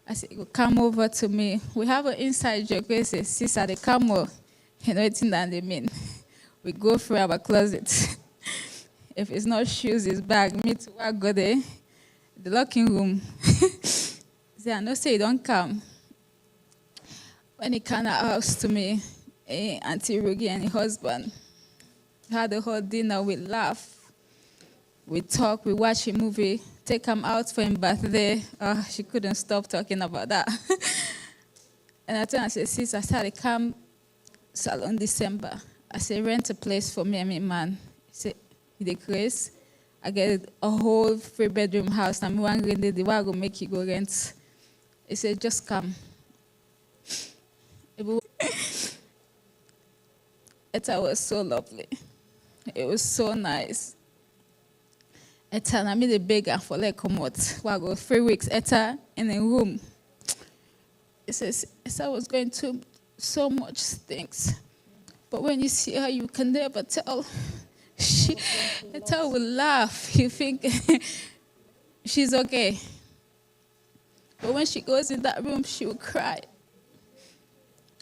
I said, you come over to me. We have an inside joke where he says, sister, they come over. You know, it's in that they mean. We go through our closet. If it's not shoes, it's bag. Me too, I go there. The locking room. Say, I know say you don't come. When he came house to me, Auntie Rugi and her husband had the whole dinner, we laugh. We talk, we watch a movie, take him out for his birthday. She couldn't stop talking about that. And I told her, I said, sis, I started come salon December. I said, rent a place for me and my man. He said, he decreased. I get a whole 3-bedroom house. I'm wondering, the way I go make you go rent. He said, just come. Etta was so lovely. It was so nice. Etta, I made a beggar for like come out. I go 3 weeks. Etta in a room. It says Etta was going through so much things, but when you see her, you can never tell. Etta will laugh. You think she's okay, but when she goes in that room, she will cry.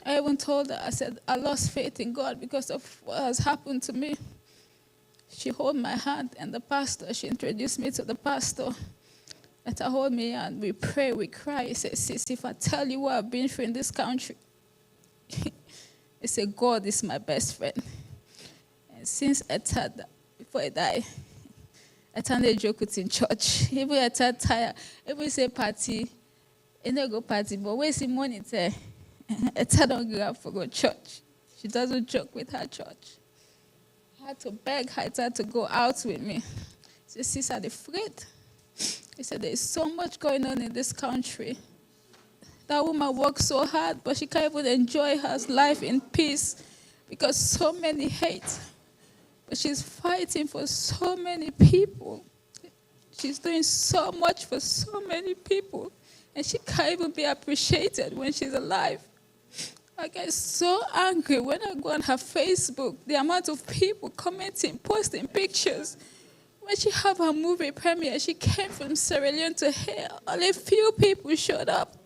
I even told her, I said, I lost faith in God because of what has happened to me. She held my hand, and the pastor, she introduced me to the pastor. Etta hold me and we pray, we cry. He said, sis, if I tell you what I've been through in this country, he said, God is my best friend. And since Etta, before he died, Etta and joke with in church. Even Etta tired, every say party, and they go party, but where's the money there? Etta don't go out for go church. She doesn't joke with her church. I had to beg her to go out with me. She said, sis, I'm afraid. He said, there's so much going on in this country. That woman works so hard, but she can't even enjoy her life in peace because so many hate. But she's fighting for so many people. She's doing so much for so many people. And she can't even be appreciated when she's alive. I get so angry when I go on her Facebook, the amount of people commenting, posting pictures. When she had her movie premiere, she came from Sierra Leone to here. Only a few people showed up.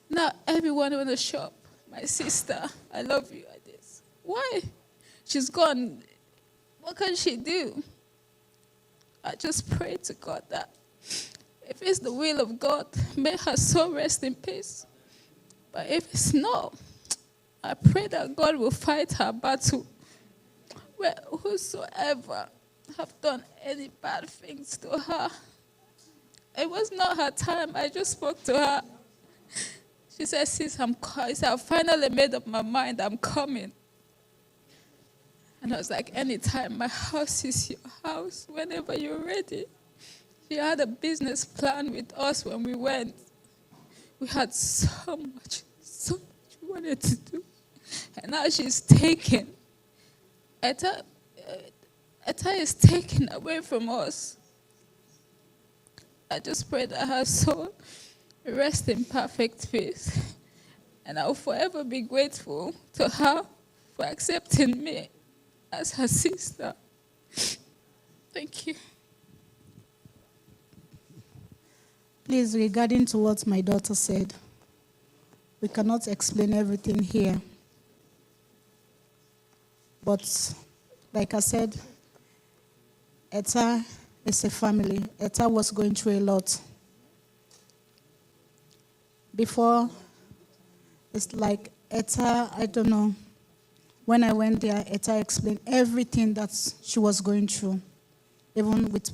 Now everyone in the shop, my sister, I love you like this. Why? She's gone. What can she do? I just pray to God that if it's the will of God, may her soul rest in peace. But if it's not, I pray that God will fight her battle. Where whosoever have done any bad things to her, it was not her time. I just spoke to her. She said, sis, I finally made up my mind. I'm coming. And I was like, anytime, my house is your house, whenever you're ready. She had a business plan with us when we went. We had so much we wanted to do. And now she's taken. Etta is taken away from us. I just pray that her soul rest in perfect peace. And I will forever be grateful to her for accepting me as her sister. Thank you. Please, regarding to what my daughter said, we cannot explain everything here. But like I said, Etta is a family. Etta was going through a lot. Before, it's like Etta, I don't know. When I went there, Etta explained everything that she was going through. Even with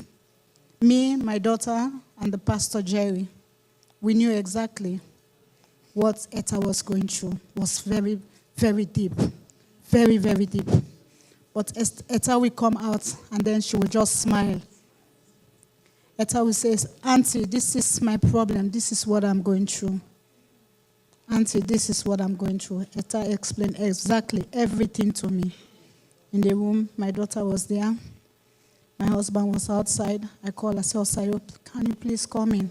me, my daughter, and the pastor Jerry, we knew exactly what Etta was going through. It was very, very deep. Very, very deep. But Etta will come out and then she will just smile. Etta will say, Auntie, this is my problem. This is what I'm going through. Auntie, this is what I'm going through. Etta explained exactly everything to me. In the room, my daughter was there. My husband was outside. I called, I said, Osayo, can you please come in?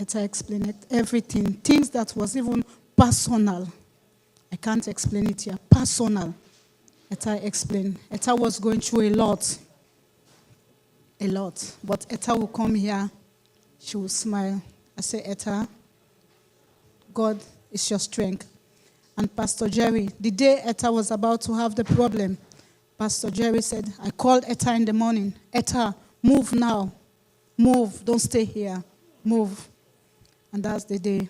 Etta explained everything. Things that was even personal. I can't explain it here. Personal. Etta explained. Etta was going through a lot. A lot. But Etta will come here. She will smile. I say, Etta, God is your strength. And Pastor Jerry, the day Etta was about to have the problem, Pastor Jerry said, I called Etta in the morning. Etta, move now. Move. Don't stay here. Move. And that's the day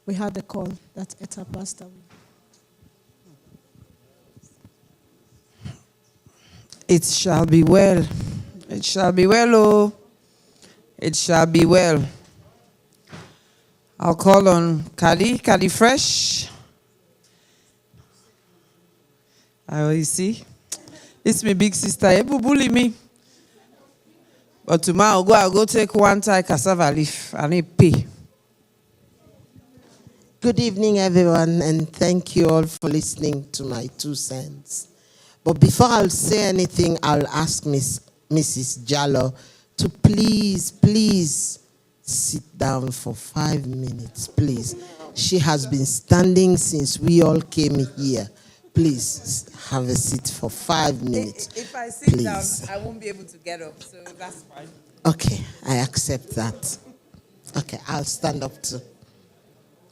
we had the call that Etta passed away. It shall be well. It shall be well, oh. It shall be well. I'll call on Kali Fresh. You see, this is my big sister. Ebu bully me. But tomorrow I'll go take one Thai cassava leaf and it pay. Good evening, everyone, and thank you all for listening to my 2 cents. But before I'll say anything, I'll ask Mrs. Jallo to please sit down for 5 minutes, please. She has been standing since we all came here. Please have a seat for 5 minutes. If I sit please. down, I won't be able to get up, so that's fine. Okay, I accept that. Okay, I'll stand up too.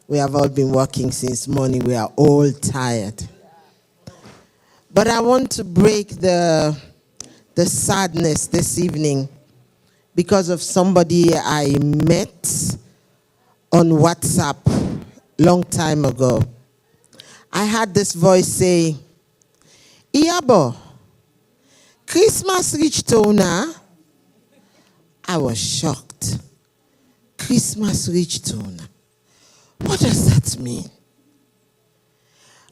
We have all been working since morning. We are all tired. But I want to break the sadness this evening because of somebody I met on WhatsApp long time ago. I had this voice say, Iyabo, Christmas reached Ona. I was shocked. Christmas reached Ona. What does that mean?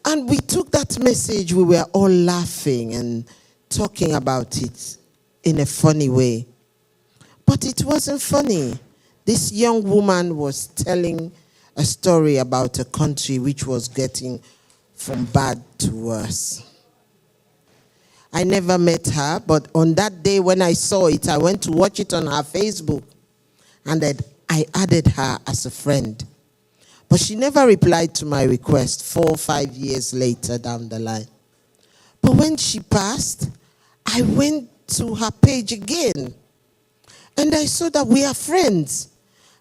And we took that message, we were all laughing and talking about it in a funny way. But it wasn't funny. This young woman was telling a story about a country which was getting from bad to worse. I never met her, but on that day when I saw it, I went to watch it on her Facebook, and I added her as a friend. But she never replied to my request 4 or 5 years later down the line. But when she passed, I went to her page again, and I saw that we are friends.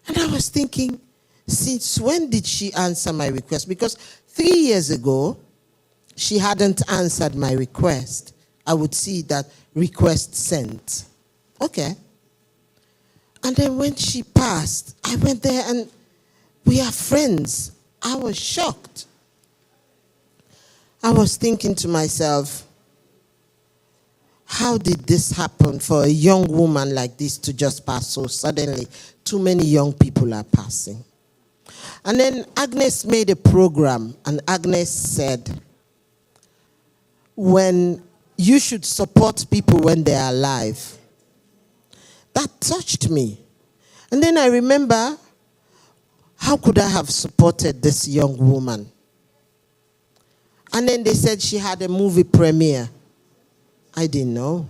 And I was thinking, since when did she answer my request? Because 3 years ago, she hadn't answered my request. I would see that request sent. Okay. And then when she passed, I went there and we are friends. I was shocked. I was thinking to myself, how did this happen for a young woman like this to just pass so suddenly? Too many young people are passing. And then Agnes made a program, and Agnes said, when you should support people when they are alive. That touched me. And then I remember, how could I have supported this young woman? And then they said she had a movie premiere. I didn't know.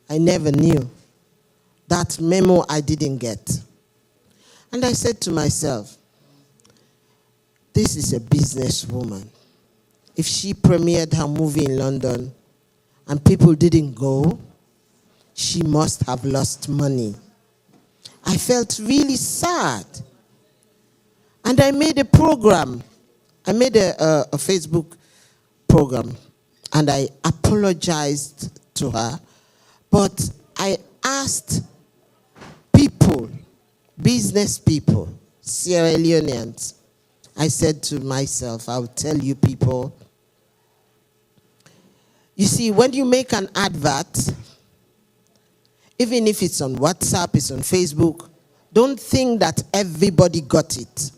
I never knew. That memo I didn't get. And I said to myself, this is a businesswoman. If she premiered her movie in London and people didn't go, she must have lost money. I felt really sad. And I made a program. I made a Facebook program, and I apologized to her. But I asked people, business people, Sierra Leoneans, I said to myself, I'll tell you people, you see, when you make an advert, even if it's on WhatsApp, it's on Facebook, don't think that everybody got it.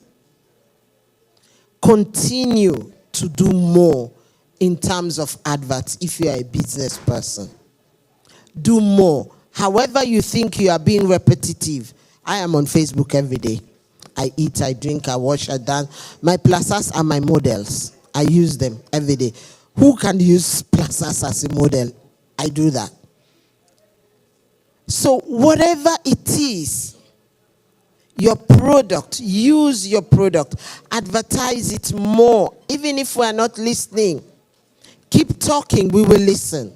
Continue to do more in terms of adverts if you are a business person. Do more. However you think you are being repetitive. I am on Facebook every day. I eat, I drink, I wash, I dance. My plazas are my models. I use them every day. Who can use plazas as a model? I do that. So whatever it is, your product, use your product. Advertise it more. Even if we are not listening, keep talking, we will listen.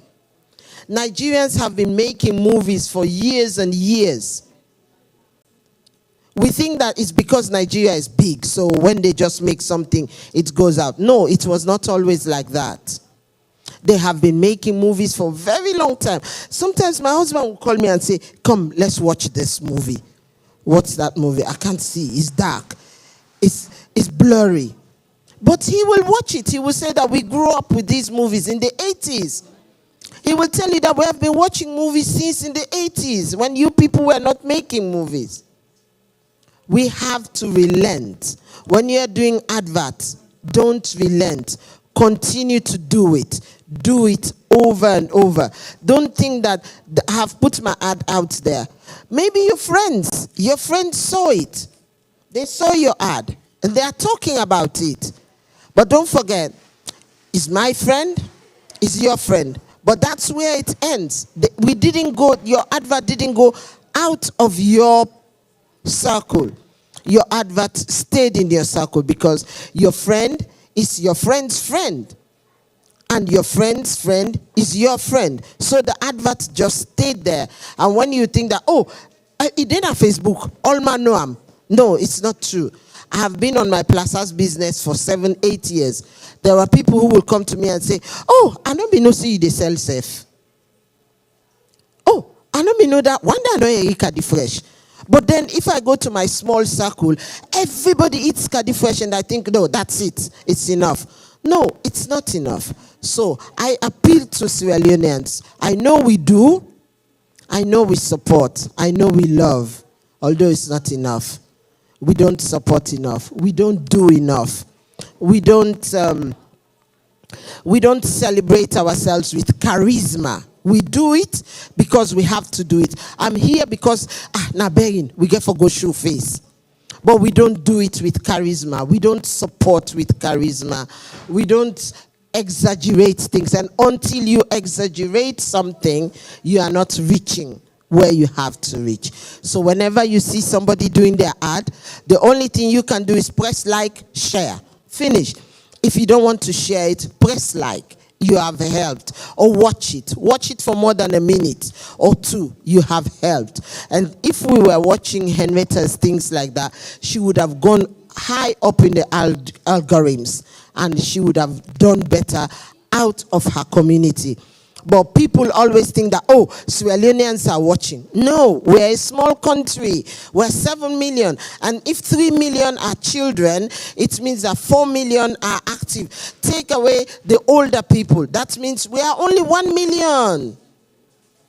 Nigerians have been making movies for years and years. We think that it's because Nigeria is big, so when they just make something, it goes out. No, it was not always like that. They have been making movies for a very long time. Sometimes my husband will call me and say, come, let's watch this movie. What's that movie? I can't see. It's dark. It's blurry. But he will watch it. He will say that we grew up with these movies in the 80s. He will tell you that we have been watching movies since in the 80s when you people were not making movies. We have to relent. When you're doing adverts, don't relent. Continue to do it. Do it over and over. Don't think that I have put my ad out there. Maybe your friends saw it. They saw your ad and they are talking about it. But don't forget, is my friend, is your friend. But that's where it ends. Your advert didn't go out of your circle. Your advert stayed in your circle because your friend is your friend's friend. And your friend's friend is your friend. So the advert just stayed there. And when you think that, it didn't have Facebook, all man know him. No, it's not true. I have been on my Plaza's business for 7-8 years. There are people who will come to me and say, I don't know see you they sell safe. I don't know that one day I know you Kadi Fresh. But then if I go to my small circle, everybody eats Kadi Fresh and I think, no, that's it. It's enough. No, it's not enough. So I appeal to Sierra Leoneans. I know we do. I know we support. I know we love. Although it's not enough. We don't support enough. We don't do enough. We don't celebrate ourselves with charisma. We do it because we have to do it. I'm here because, now begging, we get for go show face. But we don't do it with charisma. We don't support with charisma. We don't exaggerate things. And until you exaggerate something, you are not reaching where you have to reach. So whenever you see somebody doing their ad, the only thing you can do is press like, share. Finish. If you don't want to share it, press like. You have helped. Or watch it. Watch it for more than a minute or two. You have helped. And if we were watching Henrietta's things like that, she would have gone high up in the algorithms and she would have done better out of her community. But people always think that, Sierra Leoneans are watching. No, we're a small country. We're 7 million. And if 3 million are children, it means that 4 million are active. Take away the older people. That means we are only 1 million.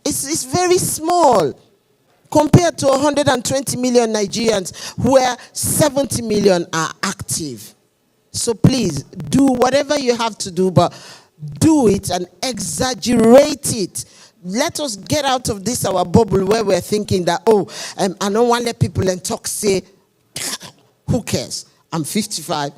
It's very small compared to 120 million Nigerians where 70 million are active. So please, do whatever you have to do, but do it and exaggerate it. Let us get out of this our bubble where we're thinking that, I don't want to let people and talk say, who cares? I'm 55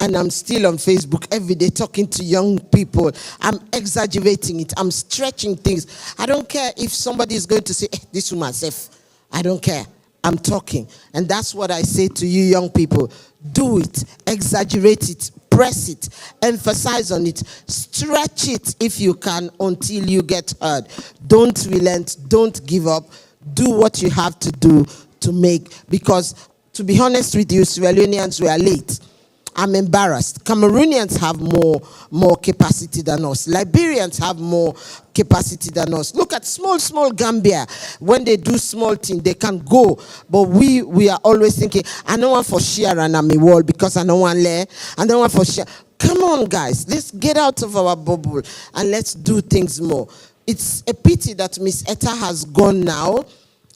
and I'm still on Facebook every day talking to young people. I'm exaggerating it. I'm stretching things. I don't care if somebody is going to say, this woman safe. I don't care. I'm talking. And that's what I say to you young people. Do it. Exaggerate it. Press it, emphasize on it, stretch it if you can until you get heard. Don't relent, don't give up. Do what you have to do to make, because to be honest with you, Sierra Leoneans, we are late. I'm embarrassed. Cameroonians have more capacity than us. Liberians have more capacity than us. Look at small Gambia. When they do small things, they can go. But we are always thinking, I don't want for share and I'm a wall because I don't want lay. I don't want for share. Come on, guys. Let's get out of our bubble and let's do things more. It's a pity that Miss Etta has gone now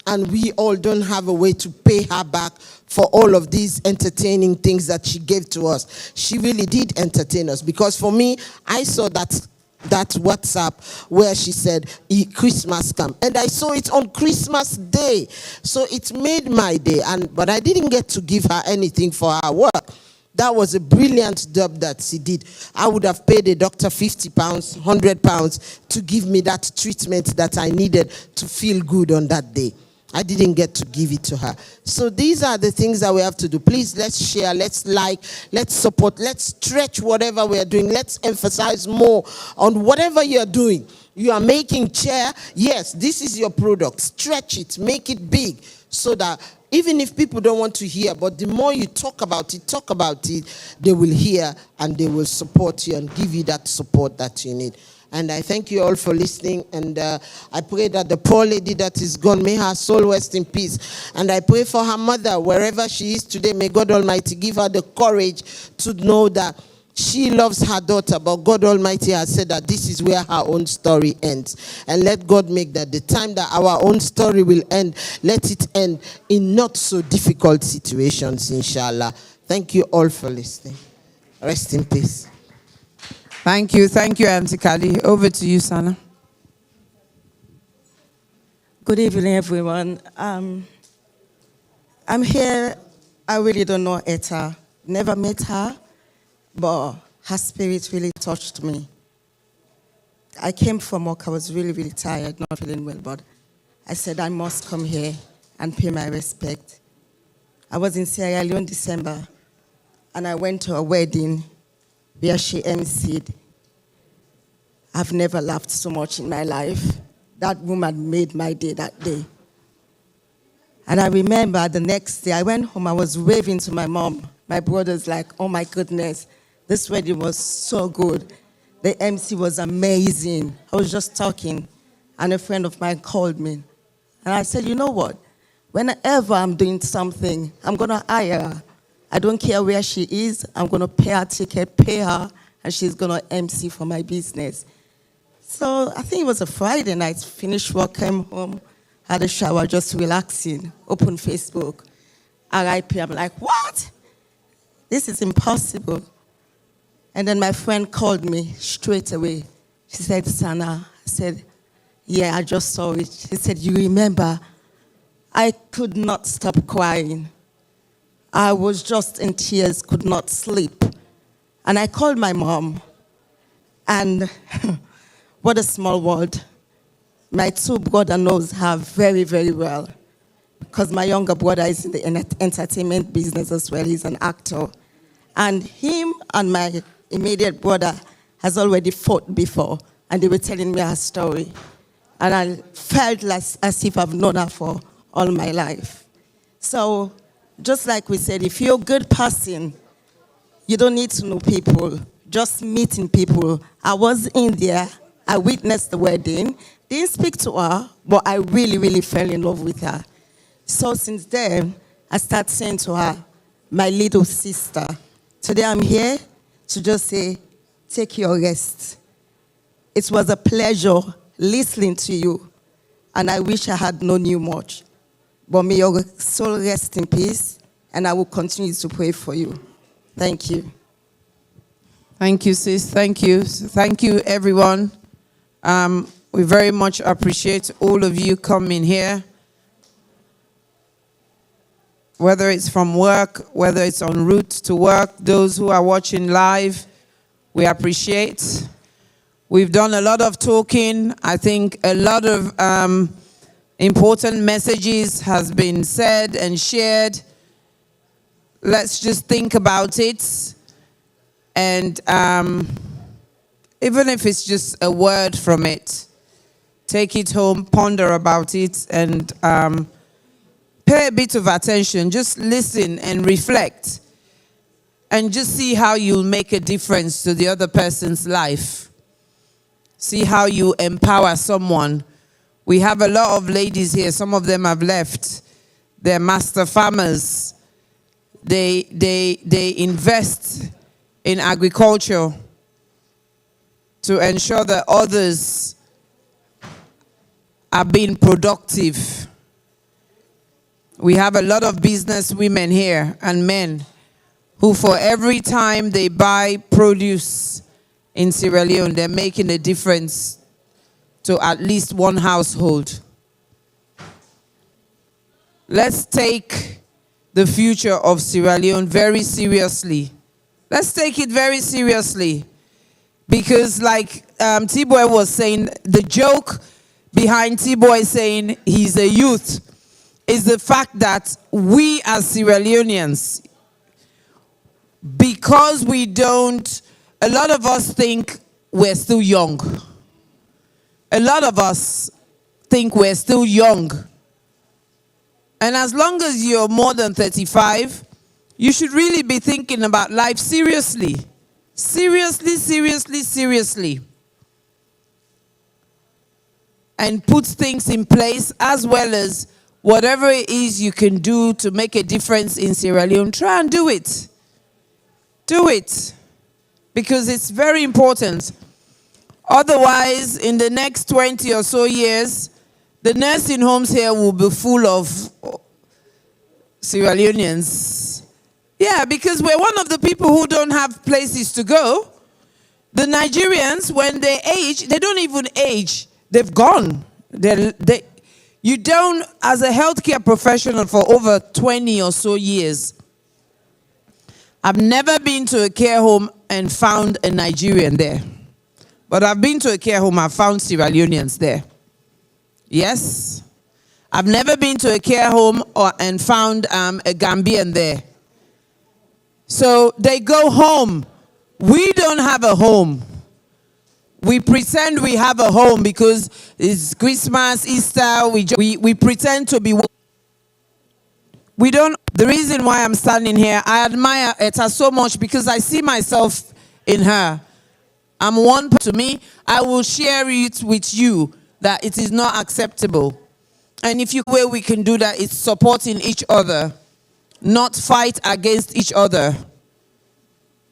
and we all don't have a way to pay her back for all of these entertaining things that she gave to us. She really did entertain us, because for me, I saw that WhatsApp where she said, Christmas come. And I saw it on Christmas Day. So it made my day. But I didn't get to give her anything for her work. That was a brilliant job that she did. I would have paid a doctor £50, £100 to give me that treatment that I needed to feel good on that day. I didn't get to give it to her. So these are the things that we have to do. Please, let's share, let's like, let's support, let's stretch whatever we are doing. Let's emphasize more on whatever you are doing. You are making chair. Yes, this is your product. Stretch it, make it big, so that even if people don't want to hear, but the more you talk about it, they will hear and they will support you and give you that support that you need. And I thank you all for listening. And I pray that the poor lady that is gone, may her soul rest in peace. And I pray for her mother, wherever she is today. May God Almighty give her the courage to know that She loves her daughter, but God Almighty has said that this is where her own story ends. And let God make that the time that our own story will end, let it end in not so difficult situations, inshallah. Thank you all for listening. Rest in peace. Thank you, Auntie Kali. Over to you, Sana. Good evening, everyone. I'm here. I really don't know Etta. Never met her, but her spirit really touched me. I came from work. I was really, really tired, not feeling well, but I said I must come here and pay my respect. I was in Sierra Leone December, and I went to a wedding where she emceed. I've never laughed so much in my life. That woman made my day that day. And I remember the next day, I went home, I was waving to my mom. My brother's like, oh my goodness, this wedding was so good. The MC was amazing. I was just talking, and a friend of mine called me. And I said, you know what? Whenever I'm doing something, I'm going to hire her. I don't care where she is. I'm going to pay her ticket, pay her, and she's going to MC for my business. So I think it was a Friday night, finished work, came home, had a shower, just relaxing, open Facebook. RIP, I'm like, what? This is impossible. And then my friend called me straight away. She said, Sana, I said, yeah, I just saw it. She said, you remember? I could not stop crying. I was just in tears, could not sleep. And I called my mom, and what a small world. My two brother knows her very, very well, because my younger brother is in the entertainment business as well. He's an actor. And him and my immediate brother has already fought before, and they were telling me her story. And I felt as if I've known her for all my life. So, just like we said, if you're a good person, you don't need to know people, just meeting people. I was in there, I witnessed the wedding, didn't speak to her, but I really, really fell in love with her. So since then, I started saying to her, my little sister, today I'm here to just say, take your rest. It was a pleasure listening to you, and I wish I had known you much. But may your soul rest in peace, and I will continue to pray for you. Thank you. Thank you, sis. Thank you. Thank you, everyone. We very much appreciate all of you coming here. Whether it's from work, whether it's en route to work, those who are watching live, we appreciate. We've done a lot of talking. I think a lot of important messages has been said and shared. Let's just think about it. And even if it's just a word from it, take it home, ponder about it, and pay a bit of attention. Just listen and reflect. And just see how you'll make a difference to the other person's life. See how you empower someone. We have a lot of ladies here. Some of them have left. They're master farmers. They invest in agriculture to ensure that others are being productive. We have a lot of business women here and men who, for every time they buy produce in Sierra Leone, they're making a difference to at least one household. Let's take the future of Sierra Leone very seriously. Let's take it very seriously. Because like T-Boy was saying, the joke behind T-Boy saying he's a youth is the fact that we as Sierra Leoneans, because we don't, a lot of us think we're still young. A lot of us think we're still young. And as long as you're more than 35, you should really be thinking about life seriously. Seriously, seriously, seriously. And put things in place, as well as whatever it is you can do to make a difference in Sierra Leone, try and do it. Do it. because it's very important. Otherwise, in the next 20 or so years, the nursing homes here will be full of Sierra Leoneans. Yeah, because we're one of the people who don't have places to go. The Nigerians, when they age, they don't even age. They've gone. You don't, as a healthcare professional for over 20 or so years, I've never been to a care home and found a Nigerian there. But I've been to a care home, I've found Sierra Leoneans there. Yes. I've never been to a care home and found a Gambian there. So they go home. We don't have a home. We pretend we have a home because it's Christmas, Easter, we pretend to be. We don't. The reason why I'm standing here, I admire Etta so much because I see myself in her. I'm one to me. I will share it with you that it is not acceptable. And if you way we can do that, it's supporting each other, not fight against each other.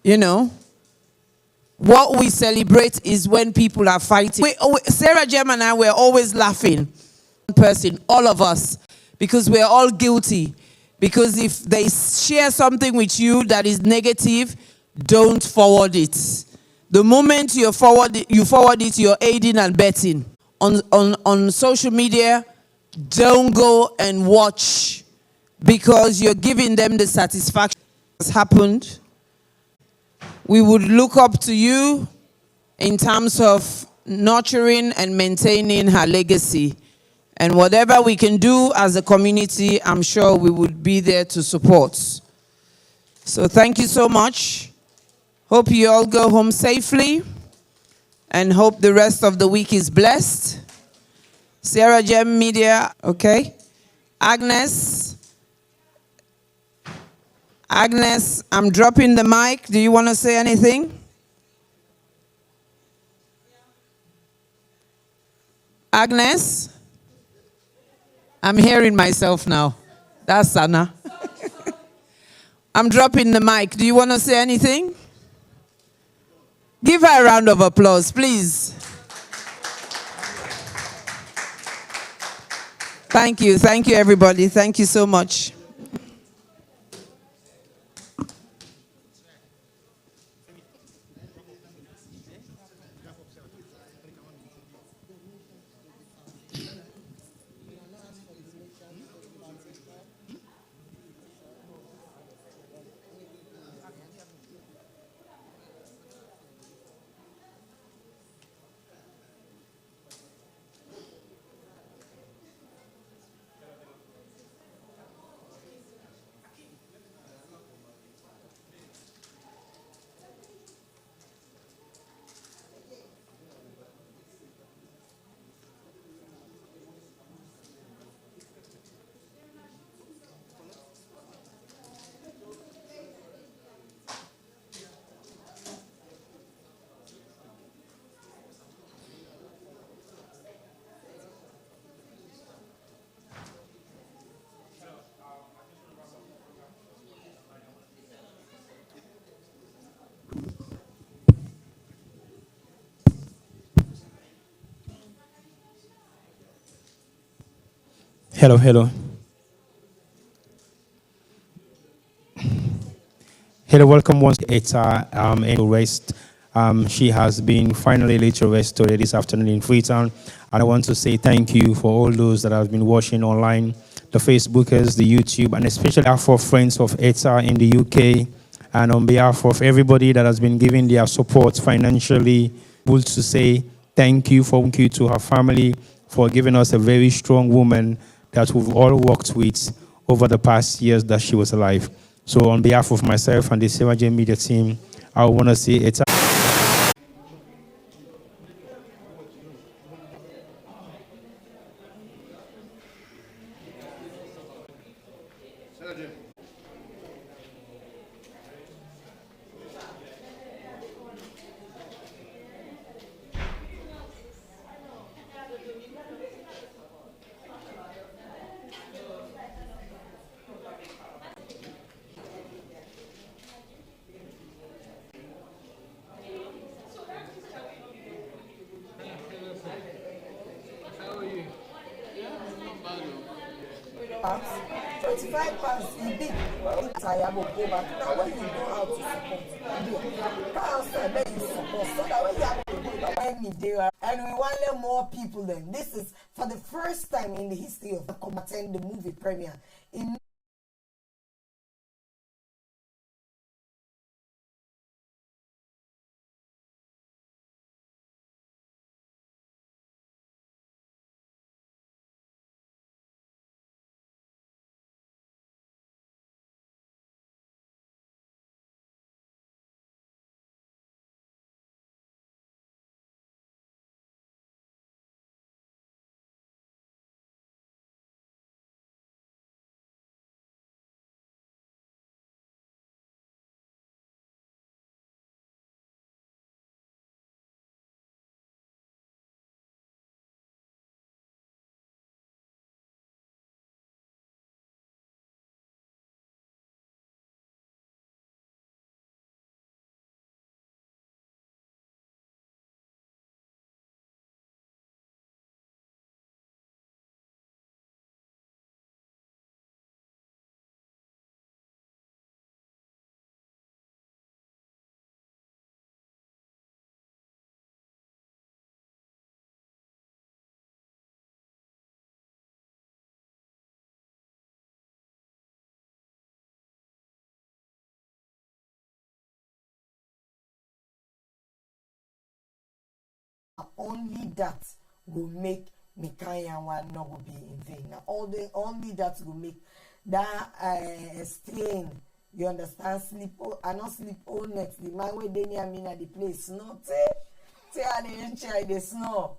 You know, what we celebrate is when people are fighting. Sarah Jem and I were always laughing. One person, all of us, because we're all guilty. Because if they share something with you that is negative, don't forward it. The moment you forward it, you're aiding and abetting. On social media, don't go and watch because you're giving them the satisfaction that's happened. We would look up to you in terms of nurturing and maintaining her legacy. And whatever we can do as a community, I'm sure we would be there to support. So thank you so much. Hope you all go home safely and hope the rest of the week is blessed. Sierra Gem Media, okay. Agnes, I'm dropping the mic. Do you want to say anything? Agnes? I'm hearing myself now. That's Sana. I'm dropping the mic. Do you want to say anything? Give her a round of applause, please. Thank you. Thank you, everybody. Thank you so much. Hello, hello. Hello, welcome once Etta in rest. She has been finally laid to rest today this afternoon in Freetown. And I want to say thank you for all those that have been watching online, the Facebookers, the YouTube, and especially for friends of Etta in the UK. And on behalf of everybody that has been giving their support financially, to say thank you to her family for giving us a very strong woman that we've all worked with over the past years that she was alive. So on behalf of myself and the Sierra Leone Media team, I want to say it's pounds, 25 pounds, it's big. I will go back. Now when you know how to support, council, then you support, so that when you have to go back, and we want to let more people then. This is for the first time in the history of come attend the movie premiere. In only that will make Mikaya one not will be in vain. Now, only that will make that stain. You understand? I not sleep all next. The man where they near me at the place. No, say I didn't try the snow.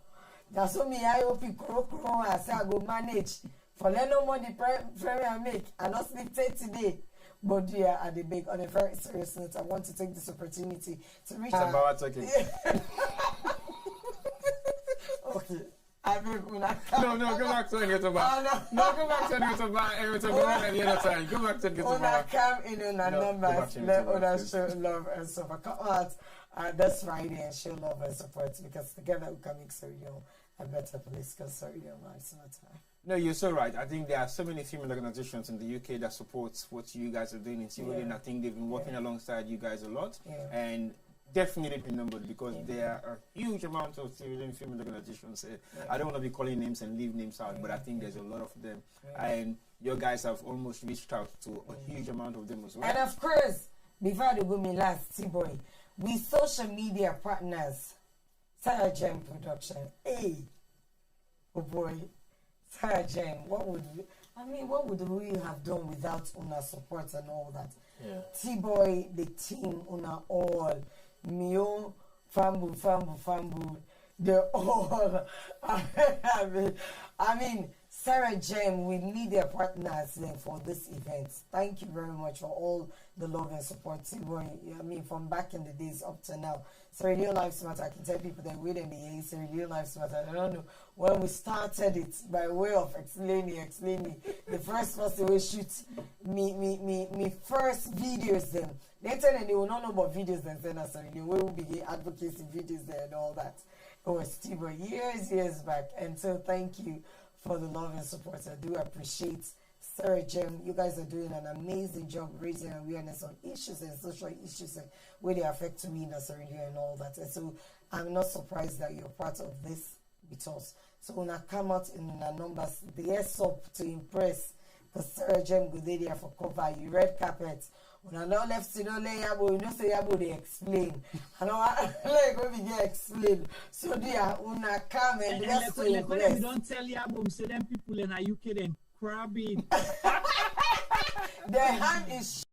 That's what me I hope you crow and say I go manage. For let no more the premier make. I not sleep today. But yeah, at the big on a very serious note, I want to take this opportunity to reach out. Okay. I mean, go back to Henrietta. No, go back to Henrietta. Go back any other time. Go back to Henrietta. Come in on numbers, let others show love and support. Come out this Friday and show love and support, because together we can make Sierra Leone a better place, because Sierra Leone lives matter. No, you're so right. I think there are so many female organizations in the UK that support what you guys are doing in Sierra Leone. I think they've been working alongside you guys a lot. And definitely be numbered, because there are a huge amount of Sierra Leone female organizations. I don't want to be calling names and leave names out, but I think there's a lot of them. And you guys have almost reached out to a huge amount of them as well. And of course, before I go me last, T-Boy, we social media partners, Sarah Gem Production. Hey, oh boy, Sarah Gem, what would we have done without Una support and all that? T-Boy, the team, Una all, Mio, Fambu, they're all, I mean, Sarah Gem, we need their partners for this event. Thank you very much for all the love and support. T-Boy, I mean, from back in the days up to now. Sierra Leone Lives Matter, I can tell people that we didn't be Sierra Leone Lives Matter. I don't know when we started it, by way of explaining. The first person we shoot me first videos them. Later they will not know about videos then Sierra Leone. We will begin advocacy videos there and all that. It was Steve years back. And so thank you for the love and support. I do appreciate Sarah Gem. You guys are doing an amazing job raising awareness on issues and social issues and where they affect me in Sierra Leone and all that. And so I'm not surprised that you're part of this with us. So when I come out in our numbers, the S up to impress, because Sarah Gem go there for cover, you red carpet. When I not left, you know, you know, say Yabo, they explain. I know, like, when we get explain. So, dear, una come and let's go. You don't tell Yabo, so them people in the UK, then crabbing. Their hand is